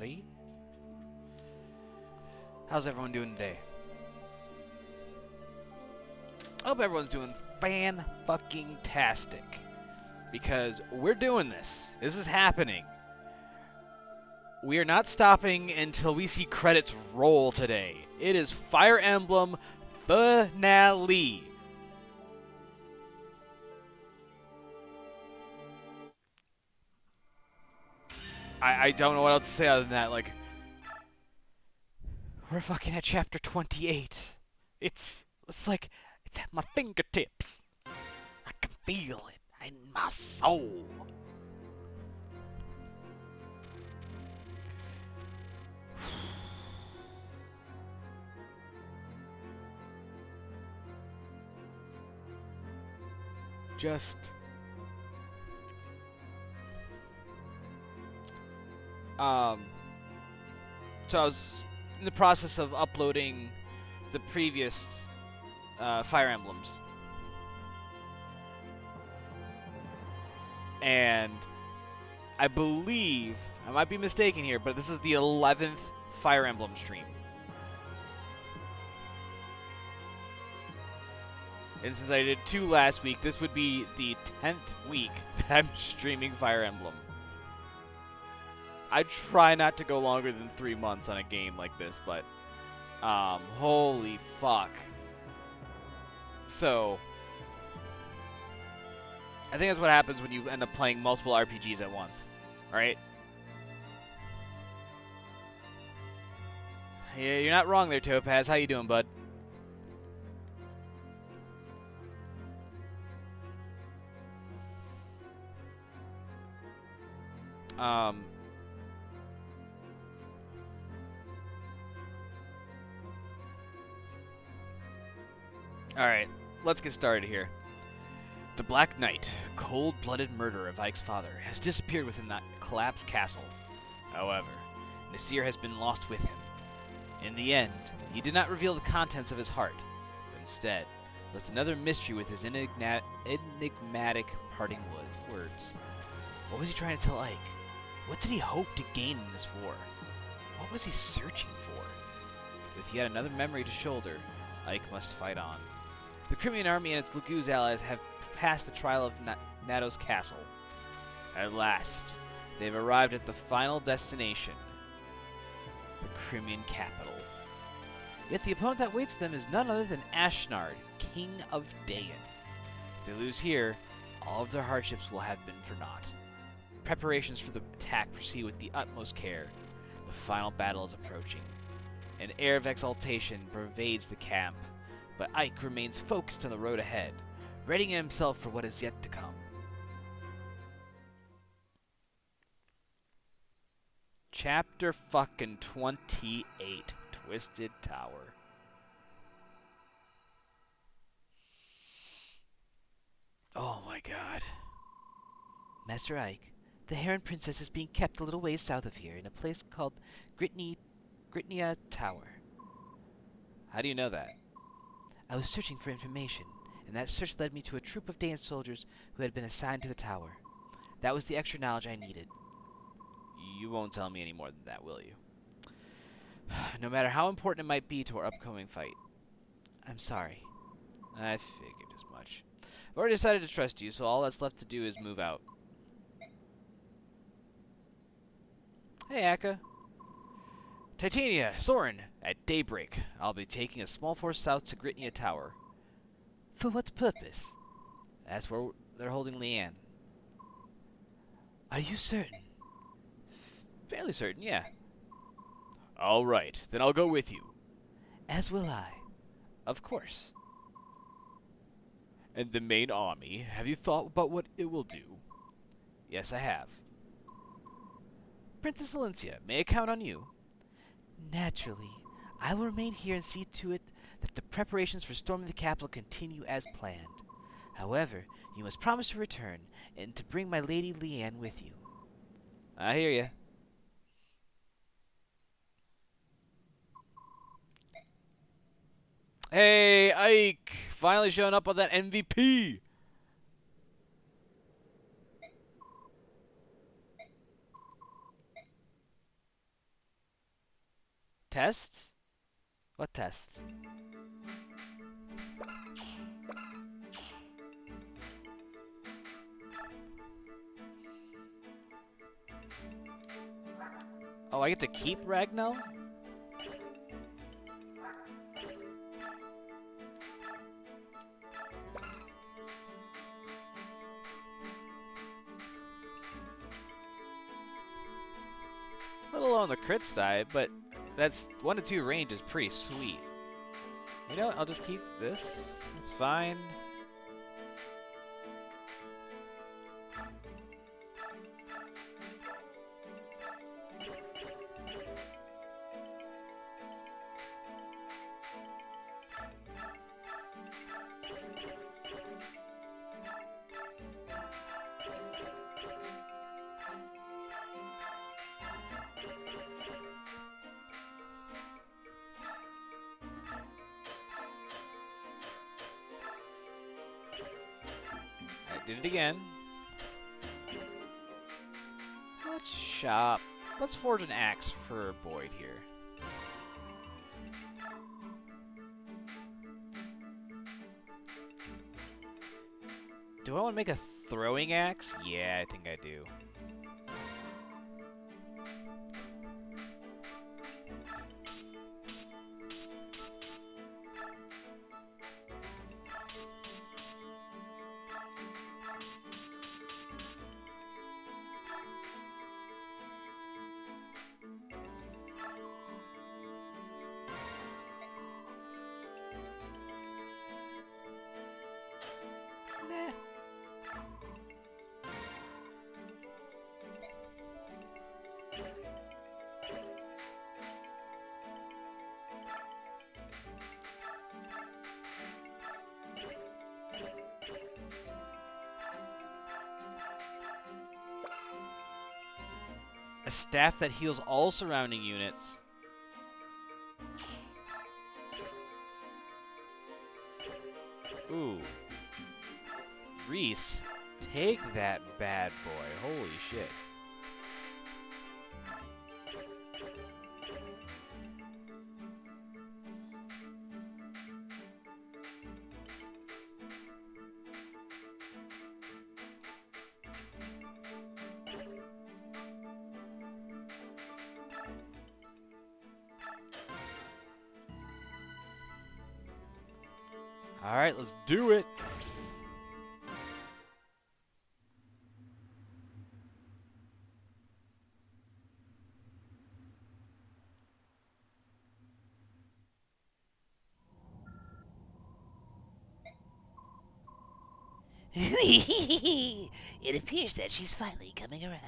everybody. How's everyone doing today? I hope everyone's doing fan-fucking-tastic. Because we're doing this. This is happening. We are not stopping until we see credits roll today. It is Fire Emblem Finale. I don't know what else to say other than that. Like, we're fucking at chapter 28. It's like, it's at my fingertips. I can feel it in my soul. So I was in the process of uploading the previous Fire Emblems. And I believe, I might be mistaken here, but this is the 11th Fire Emblem stream. And since I did 2 last week, this would be the 10th week that I'm streaming Fire Emblem. I try not to go longer than 3 months on a game like this, but holy fuck. So, I think that's what happens when you end up playing multiple RPGs at once, right? Yeah, you're not wrong there, Topaz. How you doing, bud? Alright, let's get started here. The Black Knight, cold-blooded murderer of Ike's father, has disappeared within that collapsed castle. However, Nasir has been lost with him. In the end, he did not reveal the contents of his heart, but instead left another mystery with his enigmatic parting words. What was he trying to tell Ike? What did he hope to gain in this war? What was he searching for? With yet another memory to shoulder, Ike must fight on. The Crimean army and its Laguz allies have passed the trial of Nato's castle. At last, they've arrived at the final destination, the Crimean capital. Yet the opponent that waits them is none other than Ashnard, King of Daein. If they lose here, all of their hardships will have been for naught. Preparations for the attack proceed with the utmost care. The final battle is approaching. An air of exultation pervades the camp, but Ike remains focused on the road ahead, readying himself for what is yet to come. Chapter fucking 28, Twisted Tower. Oh my god. Master Ike, the Heron Princess is being kept a little ways south of here in a place called Gritnia Tower. How do you know that? I was searching for information, and that search led me to a troop of Daein soldiers who had been assigned to the tower. That was the extra knowledge I needed. You won't tell me any more than that, will you? No matter how important it might be to our upcoming fight. I'm sorry. I figured as much. I've already decided to trust you, so all that's left to do is move out. Hey, Akka. Titania, Soren, at daybreak, I'll be taking a small force south to Gritnia Tower. For what purpose? That's where they're holding Leanne. Are you certain? Fairly certain, yeah. All right, then I'll go with you. As will I. Of course. And the main army, have you thought about what it will do? Yes, I have. Princess Valencia, may I count on you? Naturally. I will remain here and see to it that the preparations for storming the capital continue as planned. However, you must promise to return and to bring my lady Leanne with you. I hear ya. Hey, Ike! Finally showing up on that MVP! Test? What test? Oh, I get to keep Ragnar? A little on the crit side, but that's 1 to 2 range is pretty sweet. You know what? I'll just keep this. It's fine. Did it again. Let's shop. Let's forge an axe for Boyd here. Do I want to make a throwing axe? Yeah, I think I do. A staff that heals all surrounding units. Ooh. Reese, take that bad boy. Holy shit. All right, let's do it. It appears that she's finally coming around.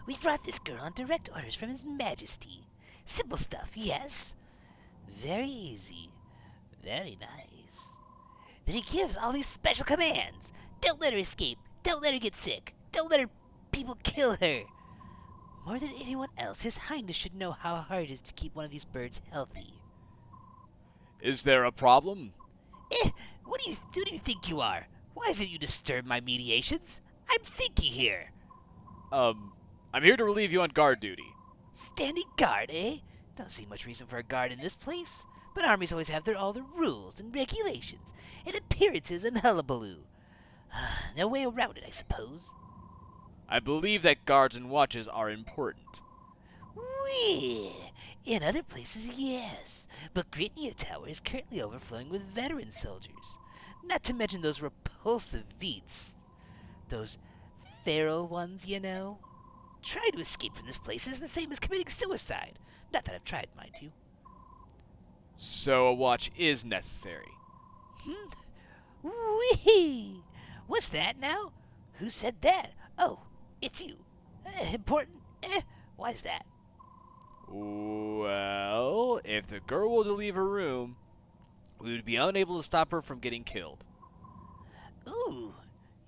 We brought this girl on direct orders from His Majesty. Simple stuff, yes? Very easy. Very nice. Then he gives all these special commands. Don't let her escape. Don't let her get sick. Don't let her people kill her. More than anyone else, His Highness should know how hard it is to keep one of these birds healthy. Is there a problem? Who do you think you are? Why is it you disturb my mediations? I'm thinking here. I'm here to relieve you on guard duty. Standing guard, eh? Don't see much reason for a guard in this place. But armies always have all the rules and regulations and appearances and hullabaloo. No way around it, I suppose. I believe that guards and watches are important. Well, in other places, yes. But Gritnia Tower is currently overflowing with veteran soldiers. Not to mention those repulsive Veets. Those feral ones, you know. Trying to escape from this place is the same as committing suicide. Not that I've tried, mind you. So a watch is necessary. Wee! What's that now? Who said that? Oh, it's you. Important? Why's that? Well, if the girl were to leave her room, we would be unable to stop her from getting killed. Ooh,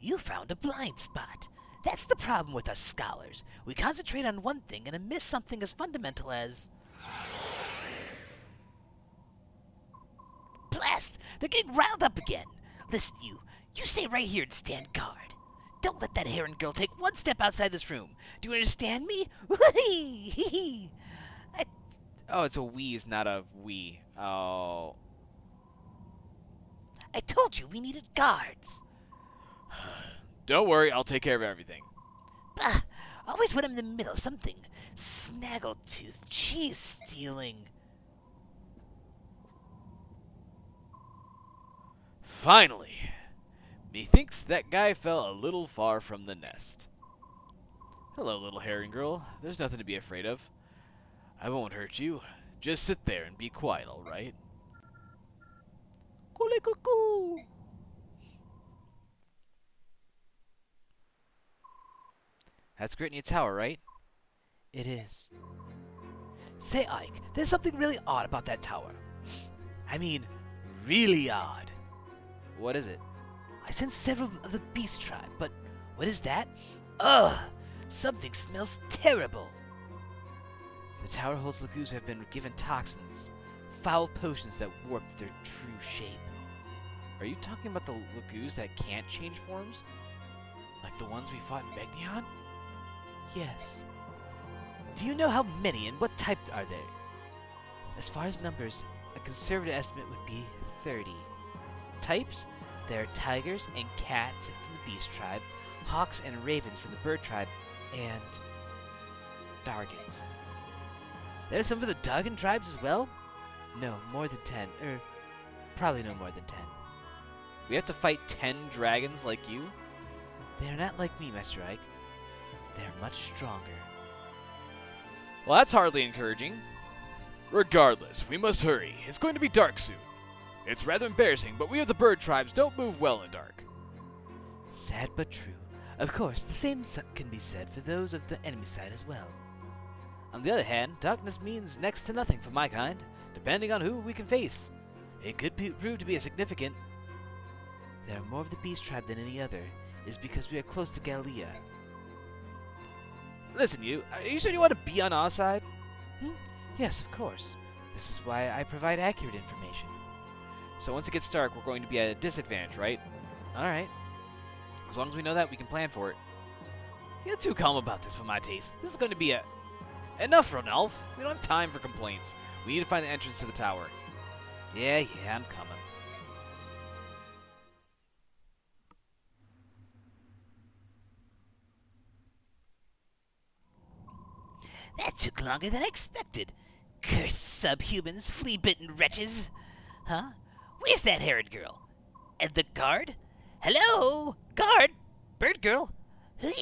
you found a blind spot. That's the problem with us scholars. We concentrate on one thing and miss something as fundamental as... Blast! They're getting riled up again. Listen, you stay right here and stand guard. Don't let that Heron girl take one step outside this room. Do you understand me? Oh, it's a wheeze, not a we. Oh. I told you we needed guards. Don't worry, I'll take care of everything. Bah! Always when I'm in the middle of something. Snaggletooth, cheese stealing. Finally. Methinks that guy fell a little far from the nest. Hello, little herring girl. There's nothing to be afraid of. I won't hurt you. Just sit there and be quiet, all right? Cuckoo. That's Gritney Tower, right? It is. Say, Ike, there's something really odd about that tower. I mean, really odd. What is it? I sense several of the beast tribe, but what is that? Ugh! Something smells terrible. The tower holds lagoons who have been given toxins, foul potions that warp their true shape. Are you talking about the lagoons that can't change forms? Like the ones we fought in Begnion? Yes. Do you know how many and what type are they? As far as numbers, a conservative estimate would be 30. Types? There are tigers and cats from the beast tribe, hawks and ravens from the bird tribe, and Dargans. There's some of the Dargan tribes as well? No, more than 10. Probably no more than 10. We have to fight 10 dragons like you? They are not like me, Master Ike. They are much stronger. Well, that's hardly encouraging. Regardless, we must hurry. It's going to be dark soon. It's rather embarrassing, but we of the bird tribes don't move well in dark. Sad but true. Of course, the same can be said for those of the enemy side as well. On the other hand, darkness means next to nothing for my kind, depending on who we can face. It could prove to be significant. There are more of the beast tribe than any other. It is because we are close to Gallia. Listen, are you sure you want to be on our side? Yes, of course. This is why I provide accurate information. So once it gets dark, we're going to be at a disadvantage, right? Alright. As long as we know that, we can plan for it. You're too calm about this for my taste. This is going to be enough, Ronalf. We don't have time for complaints. We need to find the entrance to the tower. Yeah, I'm coming. That took longer than I expected. Cursed subhumans, flea-bitten wretches. Huh? Where's that herod girl? And the guard? Hello? Guard? Bird girl? This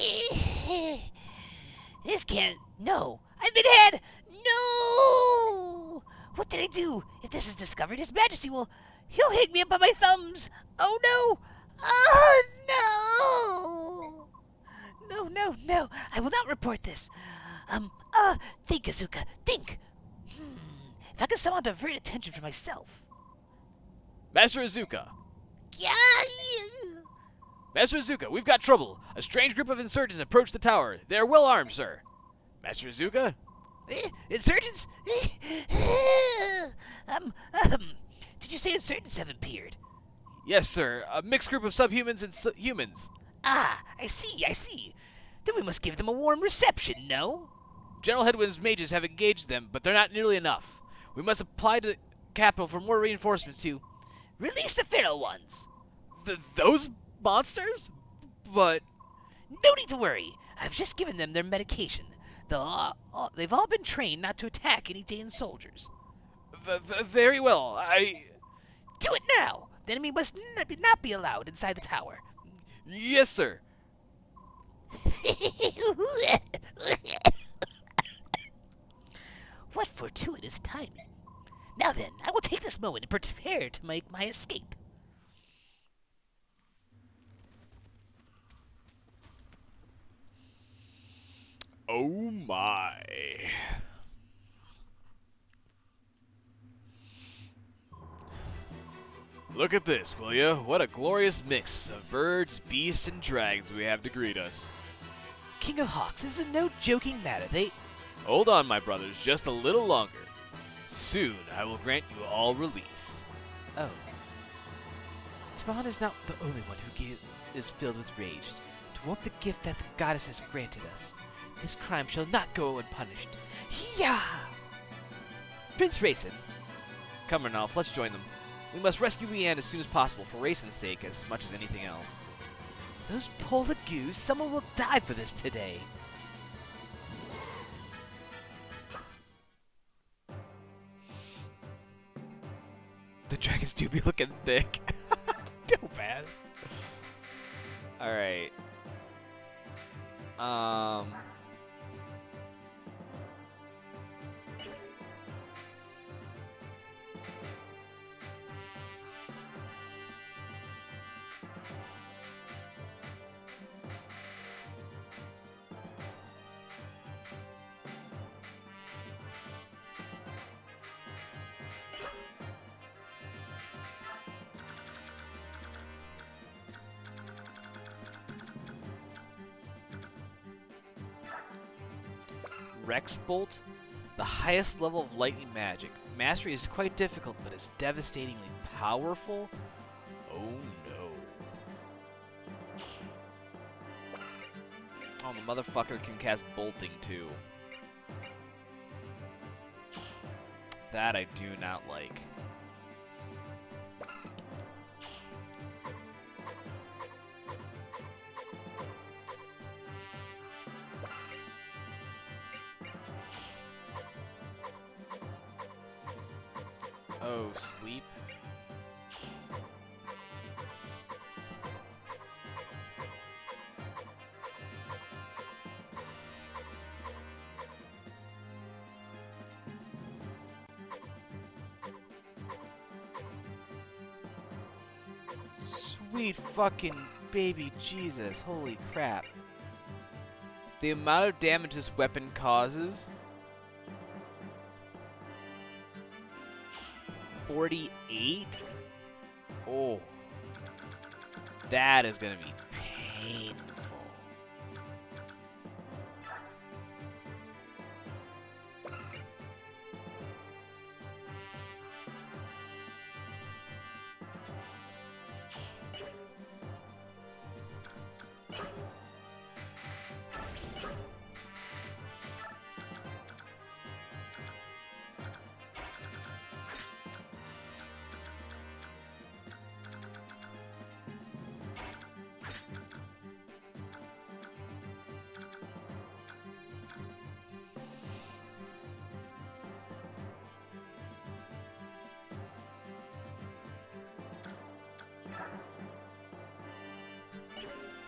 can't... No. I've been had! No! What did I do? If this is discovered, His Majesty will... He'll hang me up by my thumbs! Oh, no! Oh, no! No. I will not report this. Think, Azuka. Think. If I could somehow divert attention from myself. Master Azuka. Yeah. Master Azuka, we've got trouble. A strange group of insurgents approached the tower. They are well armed, sir. Master Azuka? Insurgents? Did you say insurgents have appeared? Yes, sir. A mixed group of subhumans and humans. Ah, I see. Then we must give them a warm reception, no? General Headwind's mages have engaged them, but they're not nearly enough. We must apply to the capital for more reinforcements to... Release the feral ones! Those monsters? But... No need to worry. I've just given them their medication. They've all been trained not to attack any Daein soldiers. Very well. Do it now! The enemy must not be allowed inside the tower. Yes, sir. What fortuitous timing. Now then, I will take this moment and prepare to make my escape. Oh my. Look at this, will ya? What a glorious mix of birds, beasts, and dragons we have to greet us. King of Hawks, this is no joking matter. Hold on, my brothers, just a little longer. Soon I will grant you all release. Oh. Tibon is not the only one who is filled with rage. To warp the gift that the goddess has granted us. This crime shall not go unpunished. Yeah! Prince Raisin. Come, Ranulph, let's join them. We must rescue Leanne as soon as possible for Raisin's sake as much as anything else. Those polar goose, someone will die for this today. The dragons do be looking thick. Dope ass. Alright. Rex Bolt, the highest level of lightning magic. Mastery is quite difficult, but it's devastatingly powerful. Oh no. Oh, the motherfucker can cast bolting too. That I do not like. Oh, sleep. Sweet fucking baby Jesus, holy crap. The amount of damage this weapon causes... 48? Oh. That is gonna be painful.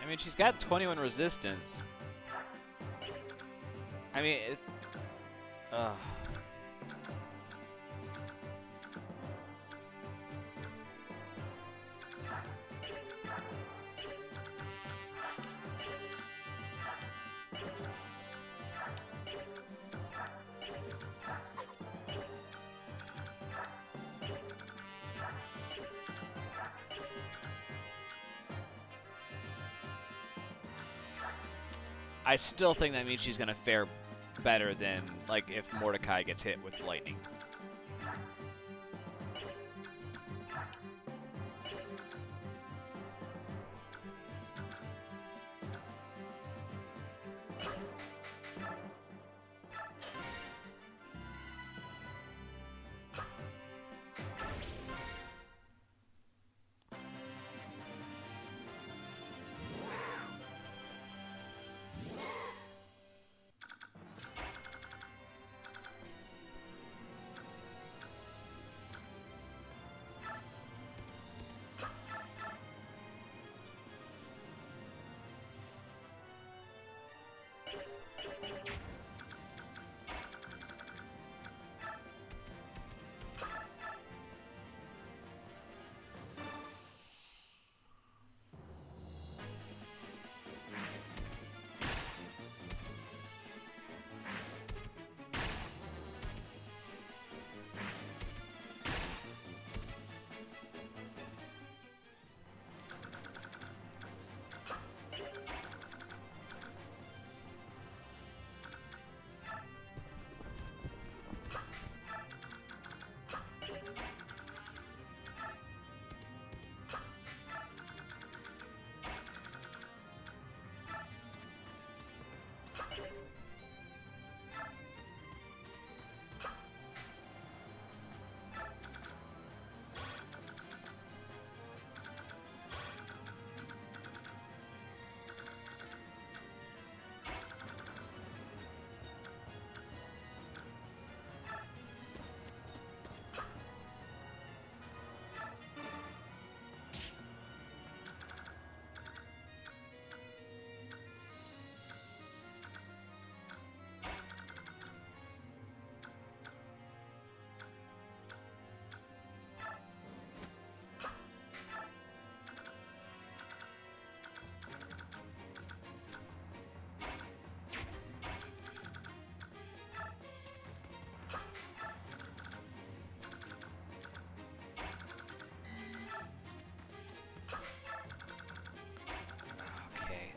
I mean, she's got 21 resistance. I mean, it... I still think that means she's gonna fare better than, like, if Mordecai gets hit with lightning.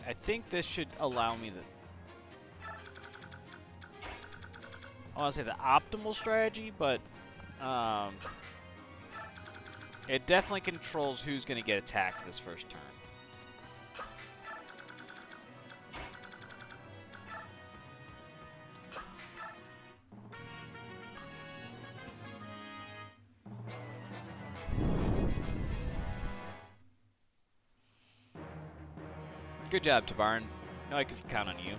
I think this should allow me the... I want to say the optimal strategy, but it definitely controls who's going to get attacked this first turn. Good job, Tabarn. No, I can count on you.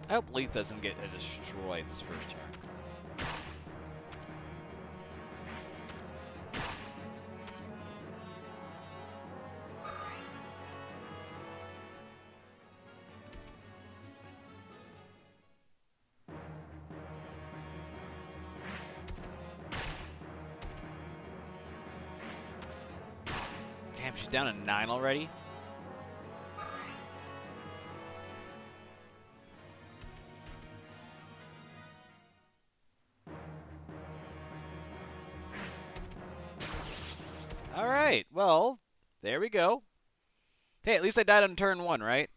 I hope Leith doesn't get destroyed this first turn. Damn, she's down to 9 already? Alright, well, there we go. Hey, at least I died on turn 1, right?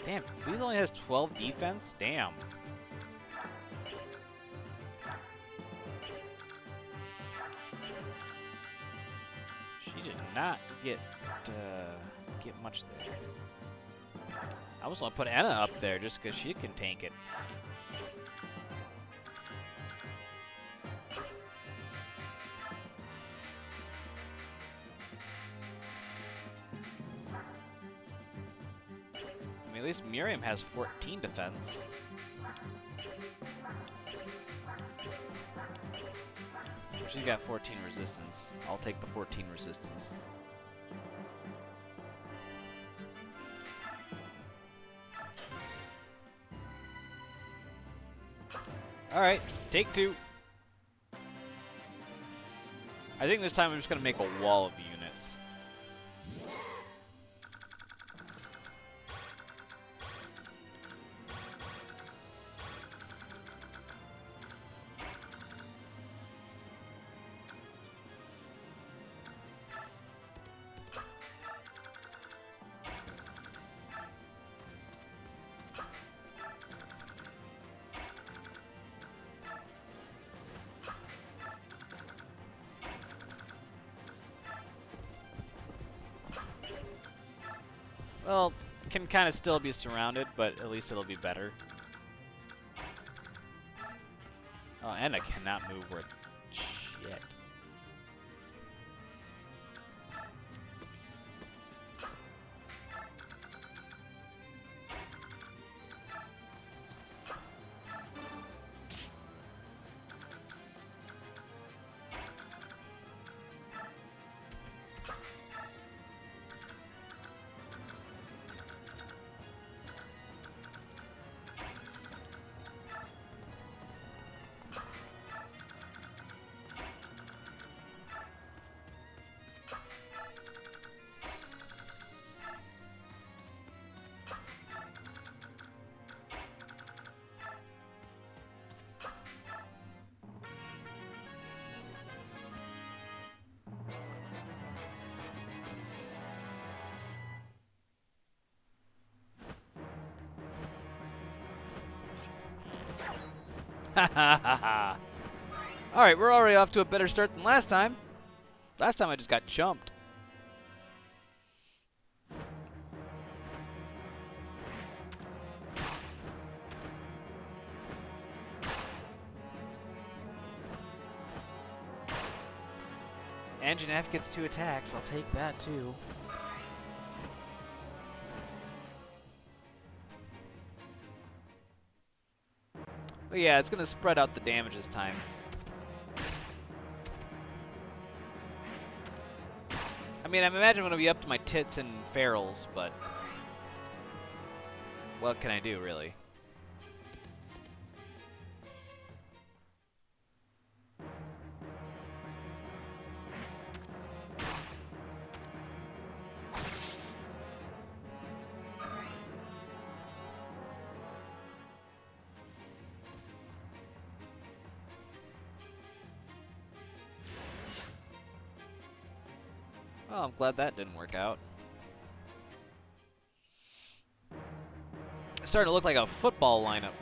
Damn, Leith only has 12 defense? Damn. She did not get much there. I was gonna put Anna up there just because she can tank it. I mean, at least Miriam has 14 defense. She's got 14 resistance. I'll take the 14 resistance. Alright, take 2. I think this time I'm just going to make a wall of units. Well, can kind of still be surrounded, but at least it'll be better. Oh, and I cannot move worth shit. Alright, we're already off to a better start than last time. Last time I just got jumped. And Janef gets 2 attacks. I'll take that too. But yeah, it's going to spread out the damage this time. I mean, I imagine I'm gonna be up to my tits and ferals, but what can I do, really? Oh, I'm glad that didn't work out. It's starting to look like a football lineup.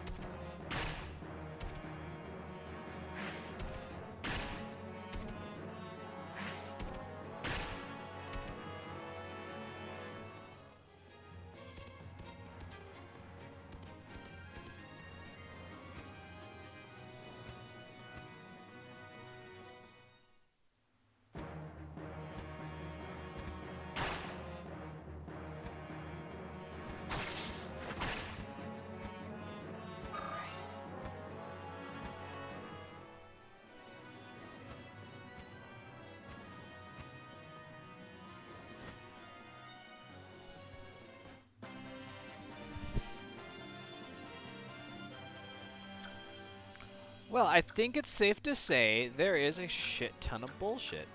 Well, I think it's safe to say there is a shit ton of bullshit.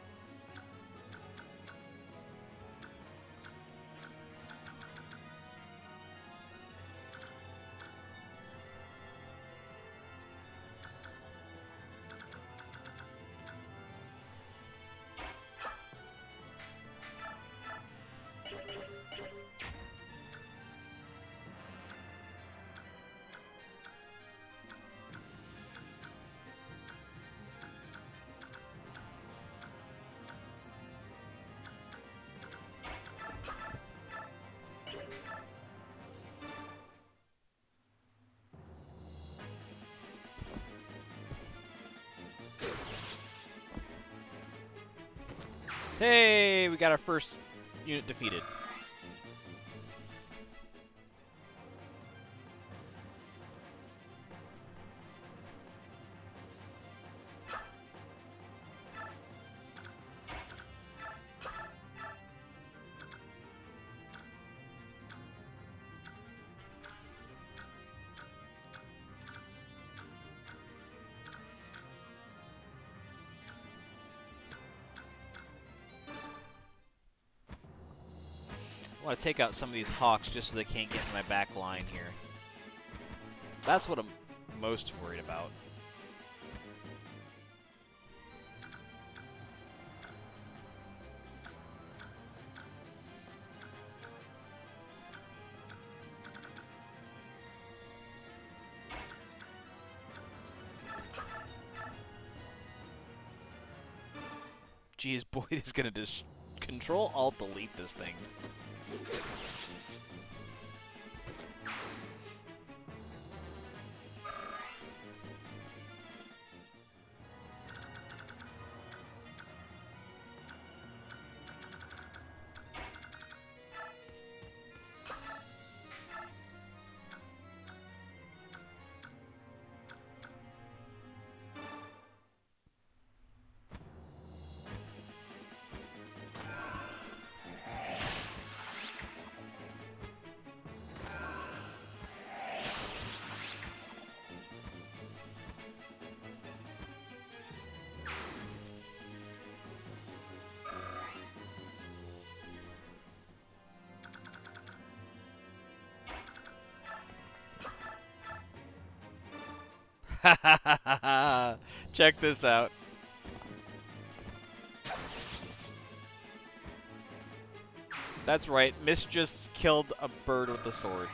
Hey, we got our first unit defeated. I want to take out some of these hawks just so they can't get in my back line here. That's what I'm most worried about. Geez, boy, is gonna just Control-Alt-Delete this thing. Check this out. That's right, Miss just killed a bird with a sword.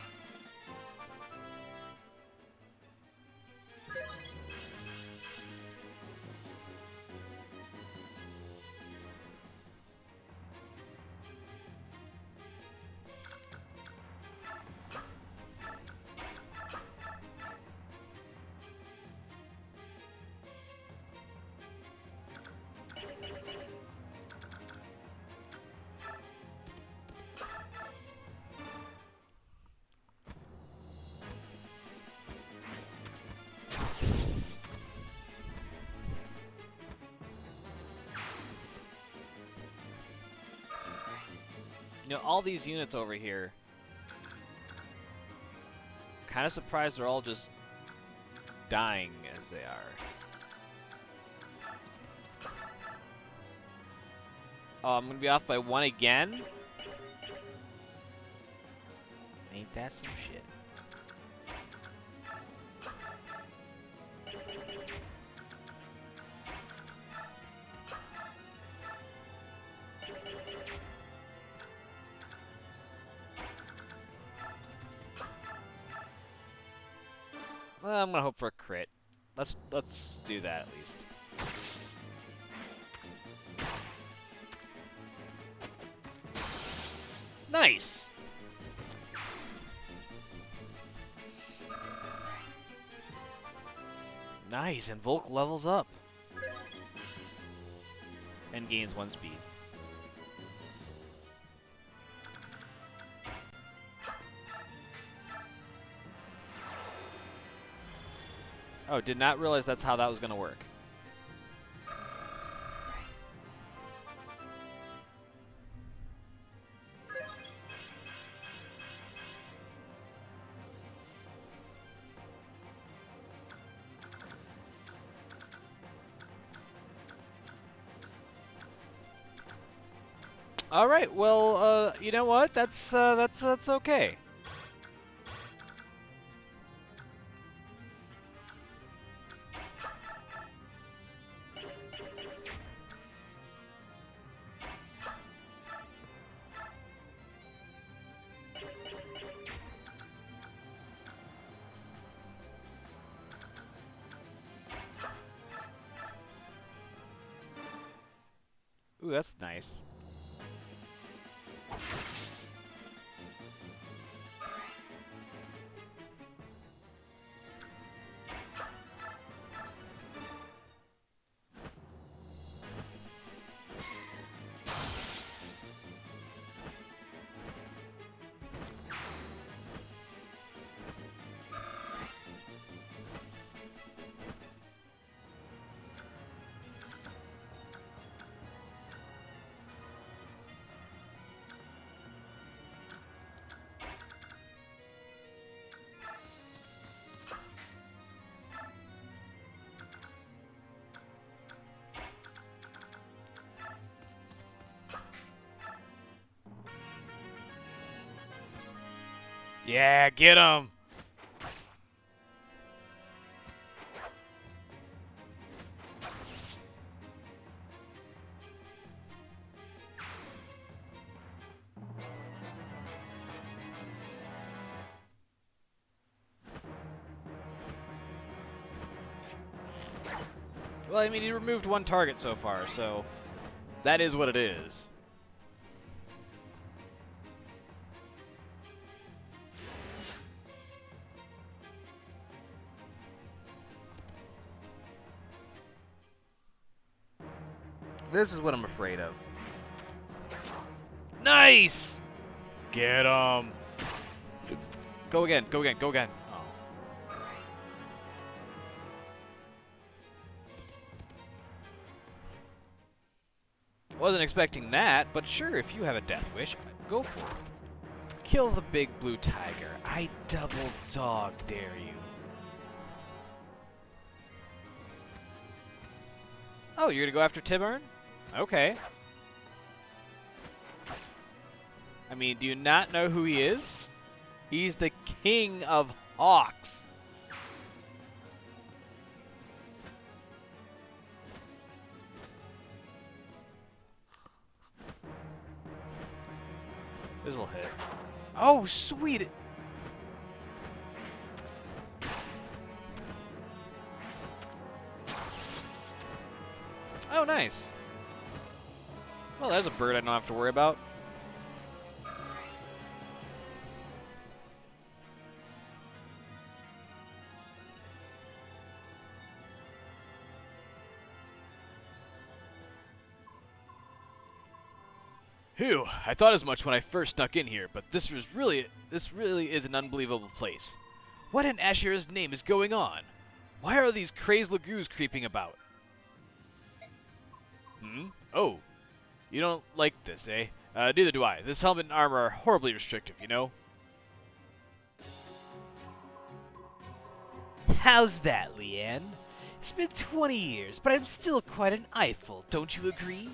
know, all these units over here. Kind of surprised they're all just dying as they are. Oh, I'm gonna be off by 1 again? Ain't that some shit? Well, I'm gonna hope for a crit. Let's do that at least. Nice. Nice, and Volk levels up. And gains 1 speed. Oh, did not realize that's how that was going to work. All right, well, you know what? That's okay. Ooh, that's nice. Yeah, get him! Well, I mean, he removed 1 target so far, so that is what it is. This is what I'm afraid of. Nice! Get him! Go again, go again, go again. Oh. Wasn't expecting that, but sure, if you have a death wish, go for it. Kill the big blue tiger. I double dog dare you. Oh, you're gonna go after Tibern? Okay. I mean, do you not know who he is? He's the king of hawks. This'll hit. Oh, sweet! Oh, nice. Well, there's a bird I don't have to worry about. Phew, I thought as much when I first snuck in here, but this really is an unbelievable place. What in Asher's name is going on? Why are these crazed lagoos creeping about? Hmm? Oh, you don't like this, eh? Neither do I. This helmet and armor are horribly restrictive, you know? How's that, Leanne? It's been 20 years, but I'm still quite an eyeful, don't you agree?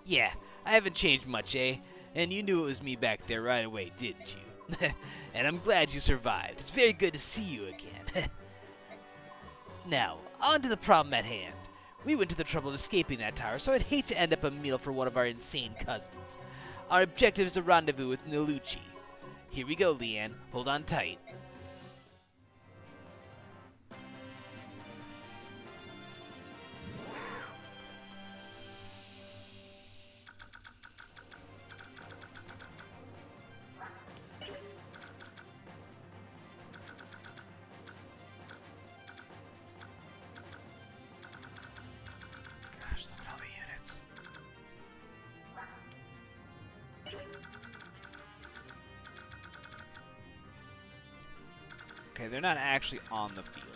Yeah, I haven't changed much, eh? And you knew it was me back there right away, didn't you? And I'm glad you survived. It's very good to see you again. Now, on to the problem at hand. We went to the trouble of escaping that tower, so I'd hate to end up a meal for one of our insane cousins. Our objective is a rendezvous with Nilucci. Here we go, Leanne. Hold on tight. Gosh, look at all the units. Okay, they're not actually on the field.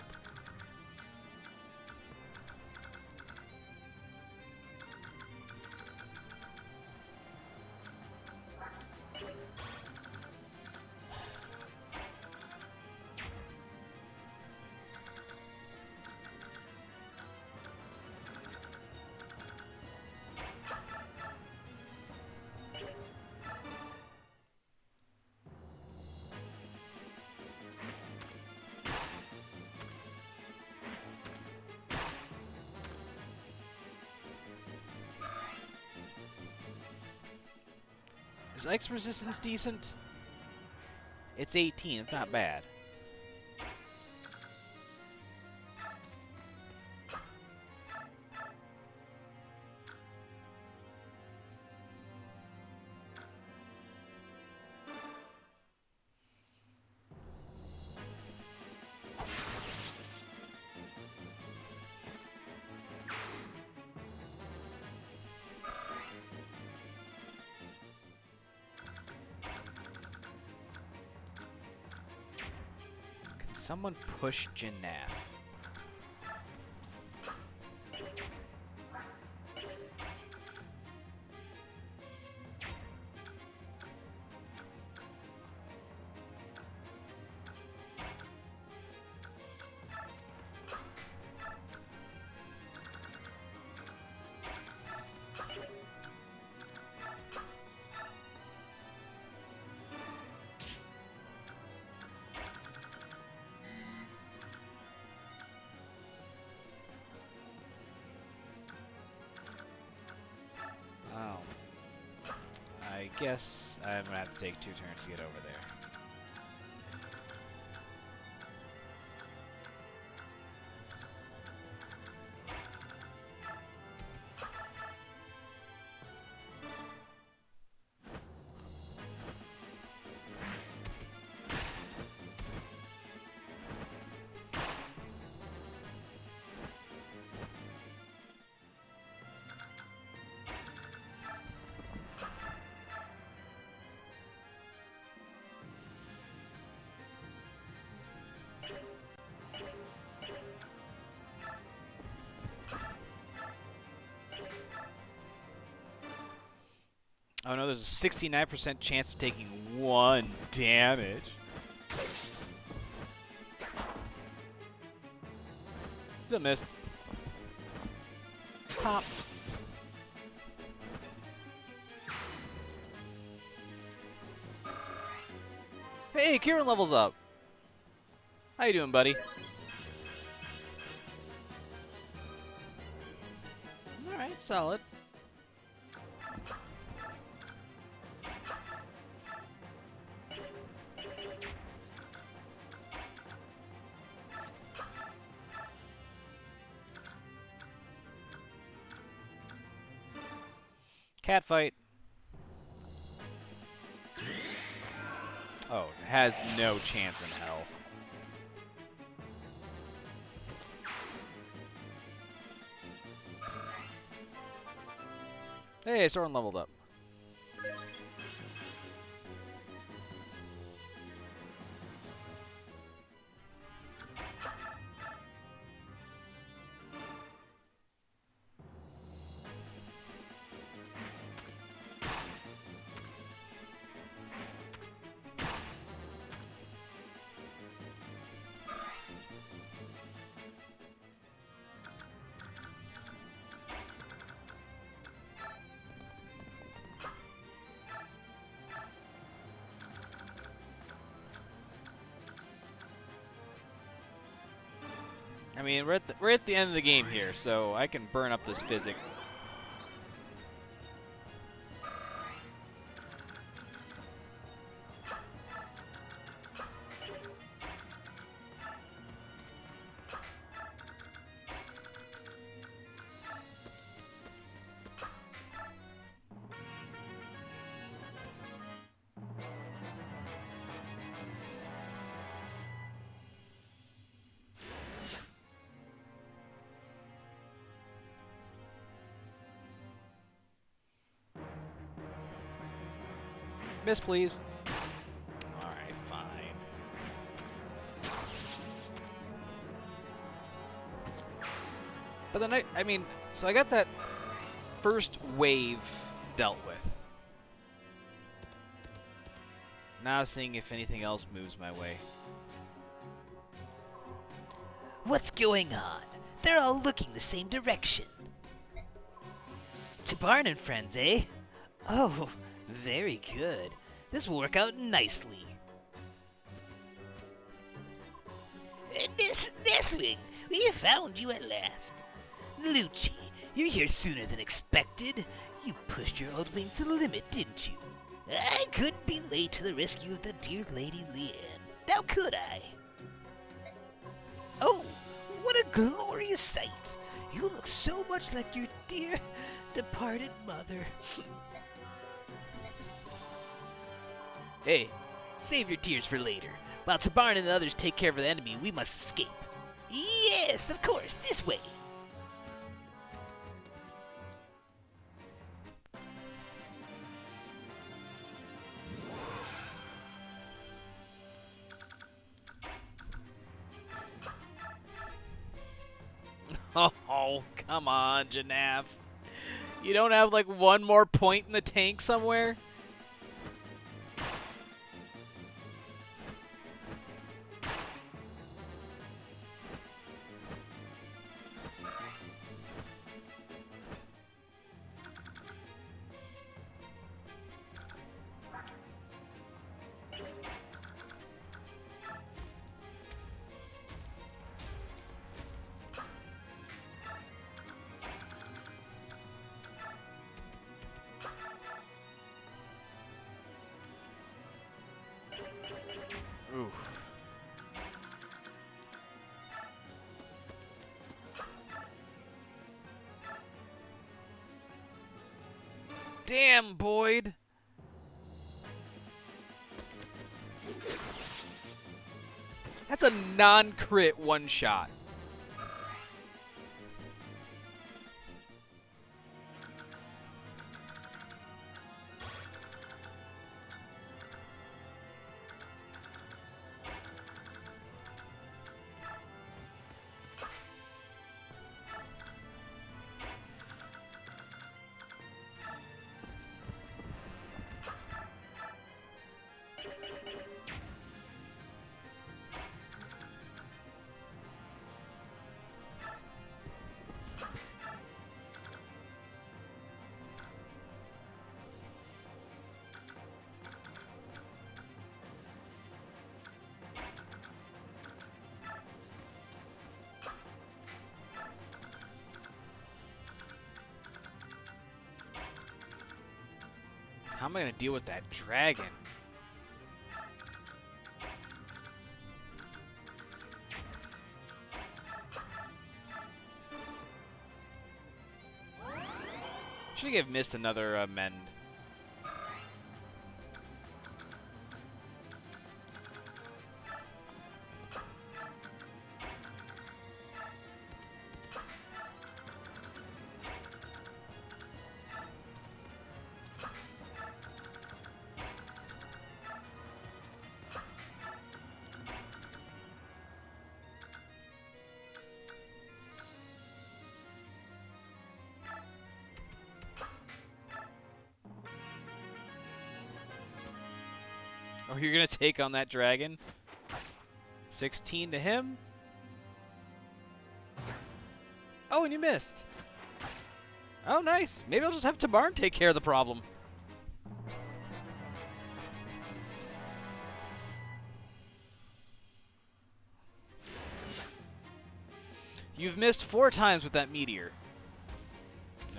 Is Ike's resistance decent? It's 18. It's not bad. Someone push Jannath. Oh. I guess I'm gonna have to take 2 turns to get over there. Oh no, there's a 69% chance of taking 1 damage. Still missed. Pop. Hey, Kieran levels up. How you doing, buddy? Alright, solid. Cat fight. Oh, has no chance in hell. Hey, Soren leveled up. I mean, we're at the end of the game here, so I can burn up this physic. Miss, please. Alright, fine. But then I mean, so I got that first wave dealt with. Now seeing if anything else moves my way. What's going on? They're all looking the same direction. To Barn and friends, eh? Oh, very good. This will work out nicely. Nestling, we have found you at last. Lucci, you're here sooner than expected. You pushed your old wing to the limit, didn't you? I couldn't be late to the rescue of the dear Lady Leanne. Now could I? Oh, what a glorious sight. You look so much like your dear departed mother. Hey, save your tears for later. While Tabarn and the others take care of the enemy, we must escape. Yes, of course, this way. Oh, come on, Janaf. You don't have like one more point in the tank somewhere? Oof. Damn, Boyd. That's a non-crit one-shot. How am I going to deal with that dragon? Should have missed another mend. Oh, you're going to take on that dragon? 16 to him? Oh, and you missed. Oh, nice. Maybe I'll just have Tabarn take care of the problem. You've missed 4 times with that meteor.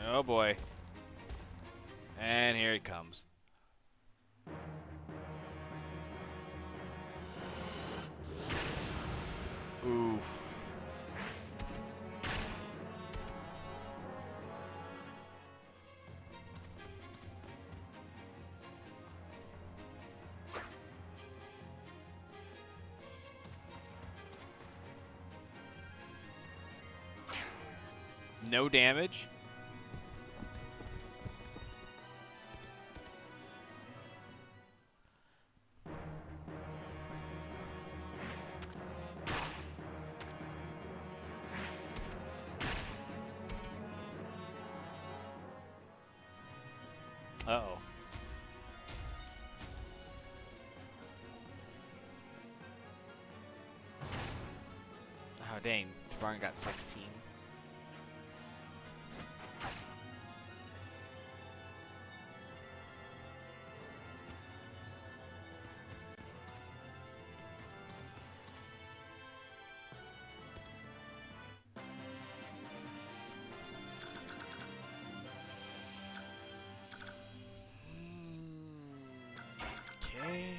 Oh boy. And here it comes. Oof. No damage. Uh-oh. Oh, dang. Daein got 16. Okay.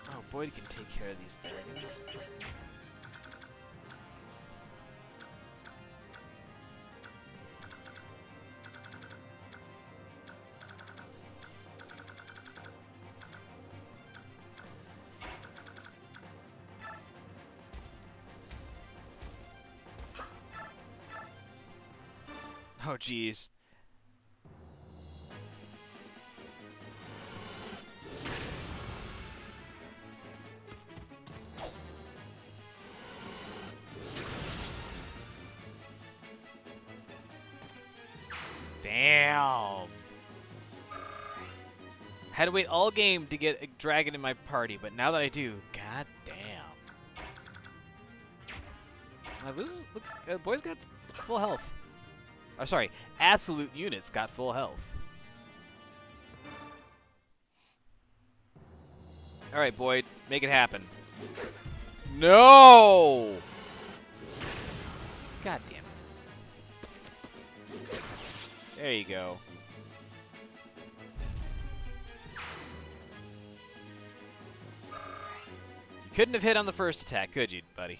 Oh, Boyd can take care of these dragons. Oh, jeez. Damn. Had to wait all game to get a dragon in my party, but now that I do, god damn. Look, boys got full health. Oh, sorry, absolute units got full health. All right, Boyd, make it happen. No! God damn it. There you go. You couldn't have hit on the first attack, could you, buddy?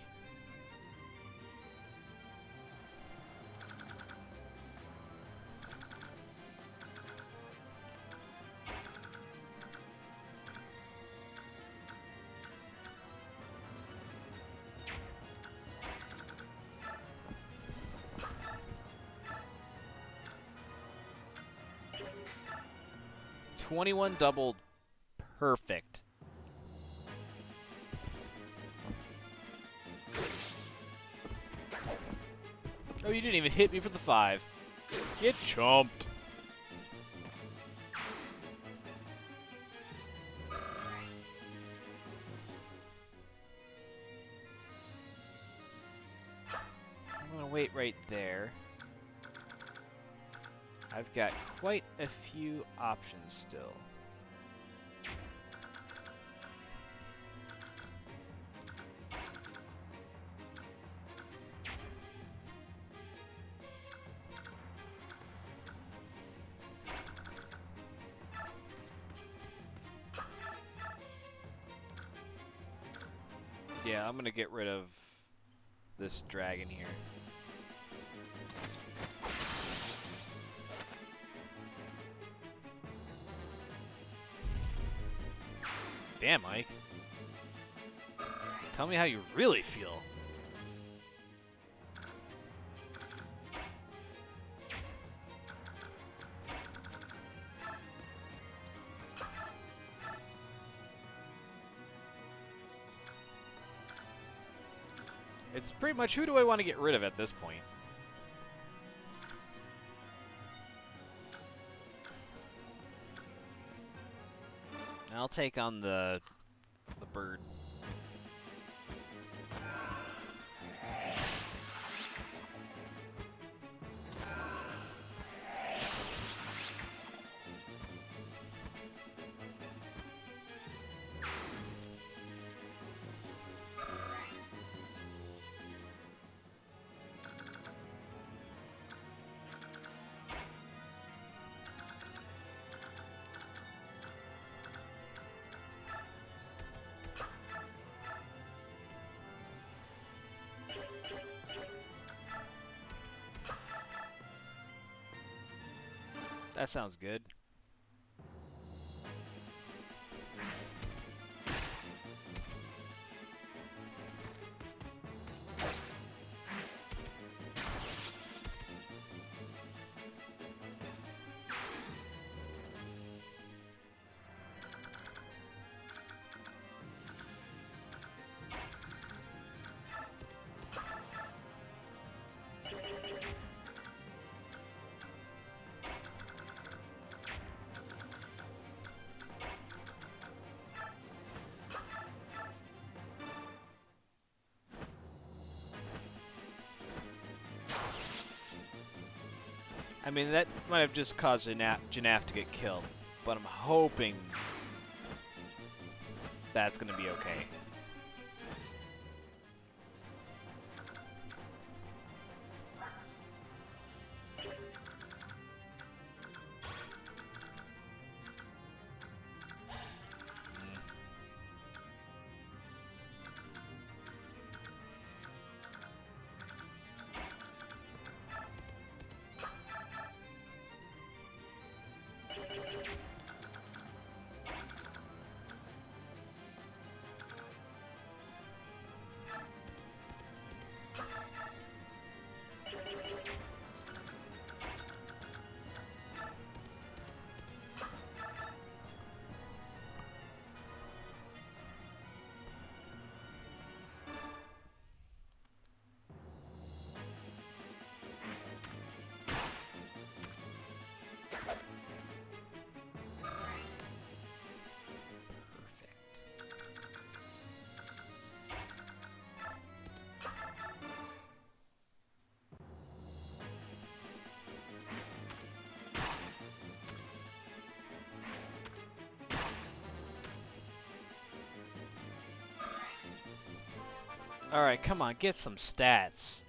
$21 doubled. Perfect. Oh, you didn't even hit me for the 5. Get chomped. I'm gonna wait right there. I've got quite a few options still. Yeah, I'm gonna get rid of this dragon here. Damn, Mike. Tell me how you really feel. It's pretty much who do I want to get rid of at this point? I'll take on the bird. That sounds good. I mean, that might have just caused Janaf to get killed, but I'm hoping that's going to be okay. Alright, come on, get some stats.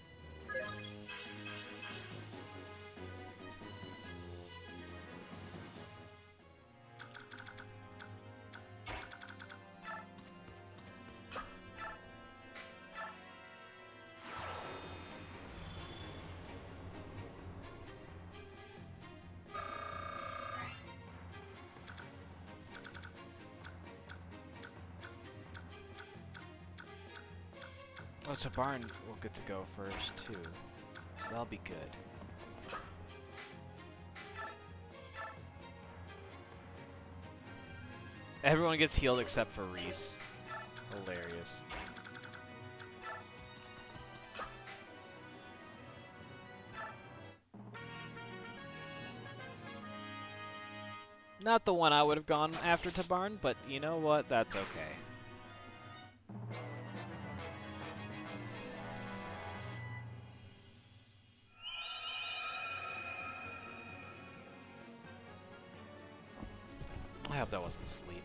Oh, Tabarn will get to go first, too. So that'll be good. Everyone gets healed except for Reese. Hilarious. Not the one I would have gone after Tabarn, but you know what? That's okay. I hope that wasn't sleep.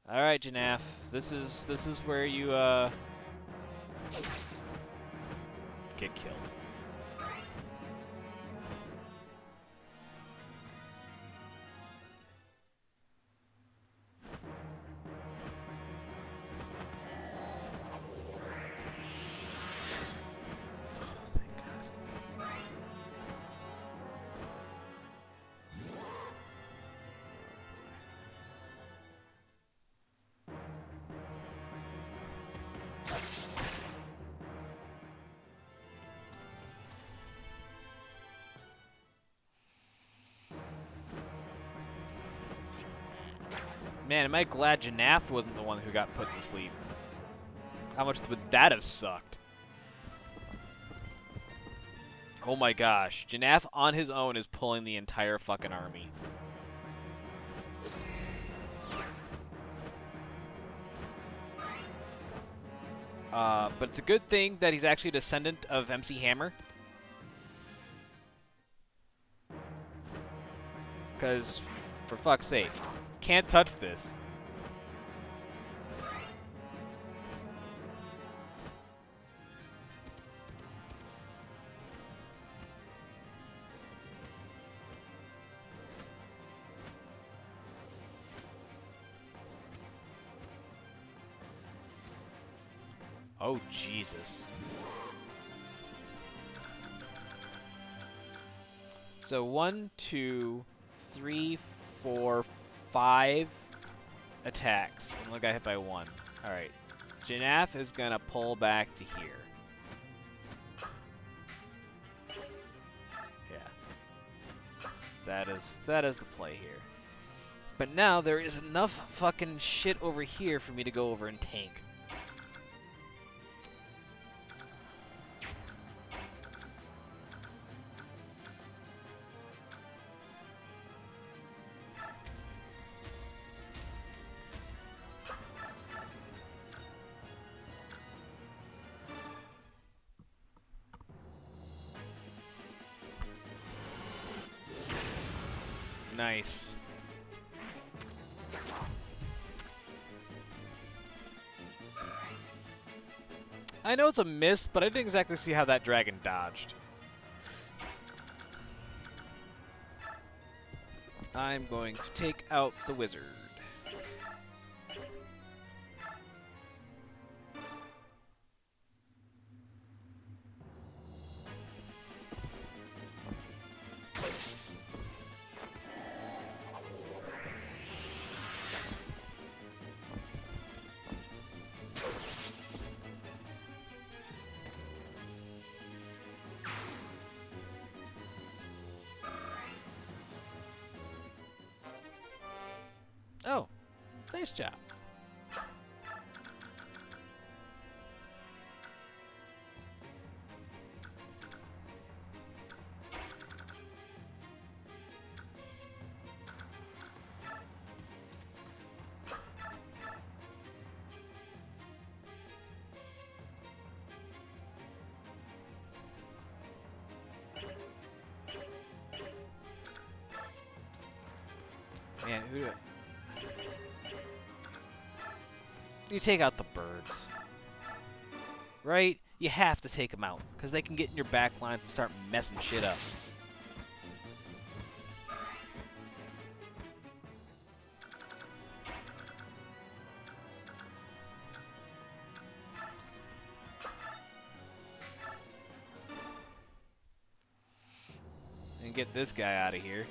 All right, Janaf. This is where you get killed. Man, am I glad Janaf wasn't the one who got put to sleep. How much would that have sucked? Oh my gosh. Janaf on his own is pulling the entire fucking army. But it's a good thing that he's actually a descendant of MC Hammer. Because, for fuck's sake, can't touch this. Oh, Jesus. So 1, 2, 3, 4, 5 attacks. And one got hit by 1. Alright. Janaf is going to pull back to here. Yeah. That is the play here. But now there is enough fucking shit over here for me to go over and tank. Nice. I know it's a miss, but I didn't exactly see how that dragon dodged. I'm going to take out the wizard. Oh, nice job. Man, who do I... You take out the birds. Right? You have to take them out, because they can get in your back lines and start messing shit up. And get this guy out of here.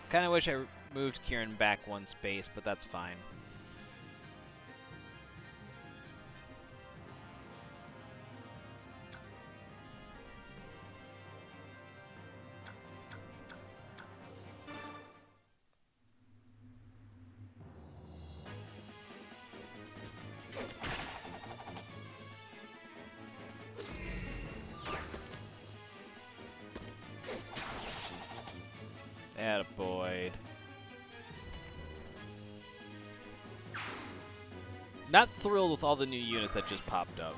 Kind of wish I moved Kieran back one space, but that's fine. Attaboy. Not thrilled with all the new units that just popped up.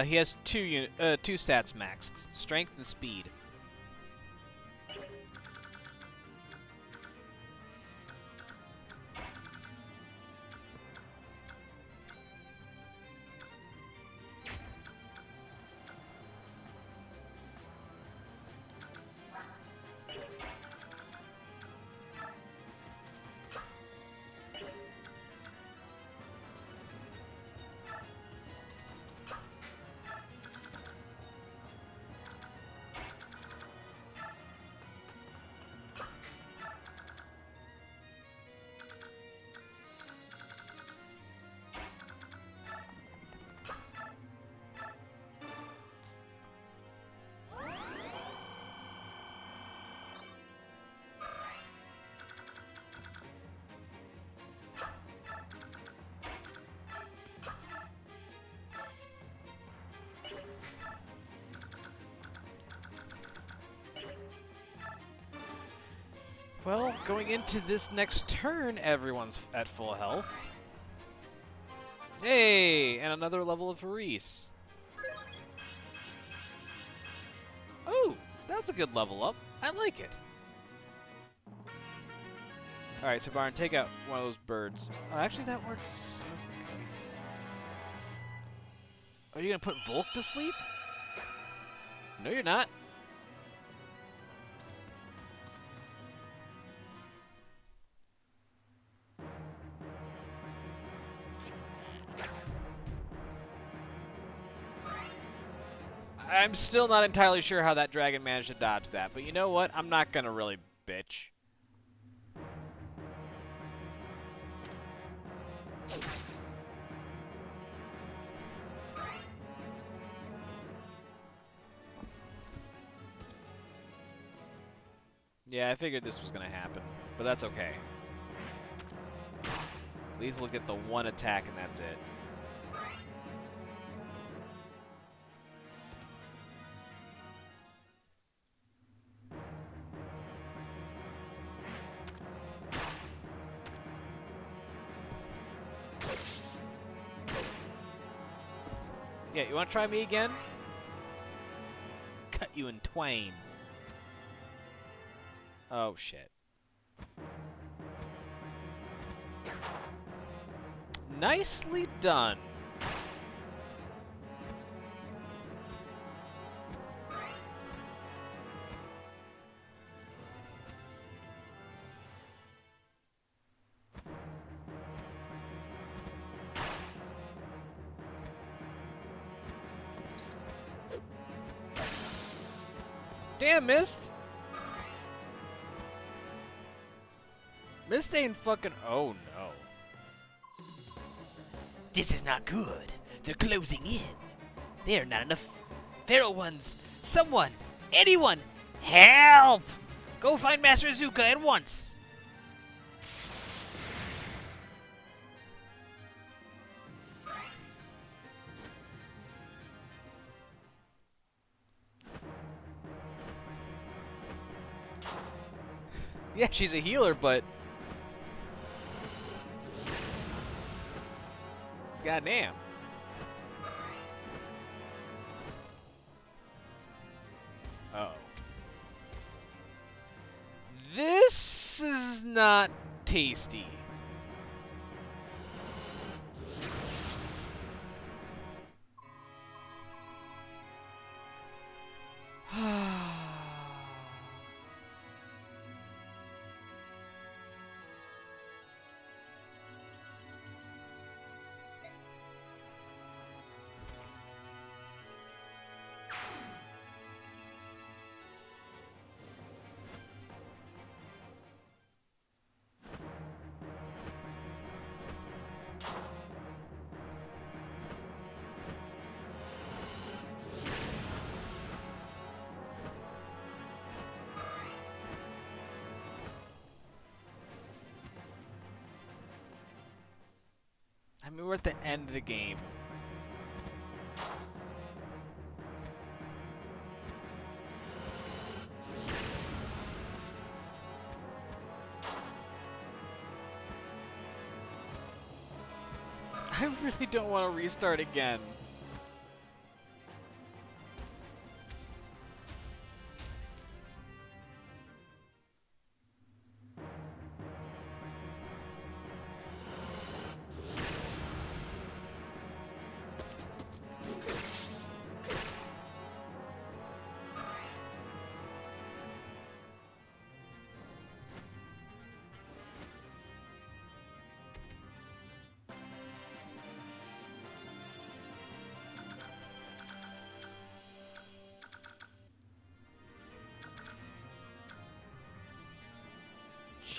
He has two stats maxed: strength and speed. Well, going into this next turn, everyone's at full health. Hey, and another level of Reese. Oh, that's a good level up. I like it. All right, so Byron, take out one of those birds. Oh, actually, that works. Are you gonna put Volk to sleep? No, you're not. I'm still not entirely sure how that dragon managed to dodge that, but you know what? I'm not gonna really bitch. Yeah, I figured this was gonna happen, but that's okay. At least we'll get the one attack and that's it. Yeah, you wanna try me again? Cut you in twain. Oh, shit. Nicely done. Damn, Mist! Mist ain't fucking... Oh, no. This is not good. They're closing in. There are not enough feral ones. Someone! Anyone! Help! Go find Master Azuka at once! Yeah, she's a healer, but... Goddamn. Uh-oh. This is not tasty. I mean, we're at the end of the game. I really don't want to restart again.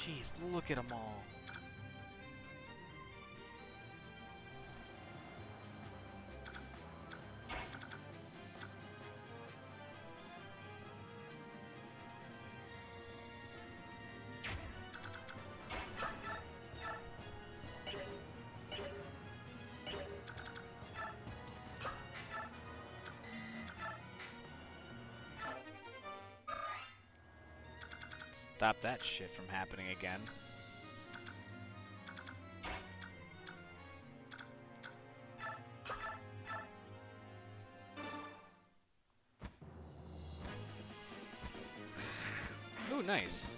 Jeez, look at them all. Stop that shit from happening again. Ooh, nice.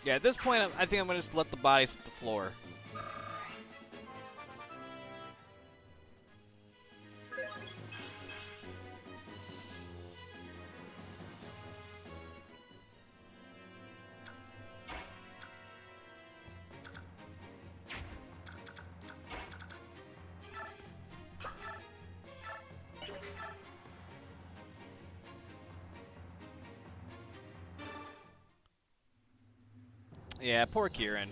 Yeah, at this point, I think I'm going to just let the bodies hit the floor. Yeah, poor Kieran.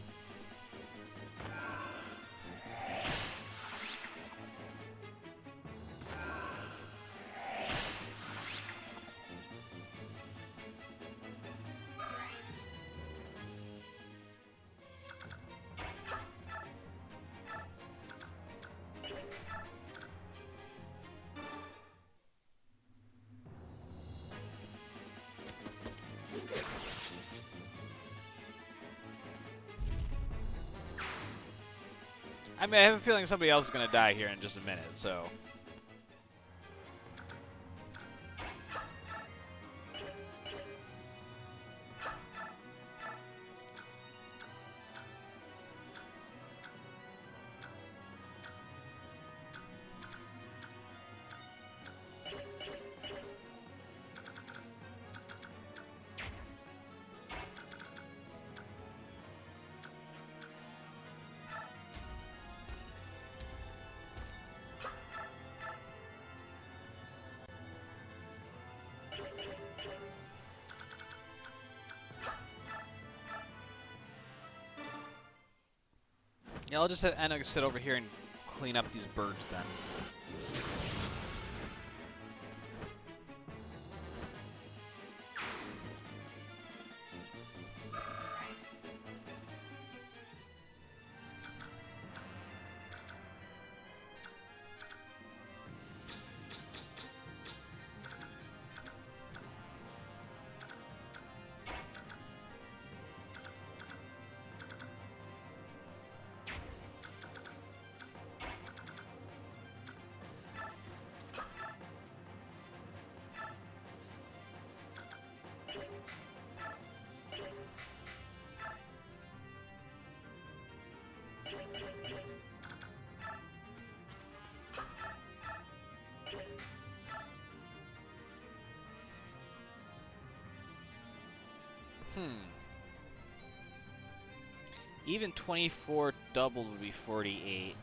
I mean, I have a feeling somebody else is going to die here in just a minute, so... Yeah, I'll just end up sit over here and clean up these birds then. Even 24 doubled would be 48.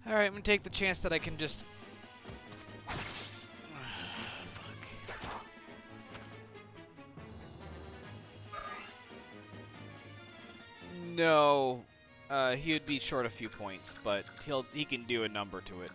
Alright, I'm gonna take the chance that I can just... No, he would be short a few points, but he can do a number to it.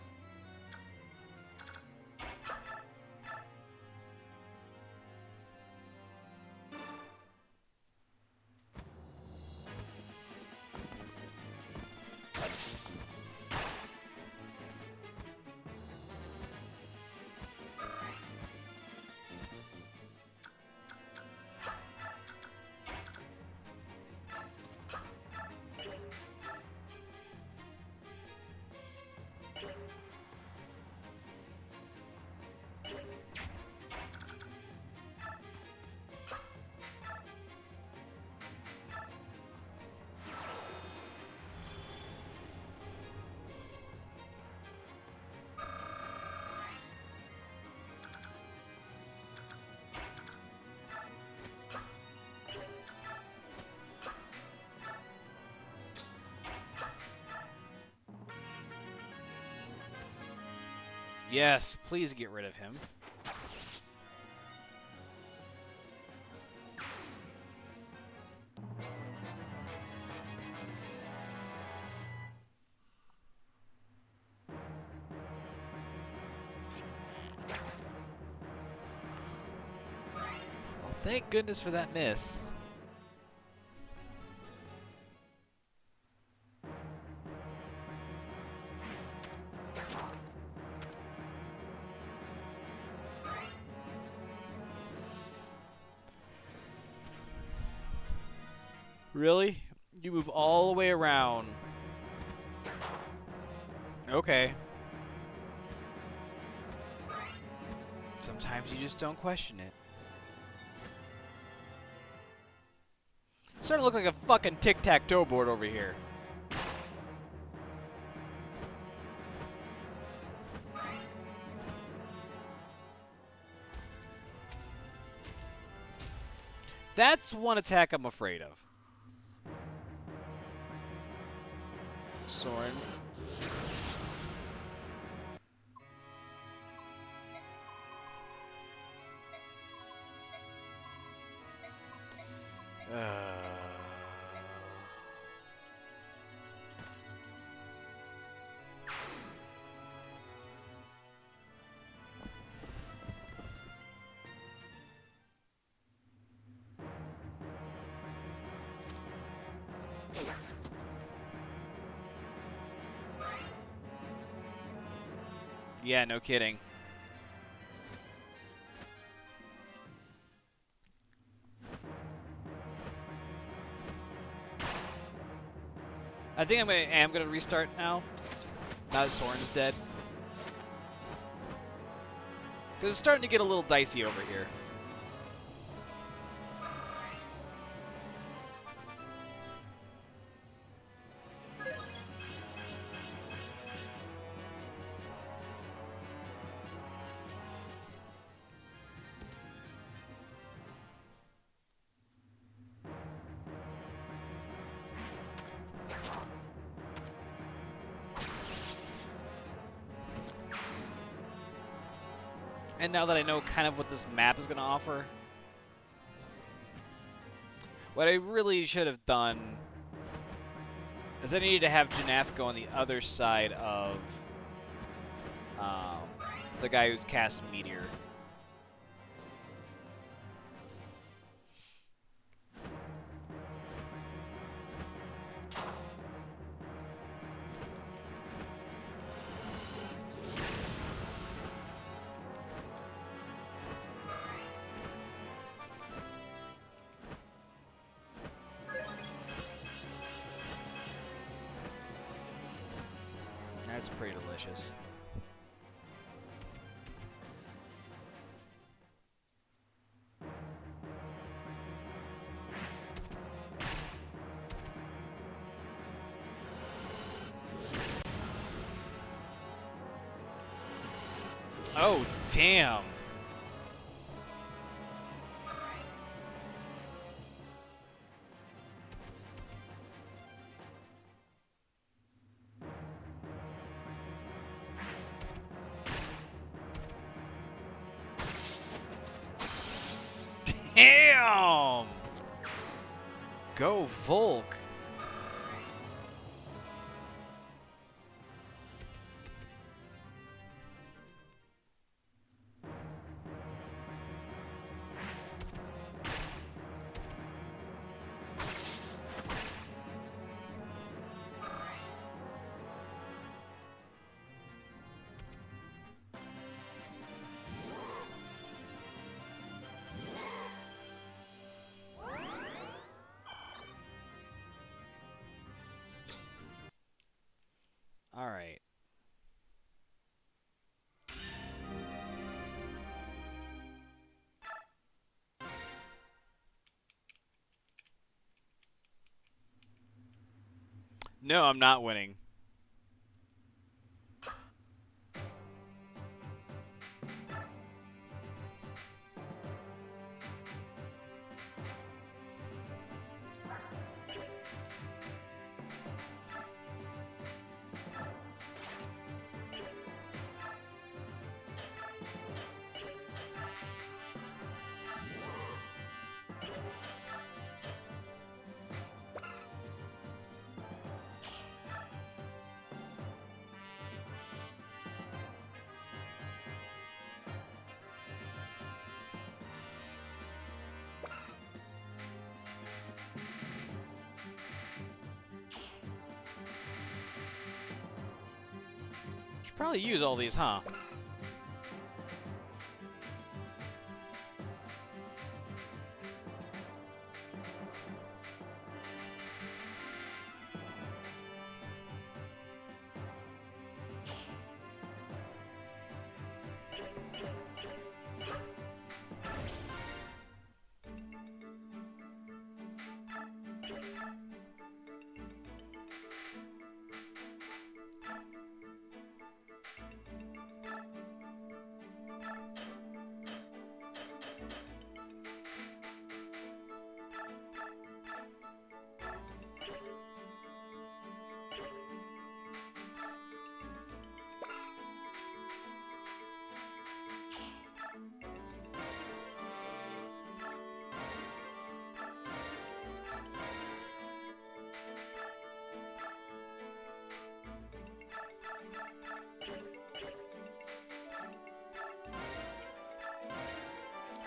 Yes, please get rid of him. Thank goodness for that miss. Really? You move all the way around. Okay. Sometimes you just don't question it. Starting to look like a fucking tic-tac-toe board over here. That's one attack I'm afraid of. Soren. Yeah, no kidding. I think I am gonna restart now. Now that Soren's dead. Because it's starting to get a little dicey over here. And now that I know kind of what this map is going to offer, what I really should have done is I needed to have Janaf go on the other side of the guy who's cast Meteor. That's pretty delicious. Oh, damn. Damn! Go Volk. All right. No, I'm not winning. Probably use all these, huh?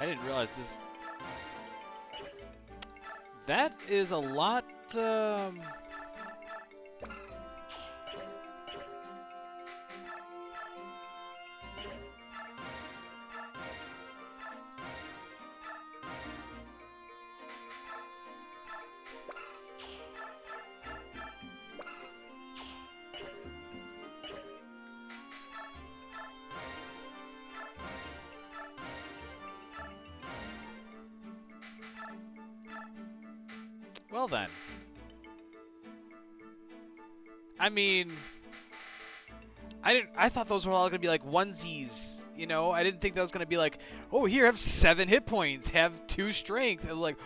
I didn't realize this. That is a lot. Well then. I mean, I thought those were all gonna be like onesies, you know? I didn't think that was gonna be like, oh, here, have 7 hit points, have 2 strength. I was like,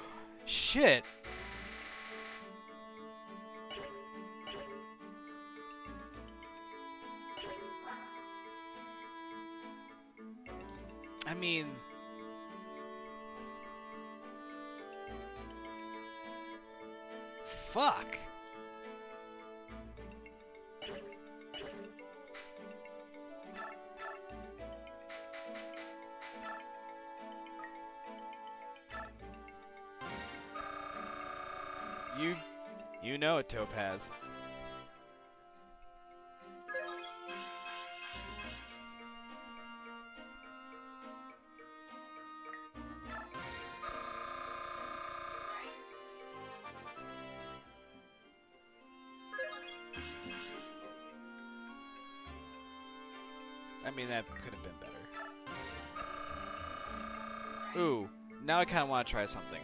shit. I mean, fuck. You know it, Topaz. I mean, that could have been better. Ooh, now I kind of want to try something.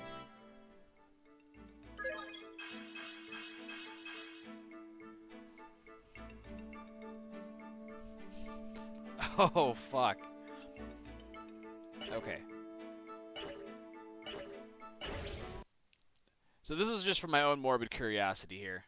Oh, fuck. Okay. So this is just for my own morbid curiosity here.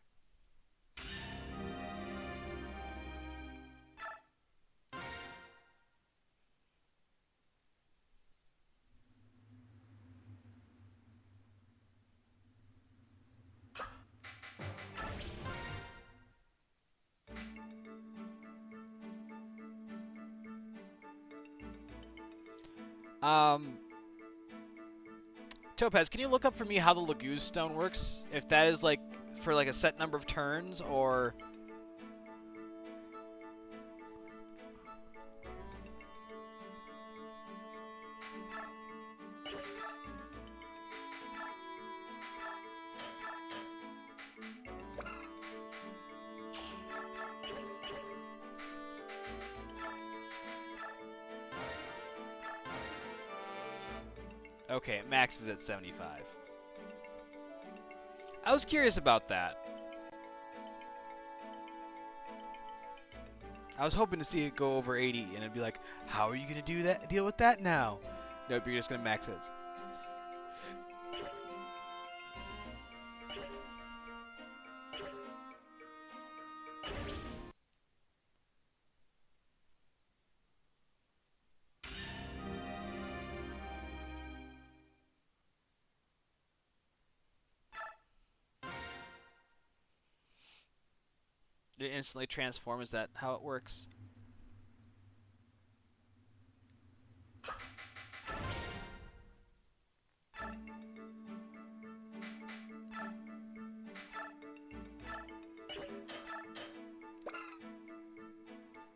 Topaz, can you look up for me how the Laguz Stone works? If that is like for like a set number of turns, or okay, max is at 75. I was curious about that. I was hoping to see it go over 80, and it'd be like, how are you gonna do that? Deal with that now? Nope, you're just gonna max it. Did it instantly transform? Is that how it works?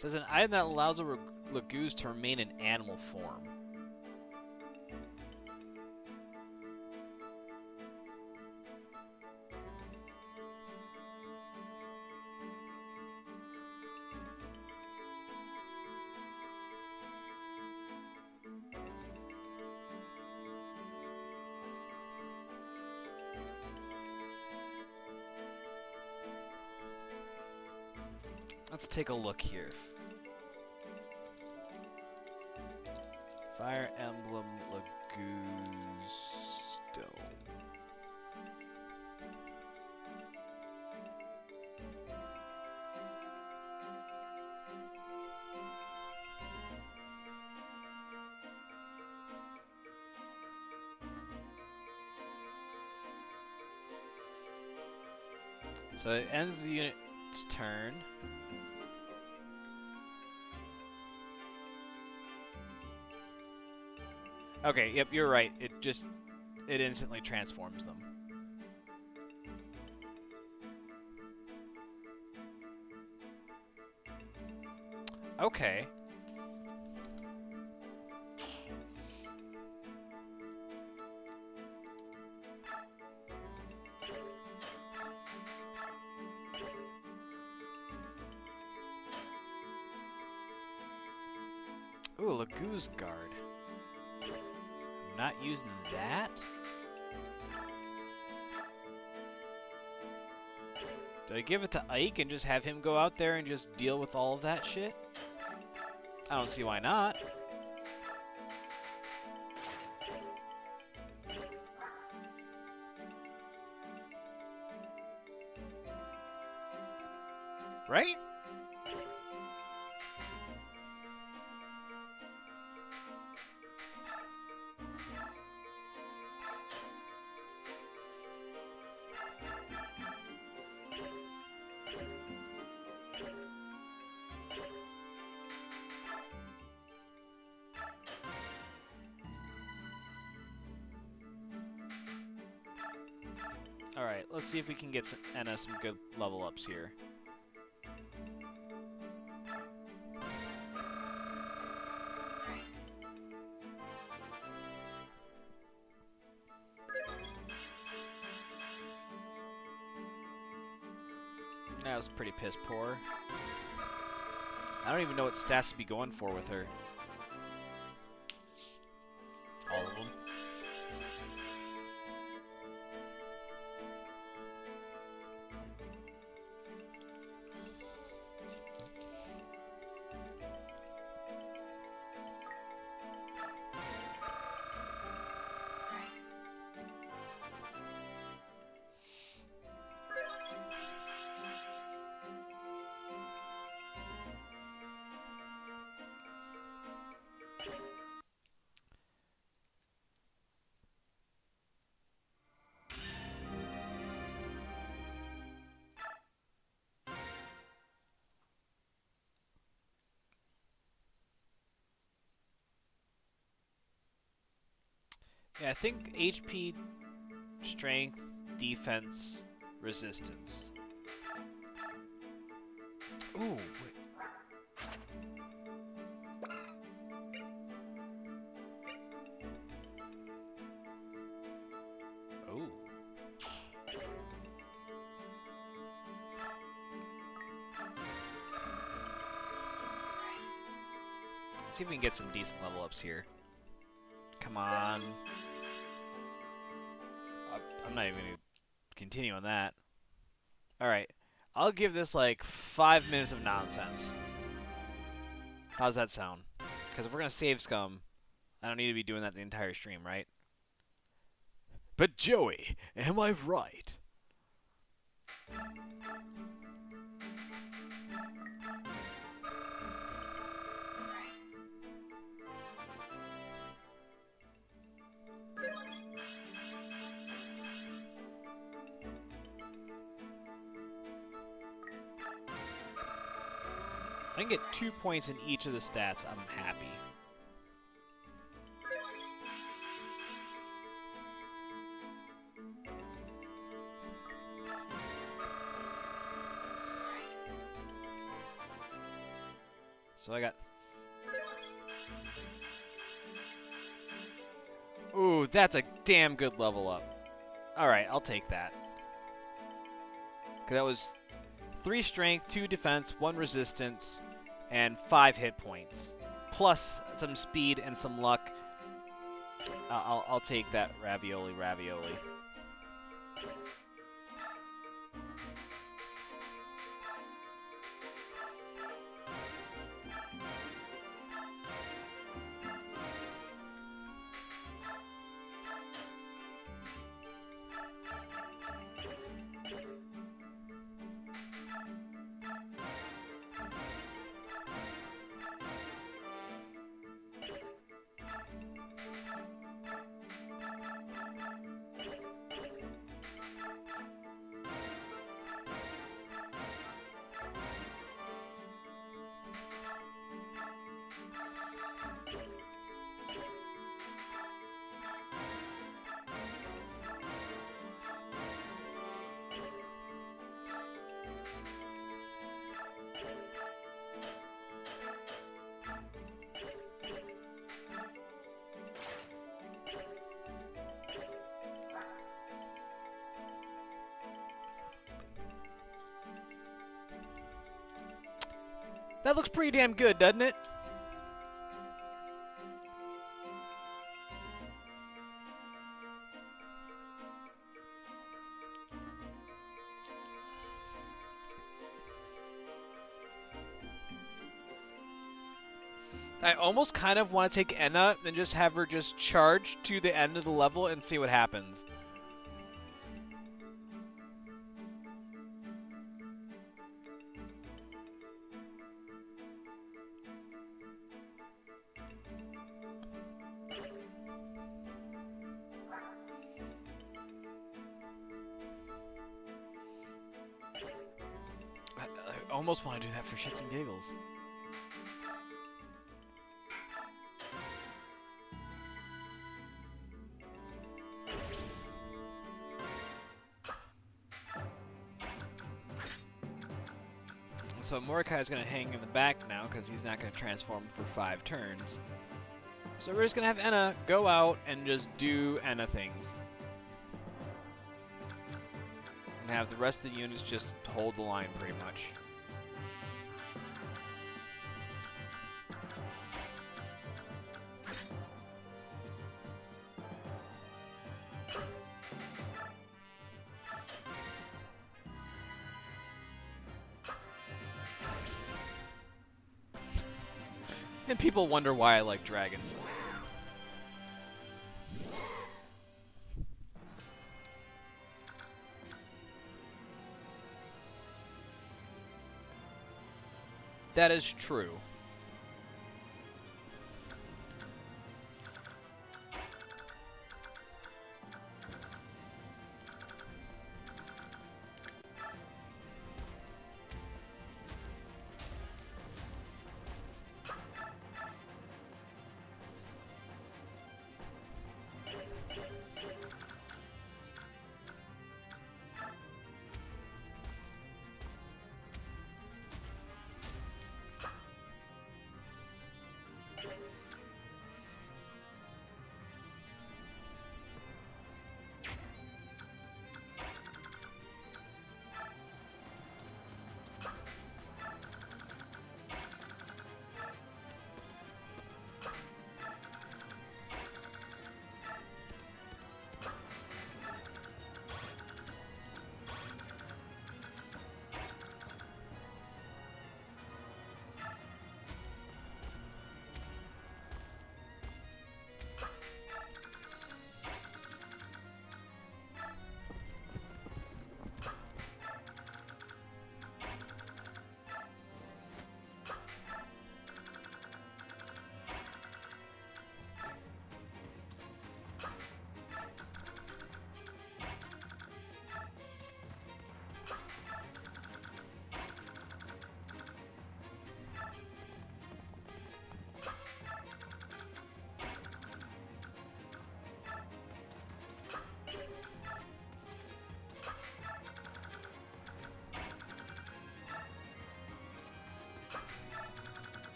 Says an item that allows a Lagoose to remain in animal form. Let's take a look here. Fire Emblem Lagoose Dome. So it ends the unit's turn. Okay, yep, you're right. It instantly transforms them. Okay. Ooh, Lagoose Guard. Not using that? Do I give it to Ike and just have him go out there and just deal with all of that shit? I don't see why not. Right? Alright, let's see if we can get Anna some good level ups here. That was pretty piss poor. I don't even know what stats to be going for with her. All of them. Yeah, I think HP, strength, defense, resistance. Ooh, wait. Ooh. Let's see if we can get some decent level ups here. Come on. I'm not even going to continue on that. Alright. I'll give this like 5 minutes of nonsense. How's that sound? Because if we're going to save scum, I don't need to be doing that the entire stream, right? But Joey, am I right? I can get 2 points in each of the stats, I'm happy. So I got... Ooh, that's a damn good level up. Alright, I'll take that. Because that was 3 strength, 2 defense, 1 resistance, and 5 hit points. Plus some speed and some luck. I'll take that ravioli. That looks pretty damn good, doesn't it? I almost kind of want to take Enna and just have her just charge to the end of the level and see what happens. I almost want to do that for shits and giggles. So Mordecai's going to hang in the back now because he's not going to transform for 5 turns. So we're just going to have Enna go out and just do Enna things. And have the rest of the units just hold the line pretty much. And people wonder why I like dragons. That is true.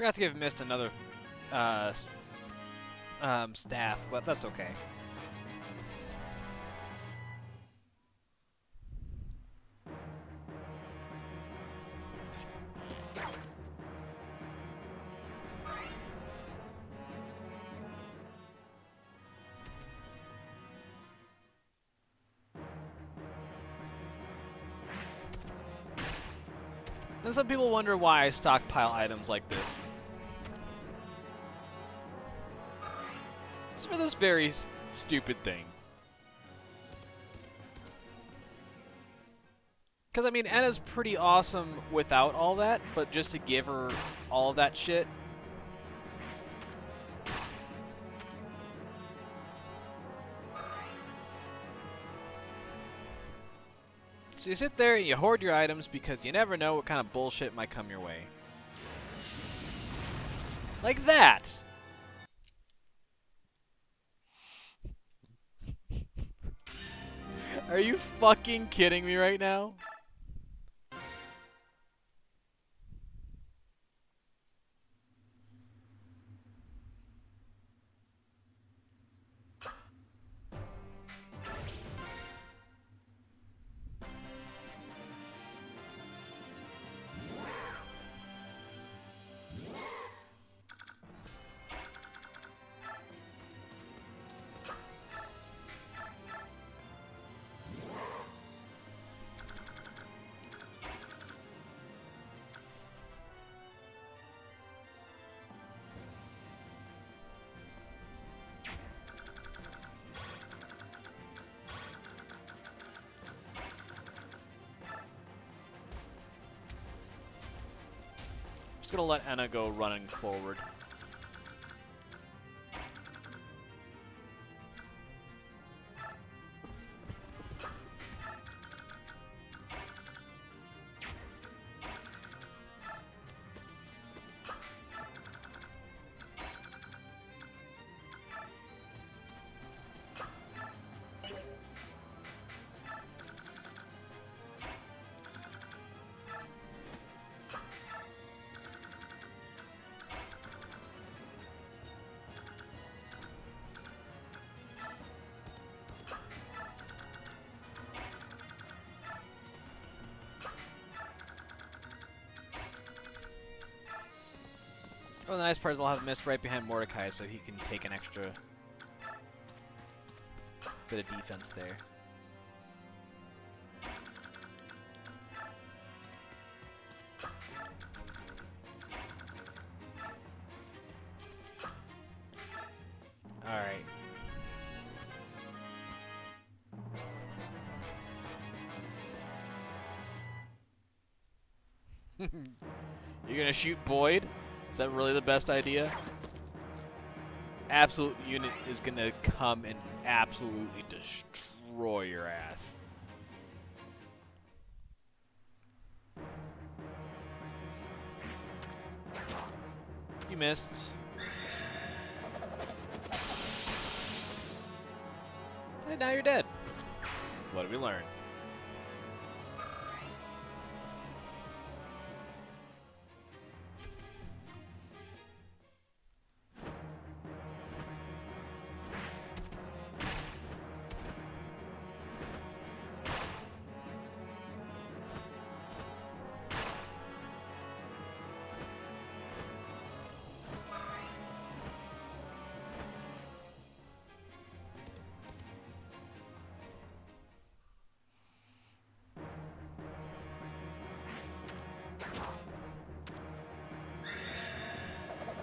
Forgot to give Mist another staff, but that's okay. And some people wonder why I stockpile items like this. It's for this very stupid thing. Because, I mean, Anna's pretty awesome without all that, but just to give her all of that shit. So you sit there and you hoard your items because you never know what kind of bullshit might come your way. Like that! Are you fucking kidding me right now? Just gonna let Anna go running forward. Oh, the nice part is I'll have Mist right behind Mordecai so he can take an extra bit of defense there. Alright. You're gonna shoot Boyd? Is that really the best idea? Absolute unit is gonna come and absolutely destroy your ass. You missed. And now you're dead. What did we learn?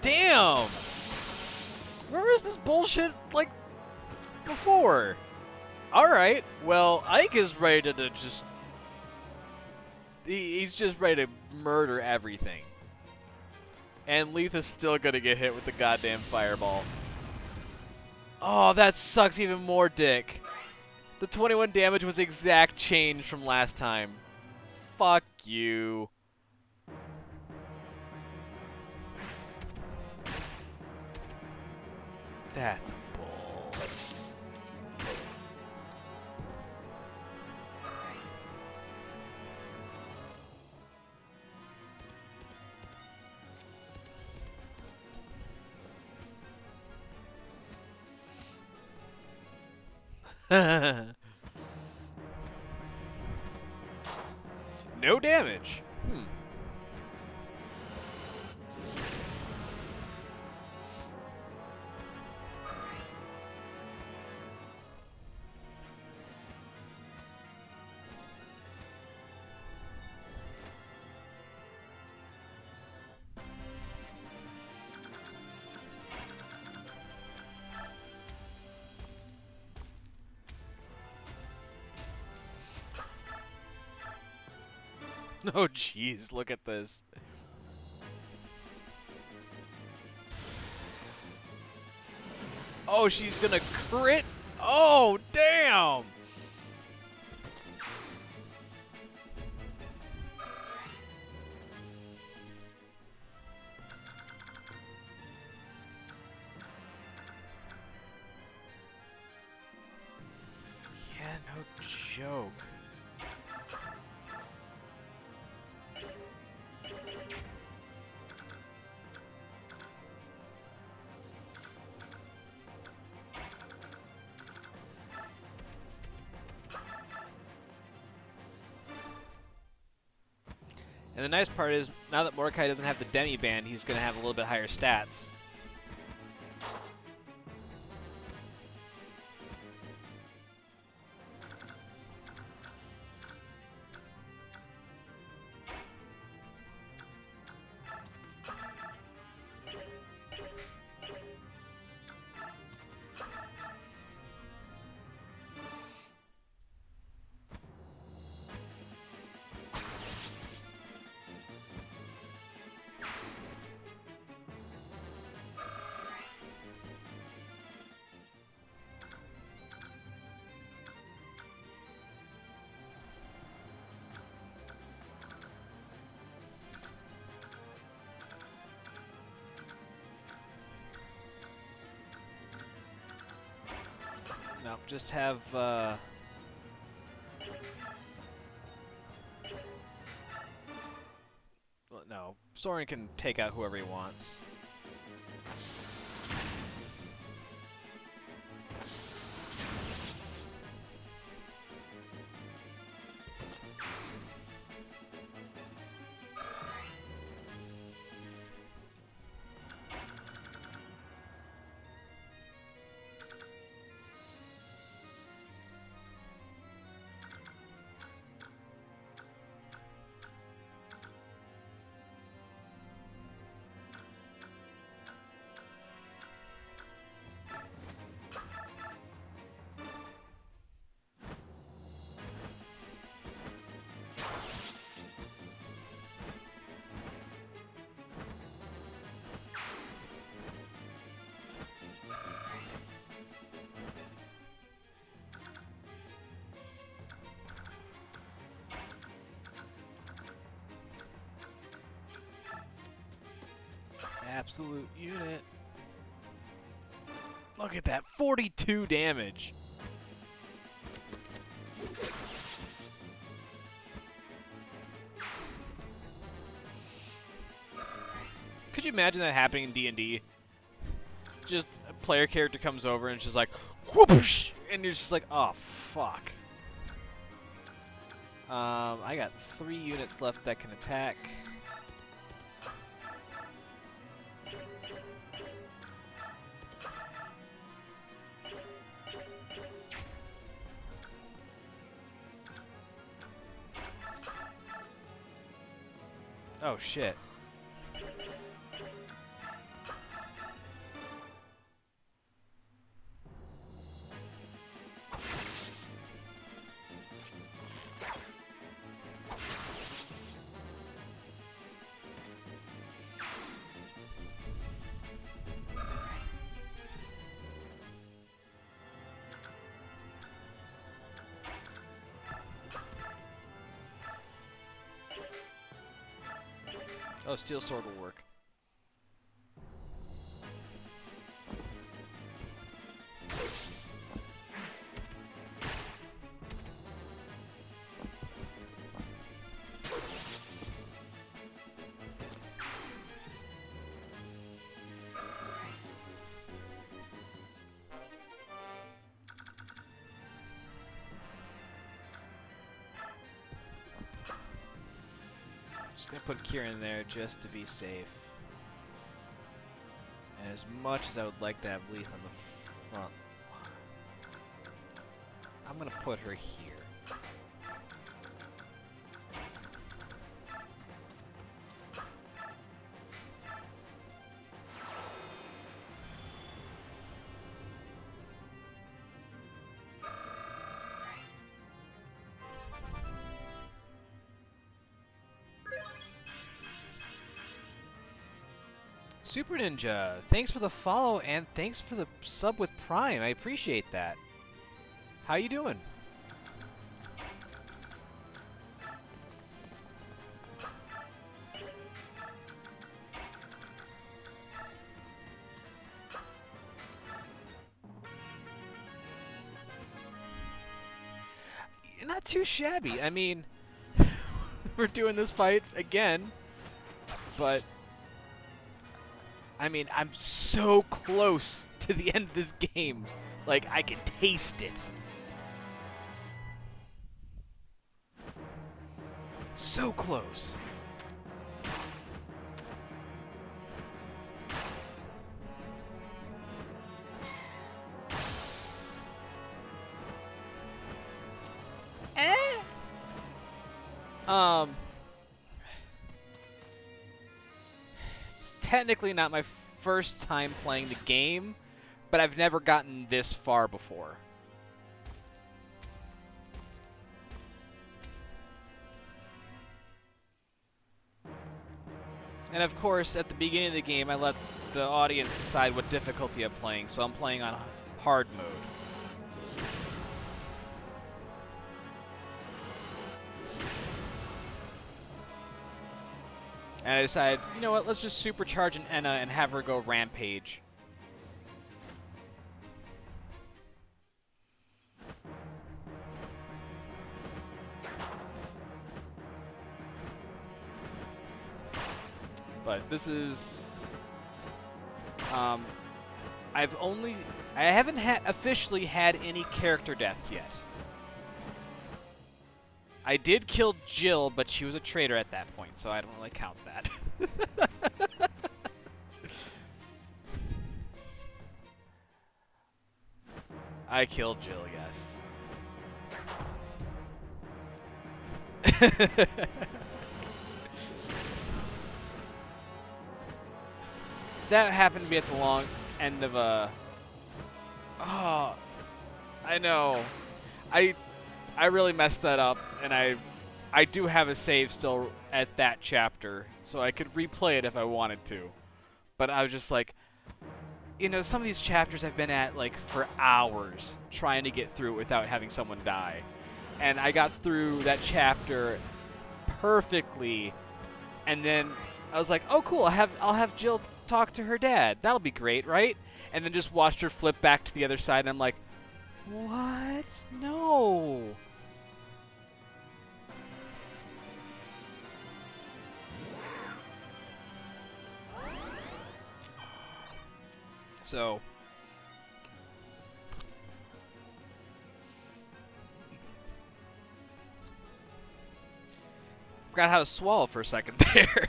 Damn! Where was this bullshit, like, before? Alright, well, Ike is ready to just... He's just ready to murder everything. And Leith is still gonna get hit with the goddamn fireball. Oh, that sucks even more, dick. The 21 damage was the exact change from last time. Fuck you. That's bull. No damage. Hmm. Oh, jeez, look at this. Oh, she's gonna crit? Oh, damn! Yeah, no joke. And the nice part is, now that Mordecai doesn't have the demi band, he's going to have a little bit higher stats. No, just have, well, no, Soren can take out whoever he wants. Absolute unit. Look at that, 42 damage. Could you imagine that happening in D&D? Just a player character comes over and it's just like, whoosh, and you're just like, oh, fuck. I got 3 units left that can attack. Oh, shit. Oh, Steel Sword will work. Just gonna put Kieran in there just to be safe. And as much as I would like to have Leith on the front line, I'm gonna put her here. Super Ninja, thanks for the follow and thanks for the sub with Prime. I appreciate that. How you doing? Not too shabby. I mean, we're doing this fight again, but I mean, I'm so close to the end of this game. Like, I can taste it. So close. It's technically not my first time playing the game, but I've never gotten this far before. And of course, at the beginning of the game, I let the audience decide what difficulty I'm playing, so I'm playing on hard mode. And I decided, you know what, let's just supercharge an Enna and have her go rampage. But this is... I haven't officially had any character deaths yet. I did kill Jill, but she was a traitor at that point, so I don't really count that. I killed Jill, yes. That happened to be at the long end of a... Oh, I know. I really messed that up, and I do have a save still at that chapter, so I could replay it if I wanted to. But I was just like, you know, some of these chapters I've been at like for hours trying to get through without having someone die. And I got through that chapter perfectly, and then I was like, oh cool, I'll have Jill talk to her dad. That'll be great, right? And then just watched her flip back to the other side, and I'm like, what? No. So, forgot how to swallow for a second there.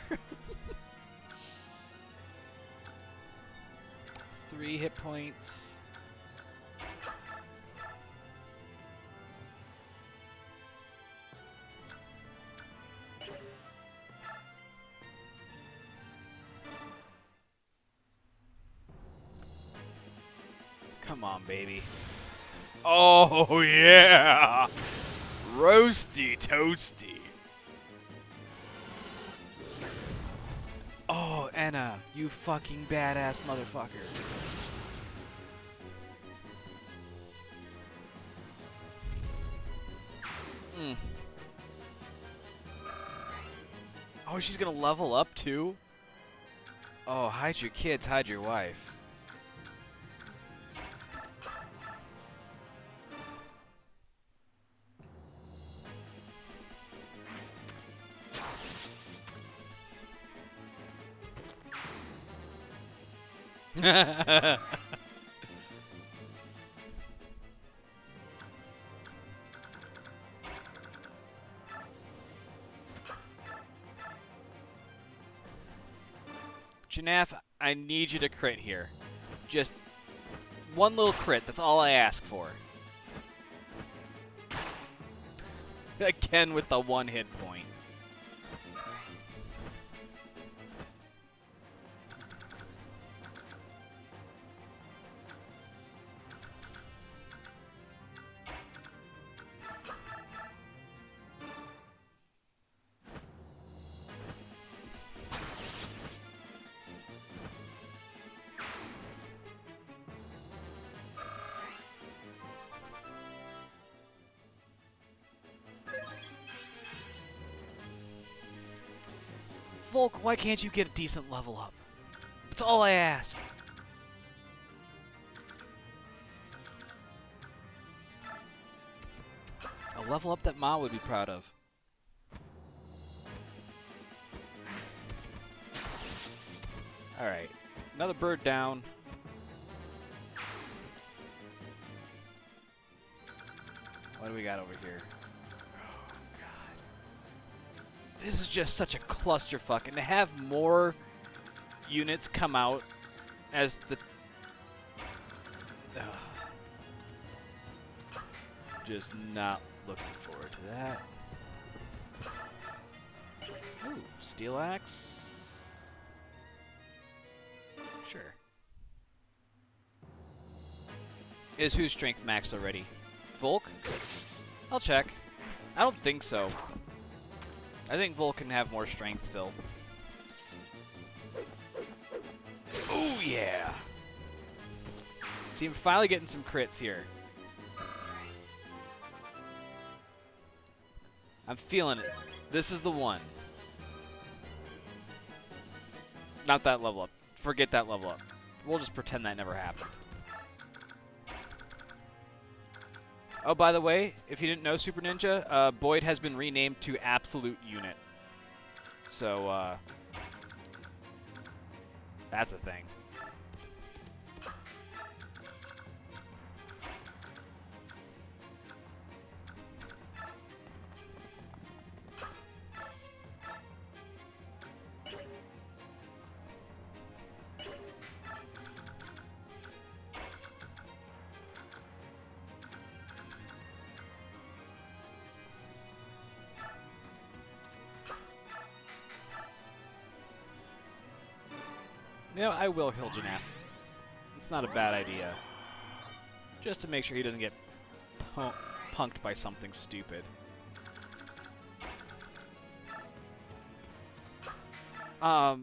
3 hit points. Come on, baby. Oh, yeah! Roasty toasty. Oh, Enna, you fucking badass motherfucker. Mm. Oh, she's gonna level up too? Oh, hide your kids, hide your wife. Janaf, I need you to crit here. Just one little crit. That's all I ask for. Again with the 1 hit point. Volk, why can't you get a decent level up? That's all I ask. A level up that Ma would be proud of. Alright. Another bird down. What do we got over here? This is just such a clusterfuck, and to have more units come out as the... Just not looking forward to that. Ooh, steel axe. Sure. Is whose strength maxed already? Volk? I'll check. I don't think so. I think Volk can have more strength still. Oh yeah! See, I'm finally getting some crits here. I'm feeling it. This is the one. Not that level up. Forget that level up. We'll just pretend that never happened. Oh, by the way, if you didn't know, Super Ninja, Boyd has been renamed to Absolute Unit. So, that's a thing. You know, I will heal Janaf. It's not a bad idea. Just to make sure he doesn't get punked by something stupid. The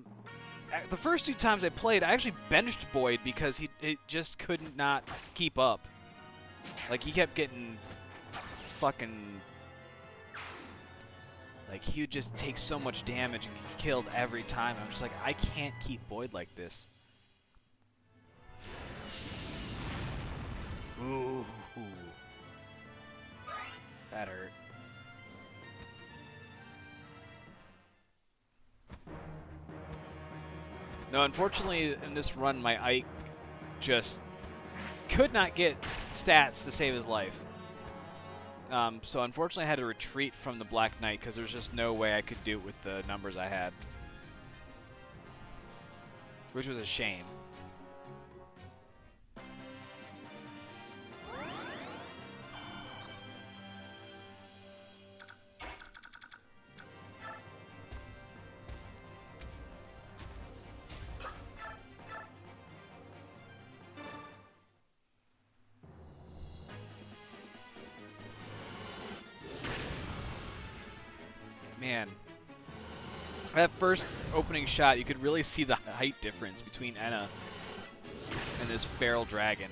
first 2 times I played, I actually benched Boyd because he just couldn't not keep up. Like, he kept getting fucking... Like, he would just take so much damage and get killed every time. I'm just like, I can't keep Boyd like this. Ooh. That hurt. No, unfortunately, in this run, my Ike just could not get stats to save his life. So unfortunately I had to retreat from the Black Knight because there's just no way I could do it with the numbers I had. Which was a shame. Man, that first opening shot, you could really see the height difference between Enna and this feral dragon.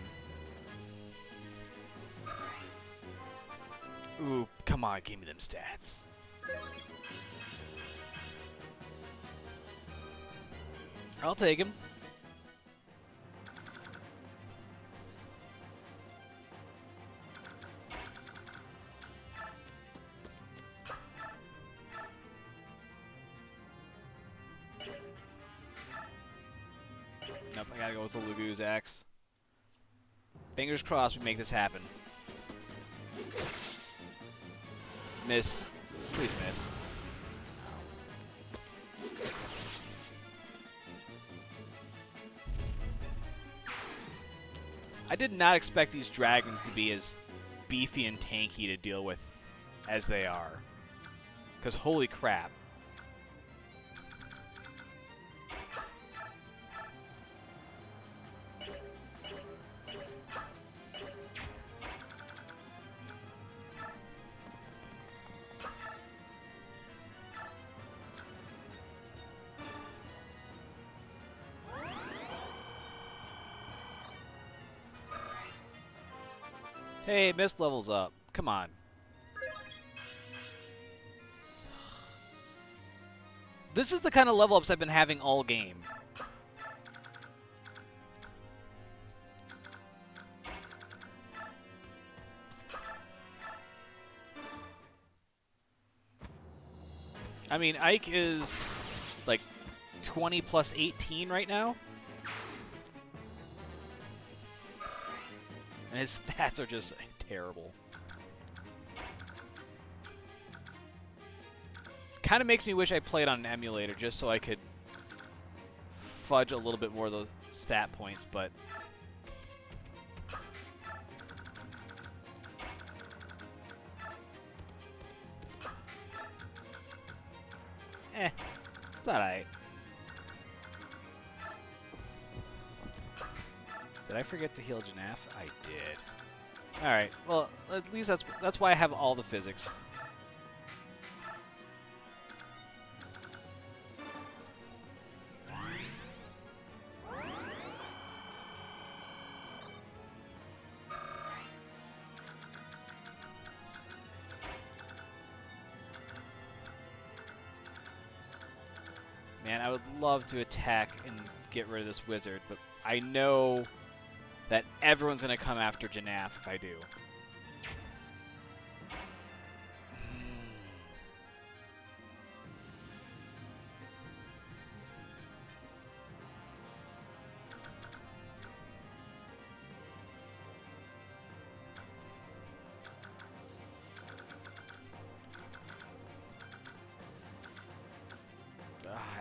Ooh, come on, give me them stats. I'll take him. Nope, I gotta go with the Lagoo's axe. Fingers crossed we make this happen. Miss. Please miss. I did not expect these dragons to be as beefy and tanky to deal with as they are. Because holy crap. Hey, Mist levels up. Come on. This is the kind of level ups I've been having all game. I mean, Ike is like 20 plus 18 right now. And his stats are just terrible. Kind of makes me wish I played on an emulator just so I could fudge a little bit more of the stat points, but it's alright. Did I forget to heal Janaf? I did. Alright, well, at least that's why I have all the physics. Man, I would love to attack and get rid of this wizard, but I know that everyone's going to come after Janaf if I do.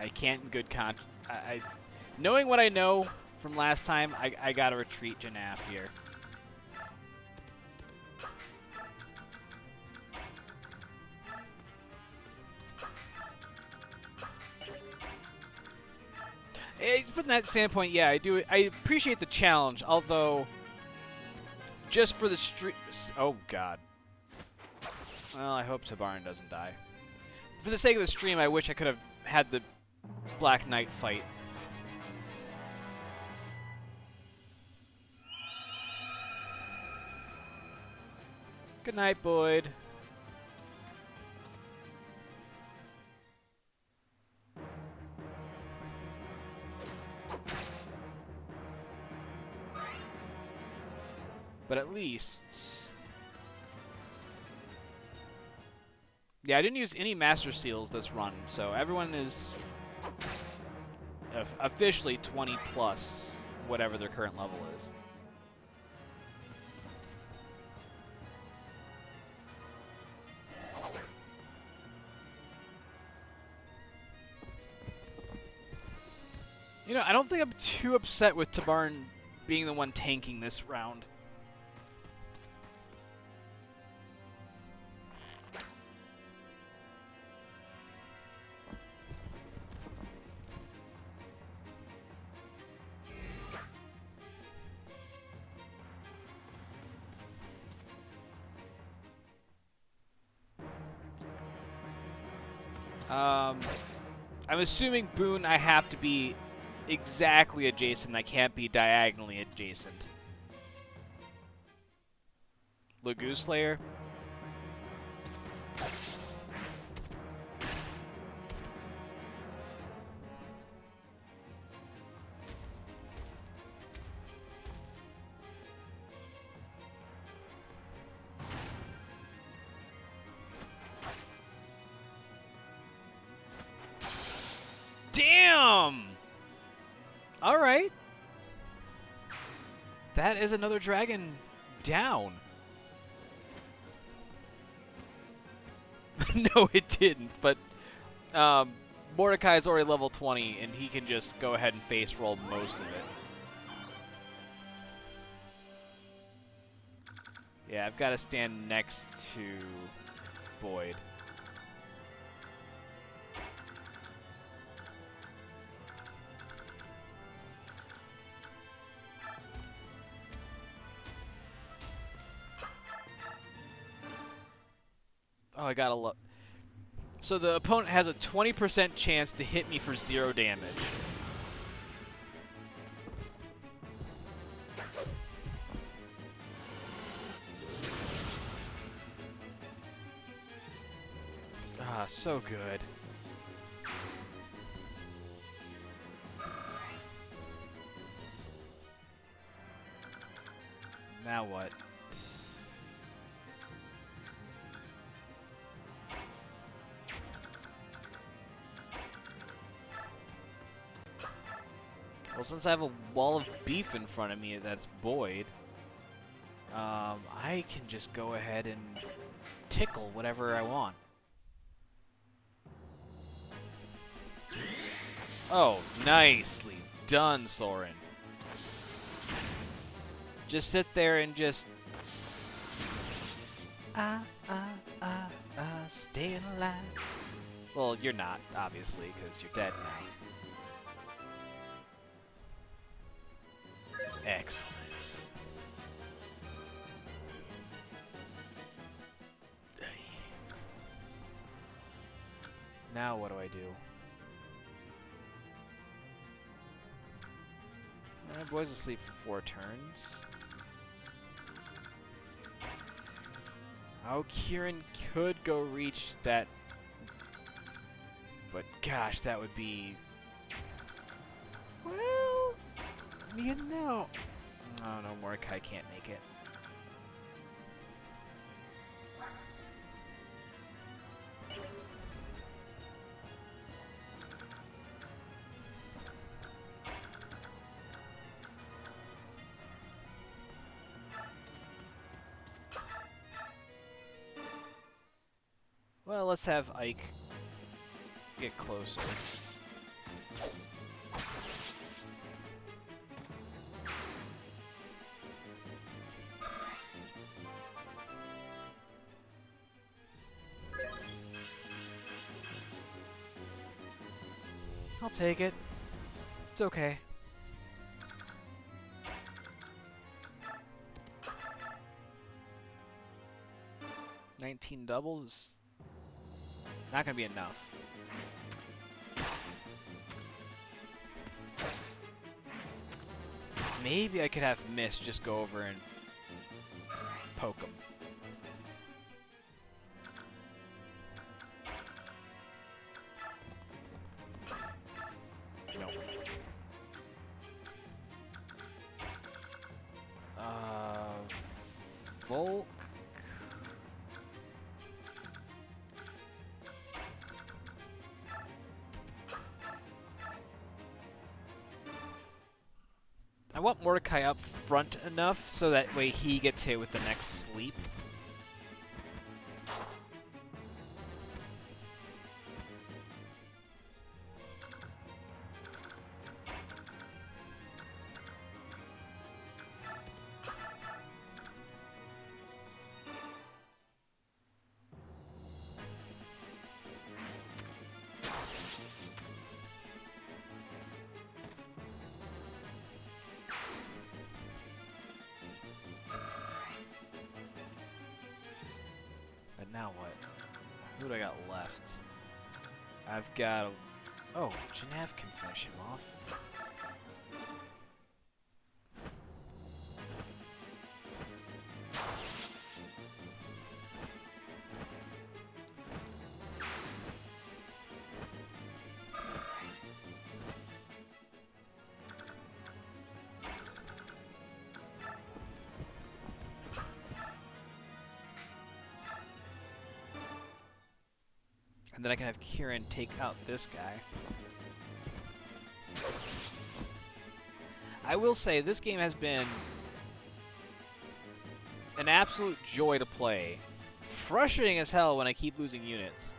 I can't in good conscience. Knowing what I know from last time, I gotta retreat Janaf here. From that standpoint, yeah, I do. I appreciate the challenge, although just for the stream. Oh God. Well, I hope Tabaran doesn't die. For the sake of the stream, I wish I could have had the Black Knight fight. Good night, Boyd. But at least... Yeah, I didn't use any Master Seals this run, so everyone is officially 20 plus whatever their current level is. You know, I don't think I'm too upset with Tabaran being the one tanking this round. I'm assuming Boone I have to be exactly adjacent. I can't be diagonally adjacent. Lagoon Slayer. Damn! All right. That is another dragon down. No, it didn't, but Mordecai's already level 20, and he can just go ahead and face roll most of it. Yeah, I've got to stand next to Boyd. Oh, I gotta look. So the opponent has a 20% chance to hit me for 0 damage. Ah, so good. Now what? Well, since I have a wall of beef in front of me that's Boyd, I can just go ahead and tickle whatever I want. Oh, nicely done, Soren. Just sit there and just... staying alive. Well, you're not, obviously, because you're dead now. Excellent. Now what do I do? My boy's asleep for 4 turns. Oh, Kieran could go reach that, but gosh, that would be... Well, you know... Oh no, Mordecai can't make it. Well, let's have Ike get closer. I'll take it. It's okay. $19 doubles. Not gonna be enough. Maybe I could have Mist just go over and poke him. Nope. Volk. I want Mordecai up front enough so that way he gets hit with the next sleep. But now what? Who do I got left? I've got... Oh, Janav can finish him off. And then I can have Kieran take out this guy. I will say, this game has been an absolute joy to play. Frustrating as hell when I keep losing units.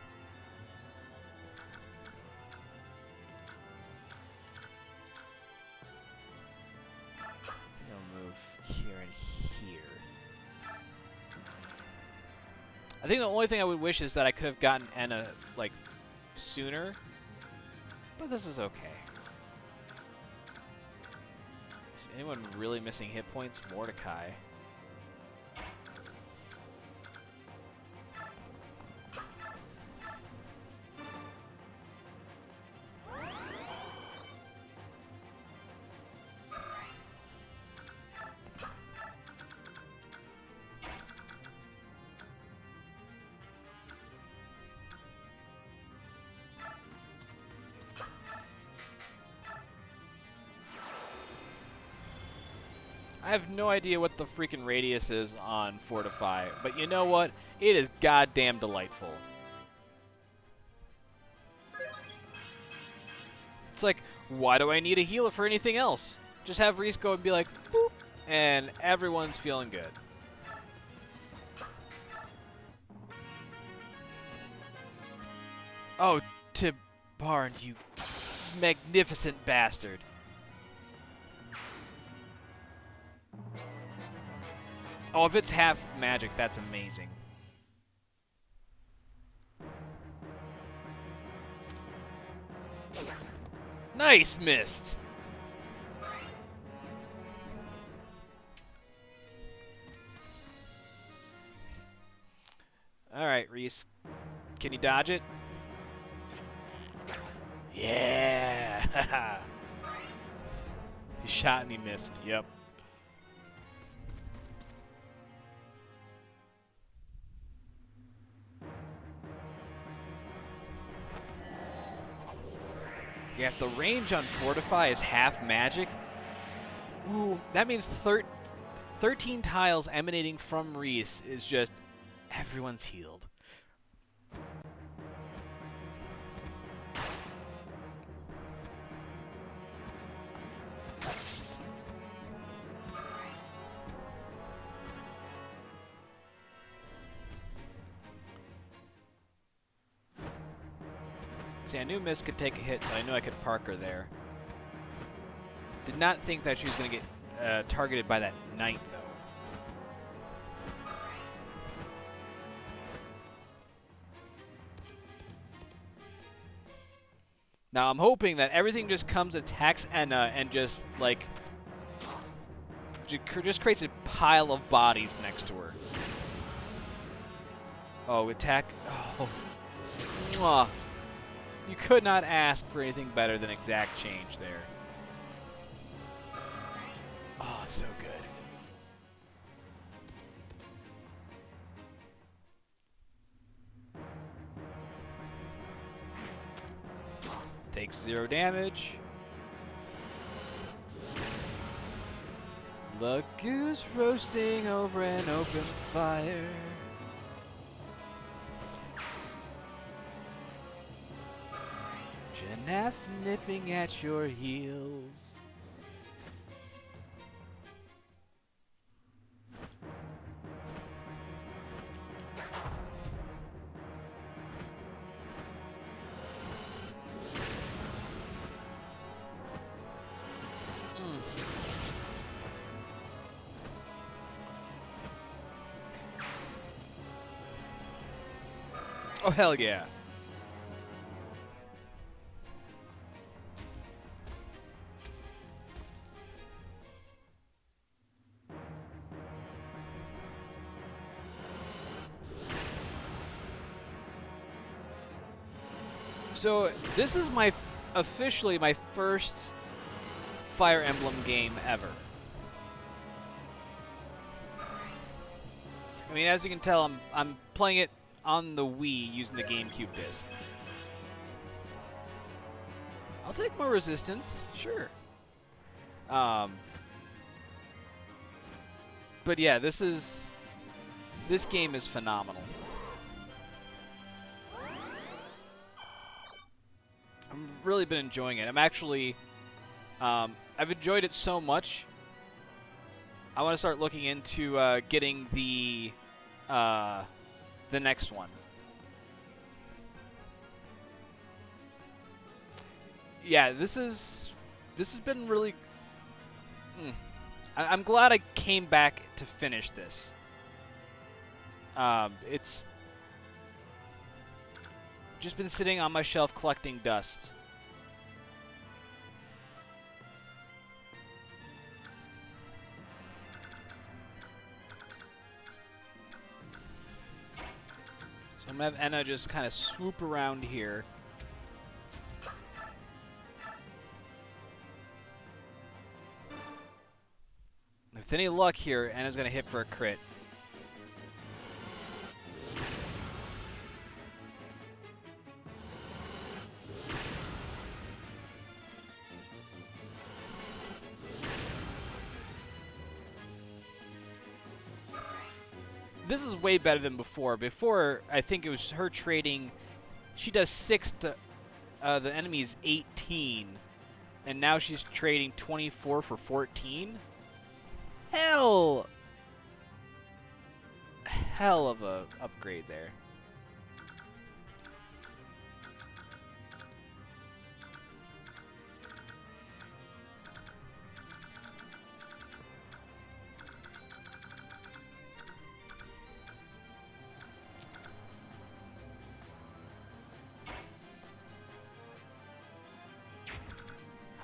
I think I'll move Kieran here. I think the only thing I would wish is that I could have gotten Enna, like, sooner. But this is okay. Is anyone really missing hit points? Mordecai. I have no idea what the freaking radius is on Fortify, but you know what? It is goddamn delightful. It's like, why do I need a healer for anything else? Just have Reese go and be like, boop, and everyone's feeling good. Oh, Tibarn, you magnificent bastard. Oh, if it's half magic, that's amazing. Nice, missed. All right, Reese. Can you dodge it? Yeah. He shot and he missed. Yep. Yeah, if the range on Fortify is half magic, ooh, that means 13 tiles emanating from Reese is just everyone's healed. See, I knew Miss could take a hit, so I knew I could park her there. Did not think that she was going to get targeted by that knight, though. Now, I'm hoping that everything just comes, attacks Enna, and just, like, just creates a pile of bodies next to her. Oh, attack. Oh. Mwah. You could not ask for anything better than exact change there. Oh, so good. Takes 0 damage. The goose roasting over an open fire. Janaf nipping at your heels. Oh, hell yeah. So this is officially my first Fire Emblem game ever. I mean, as you can tell, I'm playing it on the Wii using the GameCube disc. I'll take more resistance, sure. But yeah, this game is phenomenal. I've really been enjoying it. I'm actually, I've enjoyed it so much. I want to start looking into getting the next one. Yeah, this has been really. I'm glad I came back to finish this. just been sitting on my shelf collecting dust. So I'm going to have Enna just kind of swoop around here. With any luck here, Enna's going to hit for a crit. This is way better than before. Before, I think it was her trading. She does 6 to the enemy's 18. And now she's trading 24 for 14. Hell of a upgrade there.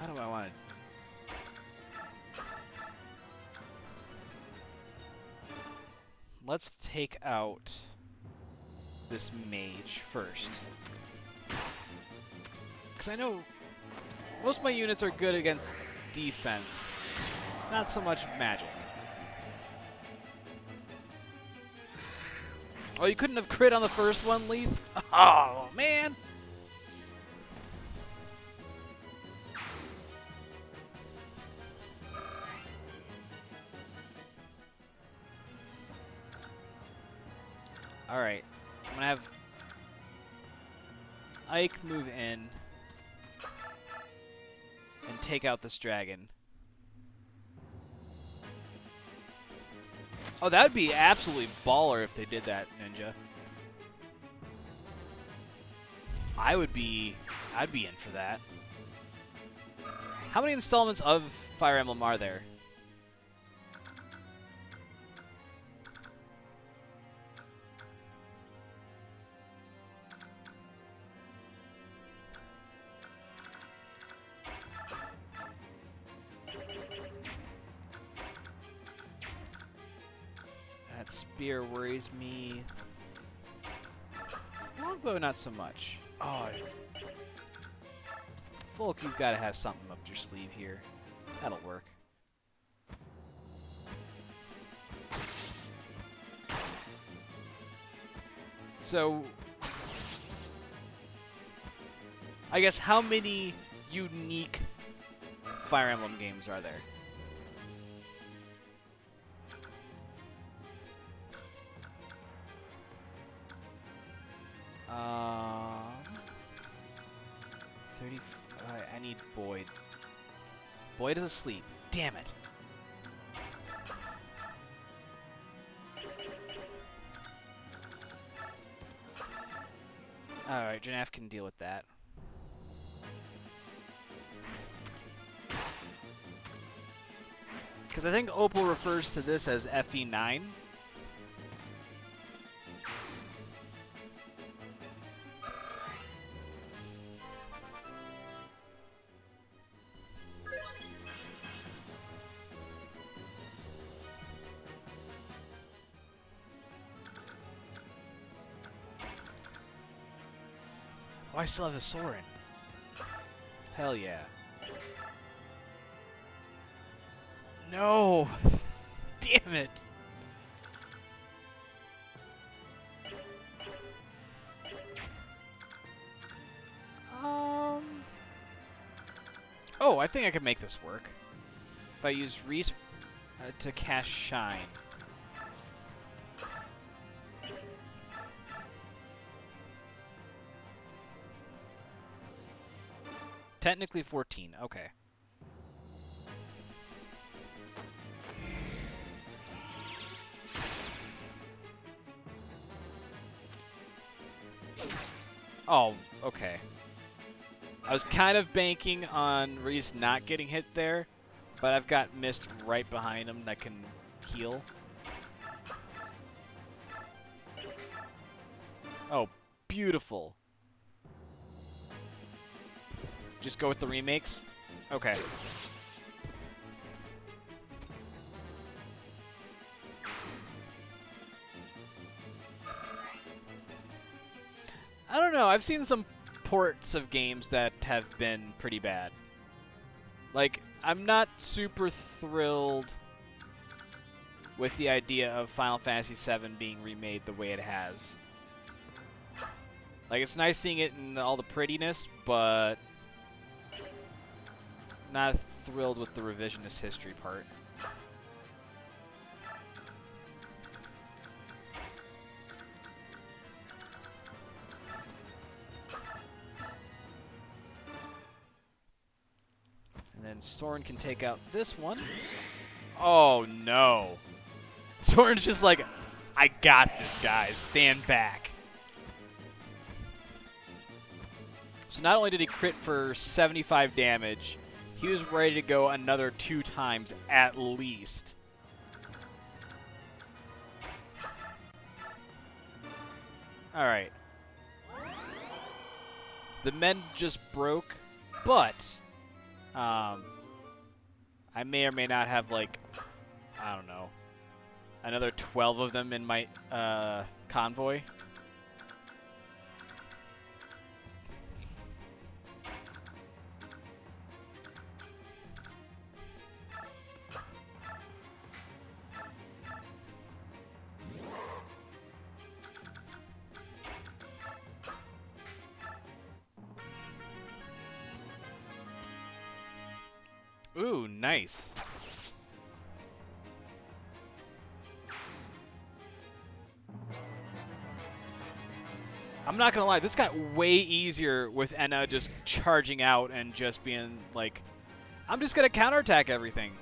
How do I want to... Let's take out this mage first. Because I know most of my units are good against defense. Not so much magic. Oh, you couldn't have crit on the first one, Leith? Oh, man! Alright, I'm gonna have Ike move in and take out this dragon. Oh, that would be absolutely baller if they did that, Ninja. I'd be in for that. How many installments of Fire Emblem are there? That spear worries me. Longbow, not so much. Oh, Folk, you've got to have something up your sleeve here. That'll work. So, I guess how many unique Fire Emblem games are there? Uh, 30. I need Boyd. Boyd is asleep. Damn it. Alright, Janaf can deal with that. Because I think Opal refers to this as FE9. Oh, I still have a Sorin. Hell yeah. No! Damn it! Oh, I think I can make this work. If I use Reese to cast Shine. Technically 14, okay. Oh, okay. I was kind of banking on Reese not getting hit there, but I've got Mist right behind him that can heal. Oh, beautiful. Just go with the remakes? Okay. I don't know. I've seen some ports of games that have been pretty bad. Like, I'm not super thrilled with the idea of Final Fantasy VII being remade the way it has. Like, it's nice seeing it in all the prettiness, but not thrilled with the revisionist history part. And then Soren can take out this one. Oh, no. Soren's just like, I got this, guys. Stand back. So not only did he crit for 75 damage, he was ready to go another 2 times at least. Alright. The men just broke, but I may or may not have, like, I don't know, another 12 of them in my convoy. Ooh, nice. I'm not gonna lie, this got way easier with Enna just charging out and just being like, I'm just gonna counterattack everything.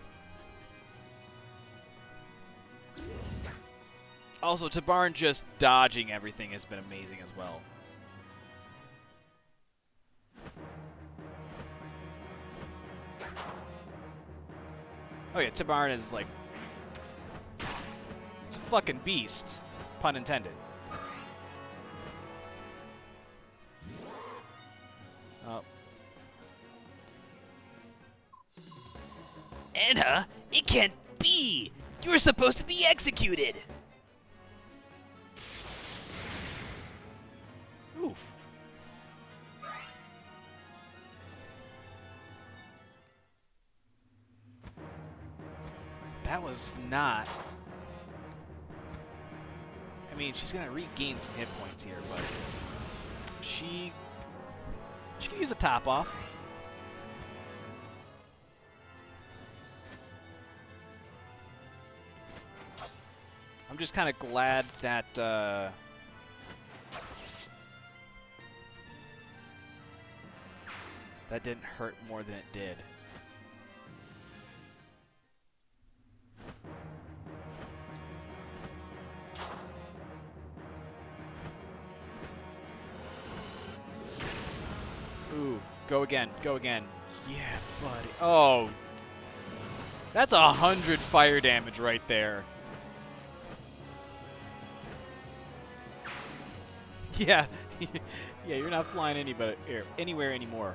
Also, Tabarn just dodging everything has been amazing as well. Oh yeah, Tabarn is like, it's a fucking beast, pun intended. Oh. Anna, it can't be! You were supposed to be executed! Oof. That was not... I mean, she's gonna regain some hit points here, but she could use a top off. I'm just kind of glad that that didn't hurt more than it did. Ooh, go again, go again. Yeah, buddy. Oh, that's 100 fire damage right there. Yeah, yeah, you're not flying anywhere anymore.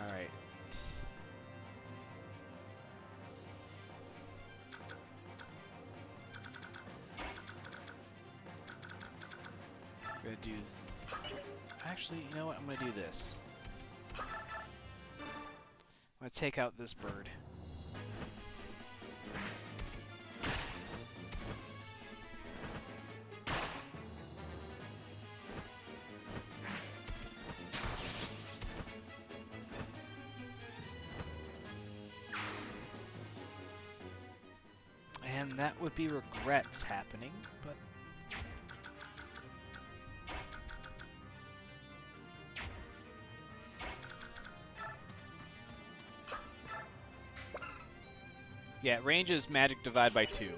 All right. I'm gonna do. Actually, you know what? I'm gonna do this. I'm gonna take out this bird. And that would be regrets happening, but... Yeah, range is magic divide by 2.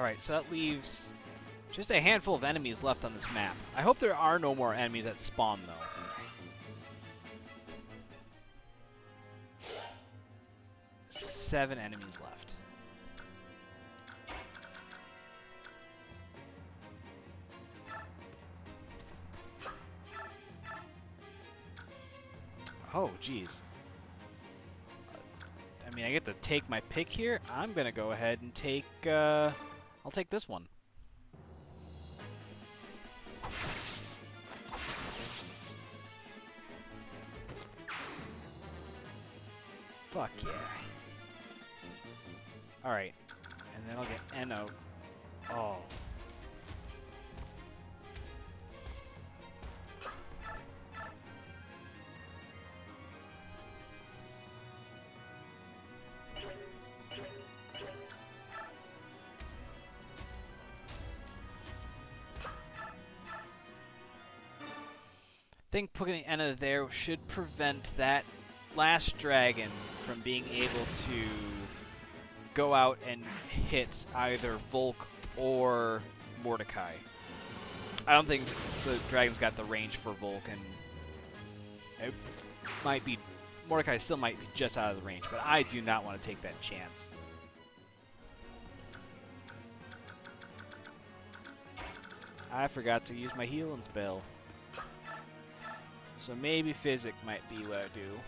Alright, so that leaves just a handful of enemies left on this map. I hope there are no more enemies that spawn, though. 7 enemies left. Oh, jeez. I mean, I get to take my pick here. I'm gonna go ahead and take, I'll take this one. Fuck yeah. Alright. And then I'll get Eno. Oh. I think putting Enna there should prevent that last dragon from being able to go out and hit either Volk or Mordecai. I don't think the dragon's got the range for Volk, and it might be Mordecai still might be just out of the range, but I do not want to take that chance. I forgot to use my healing spell. So maybe Physic might be what I do.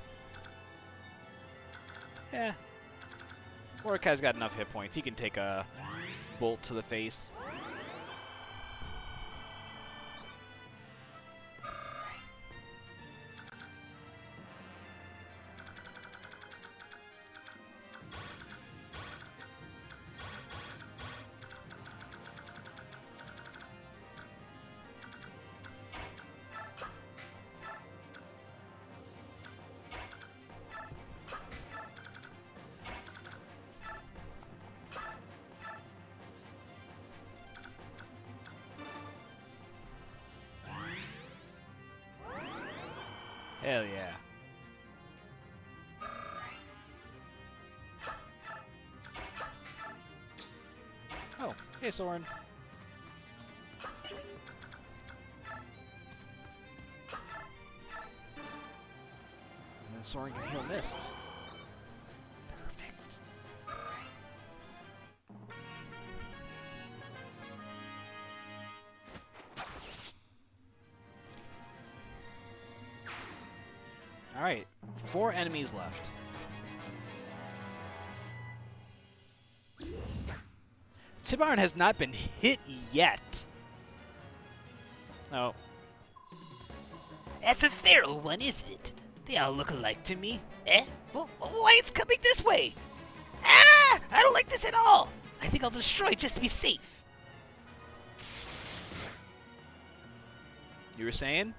Yeah. Mordecai's got enough hit points. He can take a bolt to the face. Hell yeah. Oh, hey Soren. And then Soren can heal Mist. Perfect. Alright, 4 enemies left. Tibarn has not been hit yet. Oh. That's a feral one, isn't it? They all look alike to me. Eh? Well, why it's coming this way? Ah! I don't like this at all. I think I'll destroy it just to be safe. You were saying?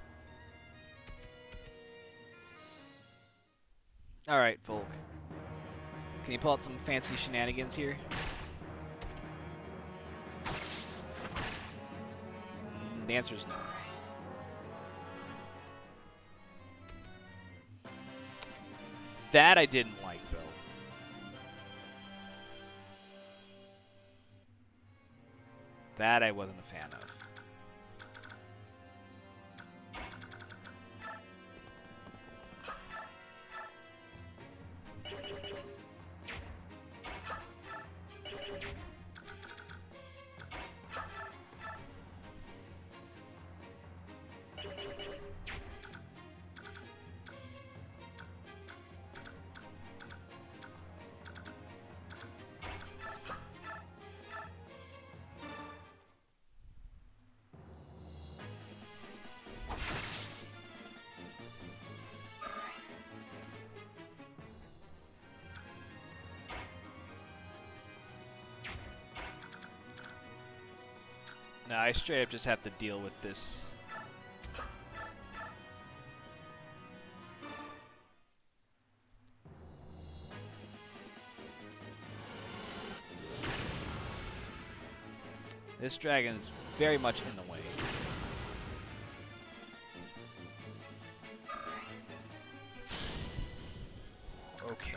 Alright, Volk. Can you pull out some fancy shenanigans here? The answer is no. That I didn't like, though. That I wasn't a fan of. No, I straight up just have to deal with this. This dragon is very much in the way. Okay.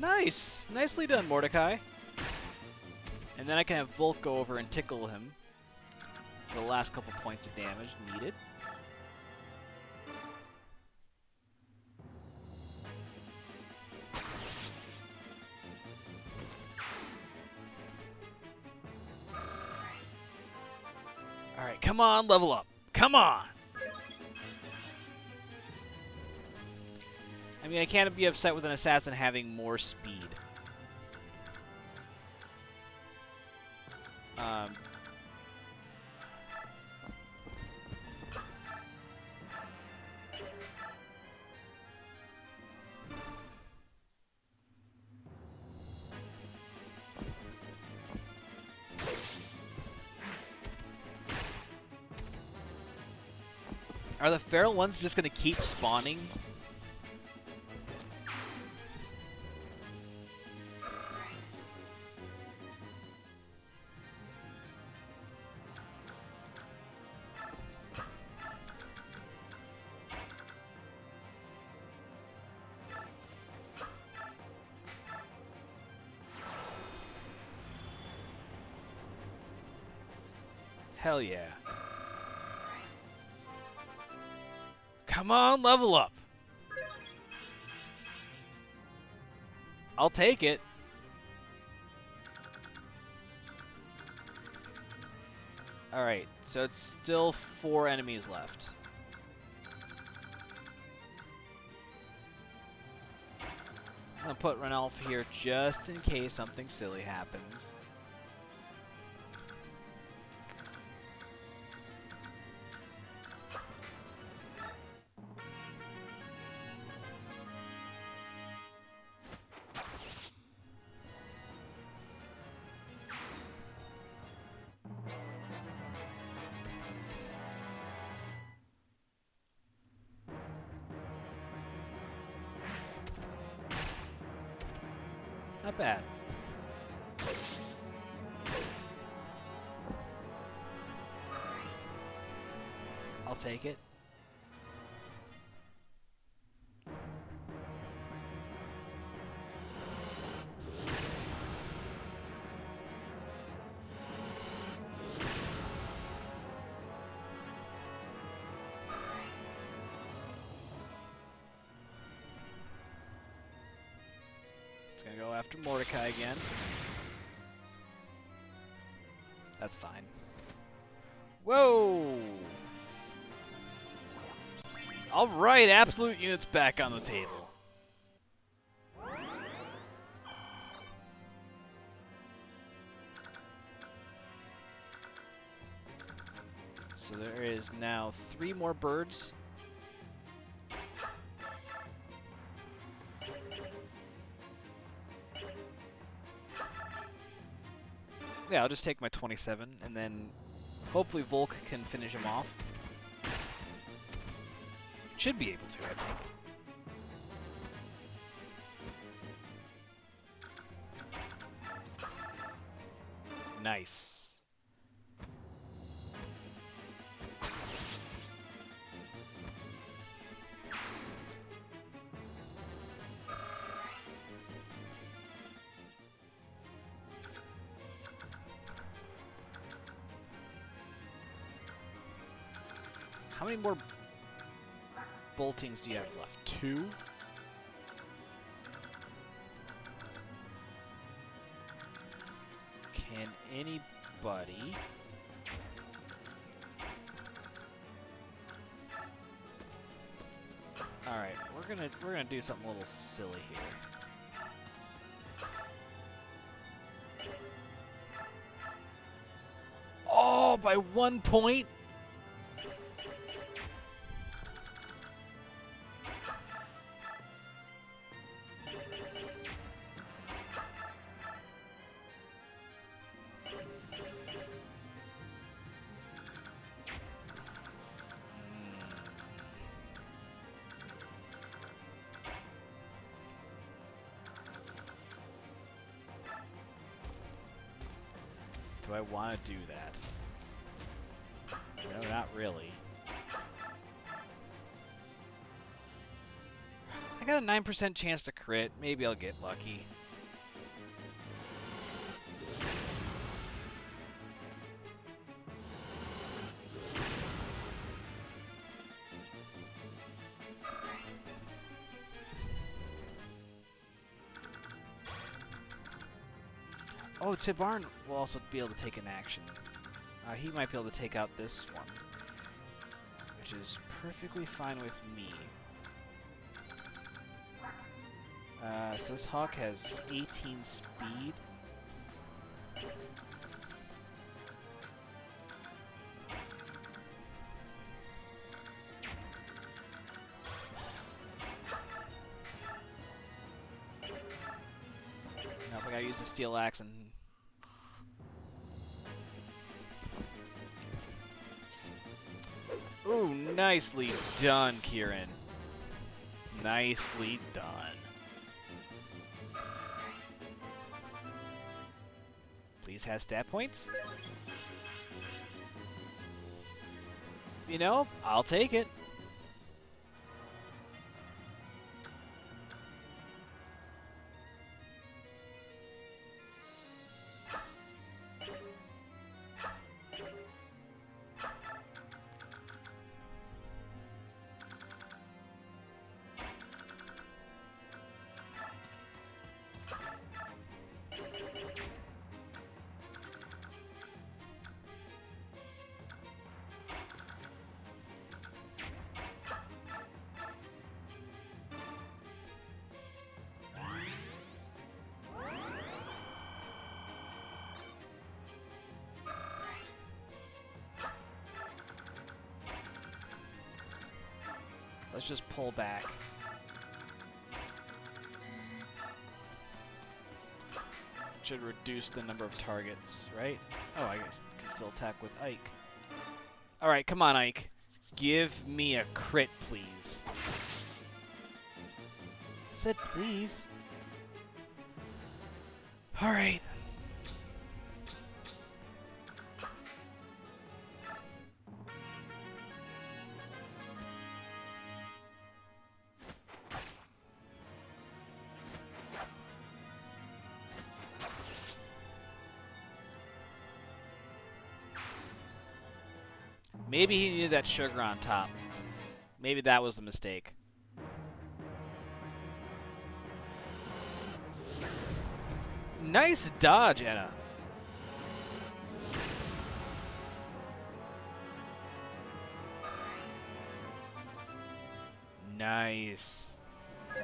Nice! Nicely done, Mordecai. And then I can have Volk go over and tickle him for the last couple points of damage needed. Alright, come on, level up. Come on! I mean, I can't be upset with an assassin having more speed. Are the feral ones just going to keep spawning? Hell yeah. Come on, level up. I'll take it. Alright, so it's still 4 enemies left. I'm gonna put Ranulf here just in case something silly happens. Not bad. I'll take it. It's gonna go after Mordecai again. That's fine. Whoa! Alright, absolute units back on the table. So there is now 3 more birds. Yeah, I'll just take my 27, and then hopefully Volk can finish him off. Should be able to, I think. Nice. How many more boltings do you have left? 2? Can anybody... Alright, we're gonna do something a little silly here. Oh, by 1 point? Do I want to do that? No, not really. I got a 9% chance to crit. Maybe I'll get lucky. Oh, Tibarn will also be able to take an action. He might be able to take out this one, which is perfectly fine with me. So this hawk has 18 speed. Nope, I gotta use the steel axe and... Ooh, nicely done, Kieran. Nicely done. Please have stat points. You know, I'll take it. Let's just pull back. Should reduce the number of targets, right? Oh, I guess I can still attack with Ike. Alright, come on, Ike. Give me a crit, please. I said please. Alright. Maybe he needed that sugar on top. Maybe that was the mistake. Nice dodge, Anna. Nice. Ooh,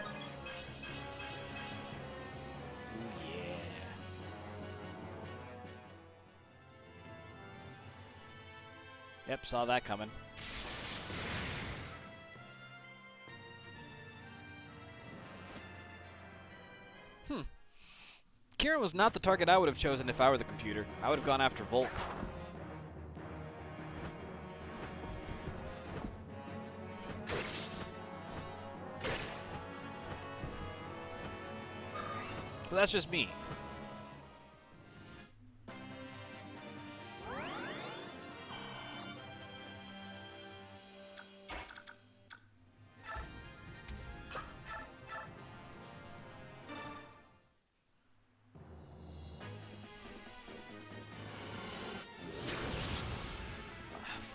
yeah. Yep, saw that coming. Kieran was not the target I would have chosen if I were the computer. I would have gone after Volk. But that's just me.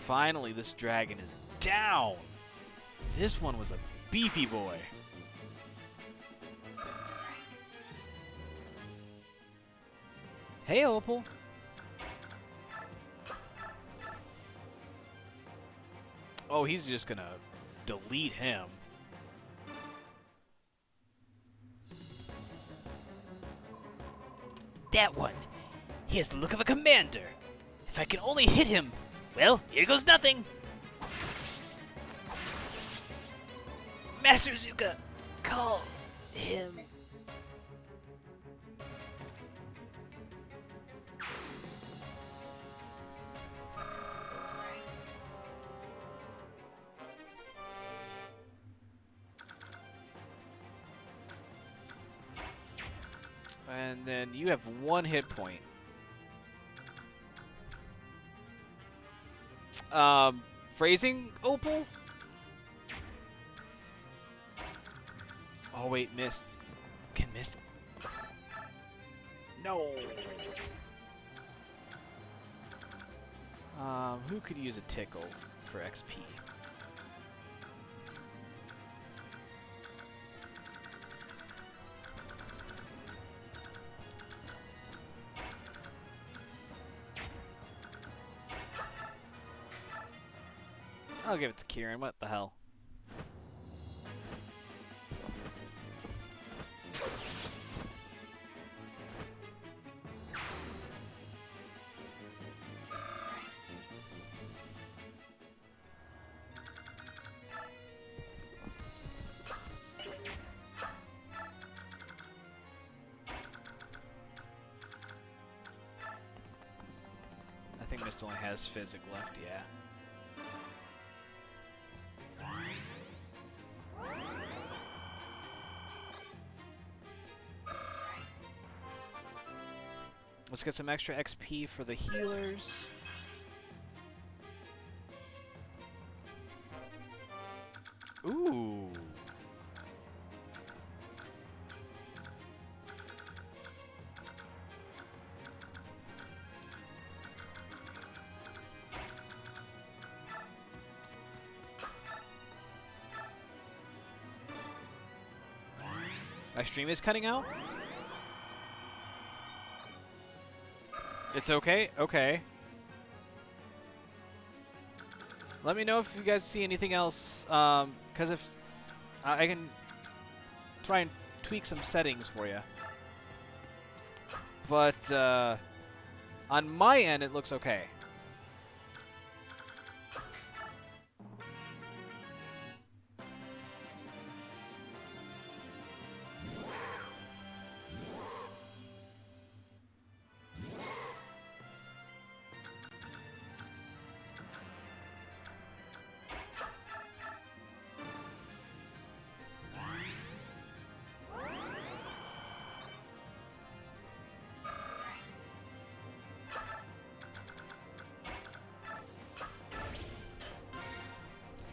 Finally, this dragon is down. This one was a beefy boy. Hey, Opal. Oh, he's just gonna delete him. That one. He has the look of a commander. If I can only hit him. Well, here goes nothing. Master Zuka, call him. And then you have 1 hit point. Phrasing, Opal? Oh, wait, missed. Can miss. No. Who could use a tickle for XP? I'll give it to Kieran. What the hell? I think Mist only has Physic left, yeah. Let's get some extra XP for the healers. Ooh. My stream is cutting out? It's okay? Okay. Let me know if you guys see anything else, because if I can try and tweak some settings for you. But on my end, it looks okay.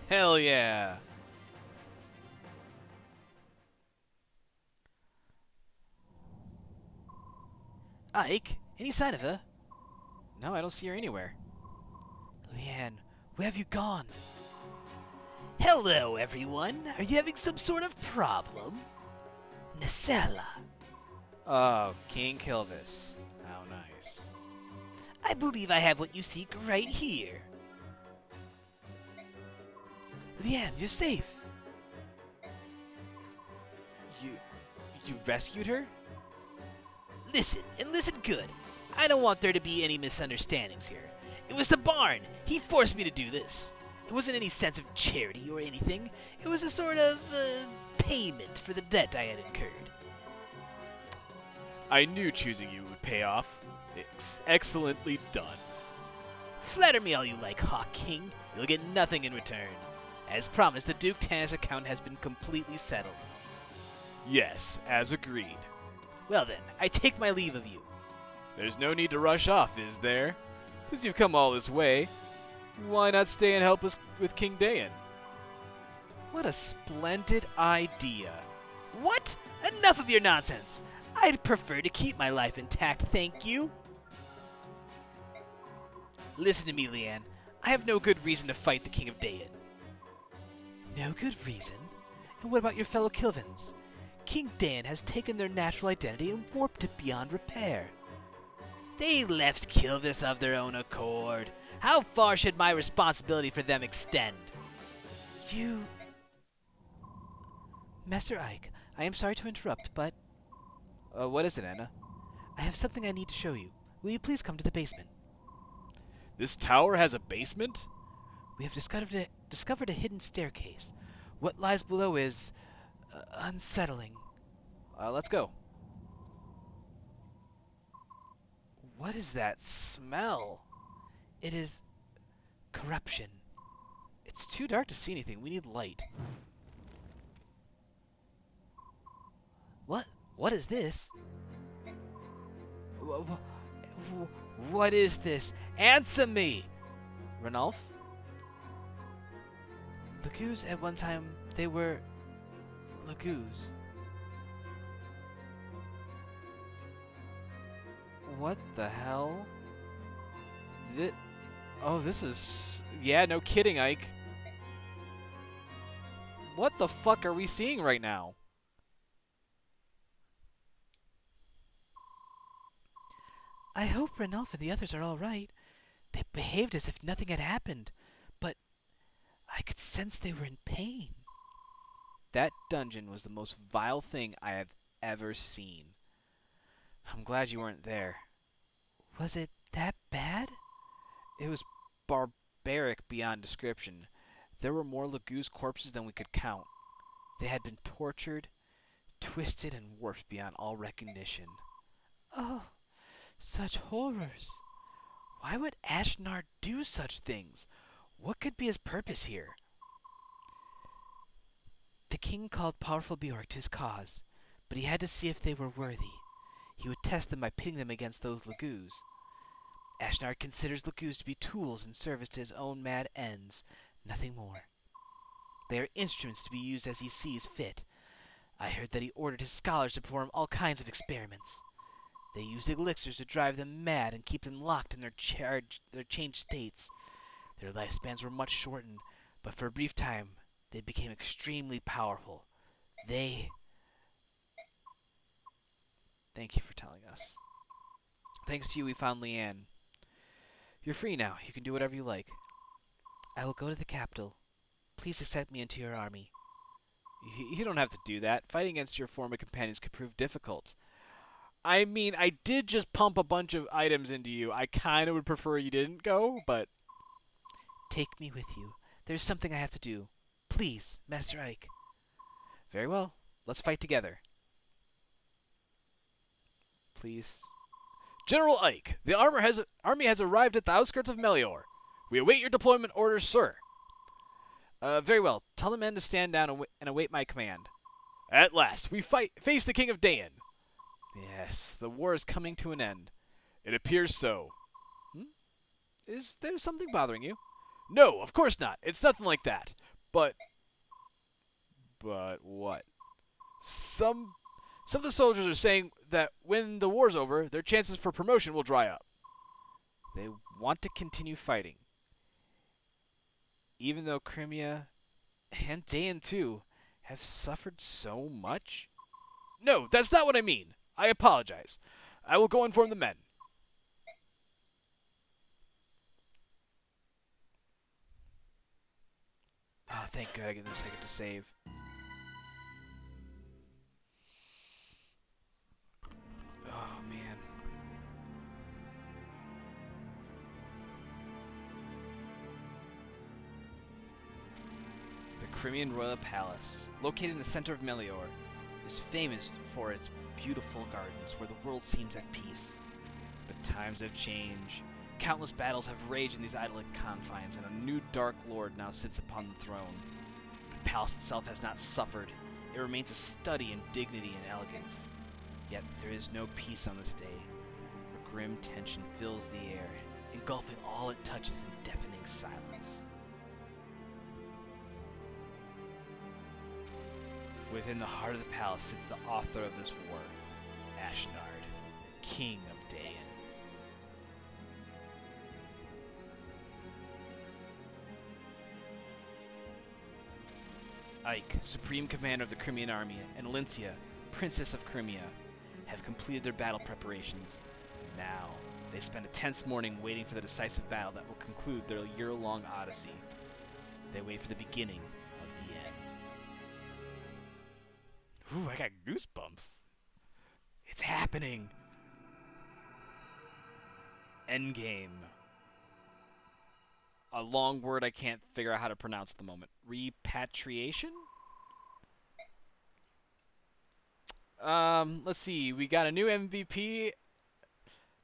Hell yeah. Ike, any sign of her? No, I don't see her anywhere. Leanne, where have you gone? Hello, everyone. Are you having some sort of problem? Nacella. Oh, King Kilvis. How nice. I believe I have what you seek right here. Leanne, you're safe. You rescued her? Listen, and listen good. I don't want there to be any misunderstandings here. It was the Barn. He forced me to do this. It wasn't any sense of charity or anything. It was a sort of, payment for the debt I had incurred. I knew choosing you would pay off. It's excellently done. Flatter me all you like, Hawk King. You'll get nothing in return. As promised, the Duke Tannis account has been completely settled. Yes, as agreed. Well then, I take my leave of you. There's no need to rush off, is there? Since you've come all this way, why not stay and help us with King Daein? What a splendid idea. What? Enough of your nonsense! I'd prefer to keep my life intact, thank you. Listen to me, Leanne. I have no good reason to fight the King of Daein. No good reason? And what about your fellow Kilvins? King Daein has taken their natural identity and warped it beyond repair. They left Kilvis of their own accord. How far should my responsibility for them extend? You... Master Ike, I am sorry to interrupt, but... What is it, Anna? I have something I need to show you. Will you please come to the basement? This tower has a basement? We have discovered a hidden staircase. What lies below is... unsettling. Let's go. What is that smell? It is... corruption. It's too dark to see anything. We need light. What is this? What is this? Answer me! Ranulf? Lagoos at one time, they were... Lagoos. What the hell? Oh, this is... Yeah, no kidding, Ike. What the fuck are we seeing right now? I hope Ranulf and the others are all right. They behaved as if nothing had happened. But I could sense they were in pain. That dungeon was the most vile thing I have ever seen. I'm glad you weren't there. Was it that bad? It was barbaric beyond description. There were more Laguz corpses than we could count. They had been tortured, twisted, and warped beyond all recognition. Oh, such horrors. Why would Ashnard do such things? What could be his purpose here? The king called powerful Bjork to his cause, but he had to see if they were worthy. He would test them by pitting them against those Laguz. Ashnard considers Laguz to be tools in service to his own mad ends, nothing more. They are instruments to be used as he sees fit. I heard that he ordered his scholars to perform all kinds of experiments. They used elixirs to drive them mad and keep them locked in their changed states. Their lifespans were much shortened, but for a brief time they became extremely powerful. Thank you for telling us. Thanks to you, we found Leanne. You're free now. You can do whatever you like. I will go to the capital. Please accept me into your army. You don't have to do that. Fighting against your former companions could prove difficult. I mean, I did just pump a bunch of items into you. I kind of would prefer you didn't go, but... Take me with you. There's something I have to do. Please, Master Ike. Very well. Let's fight together. Please. General Ike, the army has arrived at the outskirts of Melior. We await your deployment orders, sir. Very well. Tell the men to stand down and await my command. At last, we face the King of Daein. Yes, the war is coming to an end. It appears so. Is there something bothering you? No, of course not. It's nothing like that. But what? Some of the soldiers are saying that when the war's over, their chances for promotion will dry up. They want to continue fighting. Even though Crimea, and Daein too, have suffered so much? No, that's not what I mean. I apologize. I will go inform the men. Oh, thank God I get this. I get to save. Oh, man. The Crimean Royal Palace, located in the center of Melior, is famous for its beautiful gardens where the world seems at peace. But times have changed. Countless battles have raged in these idyllic confines, and a new Dark Lord now sits upon the throne. The palace itself has not suffered. It remains a study in dignity and elegance. Yet there is no peace on this day. A grim tension fills the air, engulfing all it touches in deafening silence. Within the heart of the palace sits the author of this war, Ashnard, King of Daein. Ike, Supreme Commander of the Crimean Army, and Lyncia, Princess of Crimea, have completed their battle preparations. Now, they spend a tense morning waiting for the decisive battle that will conclude their year-long odyssey. They wait for the beginning of the end. Ooh, I got goosebumps. It's happening. Endgame. A long word I can't figure out how to pronounce at the moment. Repatriation? Let's see. We got a new MVP.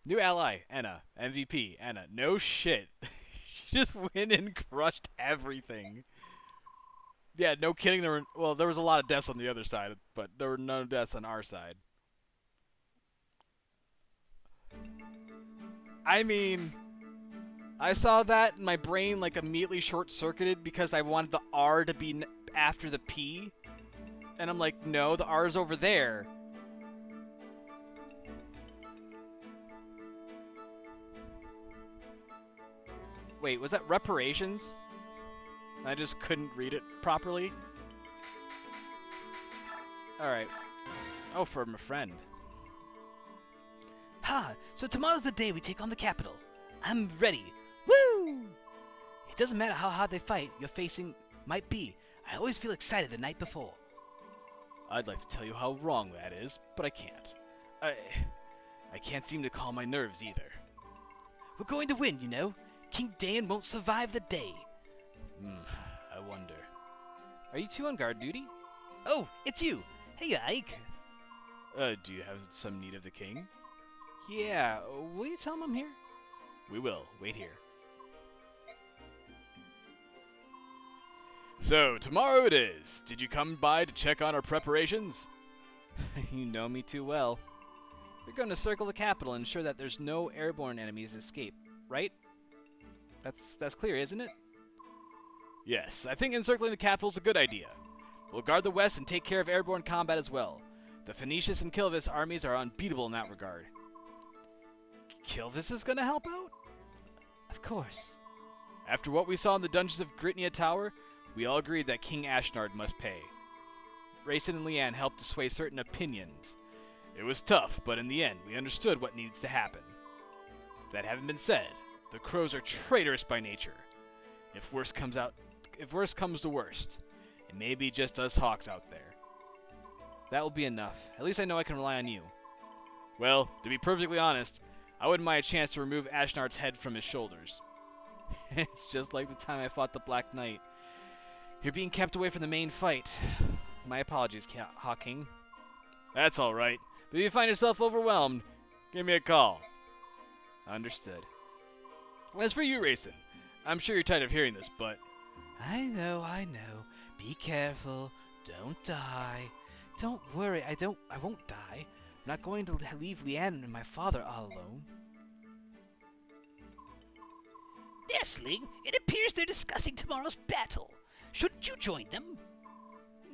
New ally, Anna. MVP, Anna. No shit. She just went and crushed everything. Yeah, no kidding. There was a lot of deaths on the other side, but there were no deaths on our side. I mean, I saw that and my brain like immediately short-circuited because I wanted the R to be after the P. And I'm like, no, the R is over there. Wait, was that reparations? I just couldn't read it properly. Alright. Oh, for my friend. Ha! So tomorrow's the day we take on the capital. I'm ready. Woo! It doesn't matter how hard they fight, you're facing Might be. I always feel excited the night before. I'd like to tell you how wrong that is, but I can't. I can't seem to calm my nerves either. We're going to win, you know. King Daein won't survive the day. I wonder. Are you two on guard duty? Oh, it's you. Hey, Ike. Do you have some need of the king? Yeah, will you tell him I'm here? We will. Wait here. So, tomorrow it is. Did you come by to check on our preparations? You know me too well. We're going to circle the capital and ensure that there's no airborne enemies escape, right? That's clear, isn't it? Yes, I think encircling the capital is a good idea. We'll guard the west and take care of airborne combat as well. The Phoenicius and Kilvis armies are unbeatable in that regard. Kilvis is going to help out? Of course. After what we saw in the dungeons of Gritnia Tower, we all agreed that King Ashnard must pay. Rayson and Leanne helped to sway certain opinions. It was tough, but in the end, we understood what needs to happen. That having been said, the crows are traitorous by nature. If worst comes to worst, it may be just us hawks out there. That will be enough. At least I know I can rely on you. Well, to be perfectly honest, I wouldn't mind a chance to remove Ashnard's head from his shoulders. It's just like the time I fought the Black Knight. You're being kept away from the main fight. My apologies, Hawking. That's all right. But if you find yourself overwhelmed, give me a call. Understood. As for you, Rayson, I'm sure you're tired of hearing this, but... I know. Be careful. Don't die. Don't worry, I won't die. I'm not going to leave Leanne and my father all alone. Nestling, it appears they're discussing tomorrow's battle. Shouldn't you join them?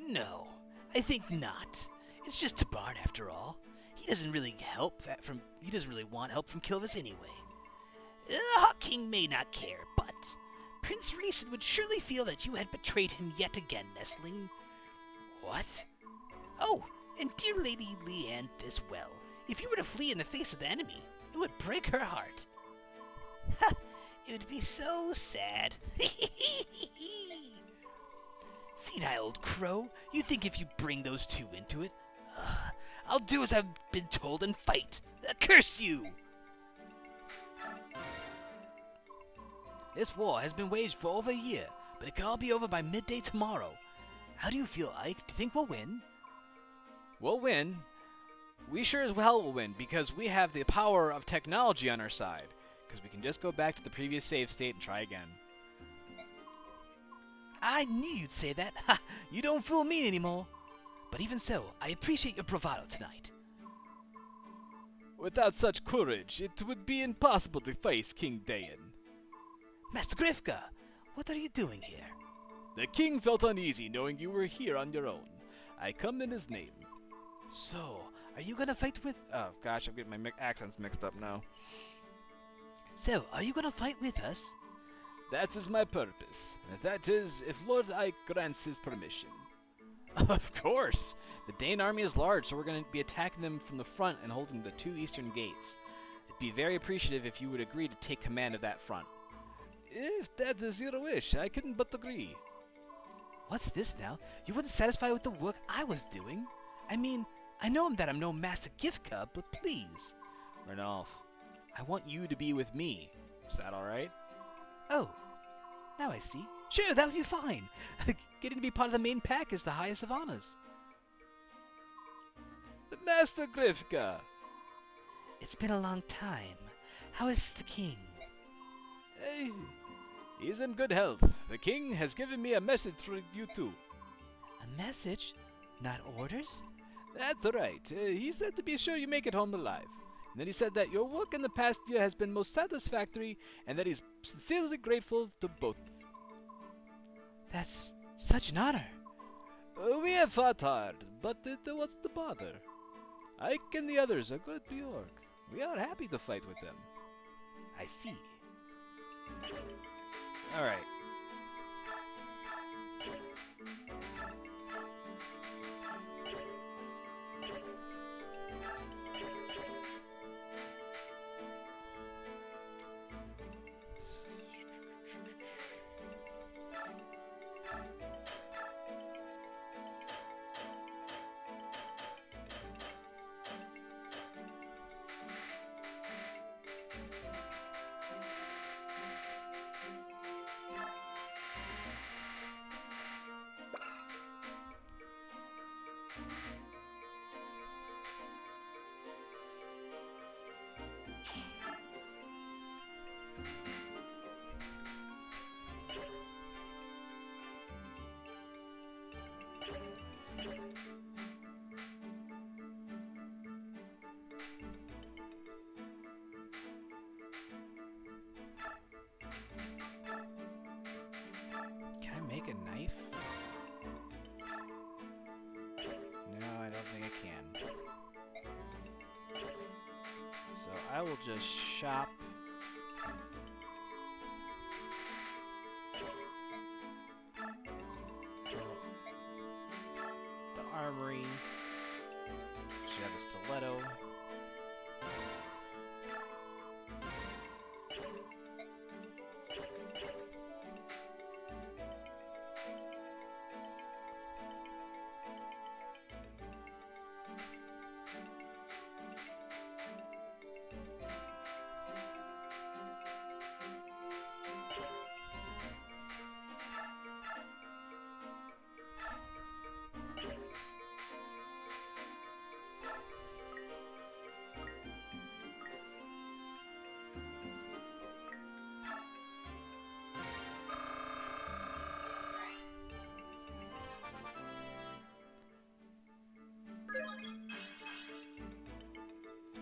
No, I think not. It's just Tabarn after all. He doesn't really want help from Kilvis anyway. Hawking may not care, but Prince Rayson would surely feel that you had betrayed him yet again, Nestling. What? Oh, and dear Lady Leanne this well. If you were to flee in the face of the enemy, it would break her heart. Ha! It would be so sad. Senile old crow, you think if you bring those two into it? I'll do as I've been told and fight. Curse you! This war has been waged for over a year, but it could all be over by midday tomorrow. How do you feel, Ike? Do you think we'll win? We'll win. We sure as hell will win, because we have the power of technology on our side. Because we can just go back to the previous save state and try again. I knew you'd say that. Ha! You don't fool me anymore. But even so, I appreciate your bravado tonight. Without such courage, it would be impossible to face King Daein. Master Grifka, what are you doing here? The king felt uneasy knowing you were here on your own. I come in his name. So, are you gonna fight with... Oh gosh, I'm getting my accents mixed up now. So, are you gonna fight with us? That is my purpose. That is, if Lord Ike grants his permission. Of course! The Daein army is large, so we're going to be attacking them from the front and holding the 2 eastern gates. I'd be very appreciative if you would agree to take command of that front. If that is your wish, I can but agree. What's this now? You wasn't satisfied with the work I was doing? I mean, I know that I'm no master gift cub, but please. Ranulf, I want you to be with me. Is that alright? Oh, now I see. Sure, that would be fine. Getting to be part of the main pack is the highest of honors. Master Grifka! It's been a long time. How is the king? He's in good health. The king has given me a message for you too. A message? Not orders? That's right. He said to be sure you make it home alive. And then he said that your work in the past year has been most satisfactory and that he's sincerely grateful to both. That's such an honor. We have fought hard, but what's the bother? Ike and the others are good Bjork. We are happy to fight with them. I see. Alright. make a knife? No, I don't think I can. So I will just shop. The armory. Should have a stiletto.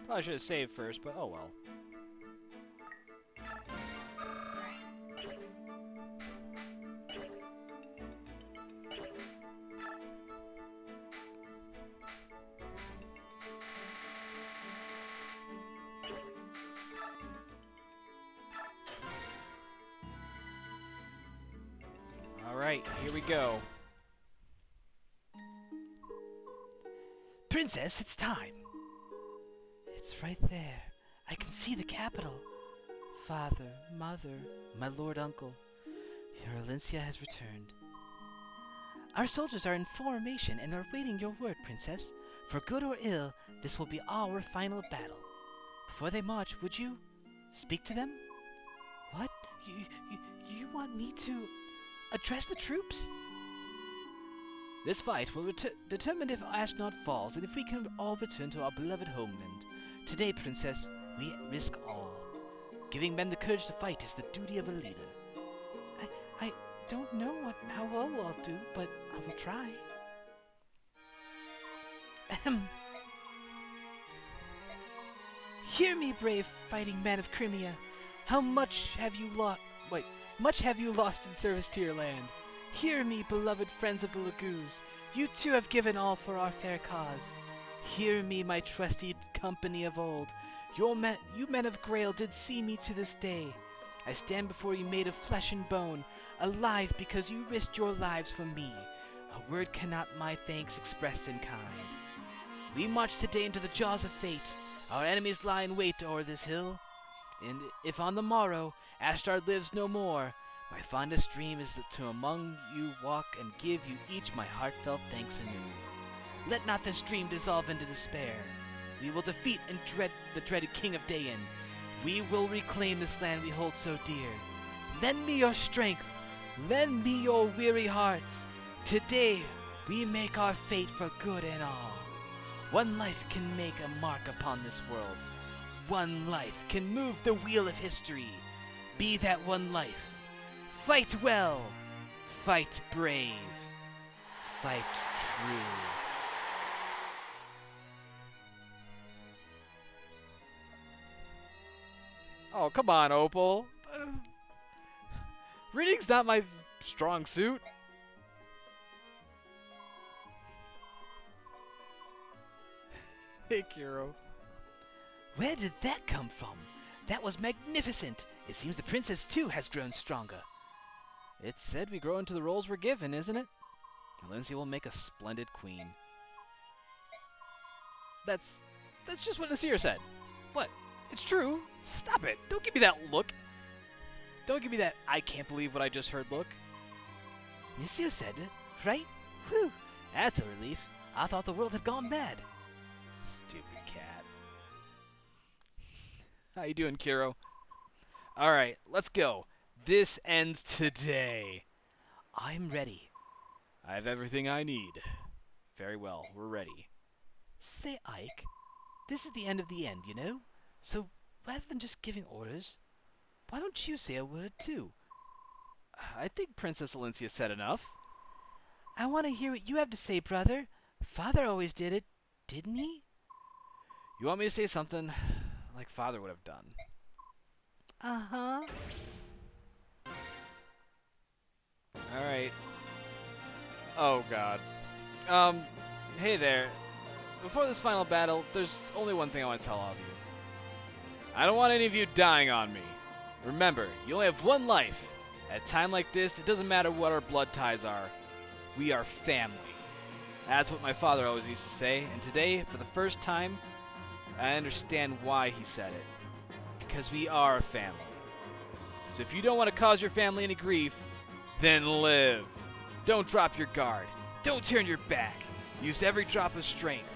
Probably should have saved first, but oh well. Alright, here we go. Princess, it's time. It's right there. I can see the capital. Father, mother, my lord uncle, your Alencia has returned. Our soldiers are in formation and are waiting your word, Princess. For good or ill, this will be our final battle. Before they march, would you speak to them? What? You want me to address the troops? This fight will determine if Ashnard falls and if we can all return to our beloved homeland. Today, Princess, we risk all. Giving men the courage to fight is the duty of a leader. I don't know how well I'll do, but I will try. Ahem. Hear me, brave fighting man of Crimea. How much have you lost? Much have you lost in service to your land. Hear me, beloved friends of the Lagoos. You too have given all for our fair cause. Hear me, my trusty company of old. You men of Grail did see me to this day. I stand before you made of flesh and bone, alive because you risked your lives for me. A word cannot my thanks express in kind. We march today into the jaws of fate. Our enemies lie in wait o'er this hill. And if on the morrow Ashnard lives no more, my fondest dream is that to among you walk and give you each my heartfelt thanks anew. Let not this dream dissolve into despair. We will defeat and the dreaded King of Daein. We will reclaim this land we hold so dear. Lend me your strength. Lend me your weary hearts. Today we make our fate for good and all. One life can make a mark upon this world. One life can move the wheel of history. Be that one life. Fight well. Fight brave. Fight true. Oh, come on, Opal. Reading's not my strong suit. Hey, Kiro. Where did that come from? That was magnificent. It seems the princess, too, has grown stronger. It's said we grow into the roles we're given, isn't it? Lindsay will make a splendid queen. That's just what Nasir said. What? It's true. Stop it. Don't give me that look. Don't give me that I can't believe what I just heard look. Nasir said it, right? Whew, that's a relief. I thought the world had gone mad. Stupid cat. How you doing, Kiro? Alright, let's go. This ends today. I'm ready. I have everything I need. Very well, we're ready. Say, Ike, this is the end of the end, you know? So, rather than just giving orders, why don't you say a word, too? I think Princess Alencia said enough. I want to hear what you have to say, brother. Father always did it, didn't he? You want me to say something like Father would have done? Uh-huh. Alright. Oh god. Hey there. Before this final battle, there's only one thing I want to tell all of you. I don't want any of you dying on me. Remember, you only have one life. At a time like this, it doesn't matter what our blood ties are. We are family. That's what my father always used to say, and today, for the first time, I understand why he said it. Because we are a family. So if you don't want to cause your family any grief, then live. Don't drop your guard. Don't turn your back. Use every drop of strength.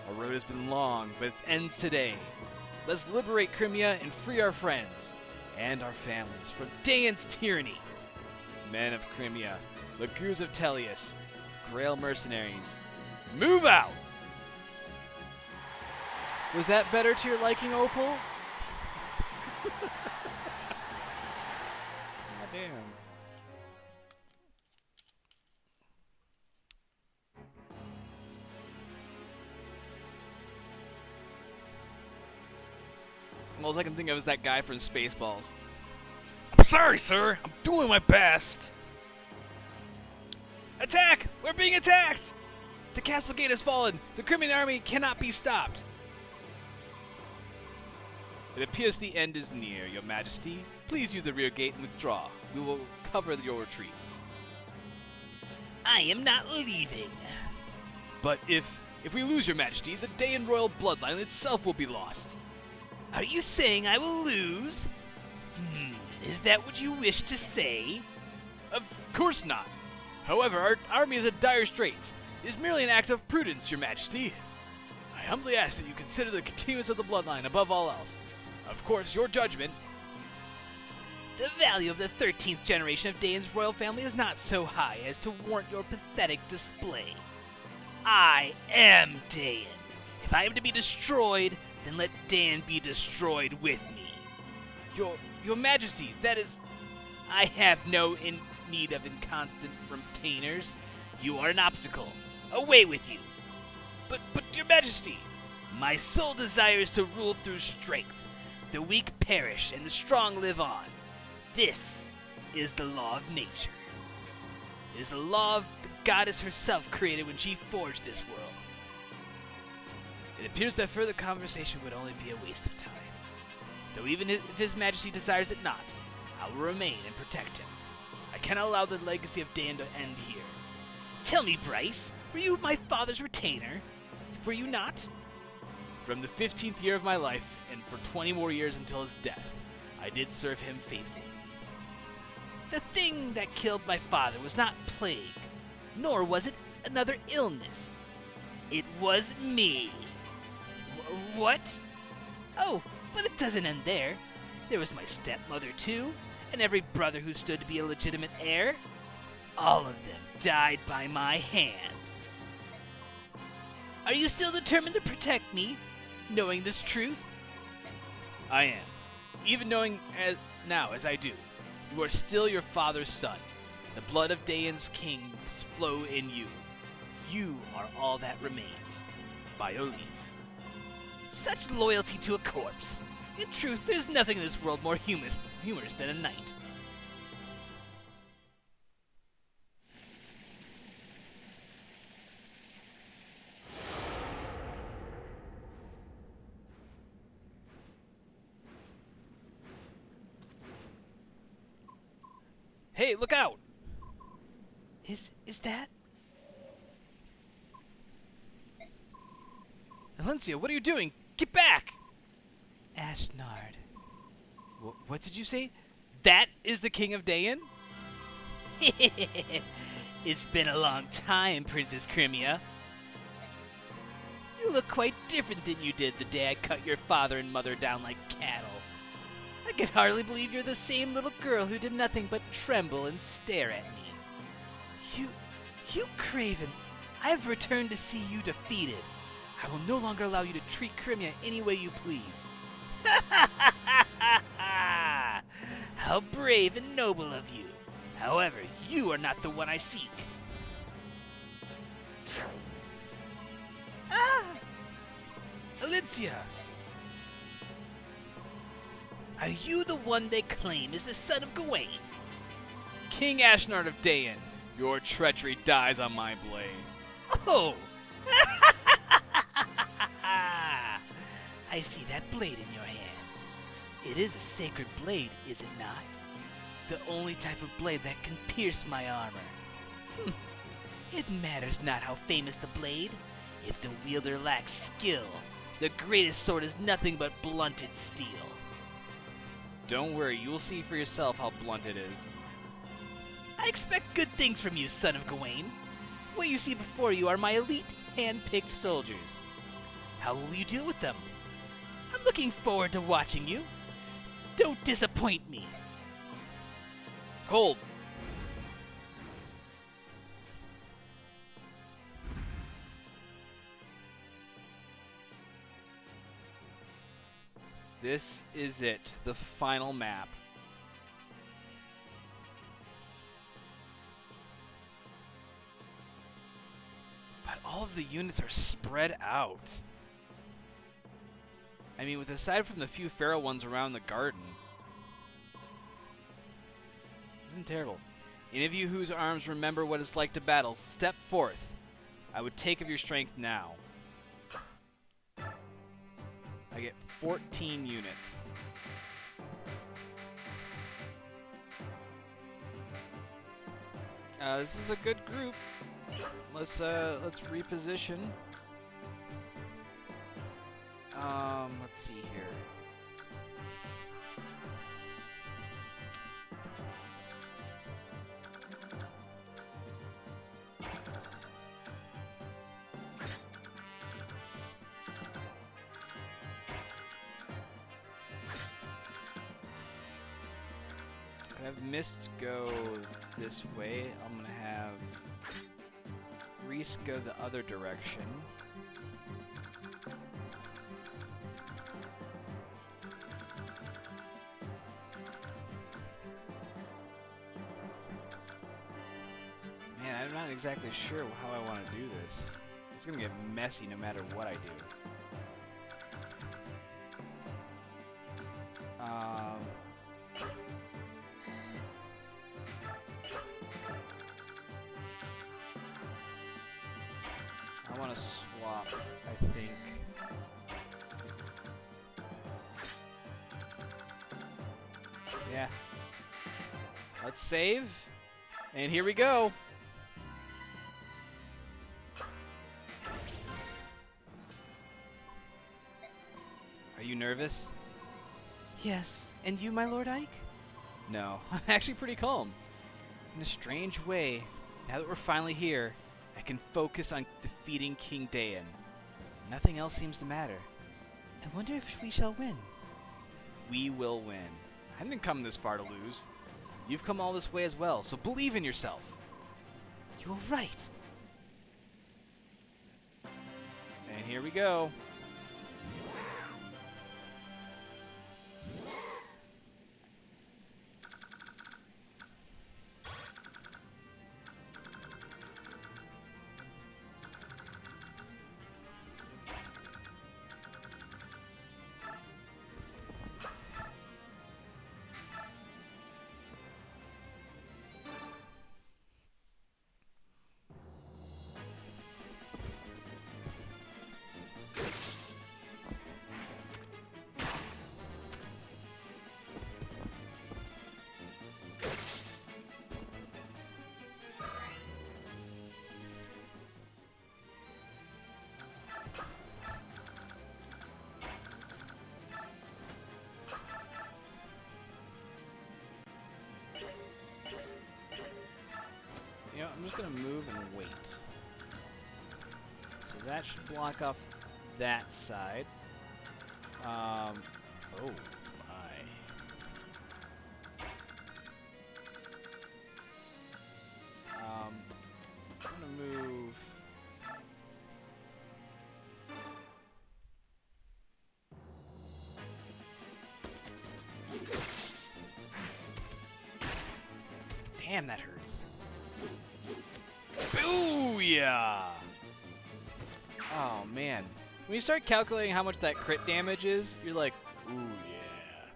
Our road has been long, but it ends today. Let's liberate Crimea and free our friends and our families from Daein's tyranny. Men of Crimea, Lagoos of Tellius, Grail mercenaries, move out! Was that better to your liking, Opal? God damn. All I can think of is that guy from Spaceballs. I'm sorry, sir. I'm doing my best. Attack! We're being attacked! The castle gate has fallen. The Crimean army cannot be stopped. It appears the end is near, Your Majesty. Please use the rear gate and withdraw. We will cover your retreat. I am not leaving. But if we lose, Your Majesty, the Daein royal bloodline itself will be lost. Are you saying I will lose? Is that what you wish to say? Of course not. However, our army is in dire straits. It is merely an act of prudence, Your Majesty. I humbly ask that you consider the continuance of the bloodline above all else. Of course, your judgment. The value of the 13th generation of Daein's royal family is not so high as to warrant your pathetic display. I am Daein. If I am to be destroyed, then let Daein be destroyed with me. Your Majesty, that is... I have no need of inconstant retainers. You are an obstacle. Away with you. But Your Majesty... My sole desire is to rule through strength. The weak perish and the strong live on. This is the law of nature. It is the law of the goddess herself created when she forged this world. It appears that further conversation would only be a waste of time. Though even if His Majesty desires it not, I will remain and protect him. I cannot allow the legacy of Daein to end here. Tell me, Bryce, were you my father's retainer? Were you not? From the 15th year of my life, and for 20 more years until his death, I did serve him faithfully. The thing that killed my father was not plague, nor was it another illness. It was me. What? Oh, but it doesn't end there. There was my stepmother, too, and every brother who stood to be a legitimate heir. All of them died by my hand. Are you still determined to protect me, knowing this truth? I am. Even knowing as I do, you are still your father's son. The blood of Daein's kings flow in you. You are all that remains. By your leave. Such loyalty to a corpse. In truth, there's nothing in this world more humorous than a knight. Hey, look out! Is that? Valencia, what are you doing? Get back! Ashnard. What did you say? That is the king of Daein? It's been a long time, Princess Crimea. You look quite different than you did the day I cut your father and mother down like cattle. I can hardly believe you're the same little girl who did nothing but tremble and stare at me. You Craven, I have returned to see you defeated. I will no longer allow you to treat Crimea any way you please. How brave and noble of you. However, you are not the one I seek. Valencia! Are you the one they claim is the son of Gawain? King Ashnard of Daein, Your treachery dies on my blade. Oh! I see that blade in your hand. It is a sacred blade, is it not? The only type of blade that can pierce my armor. It matters not how famous the blade. If the wielder lacks skill, the greatest sword is nothing but blunted steel. Don't worry, you'll see for yourself how blunt it is. I expect good things from you, son of Gawain. What you see before you are my elite, hand-picked soldiers. How will you deal with them? I'm looking forward to watching you. Don't disappoint me. Hold! This is it, the final map. But all of the units are spread out. I mean, aside from the few feral ones around the garden. Isn't terrible. Any of you whose arms remember what it's like to battle, step forth. I would take of your strength now. I get 14 units. This is a good group. Let's reposition. Let's see here. I have Mist go this way. I'm gonna have Reese go the other direction. Man, I'm not exactly sure how I want to do this. It's gonna get messy no matter what I do. I want to swap, I think. Yeah. Let's save. And here we go. Are you nervous? Yes, and you, my Lord Ike? No, I'm actually pretty calm. In a strange way, now that we're finally here, I can focus on defeating King Daein. Nothing else seems to matter. I wonder if we shall win. We will win. I didn't come this far to lose. You've come all this way as well, so believe in yourself. You're right. And here we go. You know, I'm just going to move and wait. So that should block off that side. Oh my. I'm going to move. Damn, that hurts. Booyah! Oh, man. When you start calculating how much that crit damage is, you're like, ooh, yeah.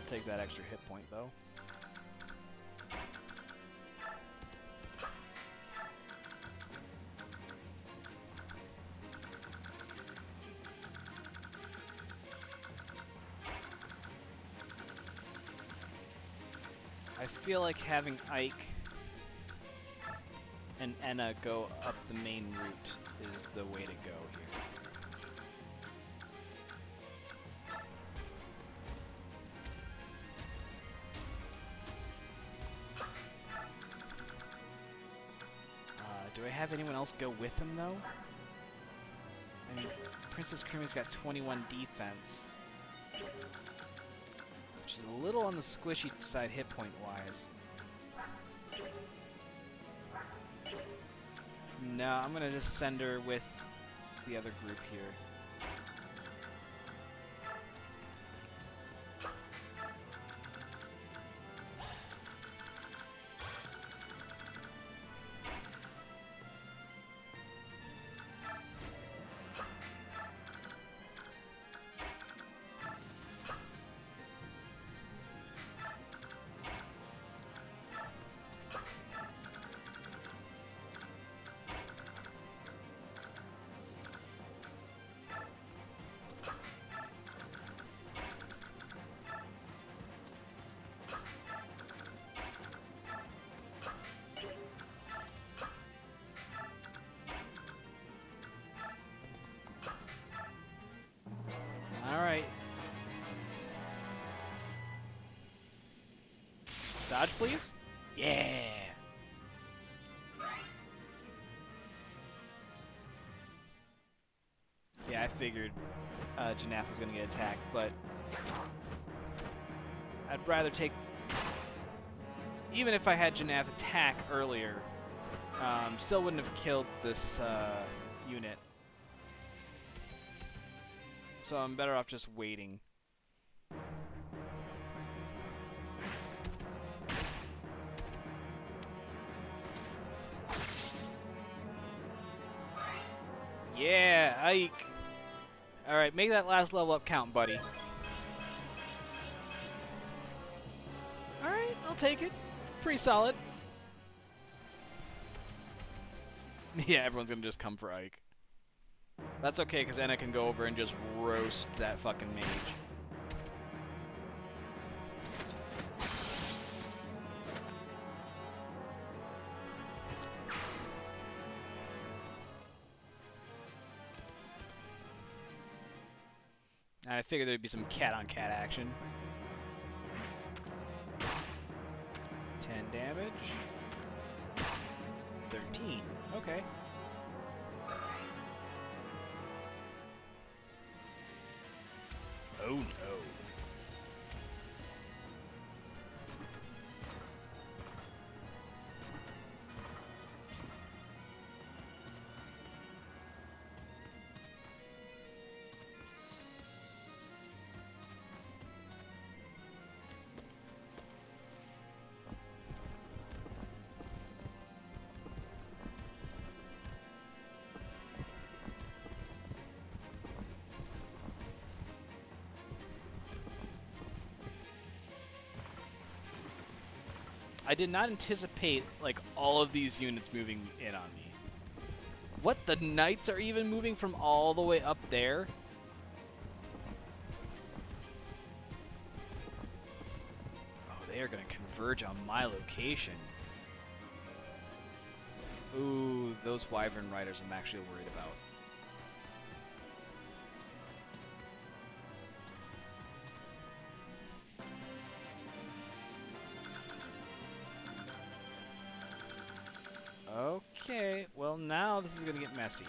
take that extra hit point, though. I feel like having Ike and Enna go up the main route is the way to go here. Do I have anyone else go with him, though? I mean, Princess Creamy's got 21 defense, which is a little on the squishy side hit point-wise. No, I'm going to just send her with the other group here. Alright. Dodge, please? Yeah! Yeah, I figured Janaf was going to get attacked, but I'd rather take... Even if I had Janaf attack earlier, still wouldn't have killed this unit. So I'm better off just waiting. Yeah, Ike. Alright, make that last level up count, buddy. Alright, I'll take it. Pretty solid. Yeah, everyone's gonna just come for Ike. That's okay, because Enna can go over and just roast that fucking mage. And I figured there'd be some cat-on-cat action. 10 damage. 13. Okay. Oh no. I did not anticipate, like, all of these units moving in on me. What? The knights are even moving from all the way up there? Oh, they are going to converge on my location. Ooh, those wyvern riders I'm actually worried about. Okay, well now this is gonna get messy.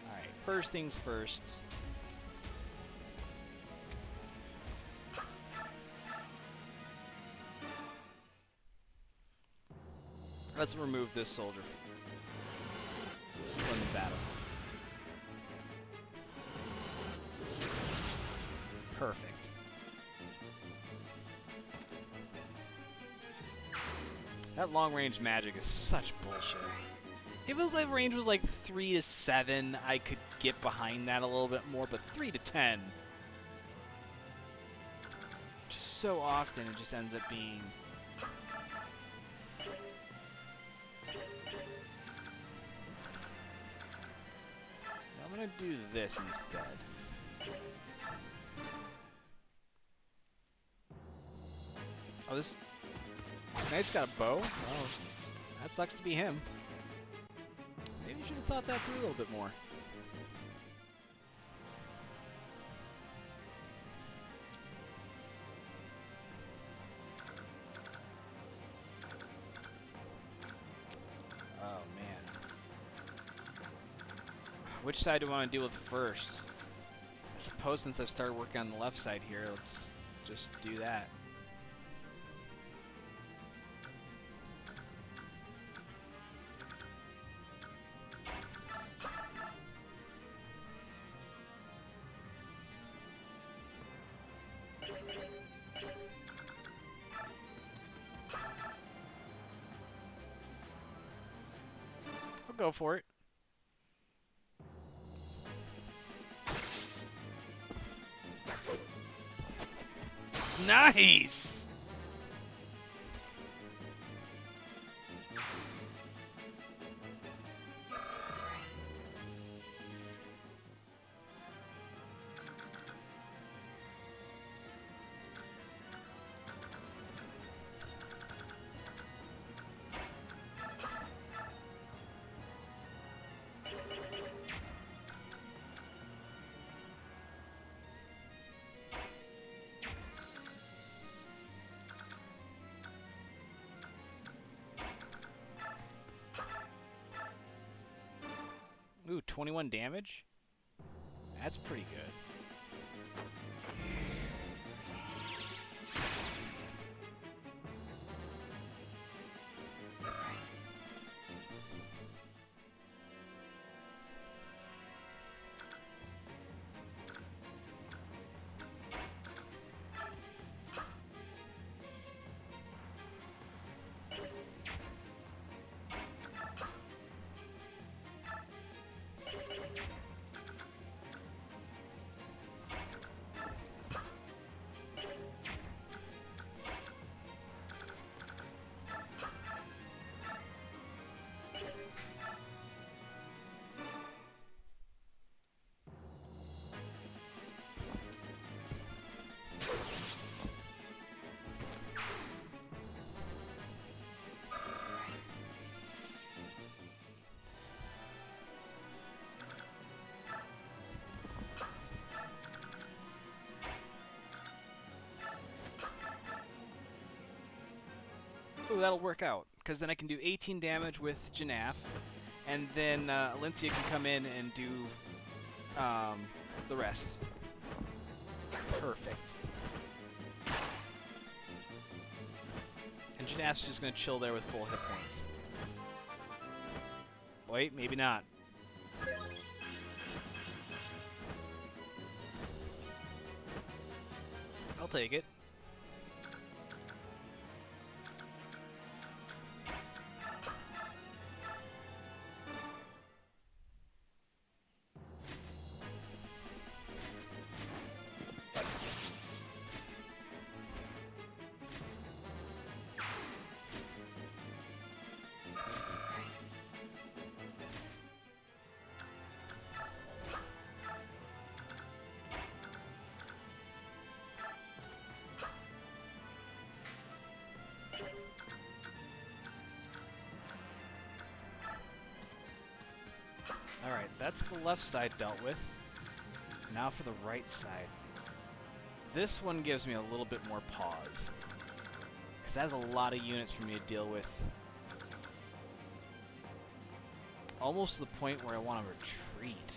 Alright, first things first. Let's remove this soldier from the battle. Perfect. That long-range magic is such bullshit. If his life range was like 3 to 7, I could get behind that a little bit more, but 3 to 10. so often it just ends up being... I'm gonna do this instead. Oh, this Knight's got a bow? Oh, that sucks to be him. Maybe you should have thought that through a little bit more. Oh, man. Which side do I want to deal with first? I suppose since I've started working on the left side here, let's just do that. I'll go for it. Nice! Ooh, 21 damage? That's pretty good. Ooh, that'll work out, because then I can do 18 damage with Janaf, and then Alencia can come in and do the rest. Perfect. And Janaf's just going to chill there with full hit points. Wait, maybe not. I'll take it. Alright, that's the left side dealt with. Now for the right side. This one gives me a little bit more pause, because that's a lot of units for me to deal with. Almost to the point where I want to retreat.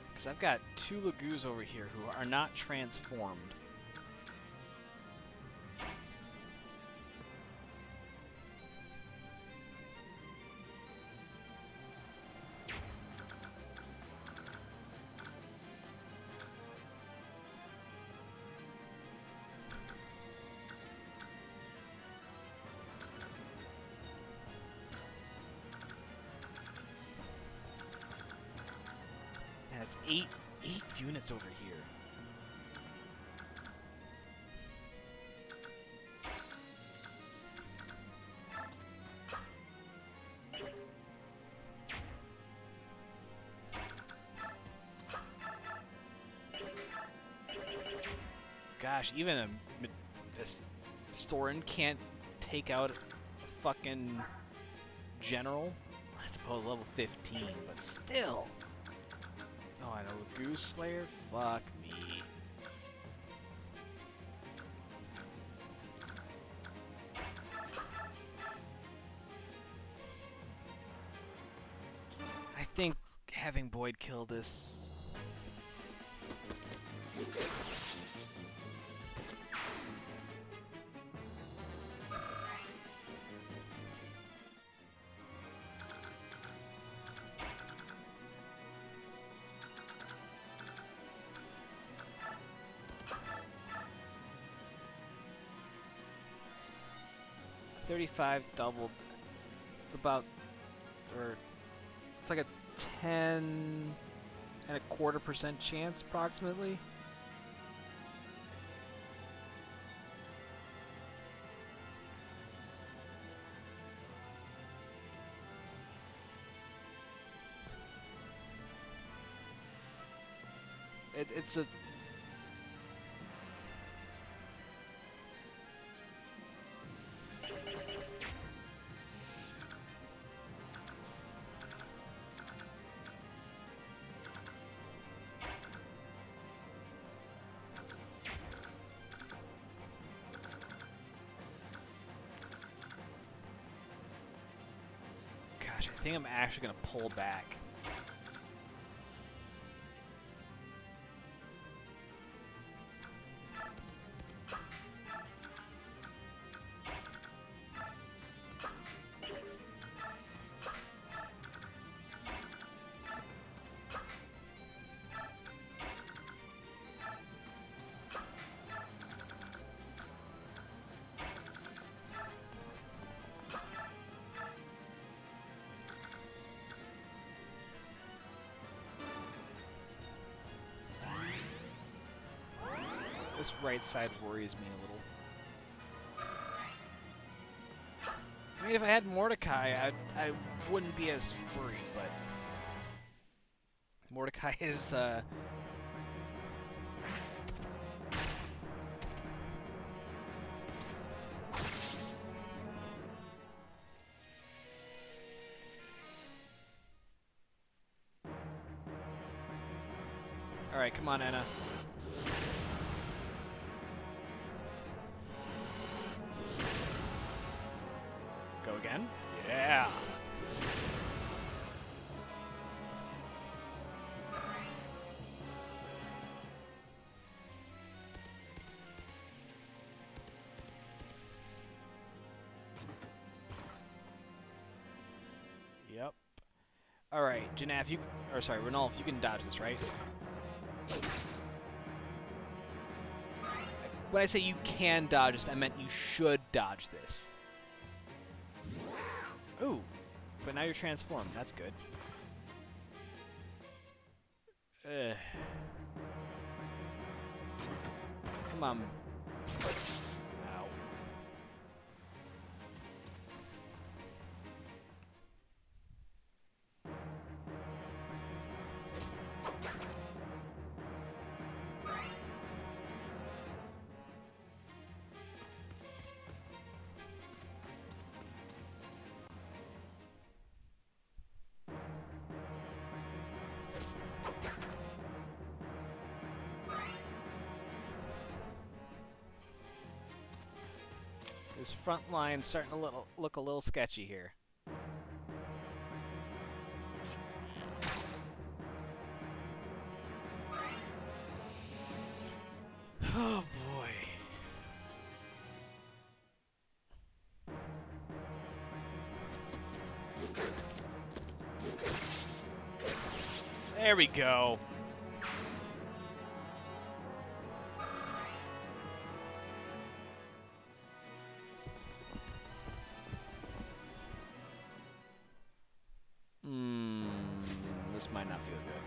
Because I've got two Lagoos over here who are not transformed. eight units over here. Gosh, even a Soren can't take out a fucking general. I suppose level 15, but still. Oh, I know, Goose Slayer? Fuck me. I think having Boyd kill this... $35 doubled. It's about, or it's like a 10.25% chance, approximately. It's a... Gosh, I think I'm actually going to pull back. This right side worries me a little. I mean, if I had Mordecai, I wouldn't be as worried, but... Mordecai is, Alright, come on, Anna. Go again? Yeah! Yep. Alright, Janaf, you... Or sorry, Renolf, you can dodge this, right? When I say you can dodge this, I meant you should dodge this. Ooh, but now you're transformed. That's good. Come on. Ow. This front line's starting to look a little sketchy here. Oh boy. There we go. This might not feel good.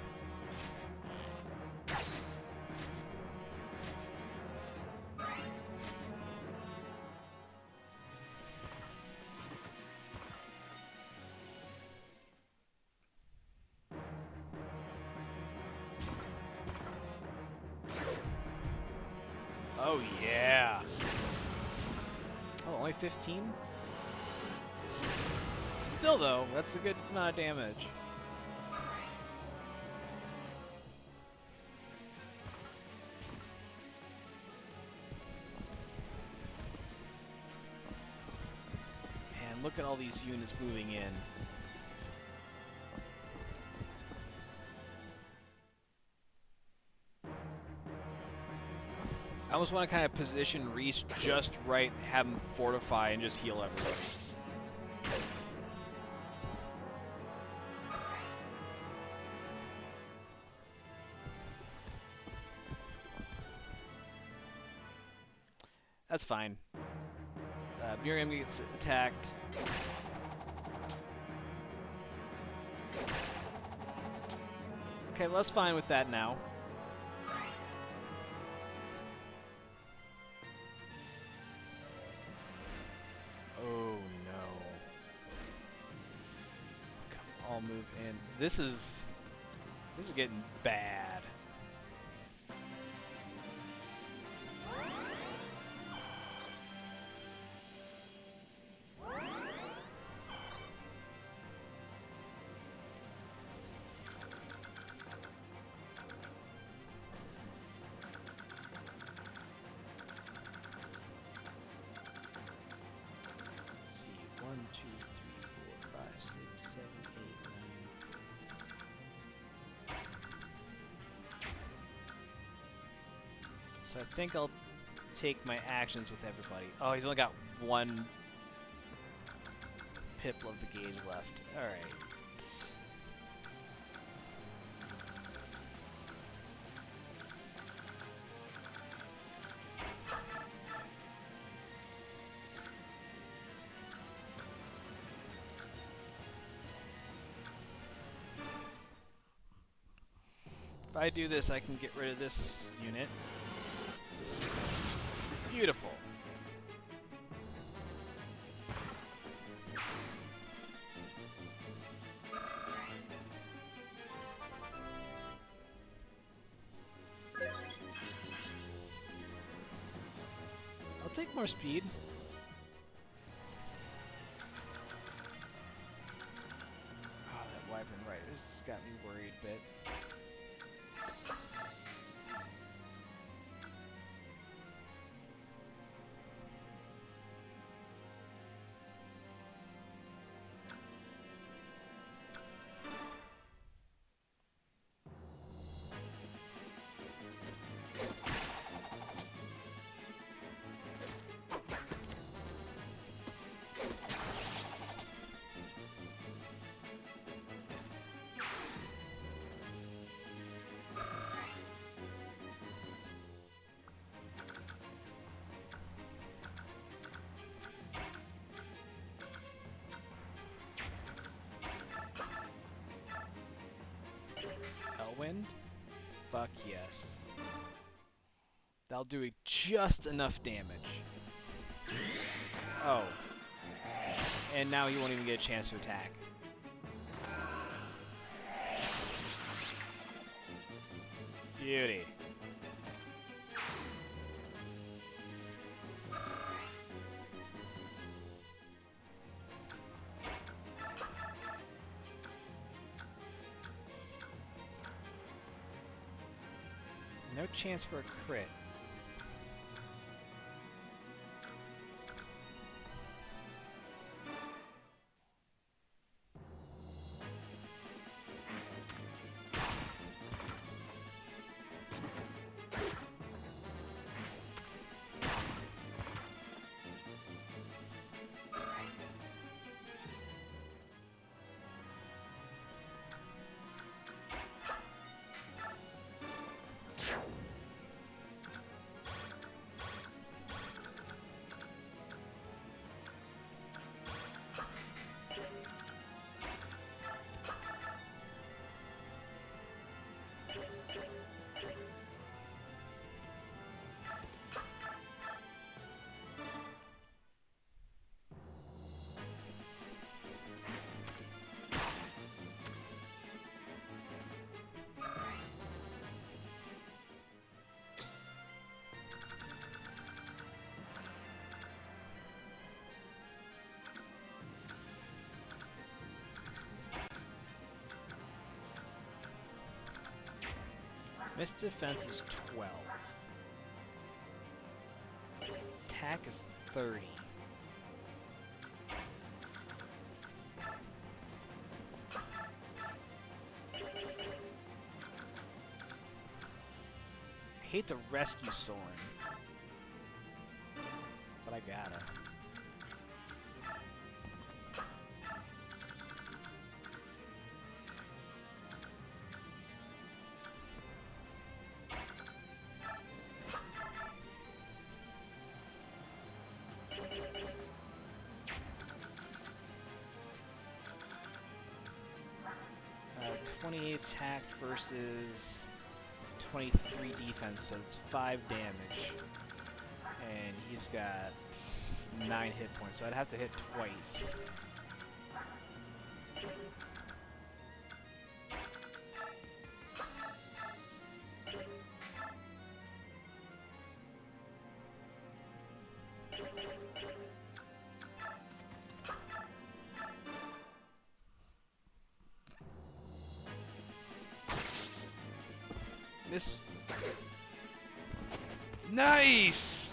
Oh, yeah. Oh, only 15? Still, though, that's a good amount of damage. Man, look at all these units moving in. I almost want to kind of position Reese just right, have him fortify, and just heal everybody. That's fine. Miriam gets attacked. Okay, well, that's fine with that now. Oh no. Come, I'll move in. This is getting bad. So I think I'll take my actions with everybody. Oh, he's only got one pip of the gauge left. Alright. If I do this, I can get rid of this unit. Beautiful. I'll take more speed. Oh, that Wyvern Rider's just got me worried a bit. Wind? Fuck yes. That'll do just enough damage. Oh. And now he won't even get a chance to attack. Beauty. No chance for a crit. Missed defense is 12. Attack is 30. I hate to rescue Soren, but I gotta. 28 attack versus 23 defense, so it's 5 damage. And he's got 9 hit points, so I'd have to hit twice. Miss. Nice!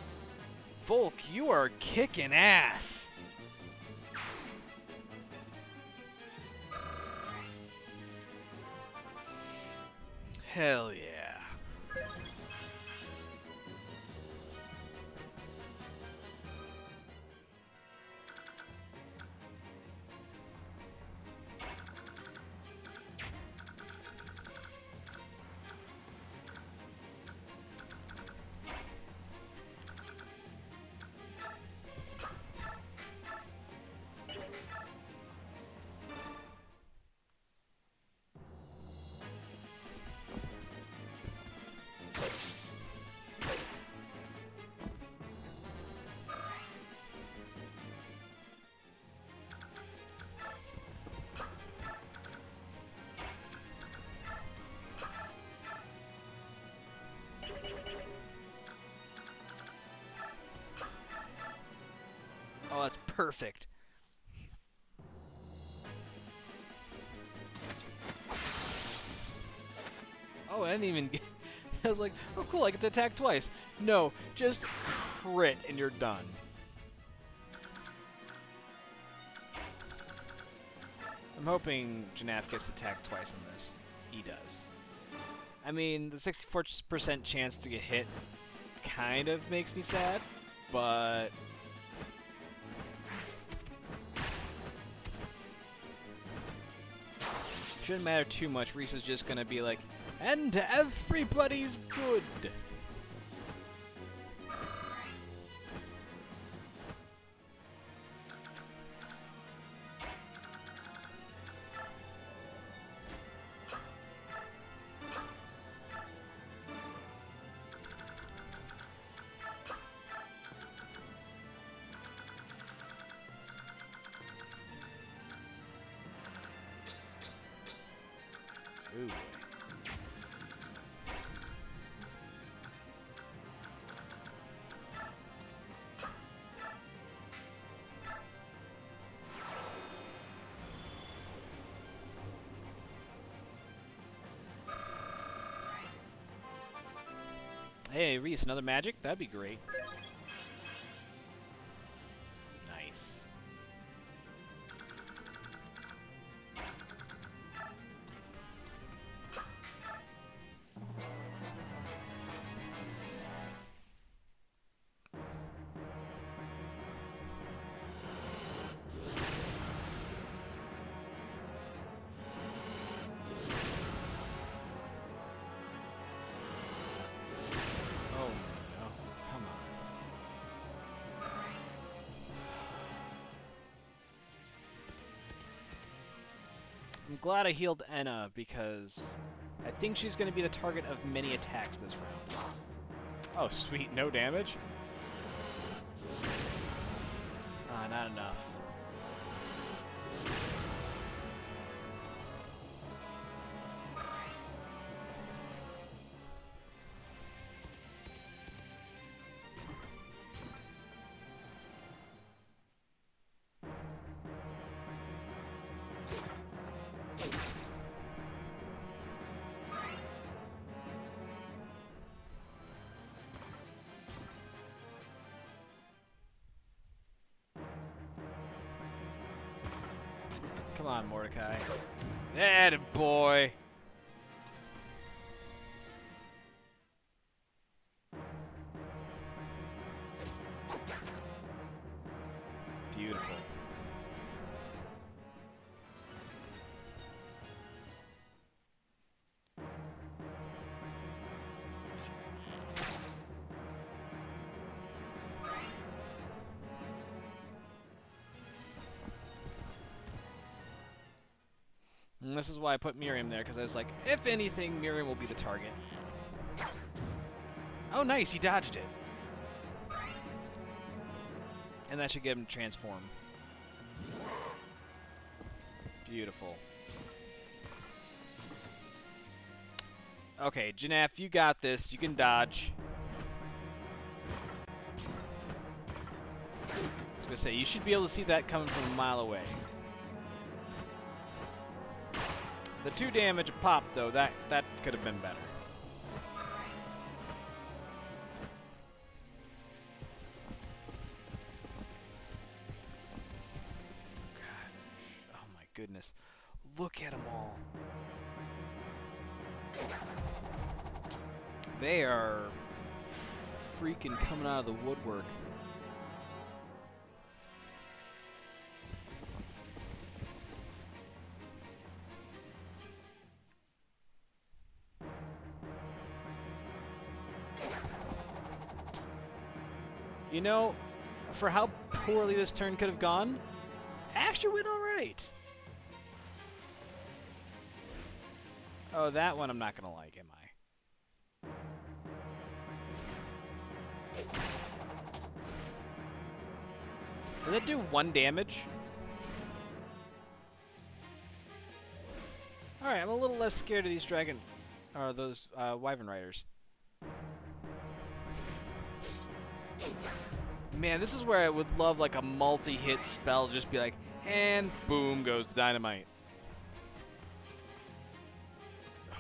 Volk, you are kicking ass! Hell yeah. Oh, that's perfect. Oh, I didn't even get... I was like, oh cool, I get to attack twice. No, just crit and you're done. I'm hoping Janaf gets attacked twice on this. He does. I mean, the 64% chance to get hit kind of makes me sad, but... shouldn't matter too much. Reese is just gonna be like, and everybody's good. Ooh. Hey, Reese, another magic? That'd be great. Nice. I'm glad I healed Enna because I think she's going to be the target of many attacks this round. Oh, sweet. No damage? Ah, not enough. Come on, Mordecai. Atta boy. Beautiful. And this is why I put Miriam there, because I was like, if anything, Miriam will be the target. Oh, nice, he dodged it. And that should get him to transform. Beautiful. Okay, Janaf, you got this. You can dodge. I was going to say, you should be able to see that coming from a mile away. The 2 damage a pop, though, that could have been better. God. Oh my goodness. Look at them all. They are freaking coming out of the woodwork. You know, for how poorly this turn could have gone, Asher went all right. Oh, that one I'm not going to like, am I? Did that do 1 damage? Alright, I'm a little less scared of these those Wyvern Riders. Man, this is where I would love like a multi-hit spell, just be like, and boom goes the dynamite. Oh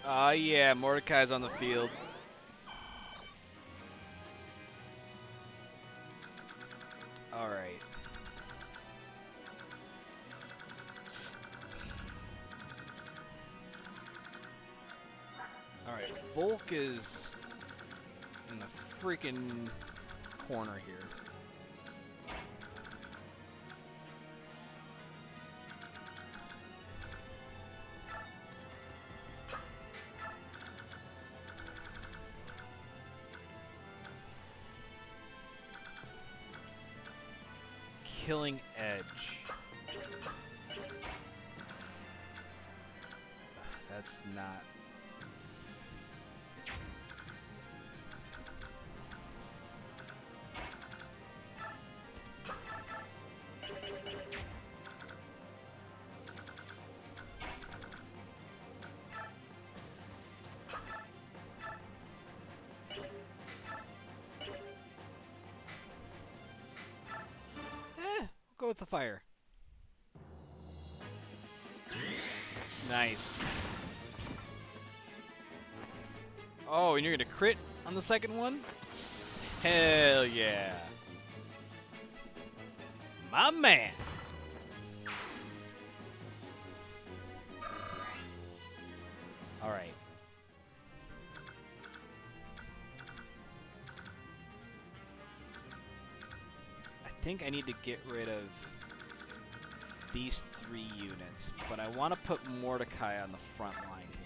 god. Yeah, Mordecai's on the field. Alright. Alright, Volk is in the freaking corner here. Killing Edge. That's not... Go with the fire. Nice. Oh, and you're gonna crit on the second one? Hell yeah. My man. All right. I think I need to get rid of these 3 units, but I want to put Mordecai on the front line here.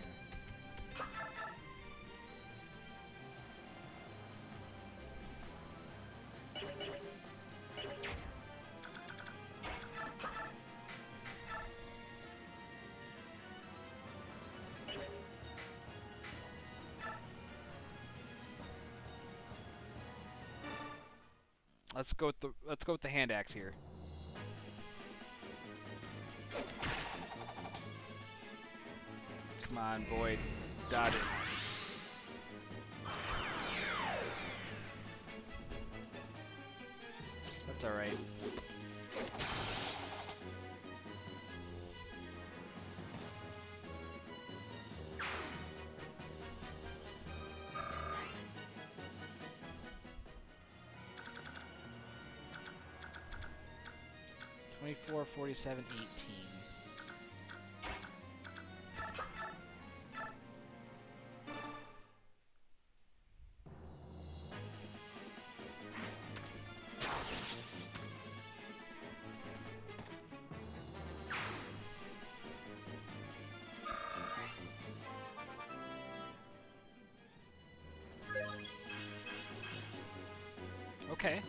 Let's go with the hand axe here. Come on, Boyd. Dodge it. That's alright. 24, 47, 18. Okay.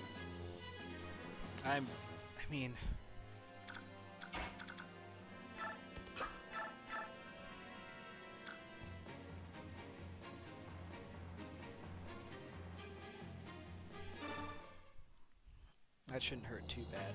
I mean... that shouldn't hurt too bad.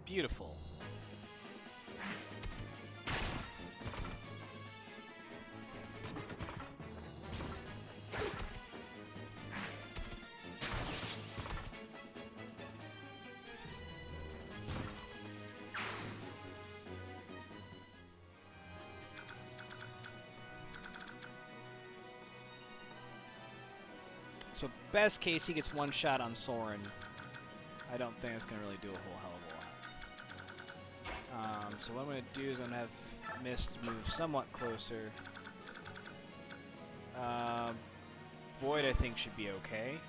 Beautiful. So best case, he gets one shot on Soren. I don't think it's going to really do a whole hell of a lot. So what I'm going to do is I'm going to have Mist move somewhat closer. Void, I think, should be okay.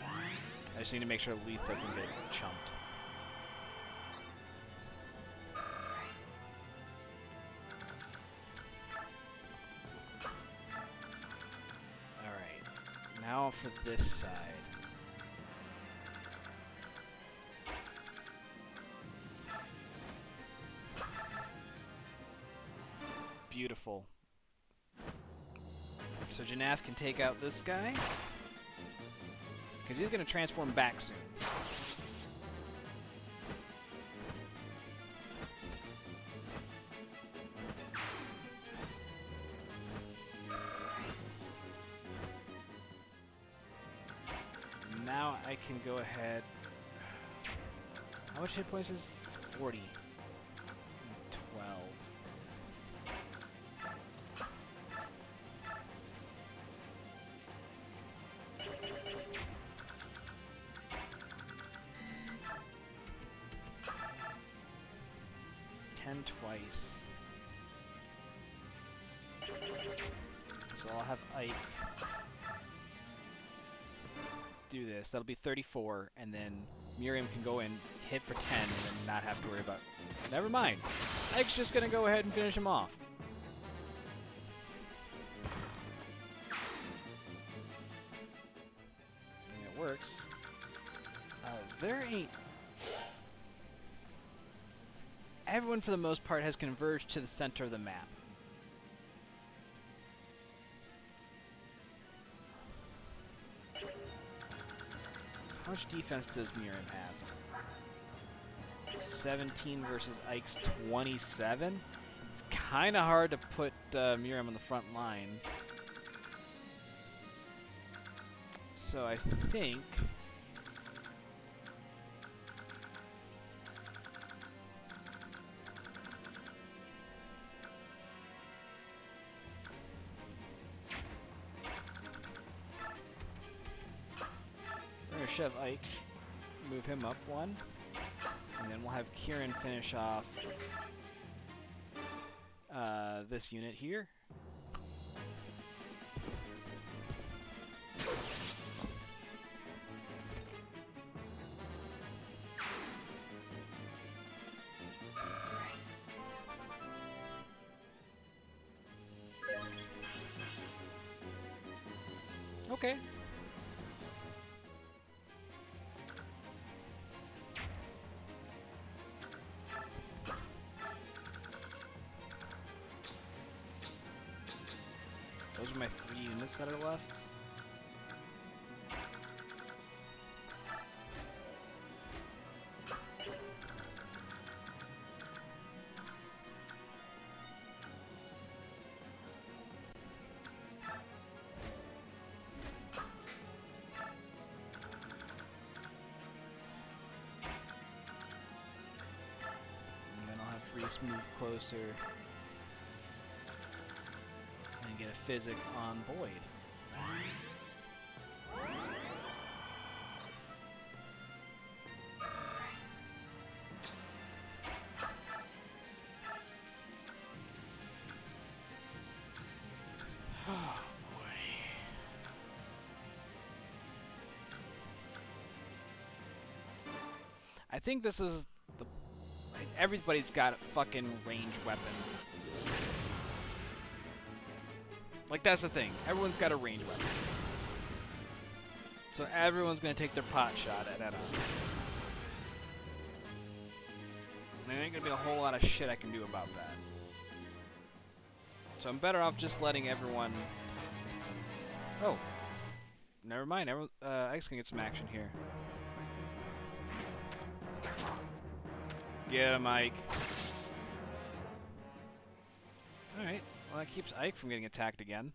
I just need to make sure Leaf doesn't get chumped. Alright. Now for this side. Beautiful. So Janaf can take out this guy, because he's going to transform back soon. Now I can go ahead. How much hit points is 40? 12. 10 twice. So I'll have Ike do this. That'll be 34, and then Miriam can go in, hit for 10, and then not have to worry about... Never mind. Ike's just going to go ahead and finish him off. And it works. There ain't... Everyone, for the most part, has converged to the center of the map. How much defense does Miriam have? 17 versus Ike's 27? It's kind of hard to put Miriam on the front line. So I think... shove Ike, move him up one, and then we'll have Kieran finish off this unit here. Okay. Those are my 3 units that are left. Let's move closer and get a physic on Boyd. Oh boy. I think this is the... Like, everybody's got a fucking ranged weapon. Like, that's the thing. Everyone's got a ranged weapon. So everyone's gonna take their pot shot at Edda. There ain't gonna be a whole lot of shit I can do about that. So I'm better off just letting everyone... Oh. Never mind. Ike's gonna get some action here. Get him, Ike. Alright. Well, that keeps Ike from getting attacked again.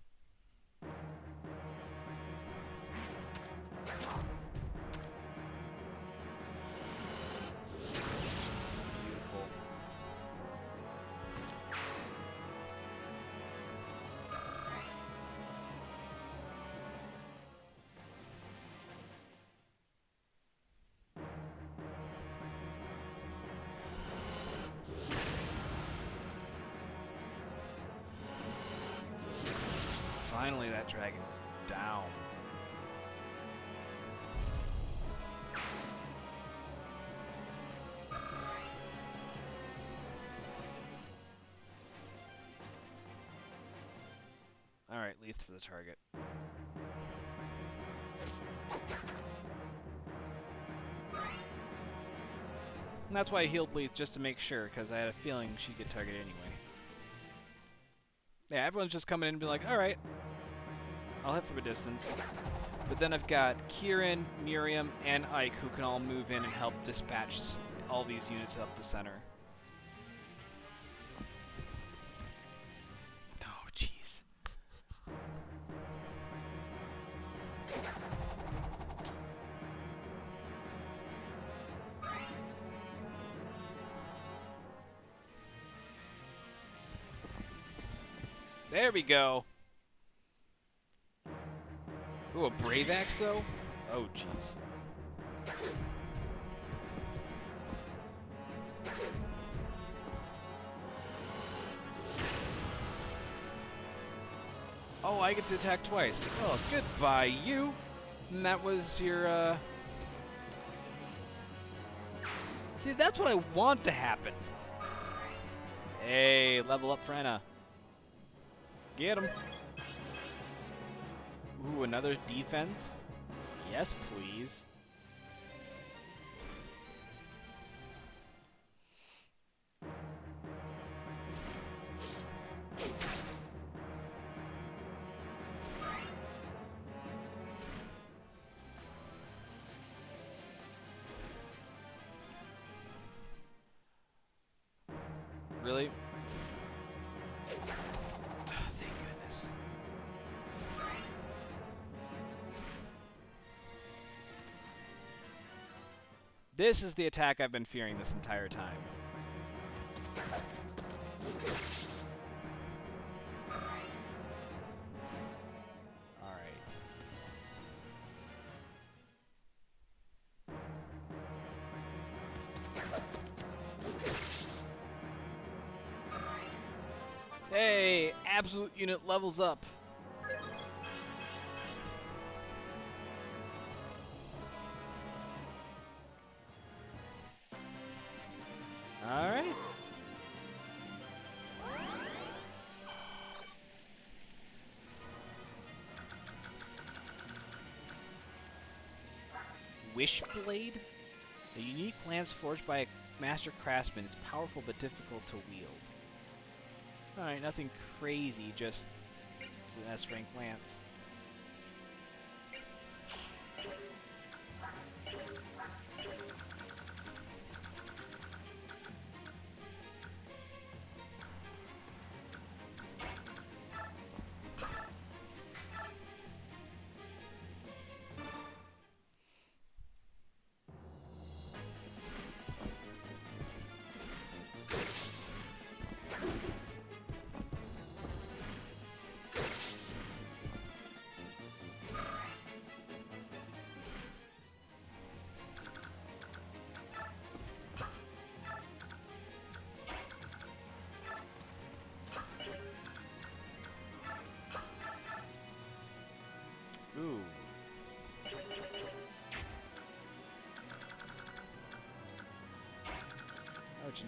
Beautiful. Finally, that dragon is down. Alright, Leith is the target. And that's why I healed Leith, just to make sure, because I had a feeling she'd get targeted anyway. Yeah, everyone's just coming in and be like, alright, I'll hit from a distance. But then I've got Kieran, Miriam, and Ike who can all move in and help dispatch all these units up the center. Oh, jeez. There we go. Ooh, a Brave Axe, though? Oh, jeez. Oh, I get to attack twice. Oh, goodbye, you. And that was your, See, that's what I want to happen. Hey, level up for Anna. Get him. Ooh, another defense? Yes, please. Really? Oh, thank goodness. This is the attack I've been fearing this entire time. Alright. Hey, absolute unit levels up. Alright. Wishblade? A unique lance forged by a master craftsman. It's powerful but difficult to wield. Alright, nothing crazy, just it's an S-rank lance.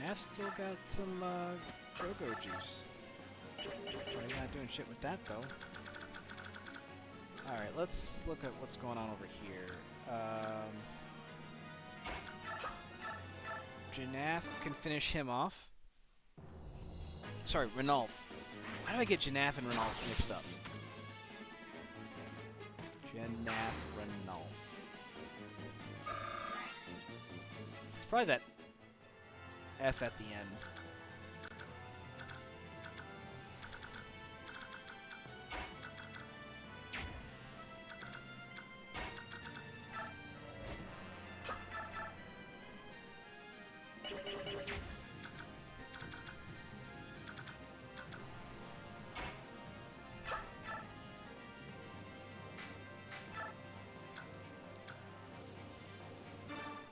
Janaf's still got some go-go juice. He's not doing shit with that, though. Alright, let's look at what's going on over here. Janaf can finish him off. Sorry, Renulf. Why do I get Janaf and Renulf mixed up? Janaf, Renulf. It's probably that F at the end.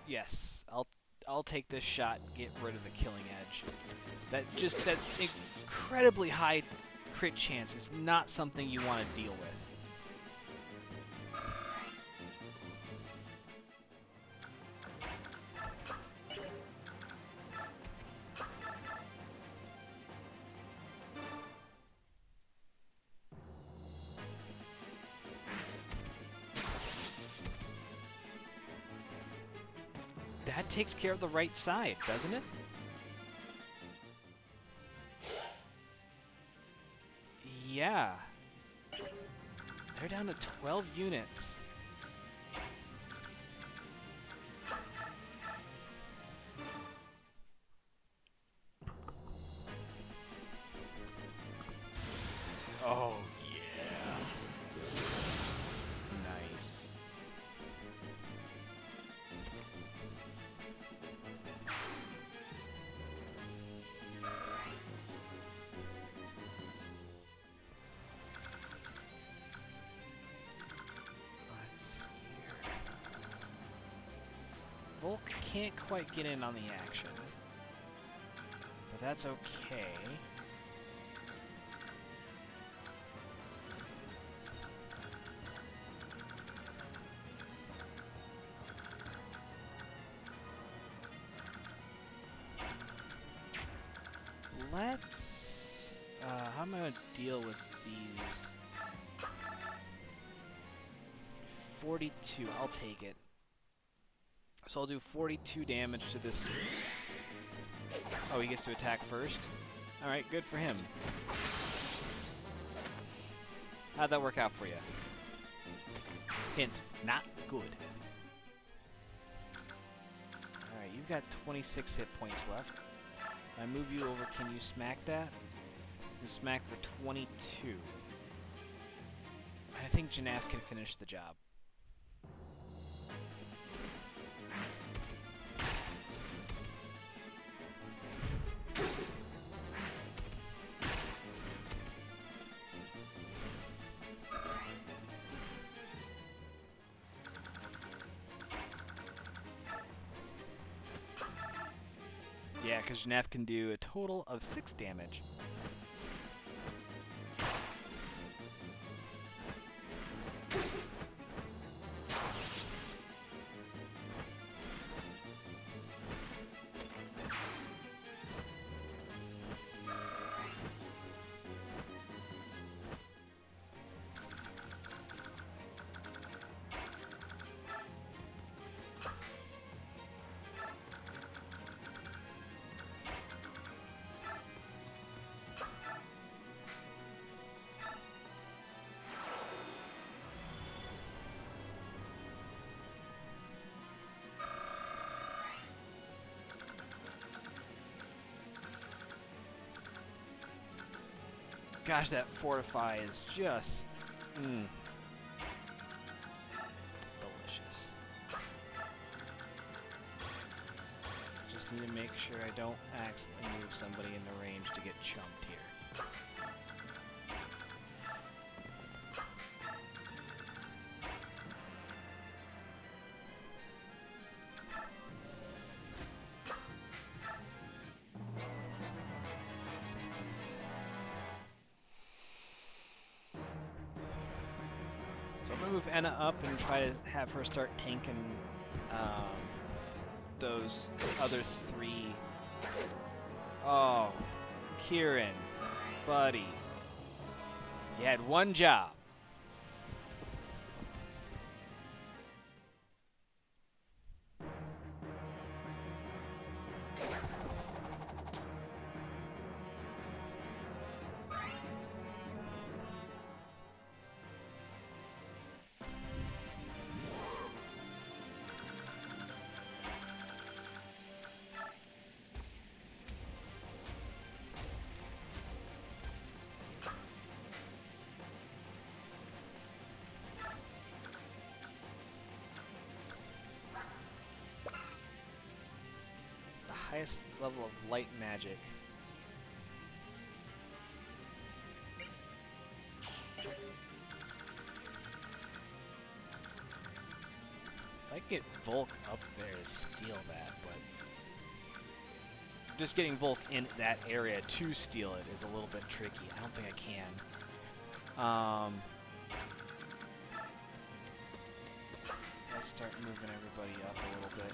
Yes, I'll take this shot, get rid of the killing edge. That incredibly high crit chance is not something you want to deal with. That takes care of the right side, doesn't it? Yeah. They're down to 12 units. Oh, yeah. Nice. Let's see here. Volk can't quite get in on the action, but that's okay. Let's... how am I going to deal with these? 42, I'll take it. So I'll do 42 damage to this. Oh, he gets to attack first? Alright, good for him. How'd that work out for you? Hint, not good. Alright, you've got 26 hit points left. If I move you over, can you smack that? You smack for 22. I think Janaf can finish the job. Yeah, because Janaf can do a total of 6 damage. Gosh, that fortify is just delicious. Just need to make sure I don't accidentally move somebody into range to get chumped here. So I'm going to move Enna up and try to have her start tanking those other 3 Oh, Kieran, buddy. You had one job. Highest level of light magic. If I could get Volk up there to steal that, but just getting Volk in that area to steal it is a little bit tricky. I don't think I can. Let's start moving everybody up a little bit.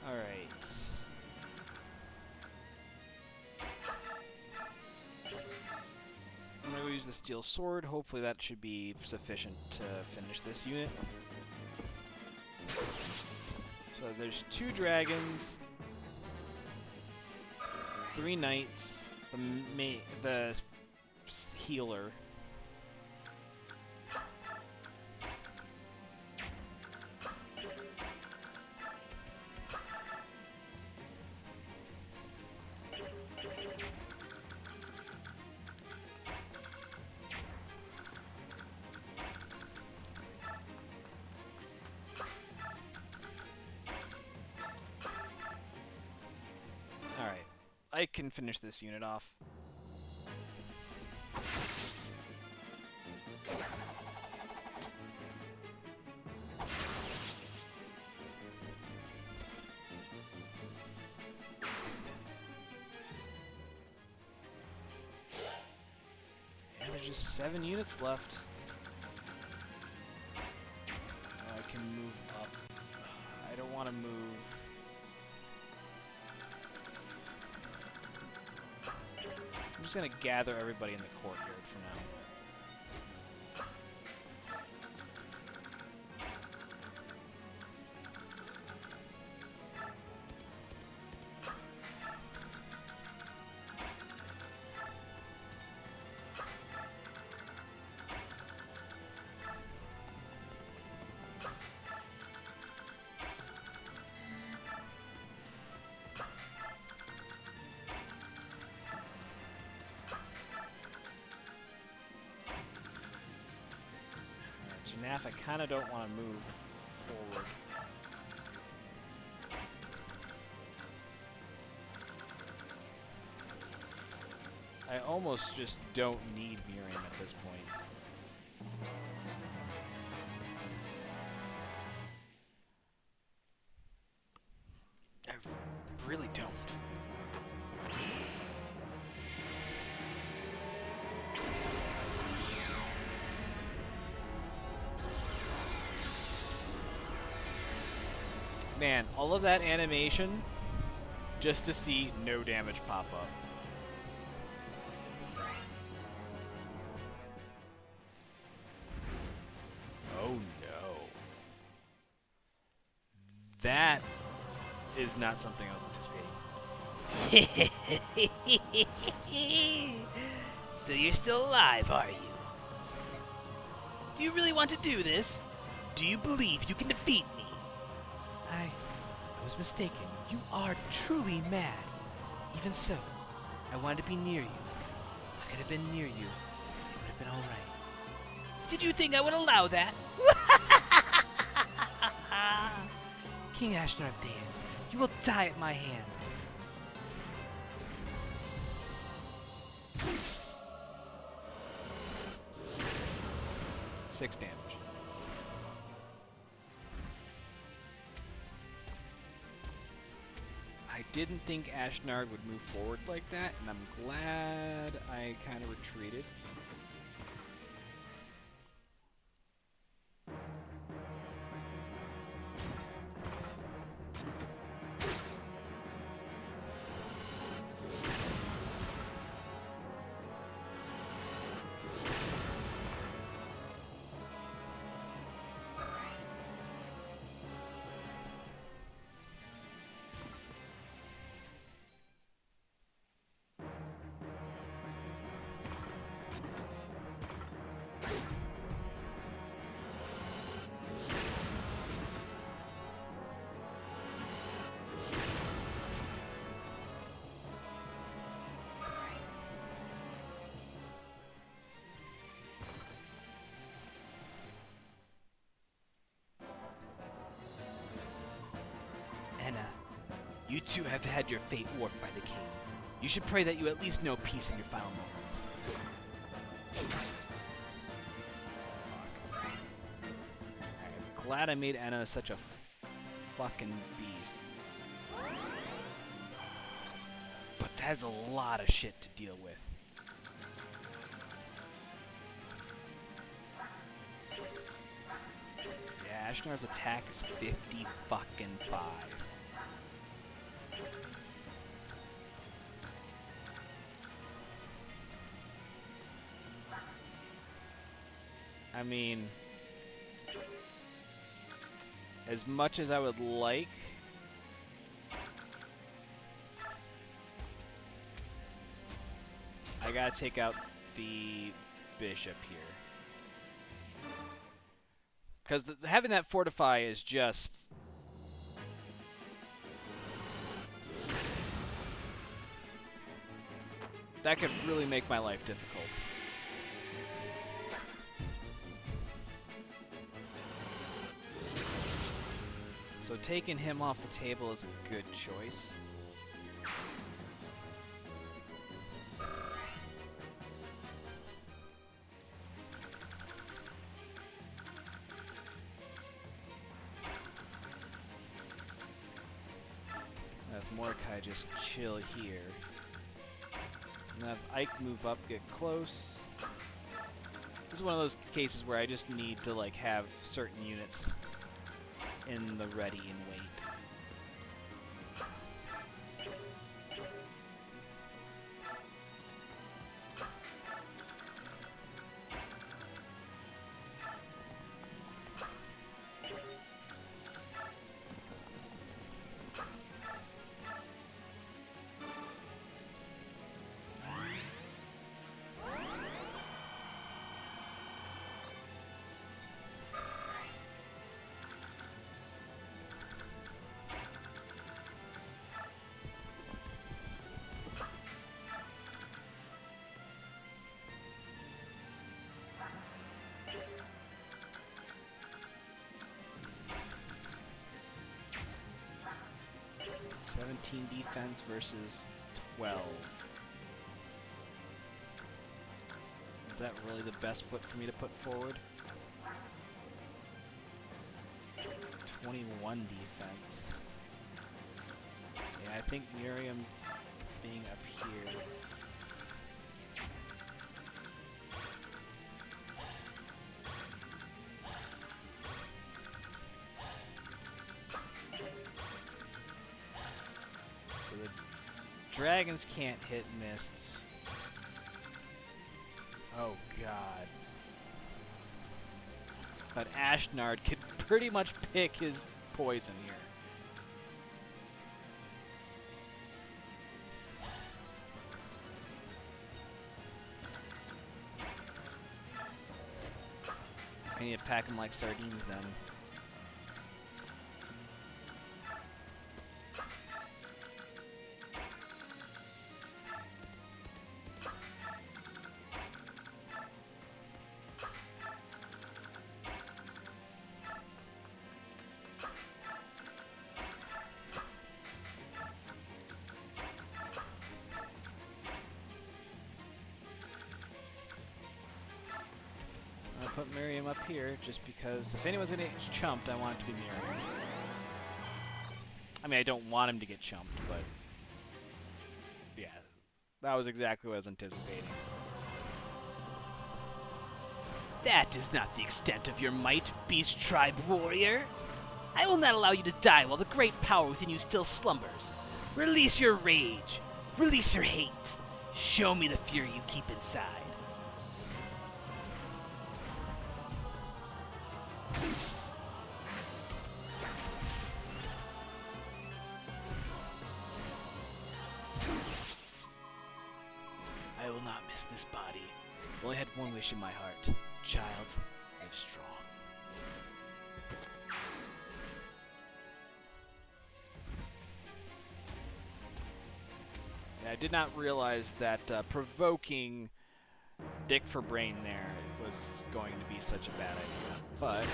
Alright. I'm going to go use the steel sword. Hopefully that should be sufficient to finish this unit. So there's 2 dragons, 3 knights, the healer. I can finish this unit off. And there's just 7 units left. Oh, I can move up. I don't want to move. I'm just going to gather everybody in the courtyard for now. Janaf, I kind of don't want to move forward. I almost just don't need Miriam at this point. I really don't. Man, all of that animation just to see no damage pop up. Oh no. That is not something I was anticipating. So you're still alive, are you? Do you really want to do this? Do you believe you can defeat me? I was mistaken. You are truly mad. Even so, I wanted to be near you. If I could have been near you, it would have been all right. Did you think I would allow that? King Ashnard of Daein, you will die at my hand. Six damage. I didn't think Ashnard would move forward like that, and I'm glad I kind of retreated. You too have had your fate warped by the king. You should pray that you at least know peace in your final moments. I'm glad I made Anna such a fucking beast. But that's a lot of shit to deal with. Yeah, Ashnar's attack is 50 fucking 5. I mean, as much as I would like, I gotta take out the bishop here. Because having that fortify is just... that could really make my life difficult. So taking him off the table is a good choice. Have Mordecai just chill here. And have Ike move up, get close. This is one of those cases where I just need to like have certain units in the ready and wait. (17) defense versus 12. Is that really the best foot for me to put forward? 21 defense. Yeah, I think Miriam being up here. So the dragons can't hit mists. Oh god. But Ashnard could pretty much pick his poison here. I need to pack them like sardines then. Put Miriam up here just because if anyone's gonna get chumped, I want it to be Miriam. I mean, I don't want him to get chumped, but yeah, that was exactly what I was anticipating. That is not the extent of your might, Beast Tribe warrior. I will not allow you to die while the great power within you still slumbers. Release your rage. Release your hate. Show me the fury you keep inside. I will not miss this body. I only had one wish in my heart. Child, live strong. Yeah, I did not realize that provoking Dick for Brain there was going to be such a bad idea, but...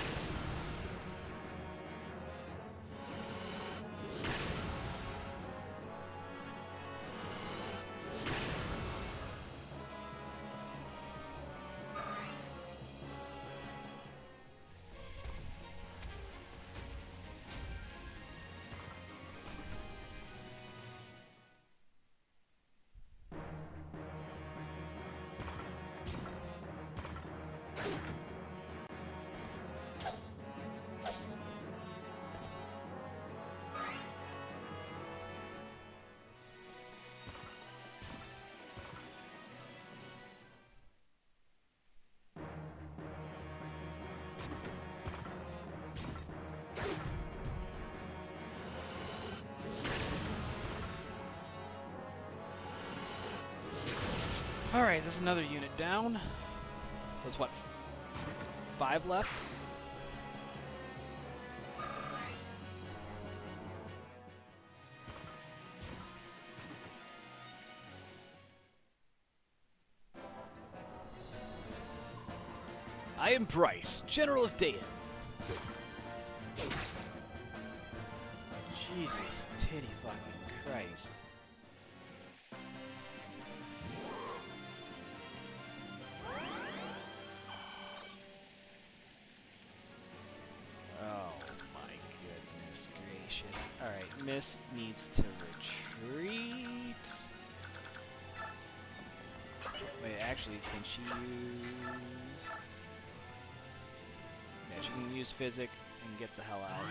Alright, there's another unit down. There's what, 5 left? I am Bryce, General of Daein. Jesus, titty fucking Christ. Oh my goodness gracious. Alright, Mist needs to retreat. Wait, actually, can she use... Yeah, she can use Physic and get the hell out.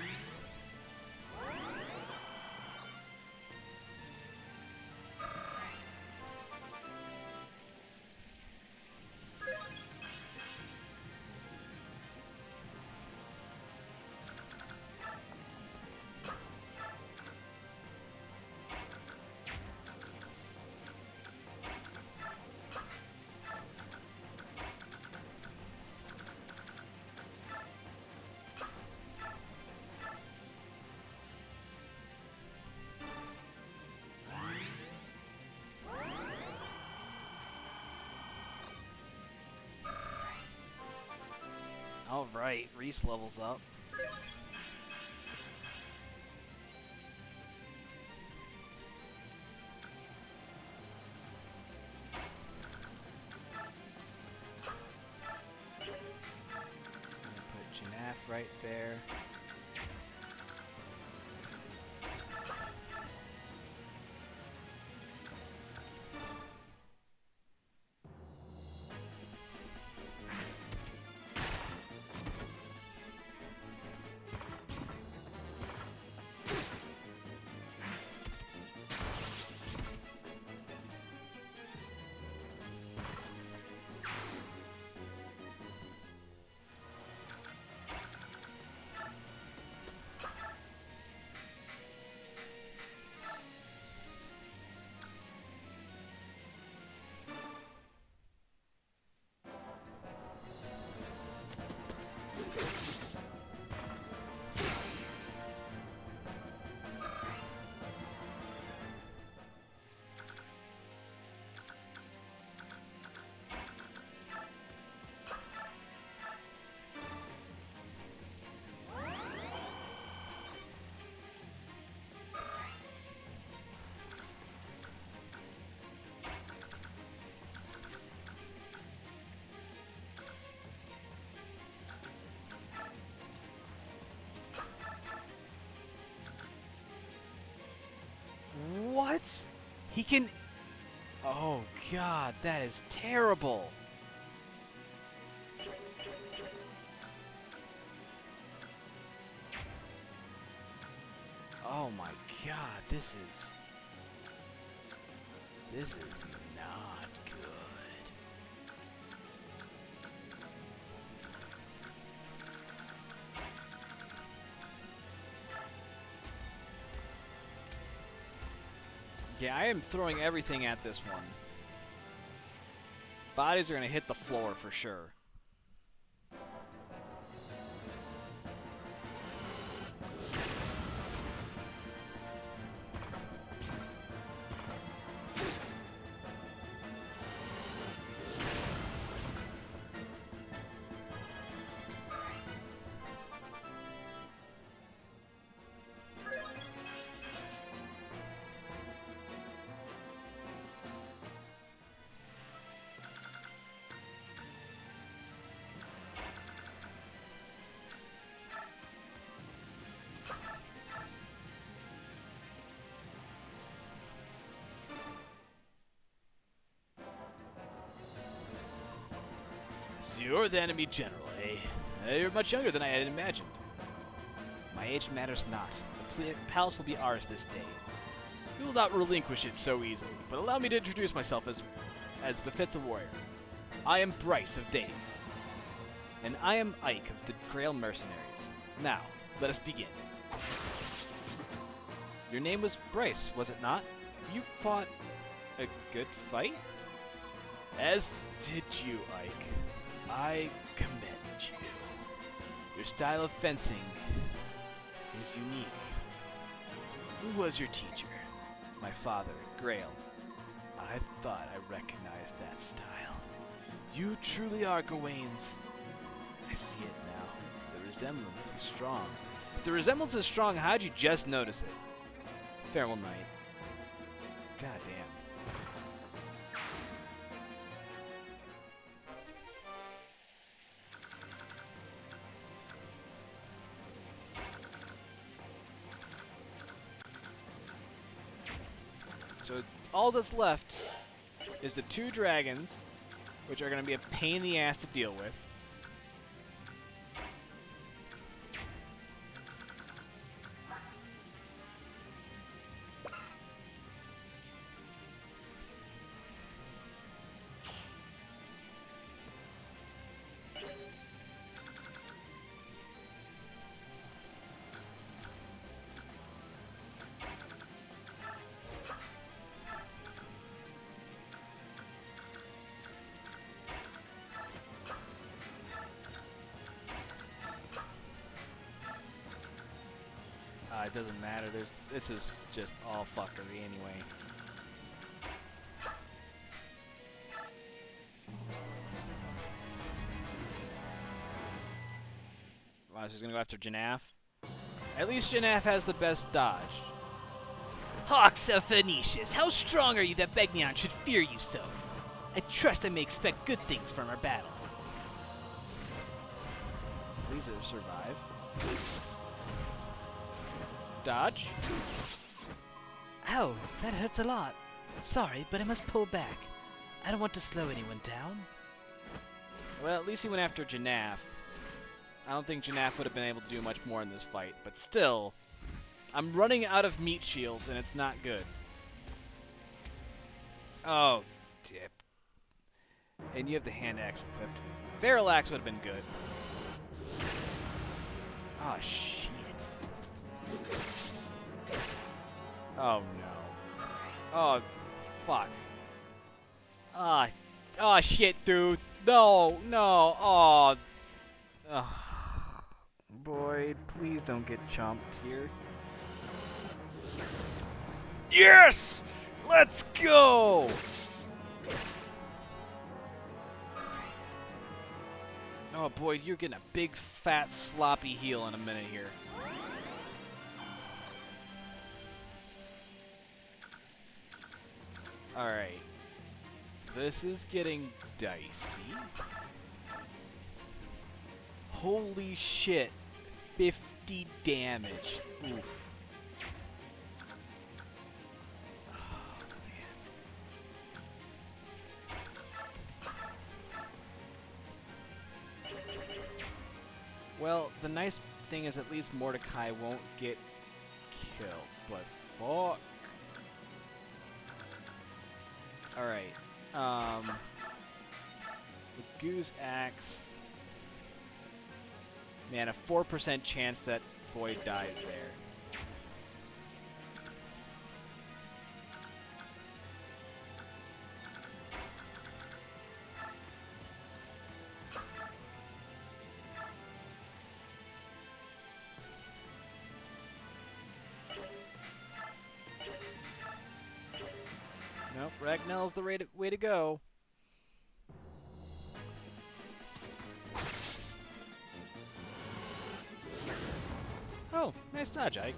Alright, Reese levels up. Put Janaf right there. What? He can... Oh god, that is terrible. Oh my god, this is not good. Yeah, I am throwing everything at this one. Bodies are going to hit the floor for sure. So you're the enemy general, eh? You're much younger than I had imagined. My age matters not. The palace will be ours this day. We will not relinquish it so easily, but allow me to introduce myself as befits a warrior. I am Bryce of Daein, and I am Ike of the Grail Mercenaries. Now, let us begin. Your name was Bryce, was it not? You fought a good fight? As did you, Ike. I commend you. Your style of fencing is unique. Who was your teacher? My father, Grail. I thought I recognized that style. You truly are Gawain's. I see it now. The resemblance is strong. If the resemblance is strong, how'd you just notice it? Farewell, Knight. God damn. So all that's left is the 2 dragons, which are going to be a pain in the ass to deal with. It doesn't matter. This is just all fuckery anyway. Wow, she's gonna go after Janaf. At least Janaf has the best dodge. Hawks of Phoenicius, how strong are you that Begnion should fear you so? I trust I may expect good things from our battle. Please survive. Dodge. Ow, that hurts a lot. Sorry, but I must pull back. I don't want to slow anyone down. Well, at least he went after Janaf. I don't think Janaf would have been able to do much more in this fight, but still, I'm running out of meat shields, and it's not good. Oh, dip. And you have the hand axe equipped. Feral axe would have been good. Oh, shit. Oh, no. Oh, fuck. Oh, shit, dude. No, no. Oh. Boy, please don't get chomped here. Yes! Let's go! Oh, boy, you're getting a big, fat, sloppy heal in a minute here. Alright. This is getting dicey. Holy shit. 50 damage. Oof. Oh, man. Well, the nice thing is at least Mordecai won't get killed, but fuck. Alright. The Goose Axe. Man, a 4% chance that Boyd dies there. Nope, Ragnell's the way to go. Oh, nice dodge, Ike.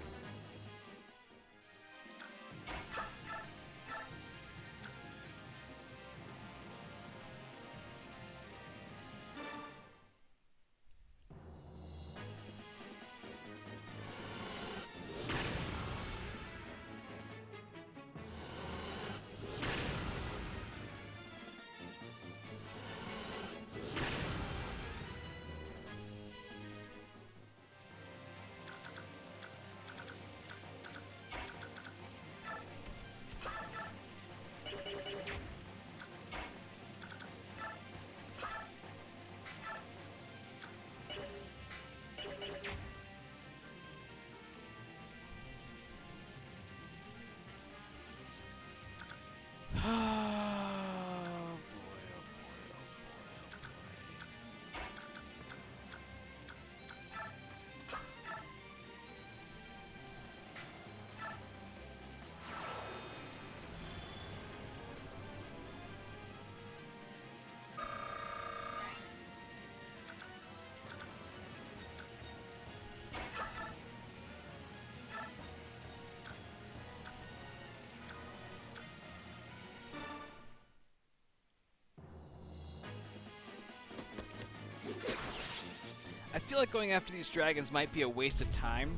feel like going after these dragons might be a waste of time.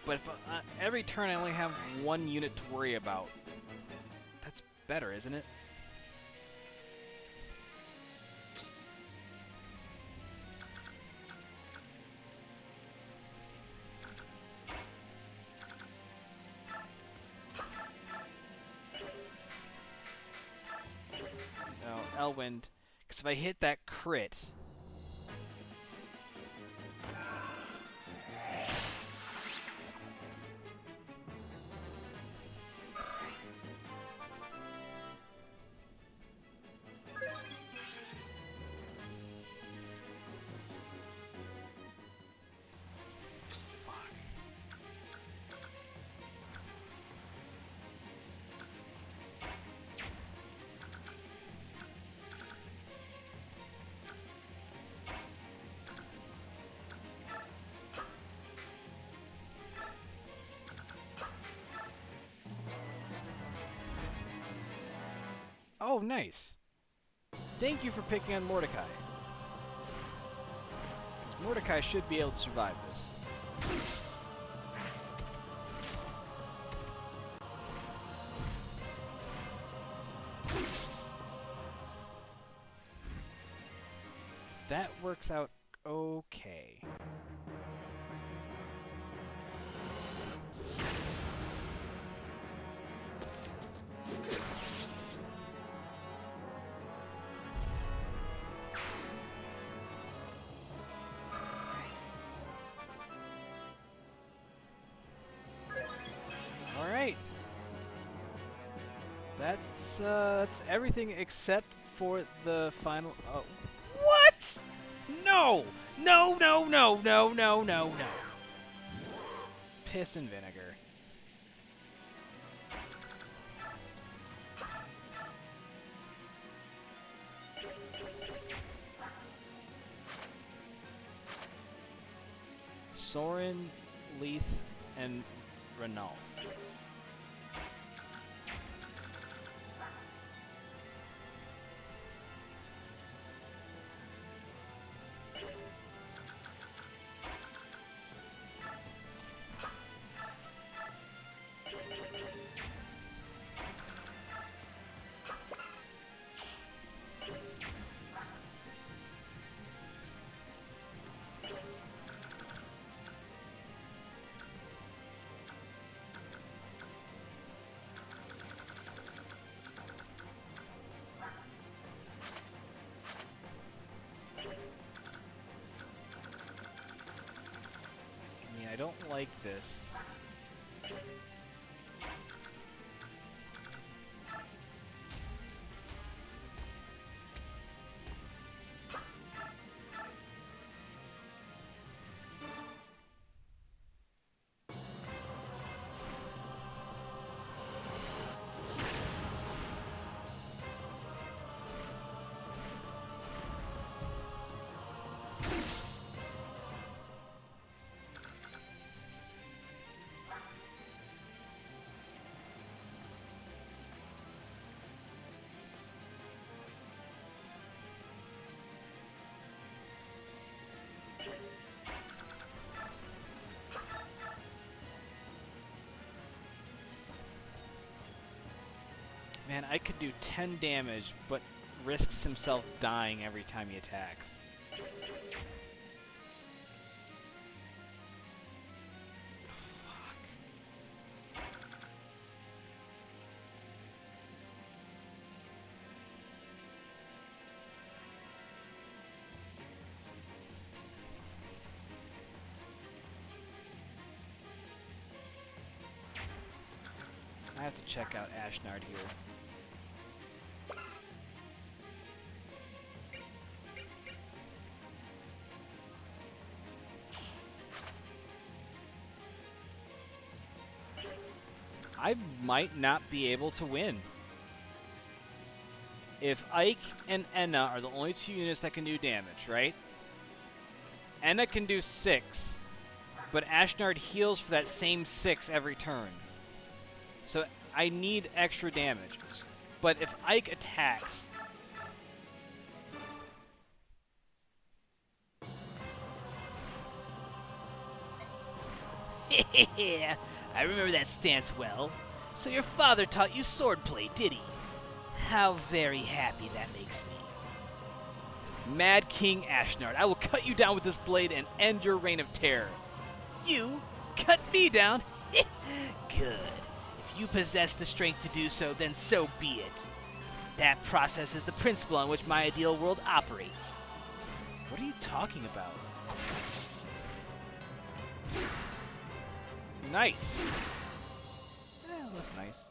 But if every turn I only have one unit to worry about, that's better, isn't it? No, Elwind. Because if I hit that crit... Oh, nice. Thank you for picking on Mordecai. Because Mordecai should be able to survive this. That works out okay. That's everything except for the final. Oh, what? No! No! No! No! No! No! No! No! Piss and vinegar. Soren, Leith, and Ranulf. I don't like this. Man, I could do 10 damage, but risks himself dying every time he attacks. Fuck. I have to check out Ashnard here. I might not be able to win. If Ike and Enna are the only two units that can do damage, right? Enna can do 6, but Ashnard heals for that same 6 every turn. So I need extra damage. But if Ike attacks... I remember that stance well. So your father taught you swordplay, did he? How very happy that makes me. Mad King Ashnard, I will cut you down with this blade and end your reign of terror. You cut me down? Good. If you possess the strength to do so, then so be it. That process is the principle on which my ideal world operates. What are you talking about? Nice. That's nice.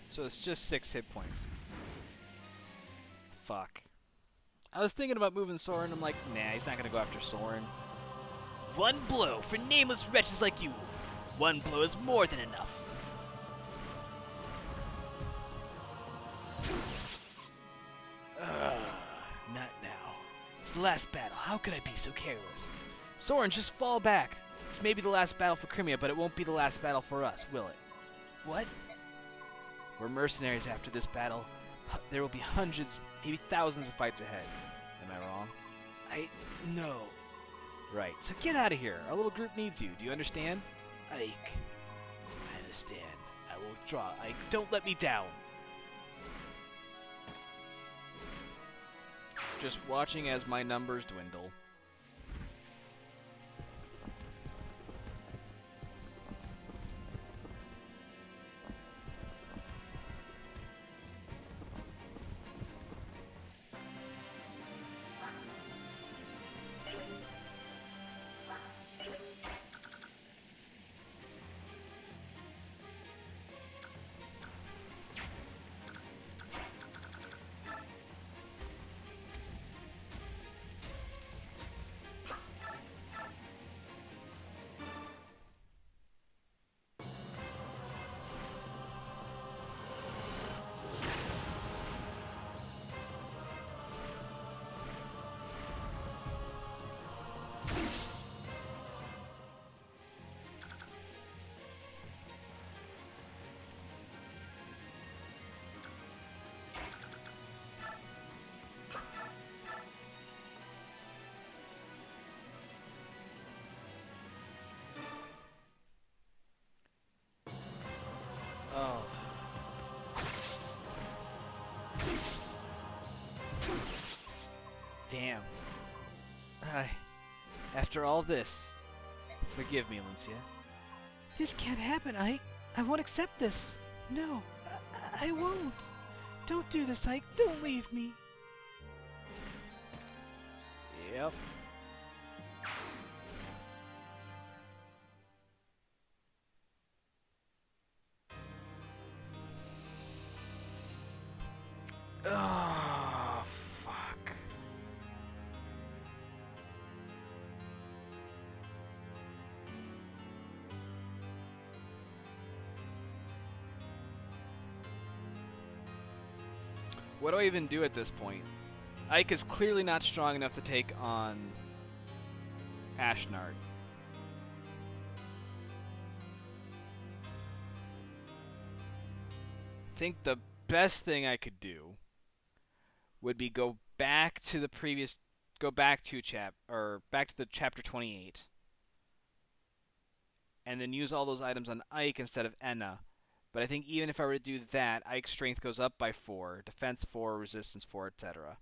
So it's just 6 hit points. Fuck. I was thinking about moving Soren. I'm like, nah, he's not gonna go after Soren. One blow for nameless wretches like you. One blow is more than enough. Not now. It's the last battle. How could I be so careless? Soren, just fall back. It's maybe the last battle for Crimea, but it won't be the last battle for us, will it? What? We're mercenaries after this battle. There will be hundreds, maybe thousands of fights ahead. Am I wrong? No. Right. So get out of here. Our little group needs you. Do you understand? Ike, I understand. I will withdraw. Ike, don't let me down. Just watching as my numbers dwindle. Oh. Damn. After all this, forgive me, Lincia. This can't happen, Ike. I won't accept this. No, I won't. Don't do this, Ike. Don't leave me. Yep. Oh, fuck. What do I even do at this point? Ike is clearly not strong enough to take on Ashnard. think the best thing I could do would be go back to the chapter 28, and then use all those items on Ike instead of Enna. But I think even if I were to do that, Ike's strength goes up by 4, defense 4, resistance 4, etc.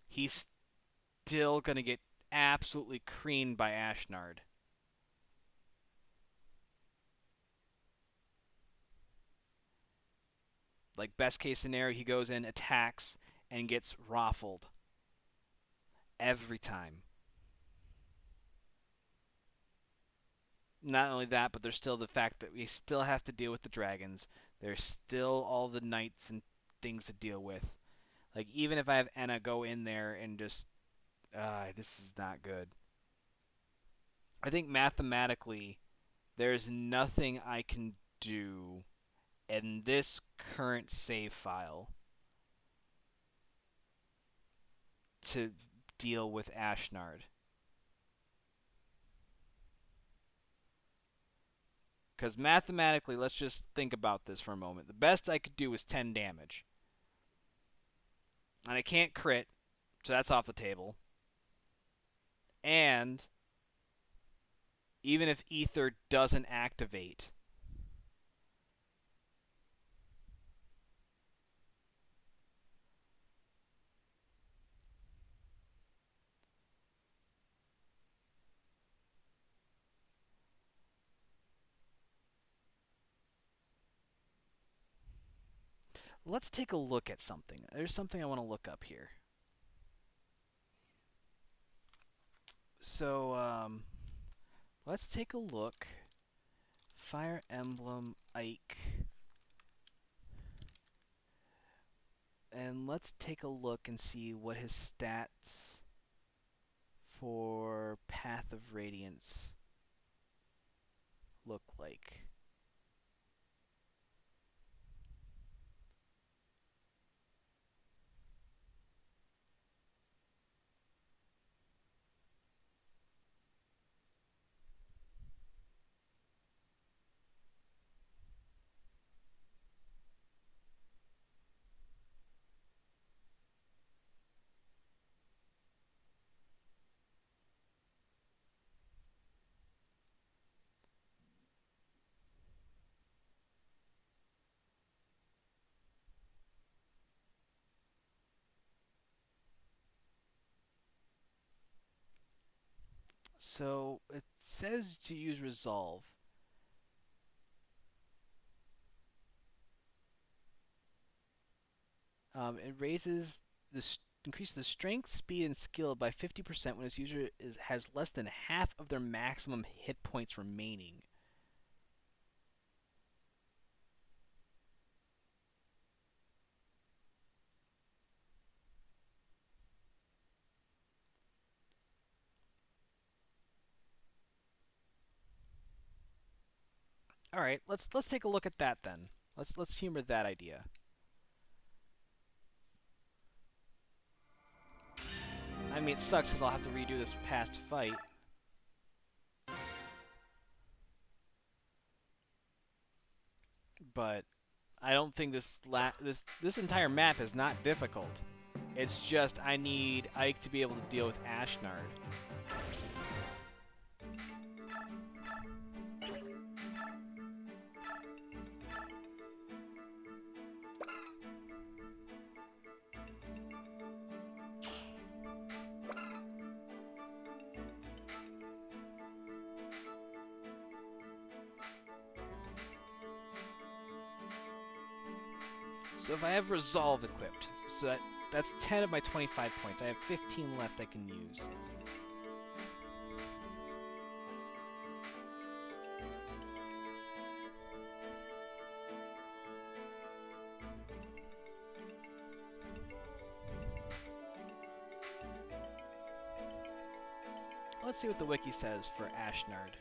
He's still gonna get absolutely creamed by Ashnard. Like, best case scenario, he goes in, attacks, and gets raffled. Every time. Not only that, but there's still the fact that we still have to deal with the dragons. There's still all the knights and things to deal with. Like, even if I have Enna go in there and just... this is not good. I think mathematically, there's nothing I can do in this current save file to deal with Ashnard. Because mathematically, let's just think about this for a moment. The best I could do is 10 damage. And I can't crit, so that's off the table. And even if Ether doesn't activate, let's take a look at something. There's something I want to look up here. So, let's take a look. Fire Emblem Ike. And let's take a look and see what his stats for Path of Radiance look like. So it says to use Resolve. It raises increases the strength, speed, and skill by 50% when its user has less than half of their maximum hit points remaining. All right, let's take a look at that then. Let's humor that idea. I mean, it sucks because I'll have to redo this past fight. But I don't think this entire map is not difficult. It's just I need Ike to be able to deal with Ashnard. So if I have Resolve equipped, so that's 10 of my 25 points. I have 15 left I can use. Let's see what the wiki says for Ashnard.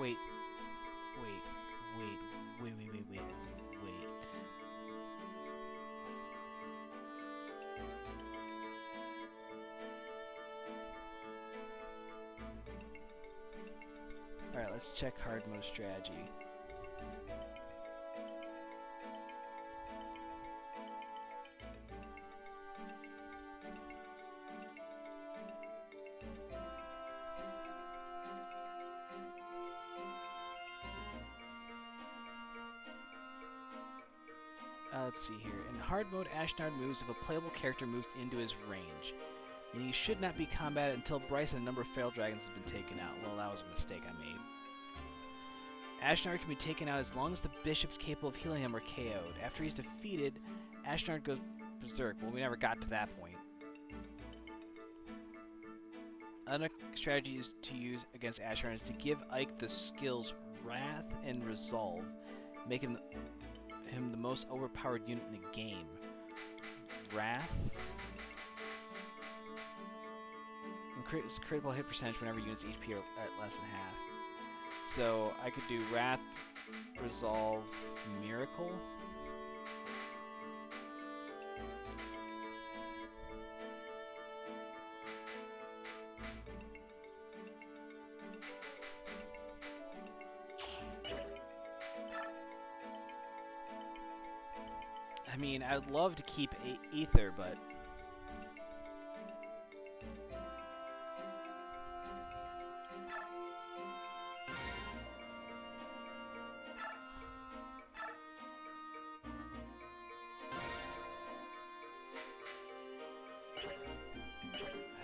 Wait. Wait. Alright, let's check hard mode strategy. Let's see here. In hard mode, Ashnard moves if a playable character moves into his range. And he should not be combated until Bryce and a number of feral dragons have been taken out. Well, that was a mistake I made. Ashnard can be taken out as long as the bishop's capable of healing him or KO'd. After he's defeated, Ashnard goes berserk. Well, we never got to that point. Another strategy to use against Ashnard is to give Ike the skills Wrath and Resolve, making him the most overpowered unit in the game. Wrath increases critical hit percentage whenever units HP are at less than half. So I could do Wrath, Resolve, Miracle. I mean, I'd love to keep Ether, but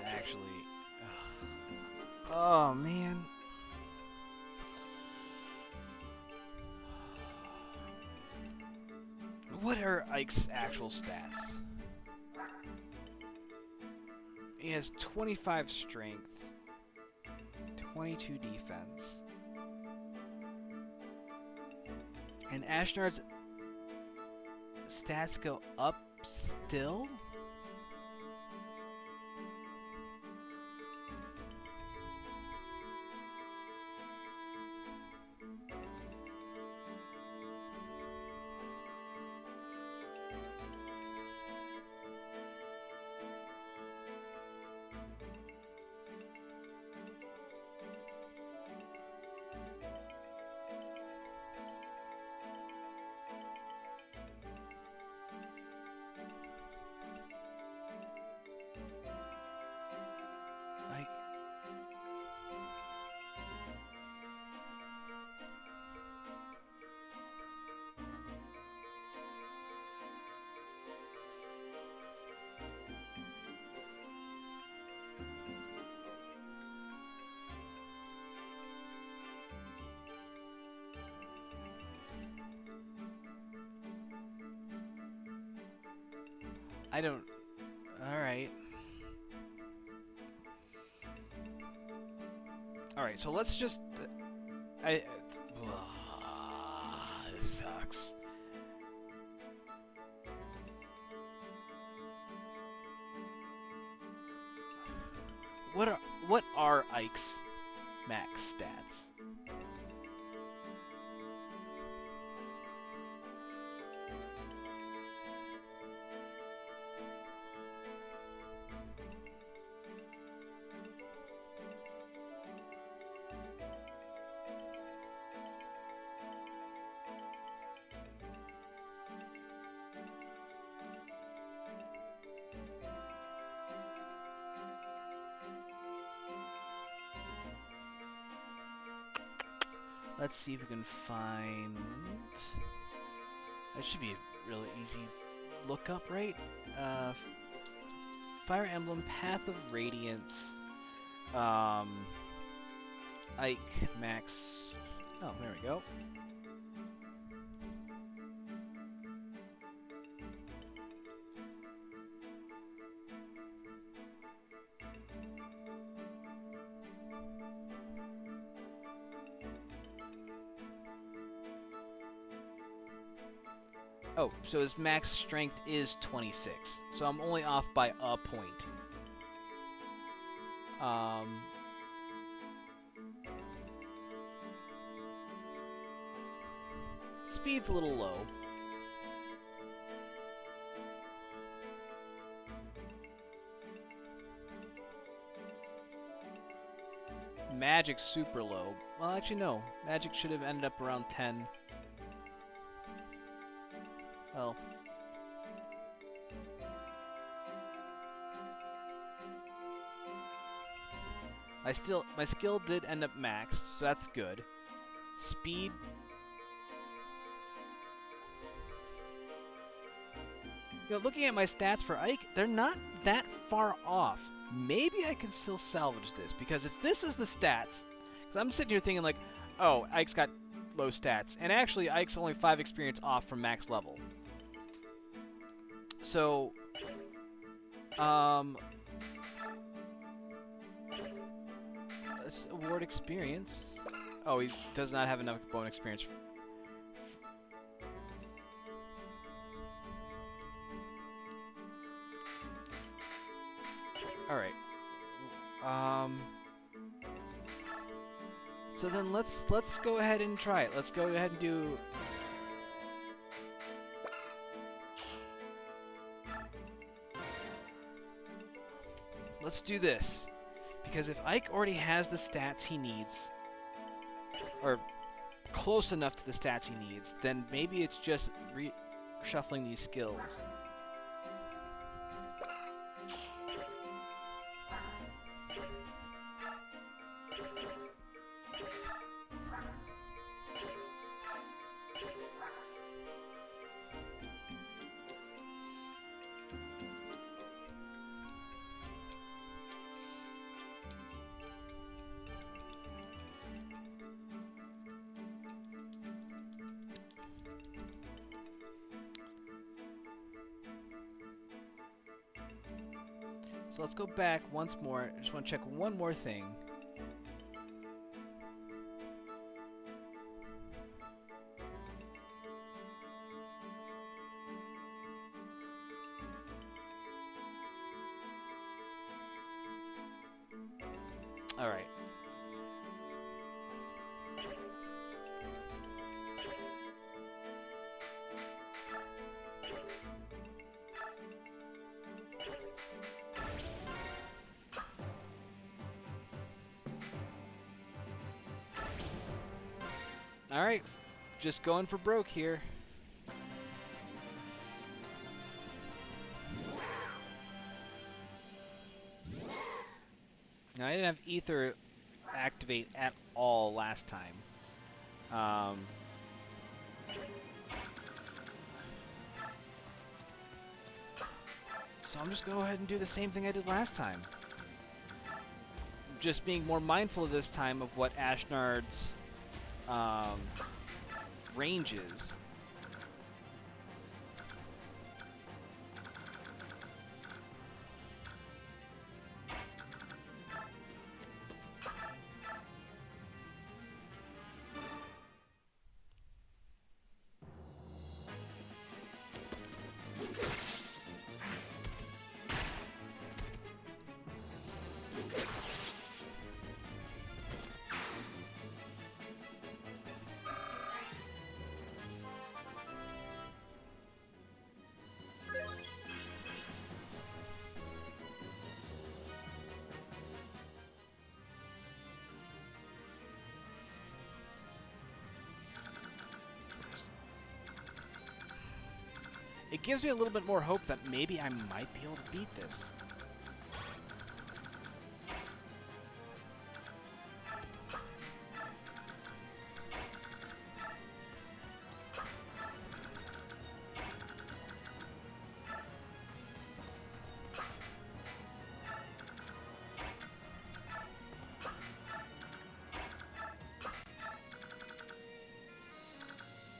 actually, oh man. What are Ike's actual stats? He has 25 strength, 22 defense. And Ashnard's stats go up still? Like, I don't. Alright. Alright, so let's just. This sucks. What are Ike's max stats? Let's see if we can find. That should be a really easy lookup, right? Fire Emblem, Path of Radiance, Ike, Max. Oh, there we go. Oh, so his max strength is 26. So I'm only off by a point. Speed's a little low. Magic's super low. Well, actually, no. Magic should have ended up around 10. Well. My skill did end up maxed, so that's good. Speed. You know, looking at my stats for Ike, they're not that far off. Maybe I can still salvage this, because if this is the stats, because I'm sitting here thinking like, oh, Ike's got low stats, and actually Ike's only 5 experience off from max level. So, let's award experience. Oh, he does not have enough bone experience. All right. So then let's go ahead and try it. Let's go ahead and do. Let's do this, because if Ike already has the stats he needs, or close enough to the stats he needs, then maybe it's just reshuffling these skills. So let's go back once more. I just want to check one more thing. All right. Alright, just going for broke here. Now, I didn't have Ether activate at all last time. So I'm just going to go ahead and do the same thing I did last time. Just being more mindful this time of what Ashnards' ranges. It gives me a little bit more hope that maybe I might be able to beat this.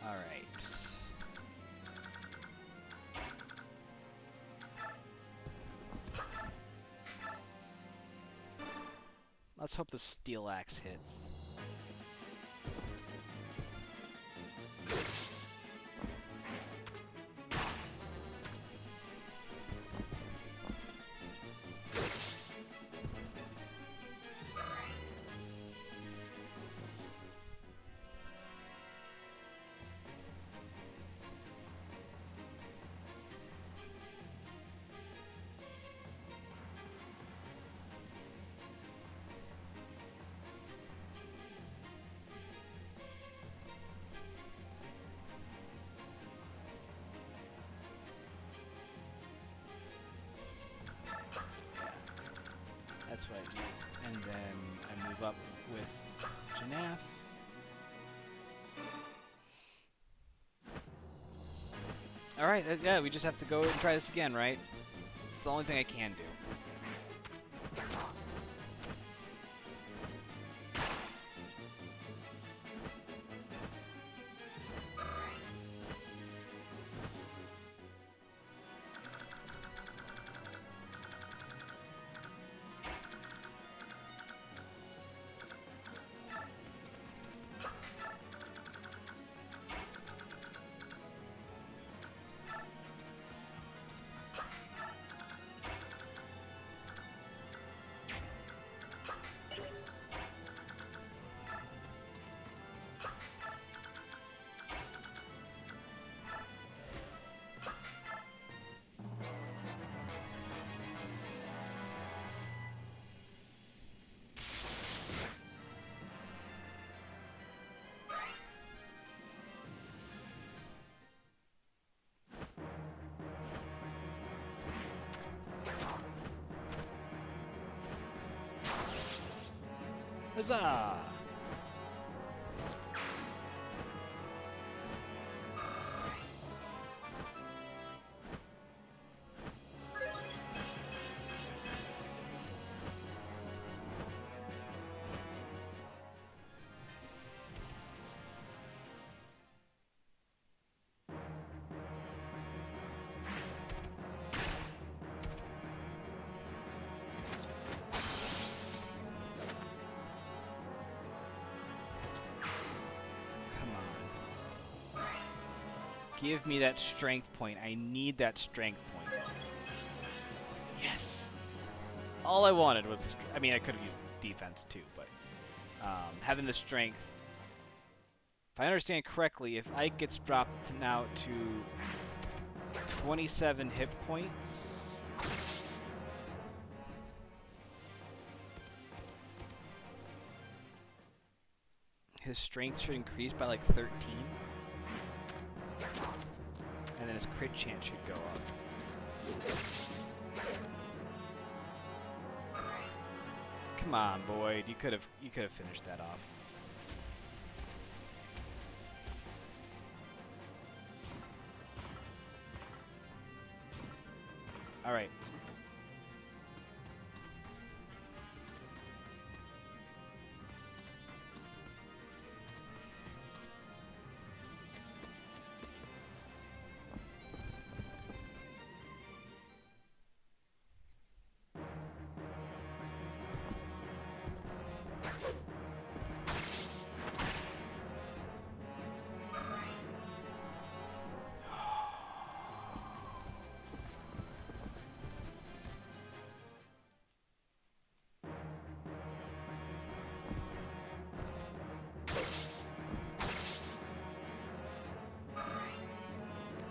All right. Let's hope the steel axe hits. That's what I do. And then I move up with Janaf. Alright, yeah, we just have to go and try this again, right? It's the only thing I can do. Huzzah! Give me that strength point. I need that strength point. Yes! All I wanted was the I mean, I could have used the defense too, but having the strength. If I understand correctly, if Ike gets dropped now to 27 hit points. His strength should increase by like 13. And then his crit chance should go up. Come on, Boyd. You could have finished that off. All right.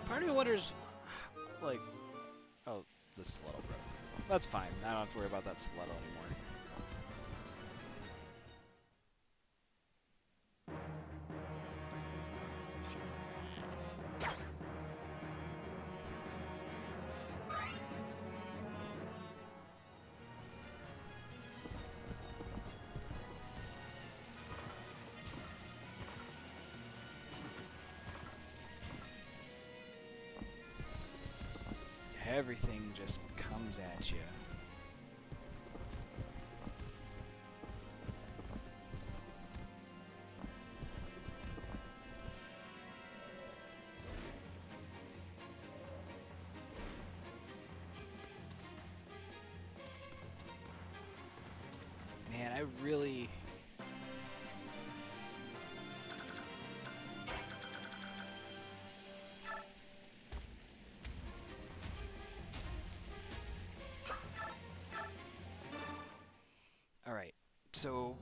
Part of me wonders, like, oh, the Sluttle broke. That's fine. I don't have to worry about that Sluttle anymore. Everything just comes at you. Man, I really... Alright, so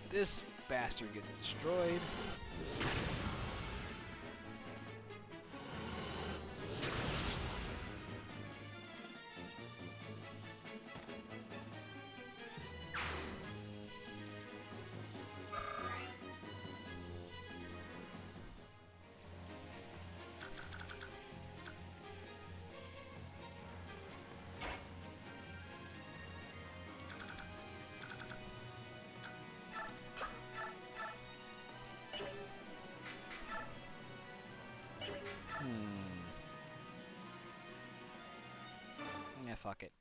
this bastard gets destroyed. fuck it.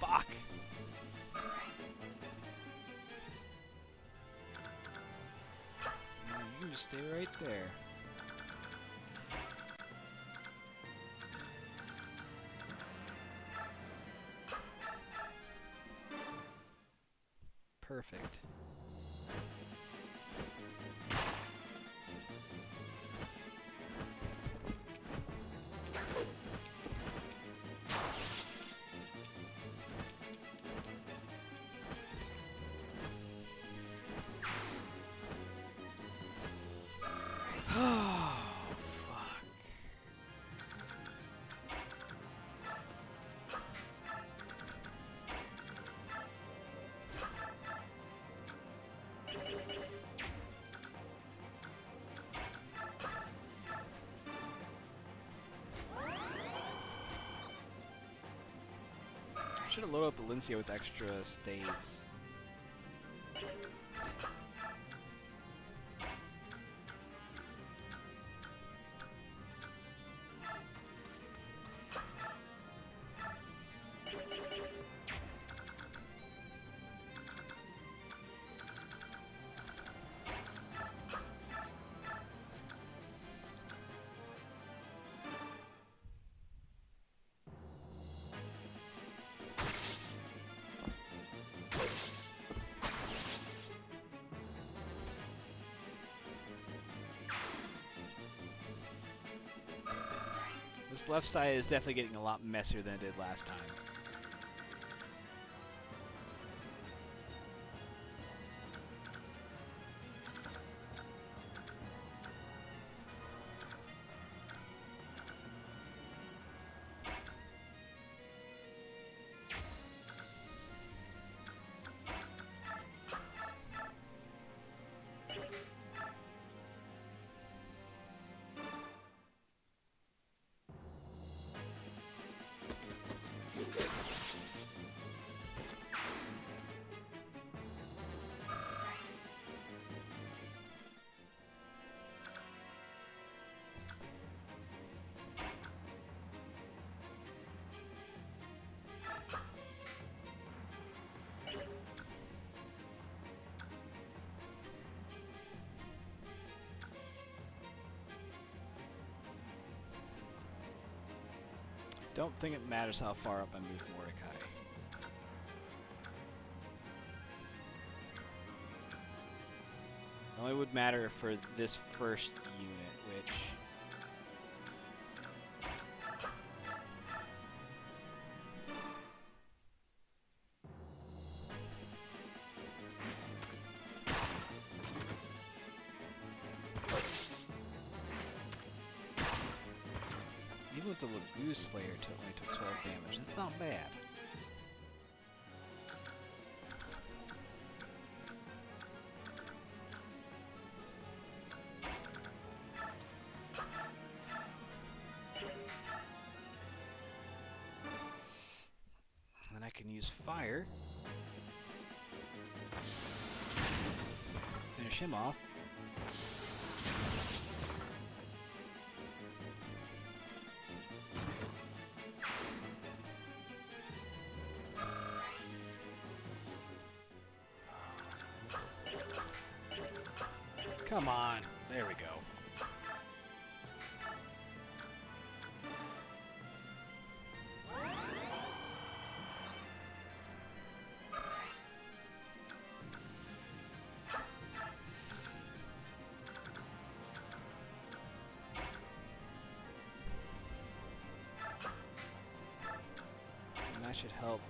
Fuck! You can just stay right there. Perfect. Oh, fuck. Should have loaded up Valencia with extra staves. This left side is definitely getting a lot messier than it did last time. Don't think it matters how far up I move Mordecai. It only would matter for this first unit, which... Even with the Lagoon Slayer, it only took 12 damage. It's not bad. Then I can use fire. Finish him off. Come on. There we go. And that should help.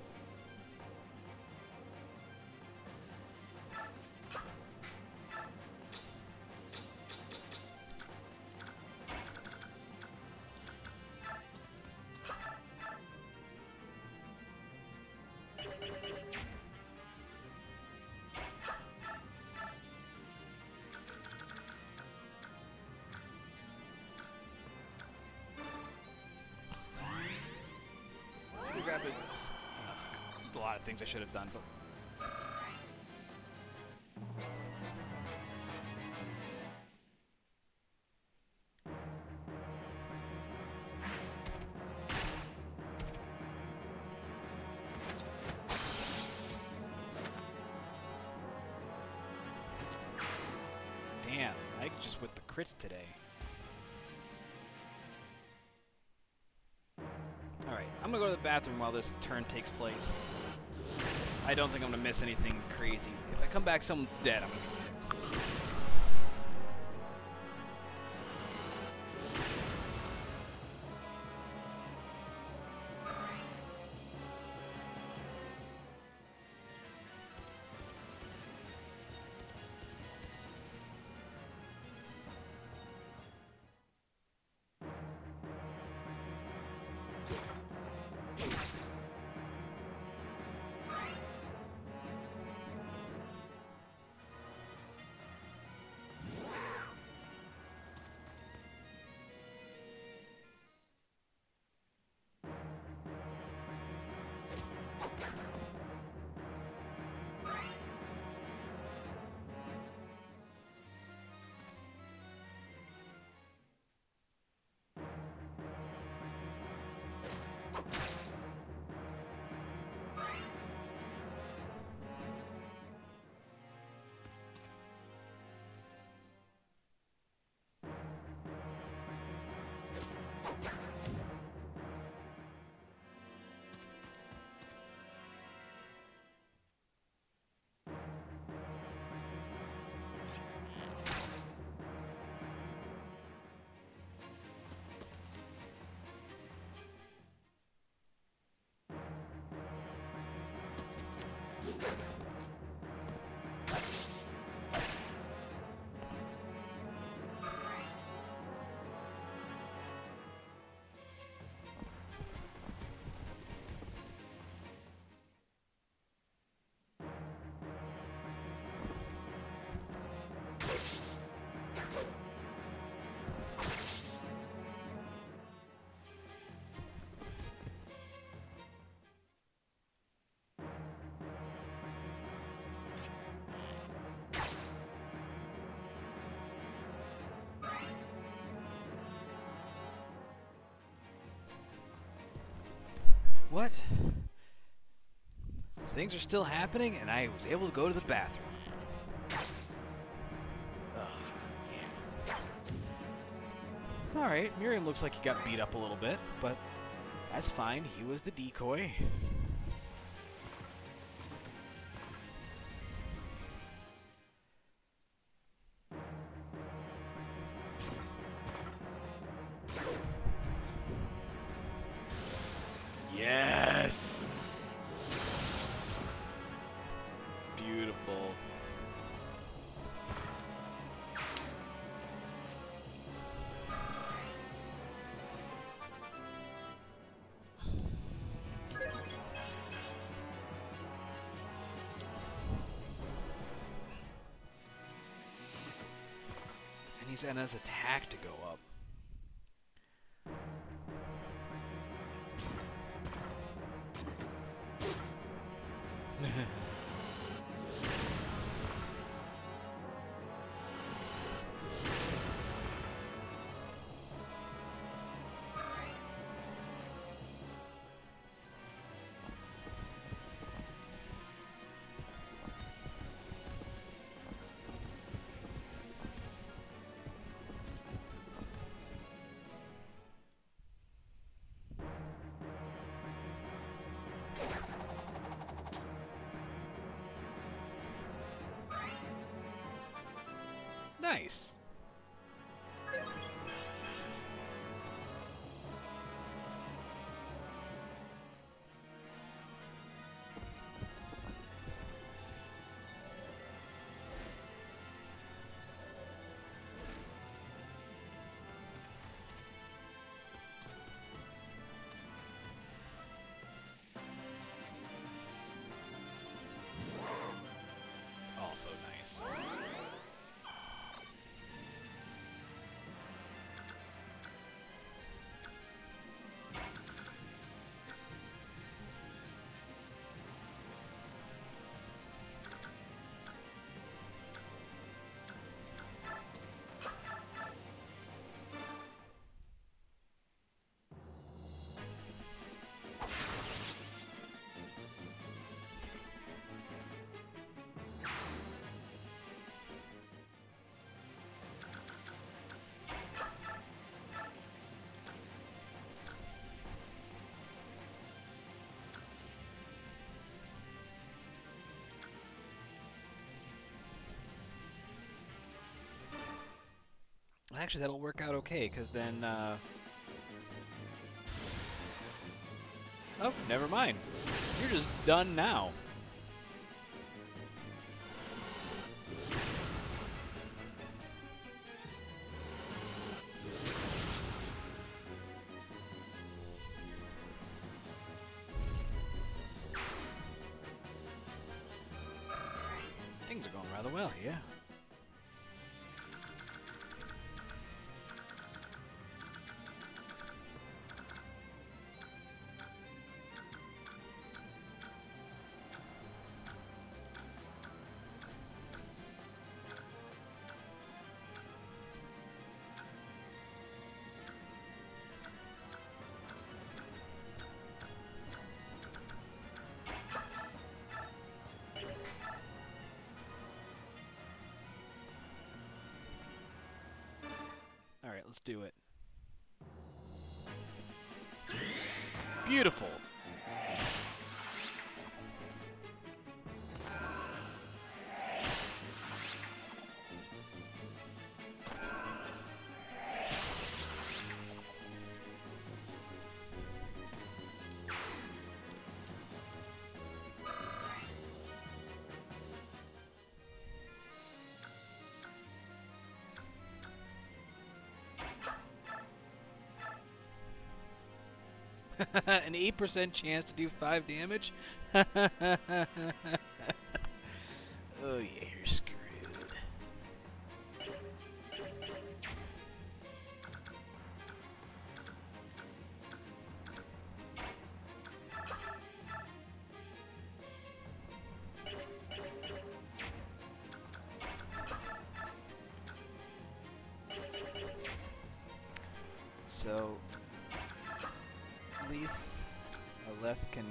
a lot of things I should have done, but... Damn, Ike just with the crits today. Alright, I'm gonna go to the bathroom while this turn takes place. I don't think I'm gonna miss anything crazy. If I come back, someone's dead, I'm gonna be pissed. What? Things are still happening, and I was able to go to the bathroom. Yeah. Alright, Miriam looks like he got beat up a little bit, but that's fine. He was the decoy. Yes! Beautiful. And he's at his attack to go up. Nice. Also nice. Actually, that'll work out okay, because then, oh, never mind. You're just done now. Things are going rather well here. Alright, let's do it. Beautiful. An 8% chance to do 5 damage? Oh yeah, you're screwed. So Leth can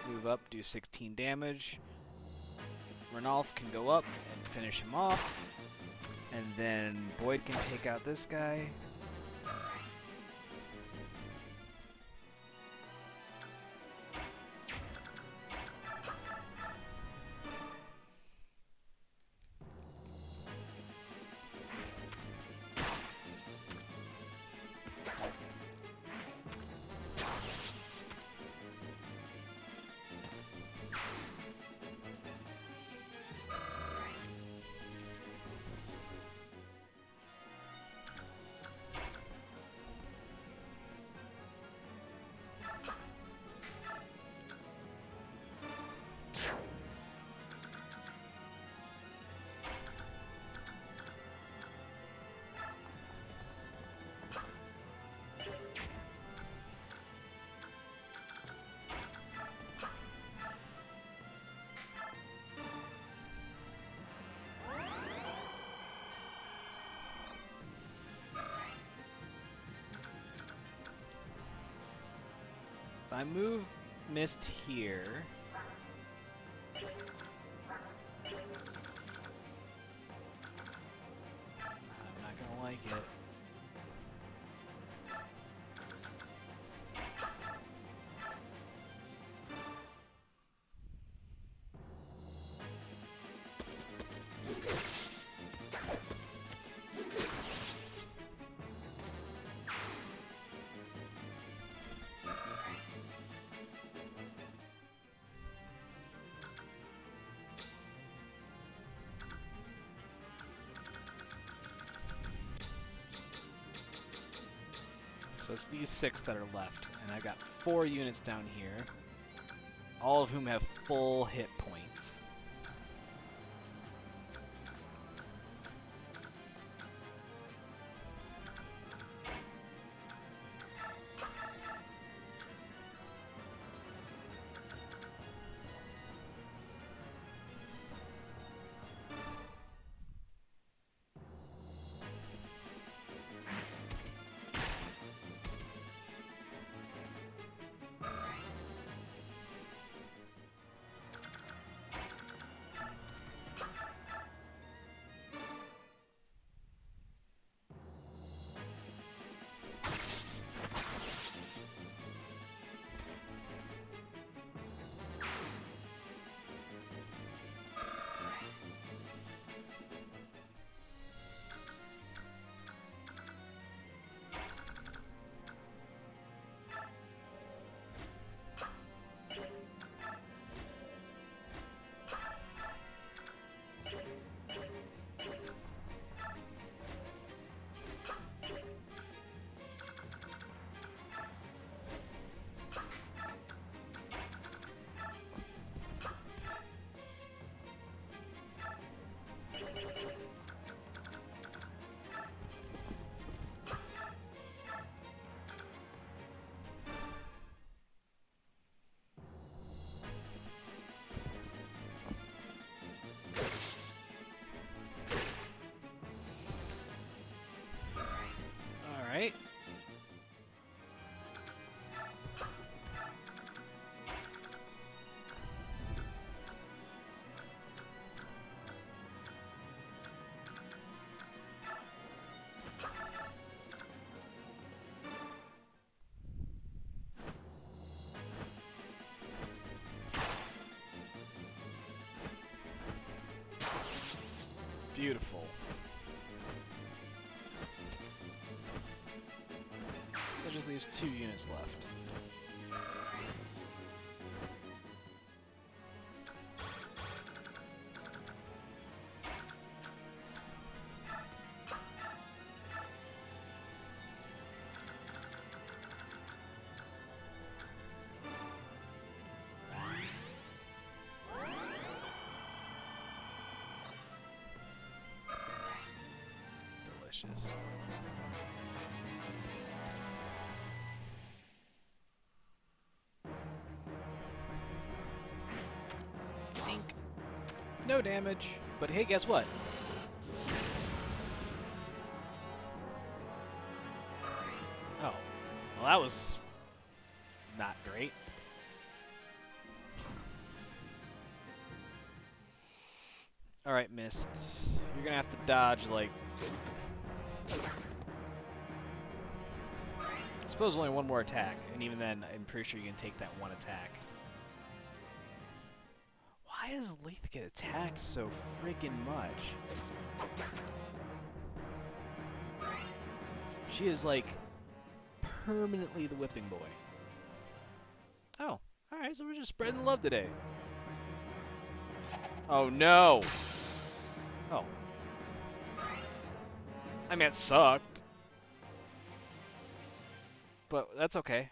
move up, do 16 damage. Ranulf can go up and finish him off. And then Boyd can take out this guy. If I move Mist here, I'm not gonna like it. So it's these 6 that are left, and I've got 4 units down here, all of whom have full hit points. Beautiful. So it just leaves 2 units left. Delicious. Dink. No damage. But hey, guess what? Oh. Well, that was not great. Alright, Mist. You're gonna have to dodge, like... I suppose only one more attack, and even then, I'm pretty sure you can take that one attack. Why does Leith get attacked so freaking much? She is, like, permanently the whipping boy. Oh, alright, so we're just spreading love today. Oh, no! Oh. I mean, it sucked. But that's okay.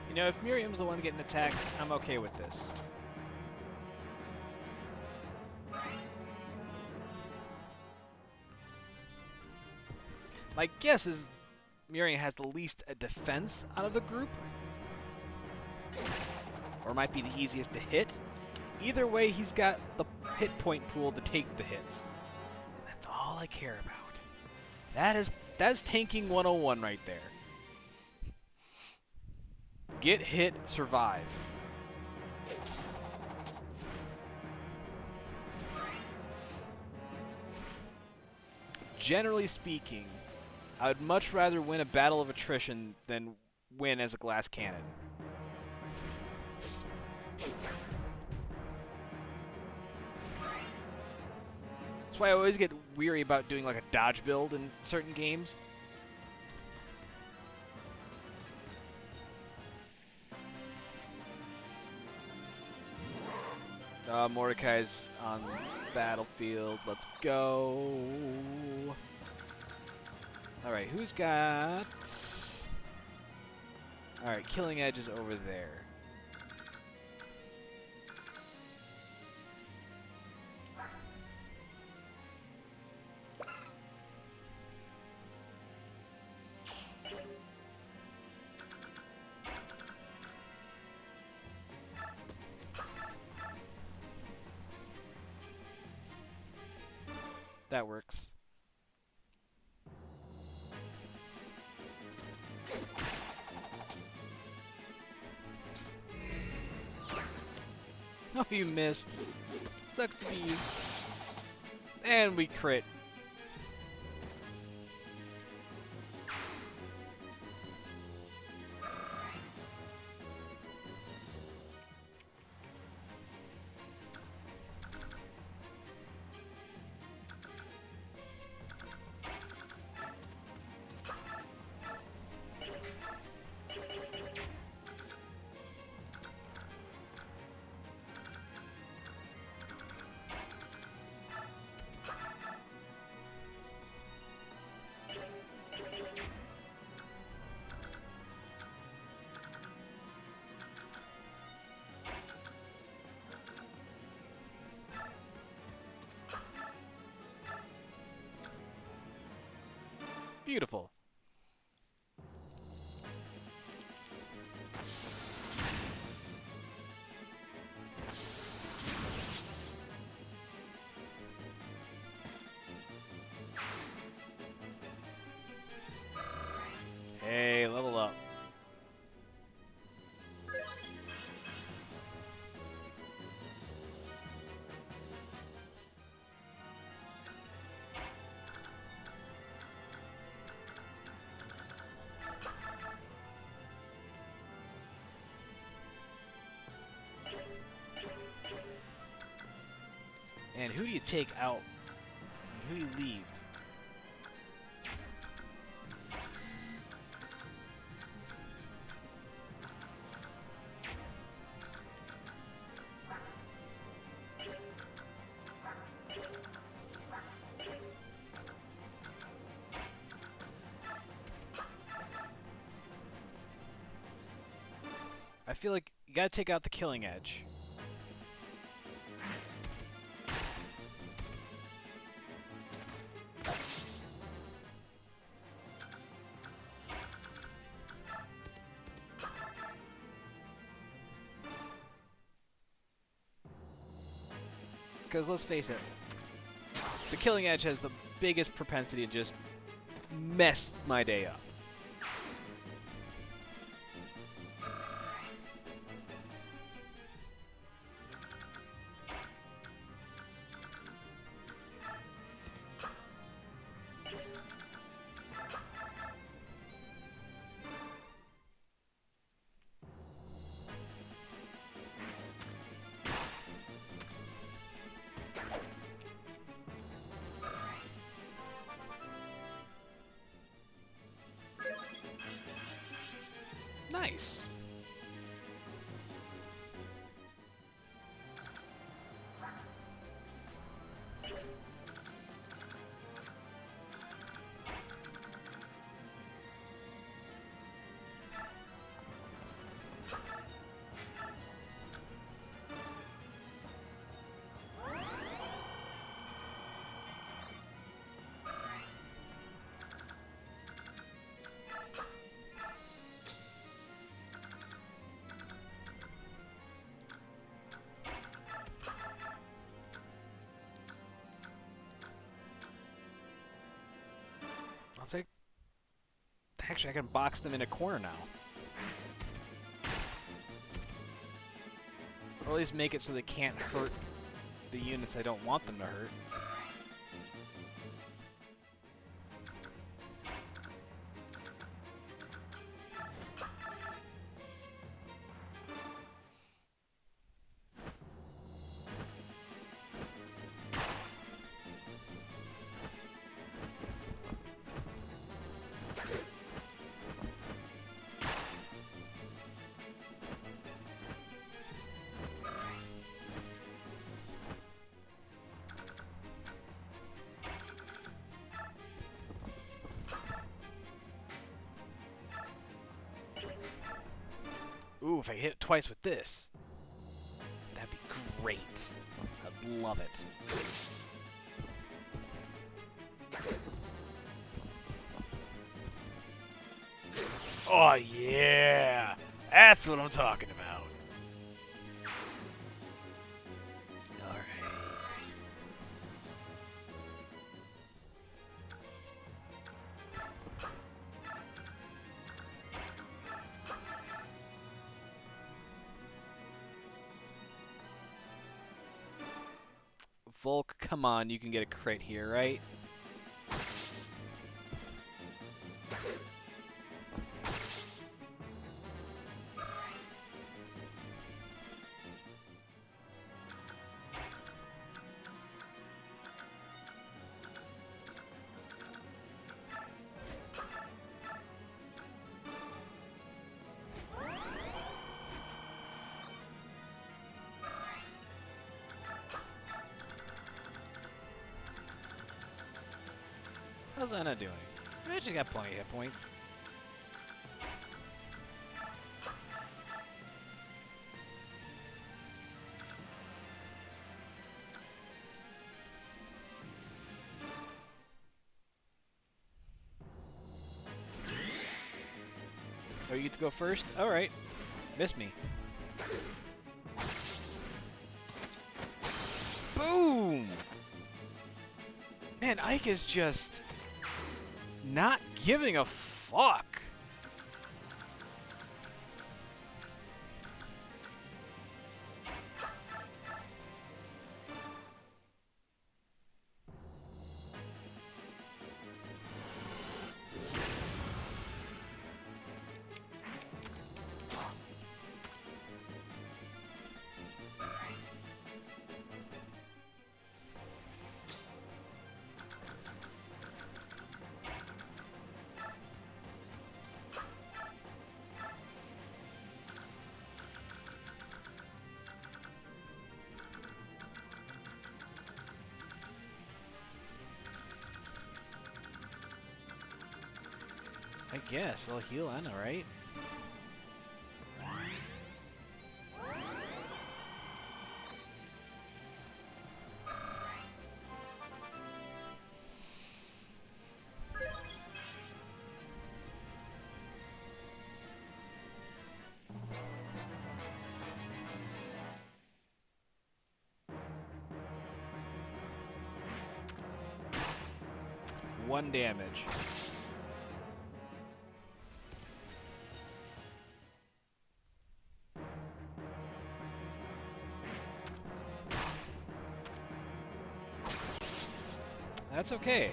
You know, if Miriam's the one getting attacked, I'm okay with this. My guess is Miriam has the least defense out of the group. Or might be the easiest to hit. Either way, he's got the hit point pool to take the hits. And that's all I care about. That is tanking 101 right there. Get hit, survive. Generally speaking, I would much rather win a battle of attrition than win as a glass cannon. That's why I always get weary about doing like a dodge build in certain games. Mordecai's on the battlefield. Let's go. Alright, who's got... Alright, Killing Edge is over there. That works. Oh, you missed. Sucks to be you. And we crit. Beautiful. Hey, level up. And who do you take out? Who do you leave? I feel like you gotta take out the Killing Edge. Because let's face it, the Killing Edge has the biggest propensity to just mess my day up. Nice. I'll take... Actually, I can box them in a corner now. Or at least make it so they can't hurt the units I don't want them to hurt. Ooh, if I hit it twice with this, that'd be great. I'd love it. Oh, yeah! That's what I'm talking about. Alright. Volk, come on, you can get a crit here, right? How's Anna doing? She's got plenty of hit points. Oh, you get to go first? Alright. Missed me. Boom! Man, Ike is just not giving a fuck. I guess. I'll heal Anna, right? One damage. That's okay.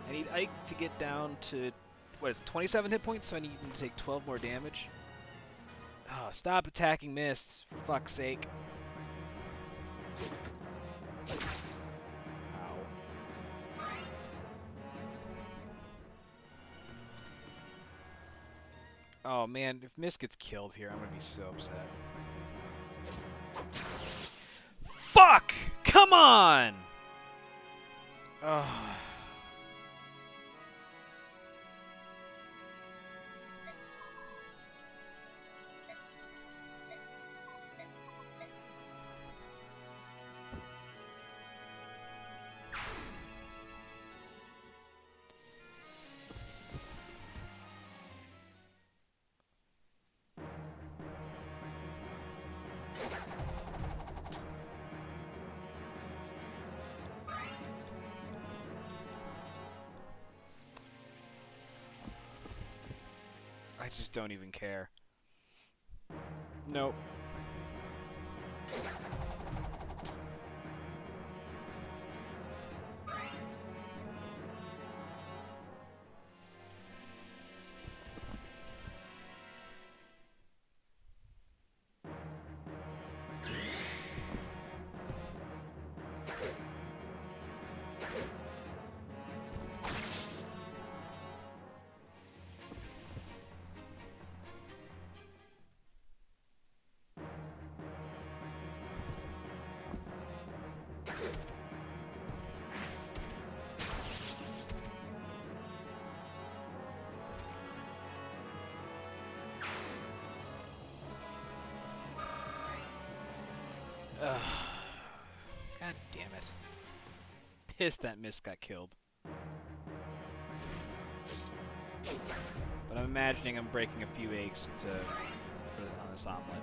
I need Ike to get down to, what is it, 27 hit points, so I need him to take 12 more damage. Oh, stop attacking Mist, for fuck's sake. Ow. Oh man, if Mist gets killed here, I'm gonna be so upset. Fuck! Come on! Ugh. I just don't even care. Nope. Ugh. God damn it. Pissed that Mist got killed. But I'm imagining I'm breaking a few eggs on this omelet.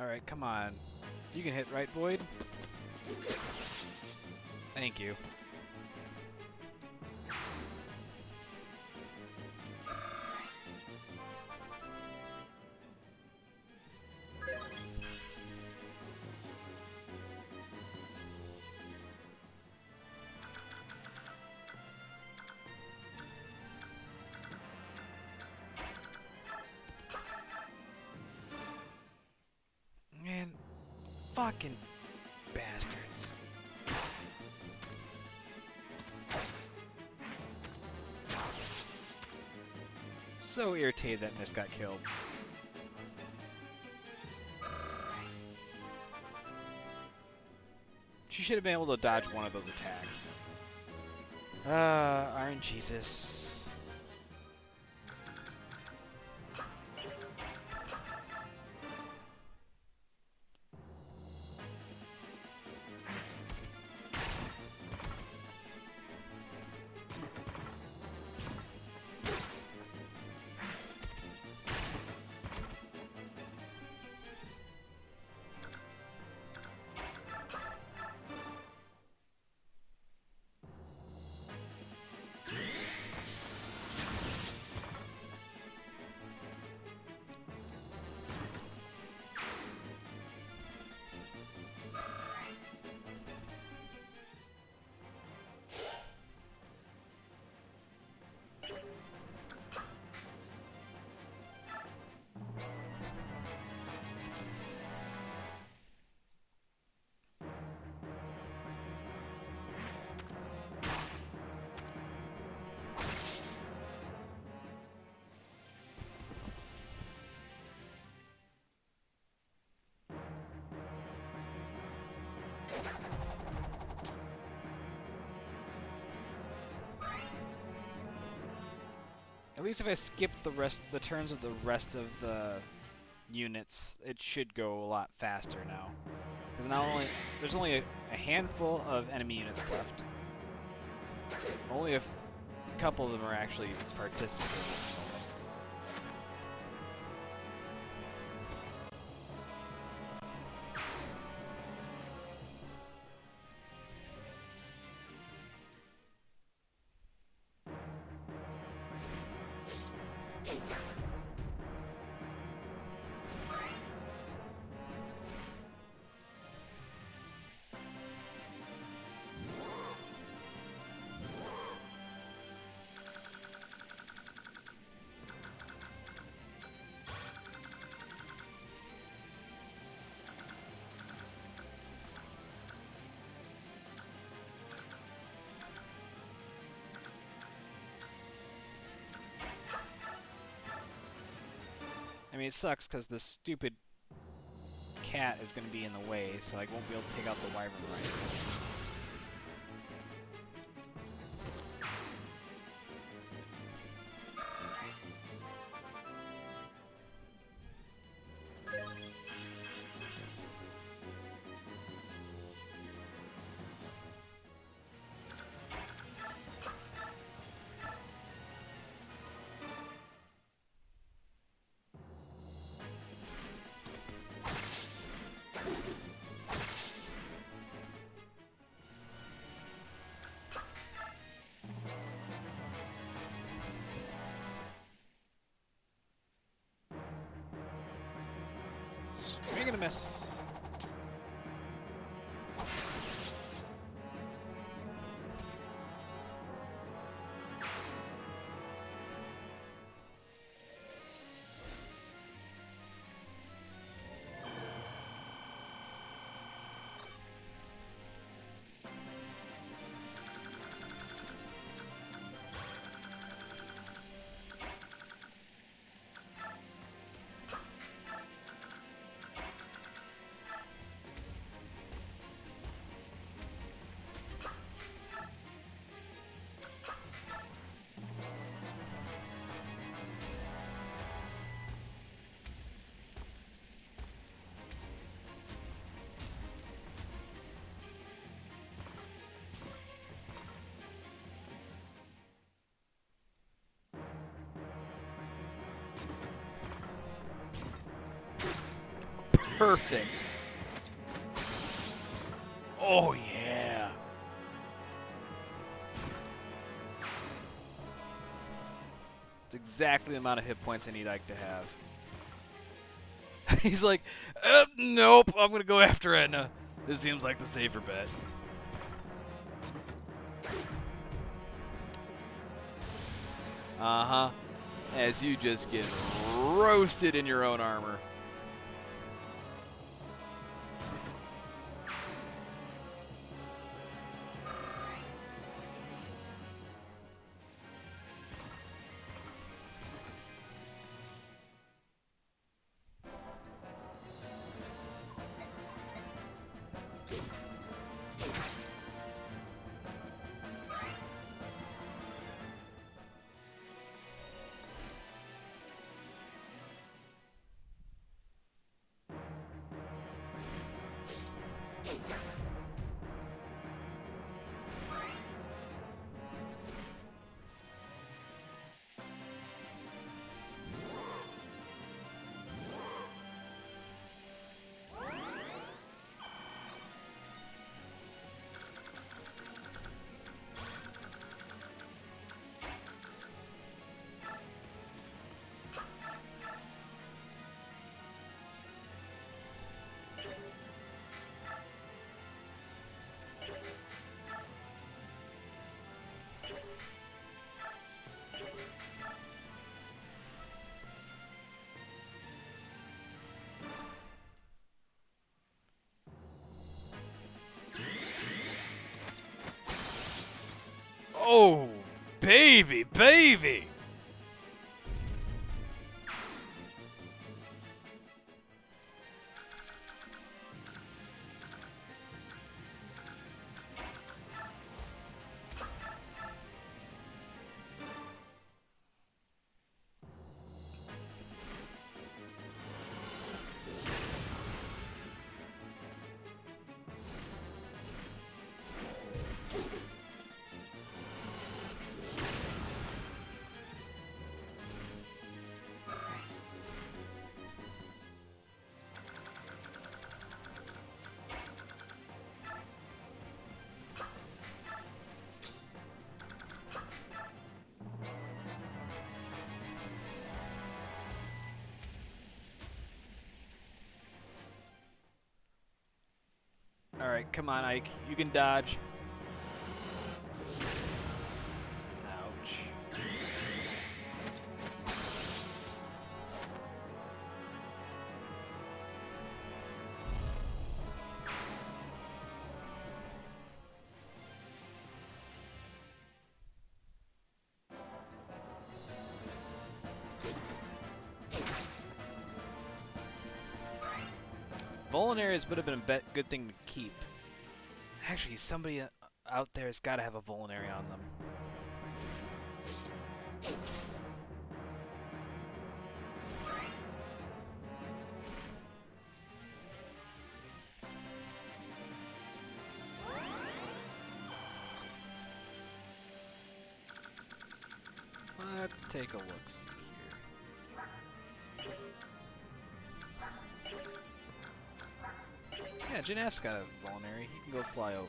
Alright, come on. You can hit, right, Void? Thank you. Man, fucking bastards. So irritated that Mist got killed. She should have been able to dodge one of those attacks. Iron Jesus. At least if I skip the turns of the rest of the units, it should go a lot faster now. Because there's only a handful of enemy units left. Only a couple of them are actually participating. I mean, it sucks because this stupid cat is going to be in the way, so I won't be able to take out the wyvern right. You're gonna miss. perfect. Oh, yeah. It's exactly the amount of hit points I need Ike to have. He's like, nope, I'm going to go after Edna. This seems like the safer bet. Uh-huh. As you just get roasted in your own armor. Oh, baby, baby. All right, come on, Ike. You can dodge. Ouch. Vulneraries would have been a good thing to keep. Actually, somebody out there has got to have a Vulnerary on them. Let's take a look-see here. Yeah, Janaf's got a Vulnerary. He can go fly over.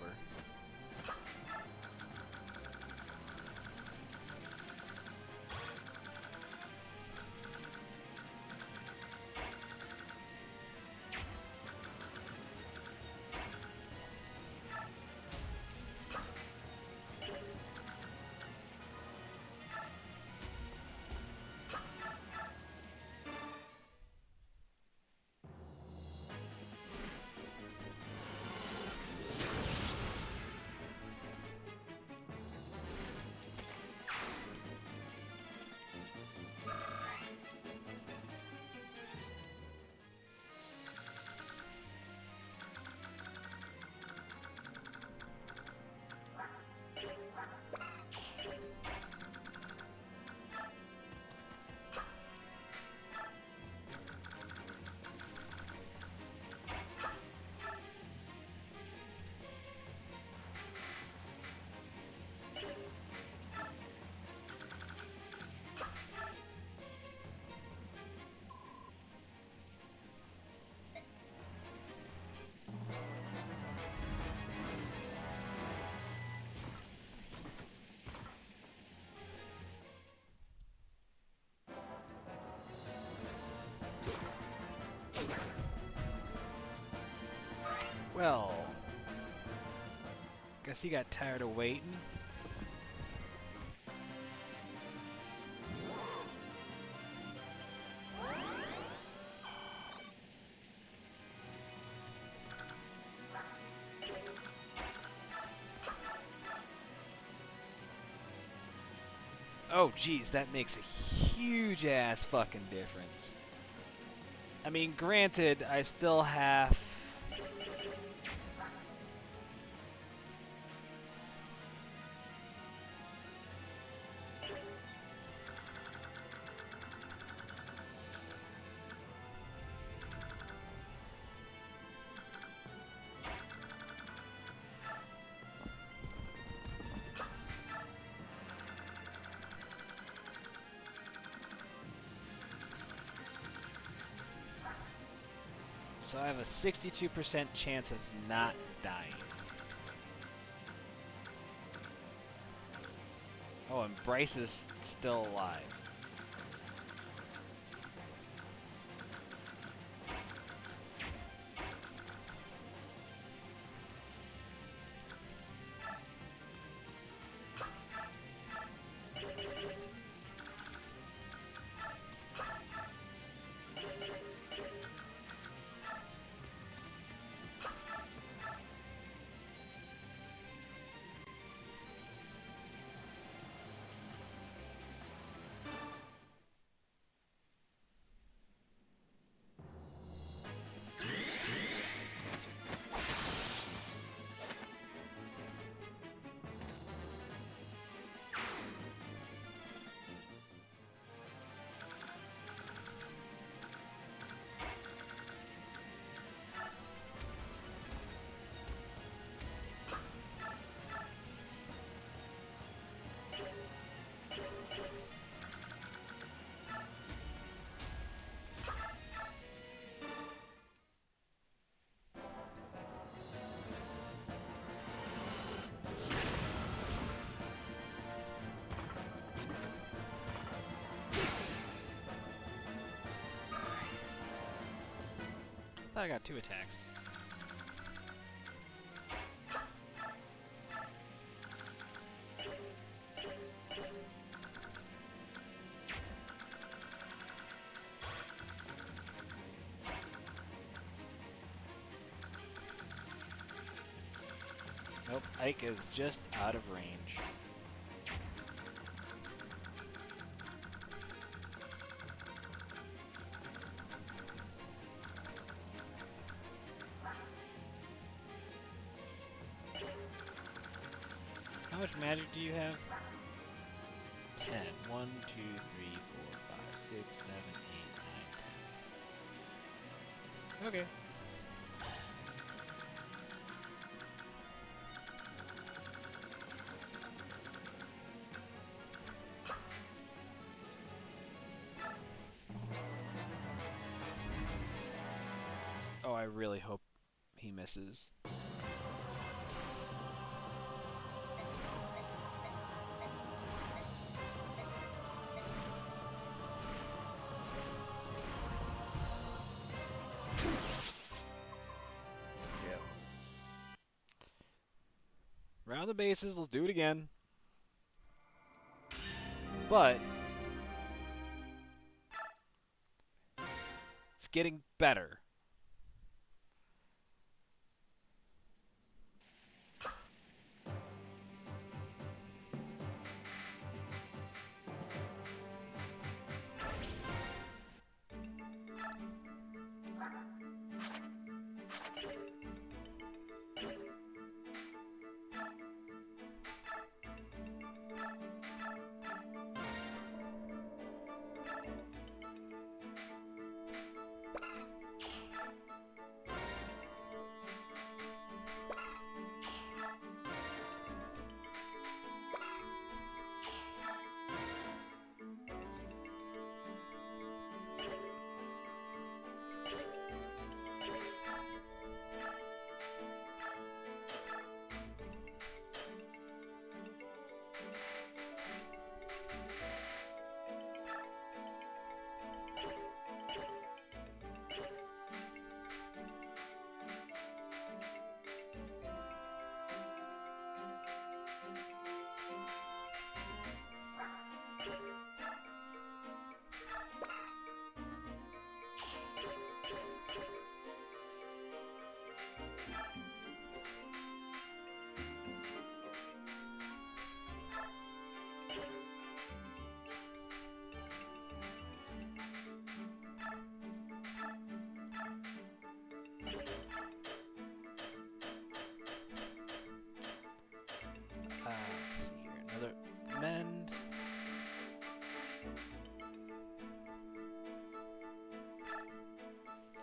Well, guess he got tired of waiting. Oh, geez, that makes a huge ass fucking difference. I mean, granted, I still have... So I have a 62% chance of not dying. Oh, and Bryce is still alive. I thought I got 2 attacks. Nope, Ike is just out of range. How much magic do you have? 10. 1, 2, 3, 4, 5, 6, 7, 8, 9, 10. Okay. Oh, I really hope he misses. Yep. Round the bases, let's do it again. But it's getting better.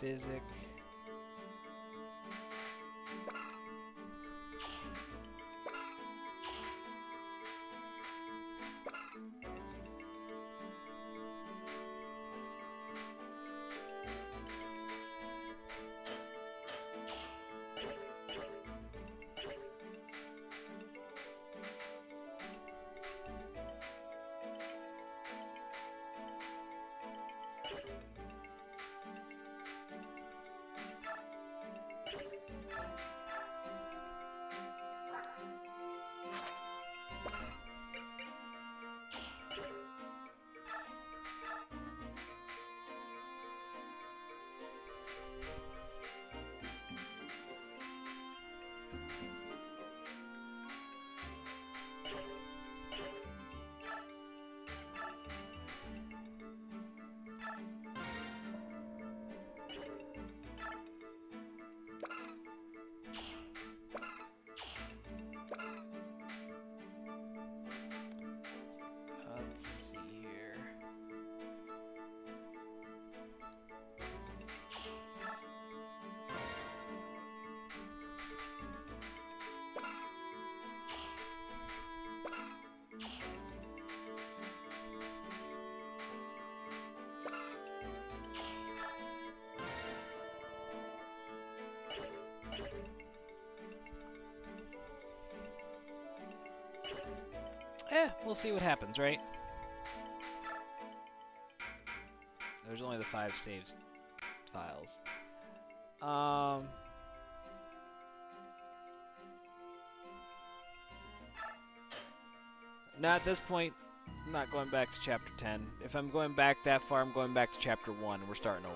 Physic. Let's see here. We'll see what happens, right? There's only the 5 saves files. Now at this point, I'm not going back to chapter 10. If I'm going back that far, I'm going back to chapter 1, and we're starting over.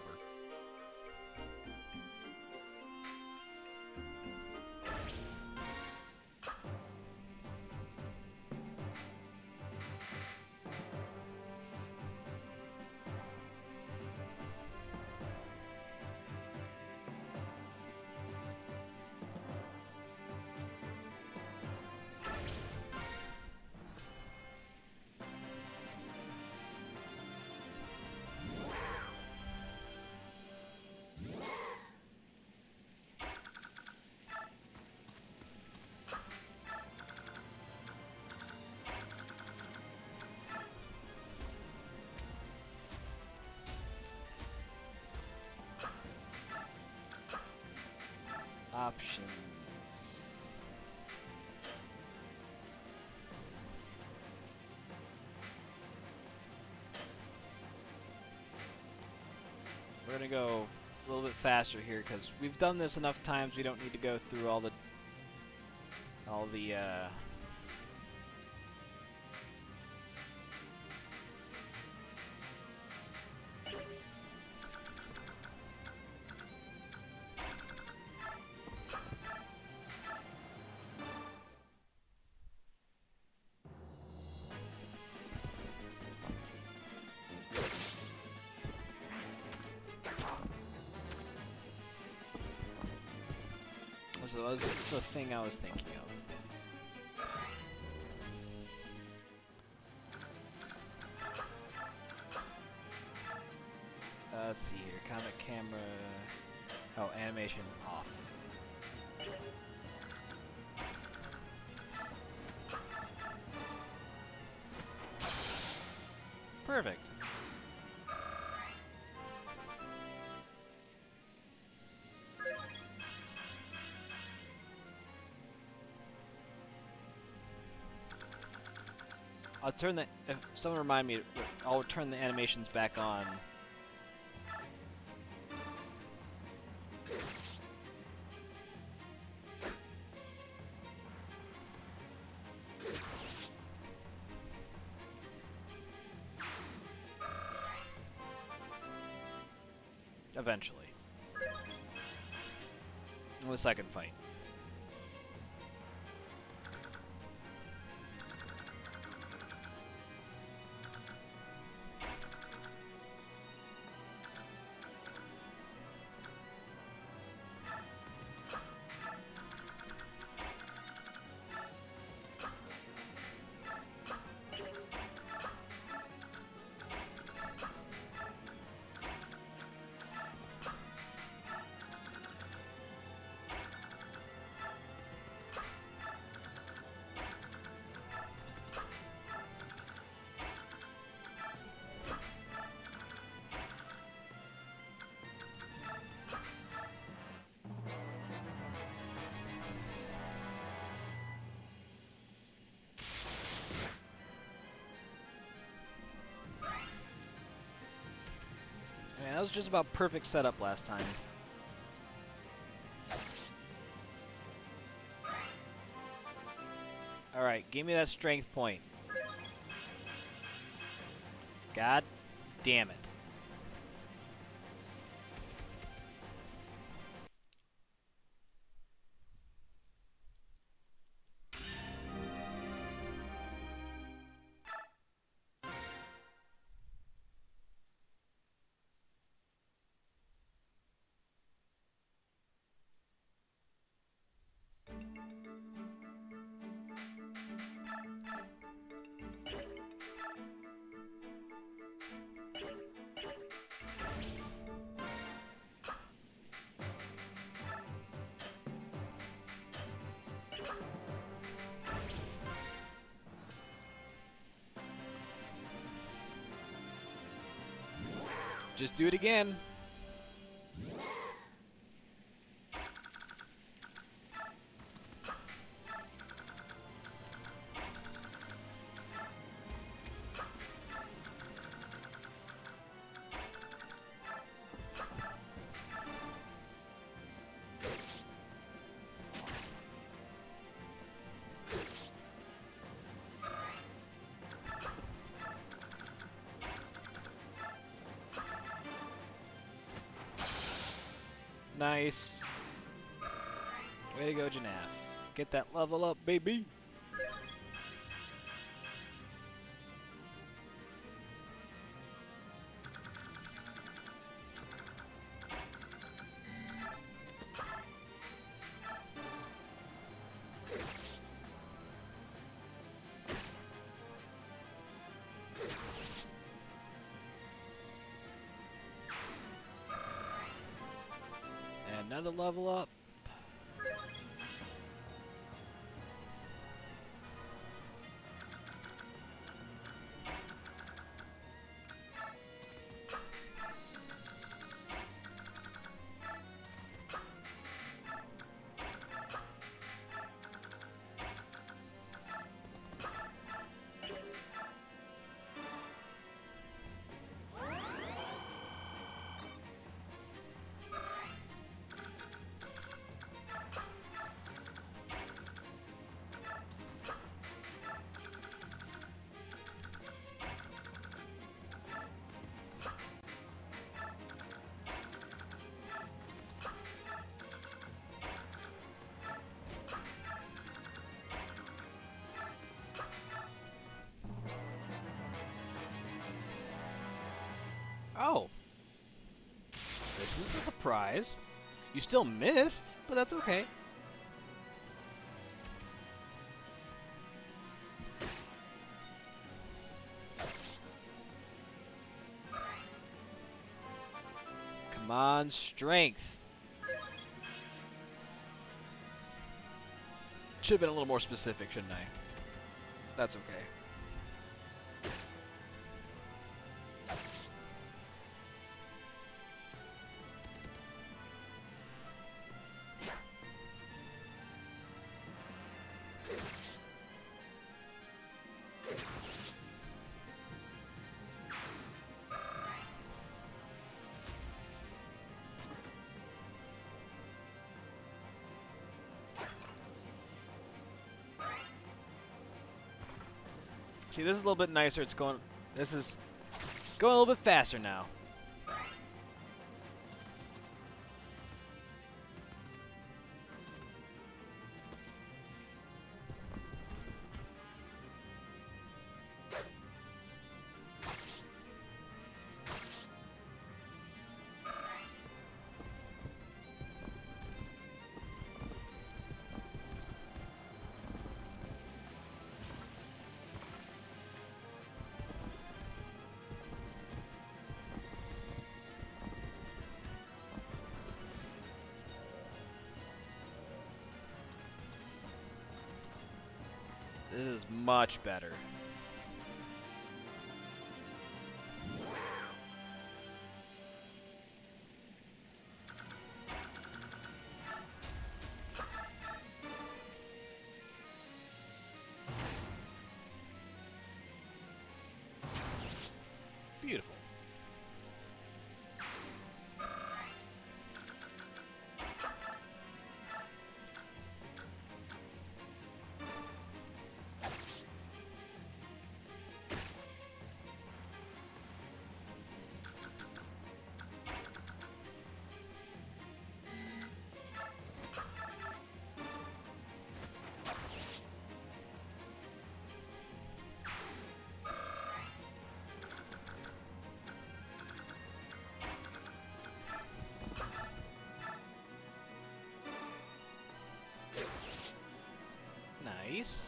Options. We're gonna go a little bit faster here because we've done this enough times. We don't need to go through all the So that's the thing I was thinking of. Let's see here. Comic camera. Oh, animation off. Perfect. I'll turn the. If someone remind me, I'll turn the animations back on. Eventually. In the second fight. That was just about perfect setup last time. Alright, give me that strength point. God damn it. Just do it again. Nice. Way to go, Janaf. Get that level up, baby. And another level up. Oh. This is a surprise. You still missed, but that's okay. Come on, strength. Should have been a little more specific, shouldn't I? That's okay. See, this is a little bit nicer. It's going. This is going a little bit faster now. This is much better. Beautiful. Nice.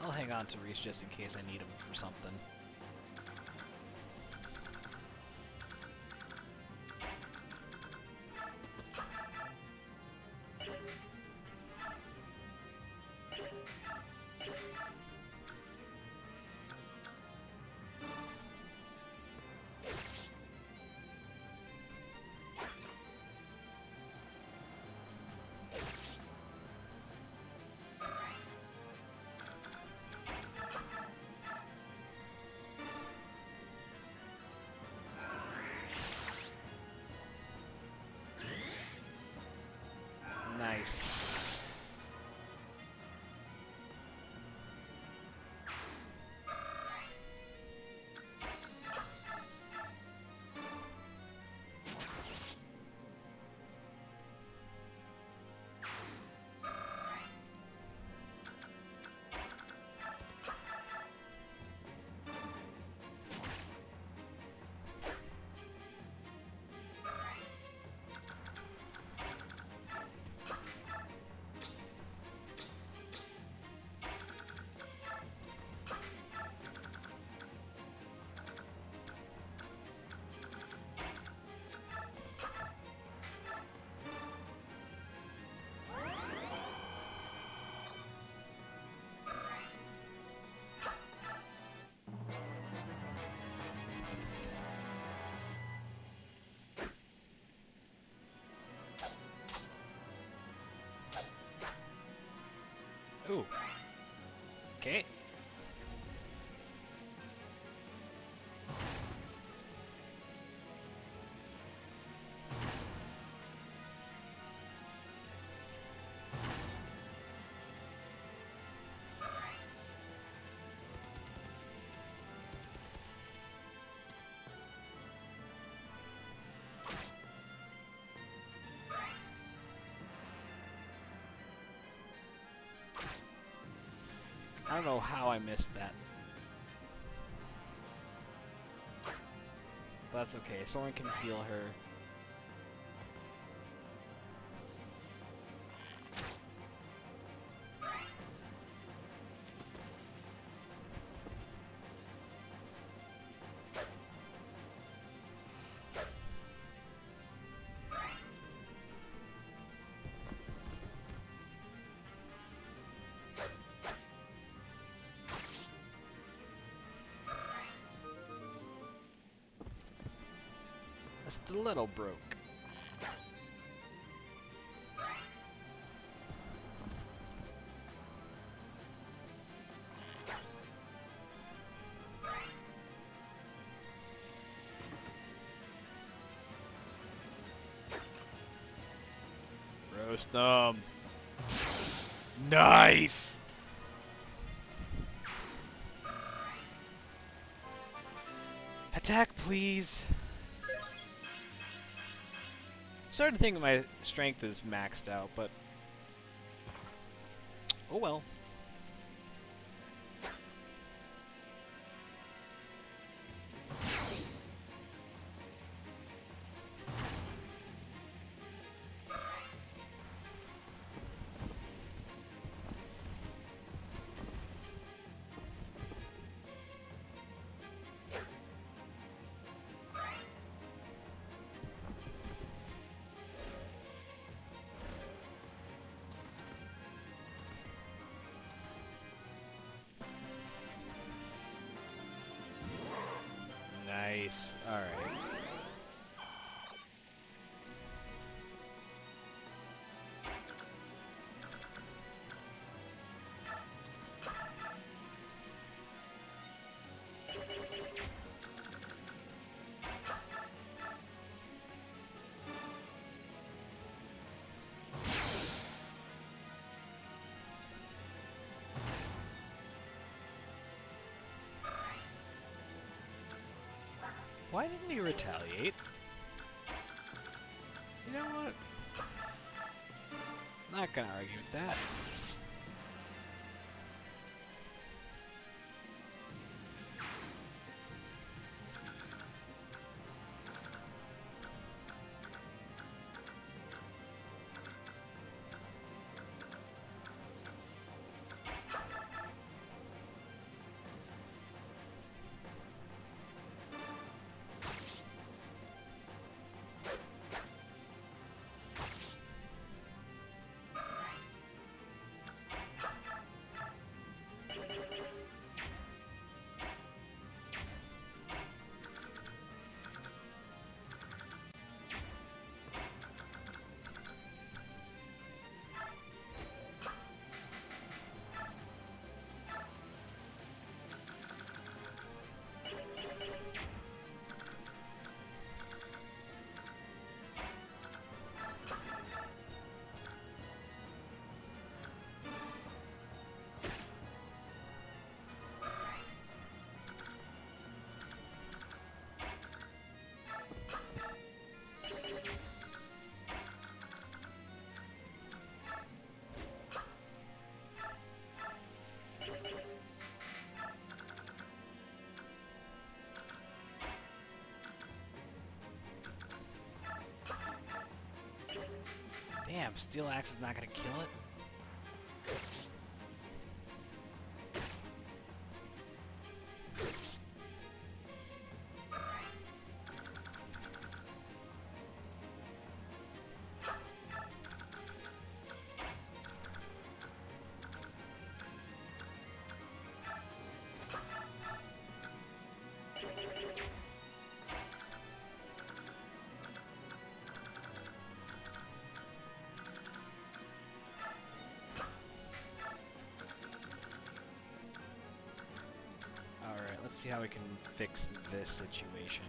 I'll hang on to Reese just in case I need him for something. Nice. Ooh. Okay. I don't know how I missed that. But that's okay. Someone can heal her. A stiletto broke. Roast them. Nice! Attack, please. Starting to think that my strength is maxed out, but oh well. Nice. All right. Why didn't he retaliate? You know what? Not gonna argue with that. Damn, Steel Axe is not gonna kill it? Let's see how we can fix this situation.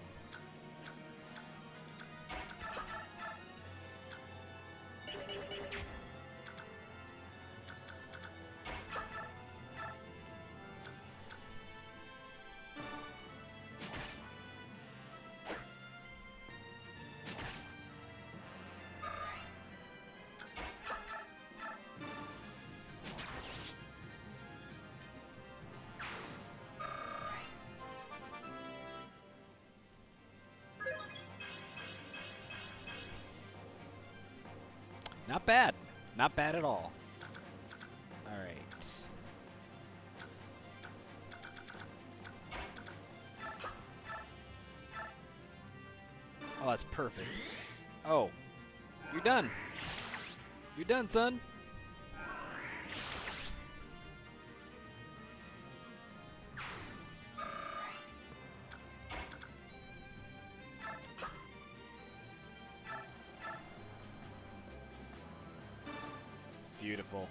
Not bad. Not bad at all. Alright. Oh, that's perfect. Oh. You're done. You're done, son. Beautiful.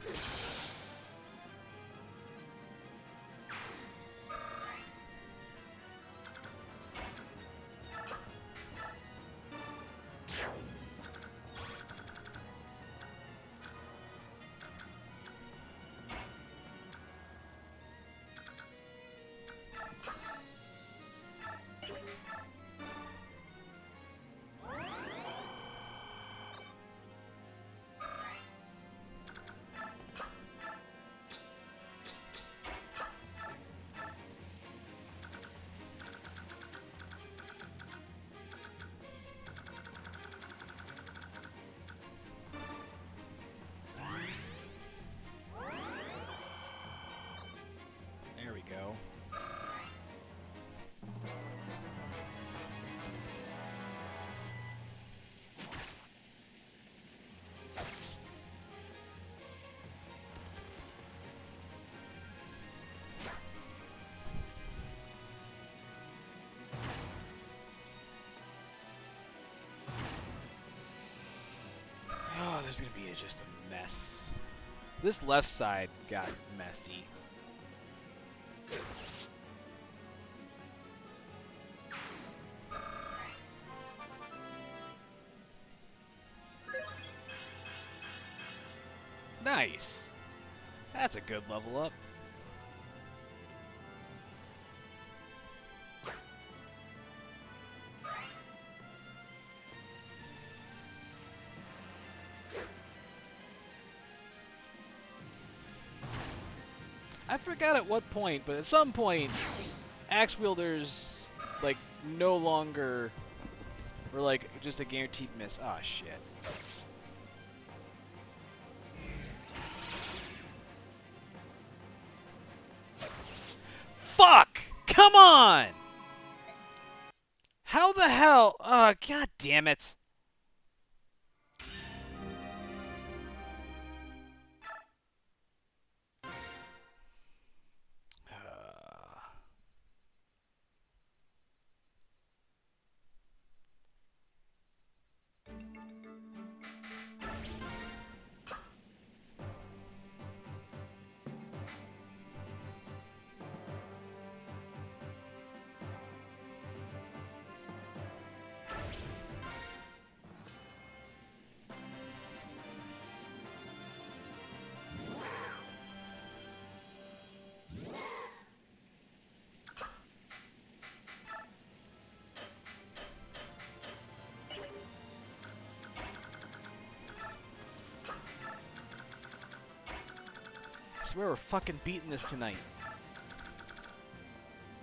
There we go. Oh, there's gonna be just a mess. This left side got messy. Nice. That's a good level up. I forgot at what point, but at some point, axe wielders like no longer were like just a guaranteed miss. Ah, shit. Fuck! Come on! How the hell? God damn it. I swear we're fucking beating this tonight.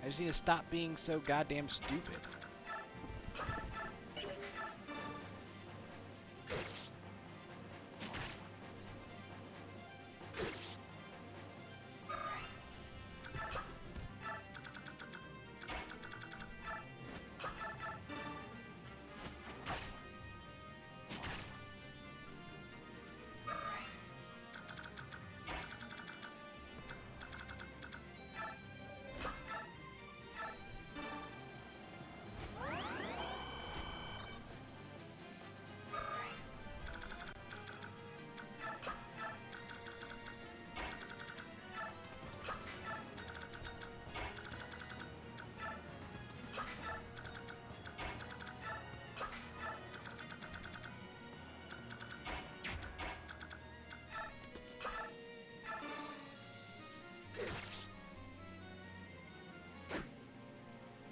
I just need to stop being so goddamn stupid.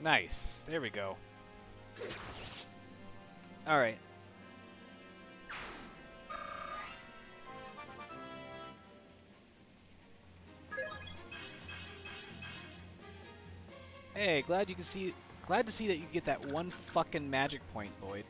Nice. There we go. Alright. Hey, glad to see that you get that one fucking magic point, Lloyd.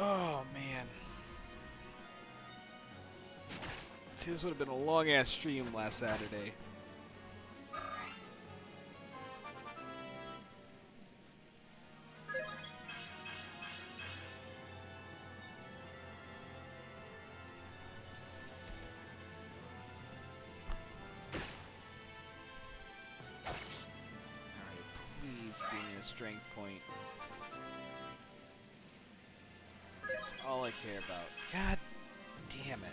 Oh, man. See, this would have been a long-ass stream last Saturday. Alright, please give me a strength point. That's all I care about. God damn it.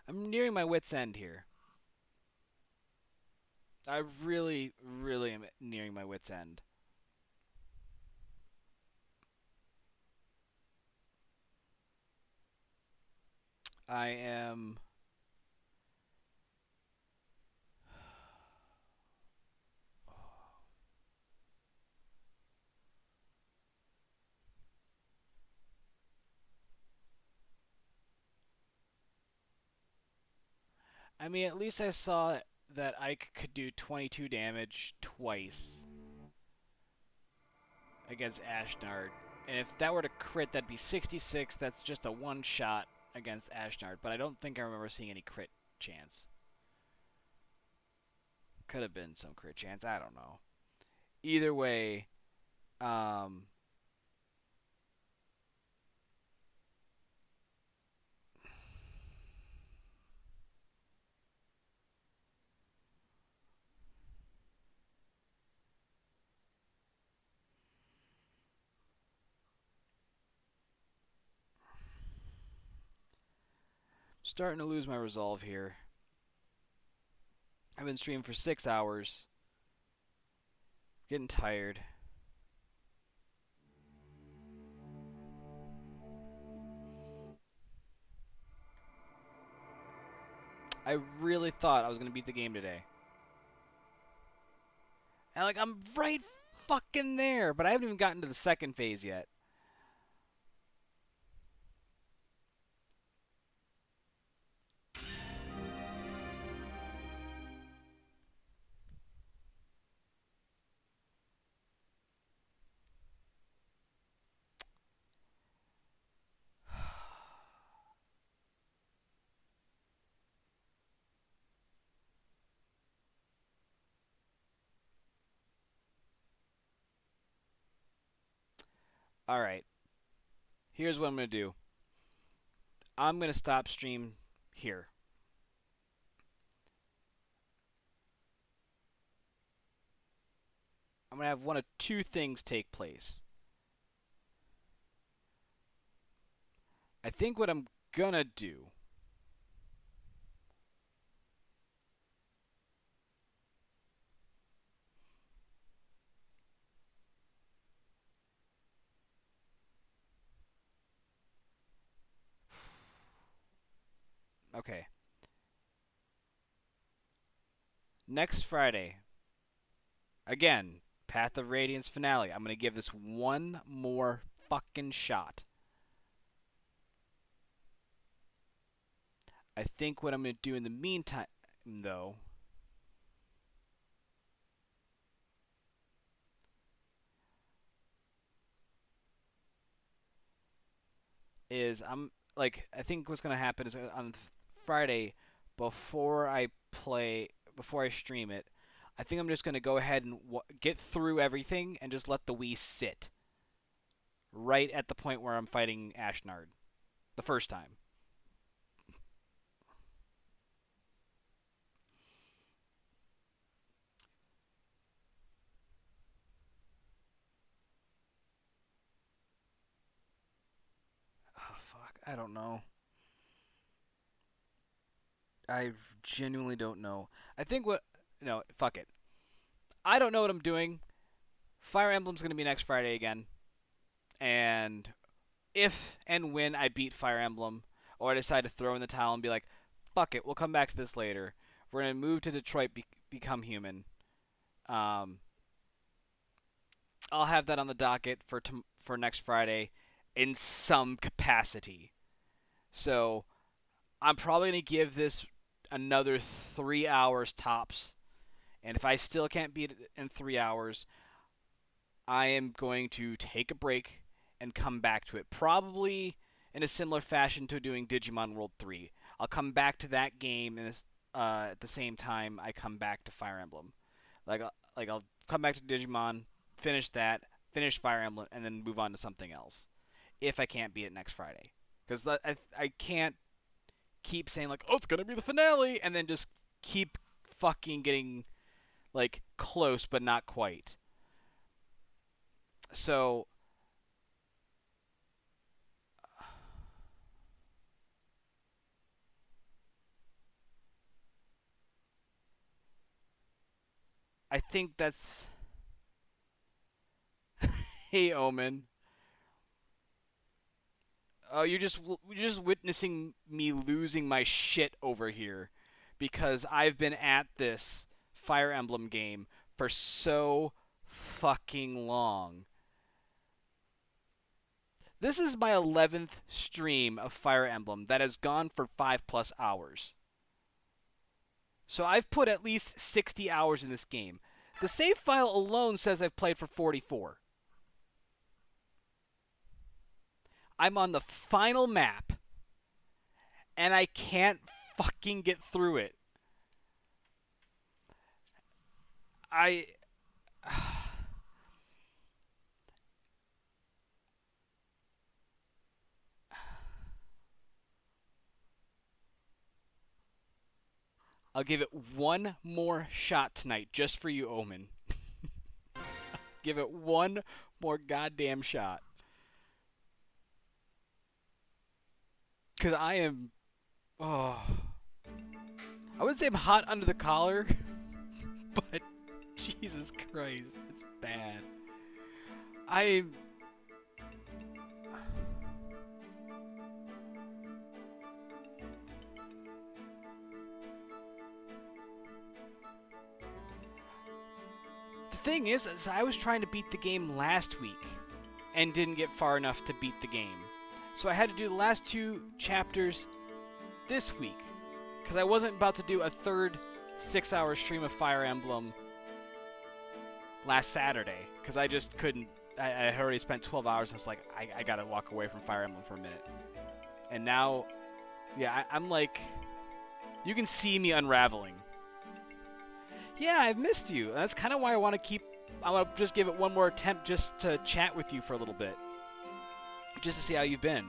I'm nearing my wit's end here. I really, really am nearing my wit's end. I am... I mean, at least I saw that Ike could do 22 damage twice against Ashnard. And if that were to crit, that'd be 66. That's just a one-shot against Ashnard. But I don't think I remember seeing any crit chance. Could have been some crit chance. I don't know. Either way, Starting to lose my resolve here. I've been streaming for 6 hours. Getting tired. I really thought I was going to beat the game today. And like, I'm right fucking there, but I haven't even gotten to the second phase yet. Alright. Here's what I'm going to do. I'm going to stop stream here. I'm going to have one of two things take place. I think what I'm going to do Okay. Next Friday, again, Path of Radiance finale. I'm going to give this one more fucking shot. I think what I'm going to do in the meantime, though, is I think what's going to happen is on Friday, before I stream it, I think I'm just going to go ahead and get through everything and just let the Wii sit. Right at the point where I'm fighting Ashnard. The first time. Oh, fuck. I don't know. I genuinely don't know. I think no, fuck it. I don't know what I'm doing. Fire Emblem's going to be next Friday again. And if and when I beat Fire Emblem, or I decide to throw in the towel and be like, fuck it, we'll come back to this later. We're going to move to Detroit, become human. I'll have that on the docket for next Friday in some capacity. So I'm probably going to give this another 3 hours tops. And if I still can't beat it in 3 hours, I am going to take a break and come back to it. Probably in a similar fashion to doing Digimon World 3. I'll come back to that game at the same time I come back to Fire Emblem. I'll come back to Digimon, finish that, finish Fire Emblem, and then move on to something else. If I can't beat it next Friday. Because I can't keep saying, like, oh, it's going to be the finale, and then just keep fucking getting, like, close but not quite. So I think that's Hey Omen. Oh, you're just witnessing me losing my shit over here because I've been at this Fire Emblem game for so fucking long. This is my 11th stream of Fire Emblem that has gone for 5+ hours. So I've put at least 60 hours in this game. The save file alone says I've played for 44. I'm on the final map, and I can't fucking get through it. I'll give it one more shot tonight just for you, Omen. Give it one more goddamn shot. Because I am Oh. I would say I'm hot under the collar, but Jesus Christ, it's bad. The thing is I was trying to beat the game last week and didn't get far enough to beat the game. So I had to do the last 2 chapters this week because I wasn't about to do a third 6-hour stream of Fire Emblem last Saturday because I just couldn't. I had already spent 12 hours and it's like, I gotta walk away from Fire Emblem for a minute. And now, yeah, I'm like, you can see me unraveling. Yeah, I've missed you. That's kind of why I want to just give it one more attempt just to chat with you for a little bit. Just to see how you've been.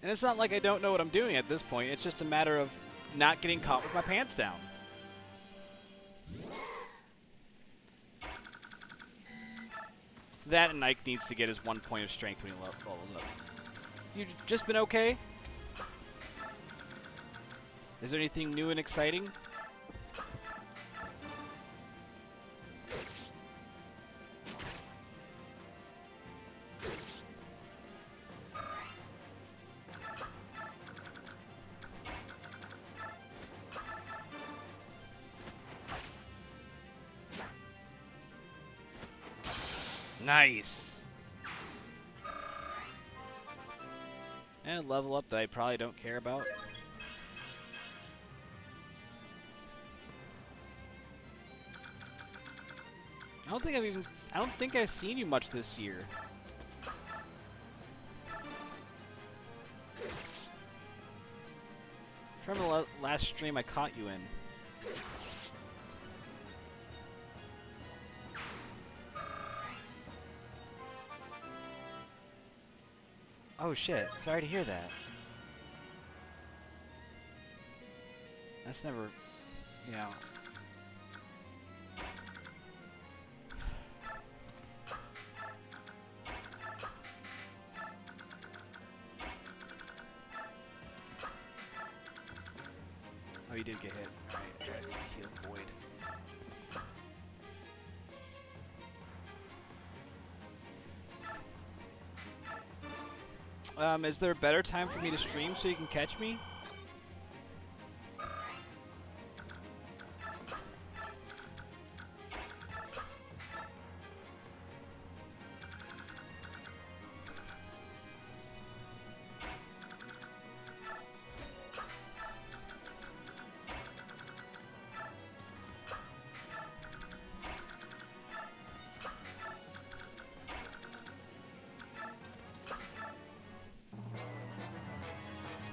And it's not like I don't know what I'm doing at this point. It's just a matter of not getting caught with my pants down. That and Ike needs to get his 1 point of strength when he levels up. You just been okay? Is there anything new and exciting? Nice. And a level up that I probably don't care about. I don't think I've seen you much this year. I remember the last stream I caught you in. Oh shit, sorry to hear that. That's never, you know. Oh, you did get hit. Alright, heal the void. Is there a better time for me to stream so you can catch me?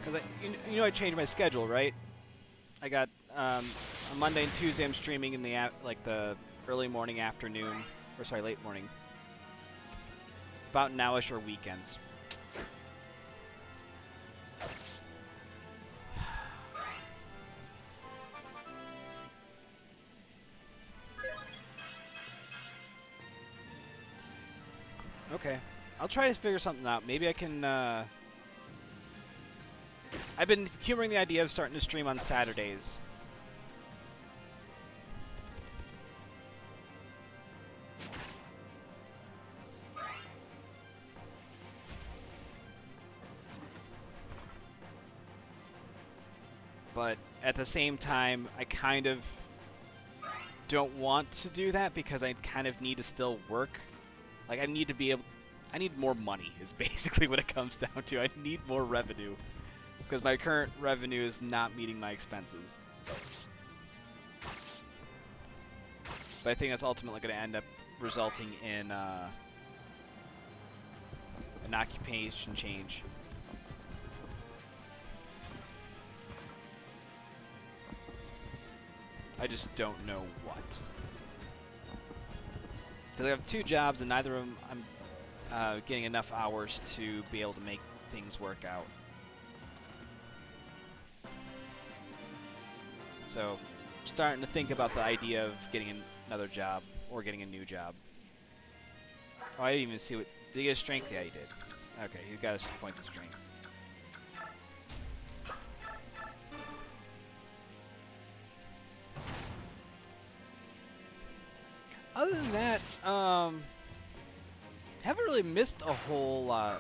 Because you know I changed my schedule, right? I got on Monday and Tuesday I'm streaming in the the early morning, afternoon, or sorry, late morning. About nowish or weekends. Okay, I'll try to figure something out. Maybe I can. I've been humoring the idea of starting to stream on Saturdays. But at the same time, I kind of don't want to do that because I kind of need to still work. Like, I need to be able... I need more money is basically what it comes down to. I need more revenue. Because my current revenue is not meeting my expenses. But I think that's ultimately going to end up resulting in an occupation change. I just don't know what. Because I have 2 jobs and neither of them getting enough hours to be able to make things work out. So, starting to think about the idea of getting another job or getting a new job. Oh, I didn't even see what. Did he get a strength? Yeah, he did. Okay, he got a point of strength. Other than that, haven't really missed a whole lot.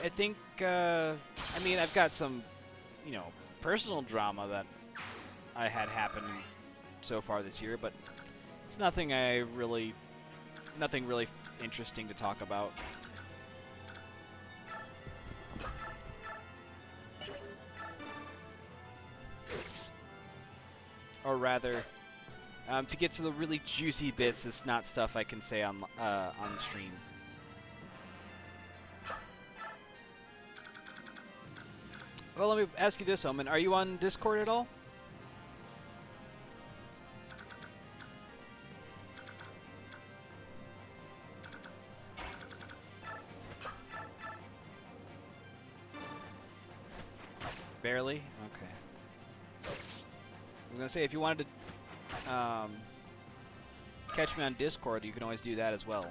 I think, I mean, I've got some, you know, personal drama that I had happen so far this year, but it's nothing nothing really interesting to talk about. Or rather, to get to the really juicy bits, it's not stuff I can say on stream. Well, let me ask you this, Omen. Are you on Discord at all? Barely? Okay. I was going to say, if you wanted to catch me on Discord, you can always do that as well.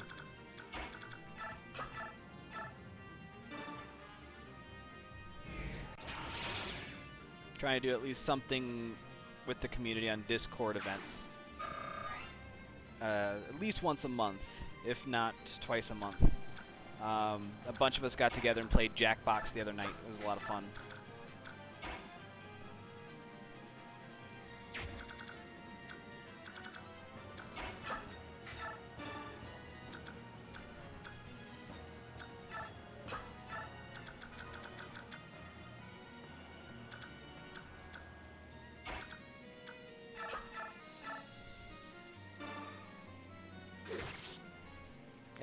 Trying to do at least something with the community on Discord events. At least once a month, if not twice a month. A bunch of us got together and played Jackbox the other night. It was a lot of fun.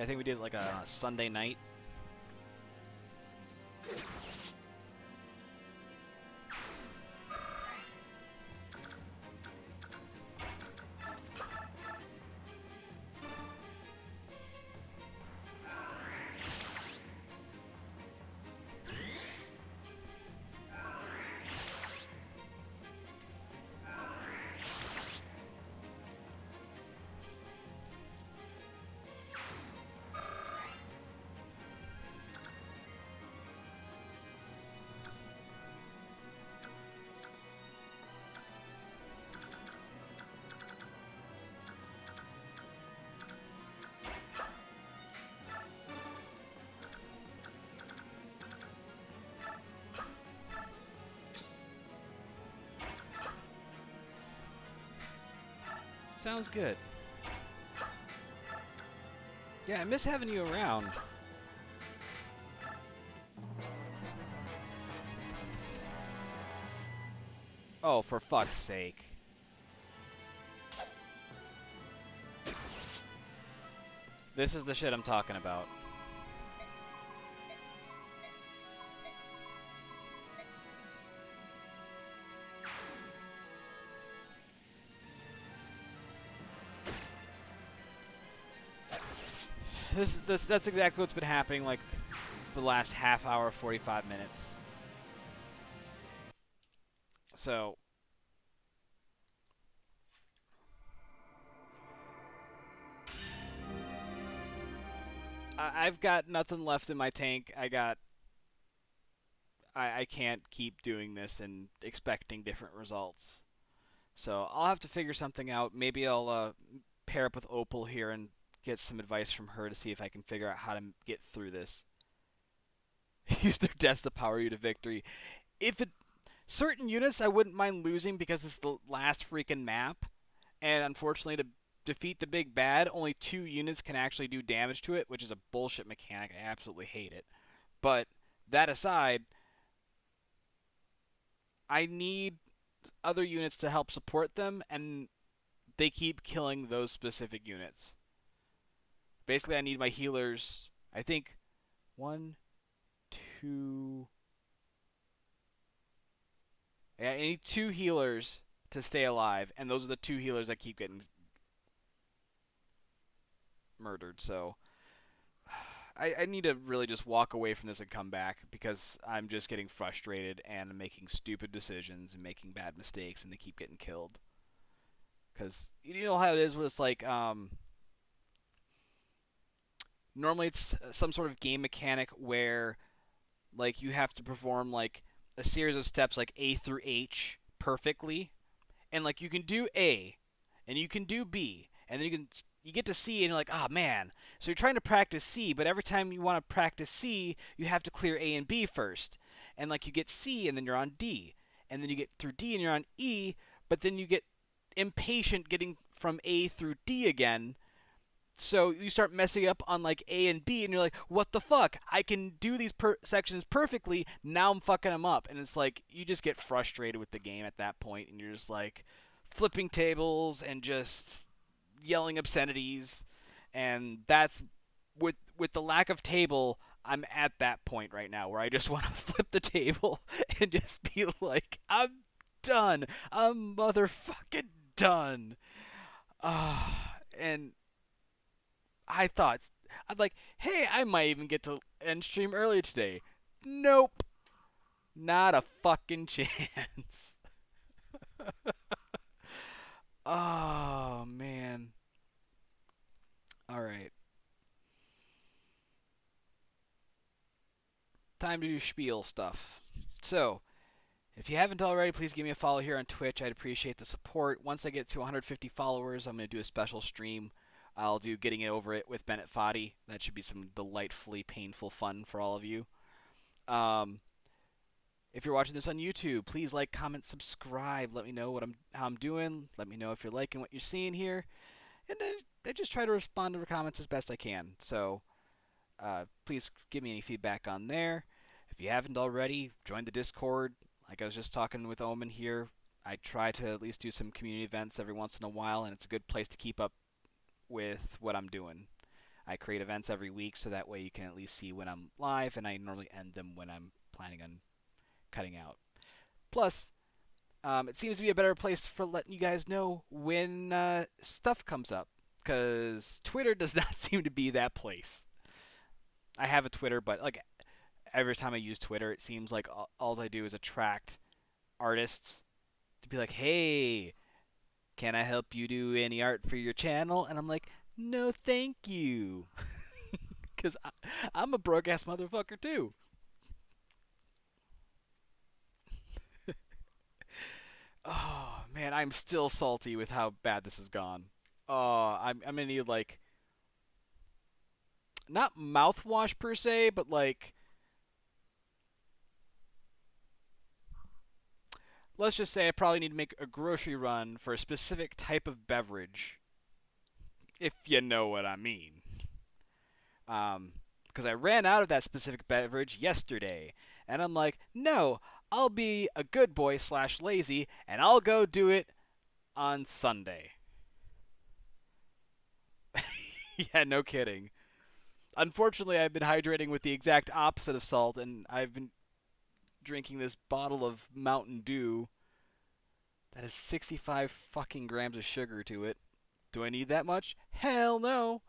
I think we did like a Sunday night. Sounds good. Yeah, I miss having you around. Oh, for fuck's sake. This is the shit I'm talking about. That's exactly what's been happening, like, for the last half hour, 45 minutes. So, I've got nothing left in my tank. I can't keep doing this and expecting different results. So I'll have to figure something out. Maybe I'll pair up with Opal here and get some advice from her to see if I can figure out how to get through this. Use their deaths to power you to victory. Certain units I wouldn't mind losing because it's the last freaking map, and unfortunately to defeat the big bad, only 2 units can actually do damage to it, which is a bullshit mechanic. I absolutely hate it. But that aside, I need other units to help support them, and they keep killing those specific units. Basically, I need my healers, I think, 1, 2... Yeah, I need 2 healers to stay alive, and those are the 2 healers that keep getting murdered, so... I need to really just walk away from this and come back, because I'm just getting frustrated and making stupid decisions and making bad mistakes, and they keep getting killed. Because you know how it is where it's like, normally it's some sort of game mechanic where, like, you have to perform, like, a series of steps, like A through H, perfectly. And, like, you can do A, and you can do B, and then you get to C, and you're like, oh, man. So you're trying to practice C, but every time you want to practice C, you have to clear A and B first. And, like, you get C, and then you're on D. And then you get through D, and you're on E, but then you get impatient getting from A through D again. So you start messing up on, like, A and B, and you're like, what the fuck? I can do these sections perfectly, now I'm fucking them up. And it's like, you just get frustrated with the game at that point, and you're just, like, flipping tables and just yelling obscenities. And that's, with the lack of table, I'm at that point right now where I just want to flip the table and just be like, I'm done. I'm motherfucking done. And I'm like, hey, I might even get to end stream early today. Nope. Not a fucking chance. Oh, man. Alright. Time to do spiel stuff. So, if you haven't already, please give me a follow here on Twitch. I'd appreciate the support. Once I get to 150 followers, I'm going to do a special stream. I'll do Getting It Over It with Bennett Foddy. That should be some delightfully painful fun for all of you. If you're watching this on YouTube, please like, comment, subscribe. Let me know how I'm doing. Let me know if you're liking what you're seeing here. And I just try to respond to the comments as best I can. So please give me any feedback on there. If you haven't already, join the Discord. Like I was just talking with Omen here, I try to at least do some community events every once in a while, and it's a good place to keep up with what I'm doing. I create events every week, so that way you can at least see when I'm live, and I normally end them when I'm planning on cutting out. Plus, it seems to be a better place for letting you guys know when stuff comes up, because Twitter does not seem to be that place. I have a Twitter, but like every time I use Twitter, it seems like all I do is attract artists to be like, hey, can I help you do any art for your channel? And I'm like, no, thank you. Because I'm a broke-ass motherfucker, too. Oh, man, I'm still salty with how bad this has gone. Oh, I'm going to need, like, not mouthwash per se, but, like, let's just say I probably need to make a grocery run for a specific type of beverage, if you know what I mean. Because I ran out of that specific beverage yesterday, and I'm like, no, I'll be a good boy / lazy, and I'll go do it on Sunday. Yeah, no kidding. Unfortunately, I've been hydrating with the exact opposite of salt, and I've been drinking this bottle of Mountain Dew that has 65 fucking grams of sugar to it. Do I need that much? Hell no.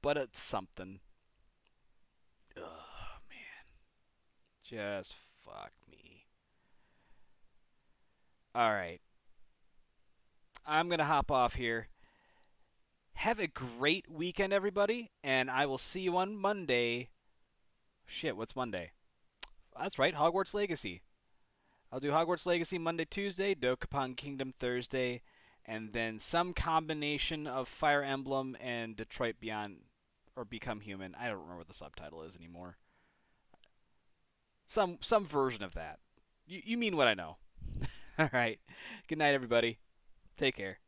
But it's something. Oh, man. Just fuck me. Alright. I'm going to hop off here. Have a great weekend, everybody, and I will see you on Monday. Shit, what's Monday? That's right, Hogwarts Legacy. I'll do Hogwarts Legacy Monday, Tuesday, Dokapon Kingdom Thursday, and then some combination of Fire Emblem and Detroit Beyond, or Become Human. I don't remember what the subtitle is anymore. Some version of that. You mean what I know. All right. Good night, everybody. Take care.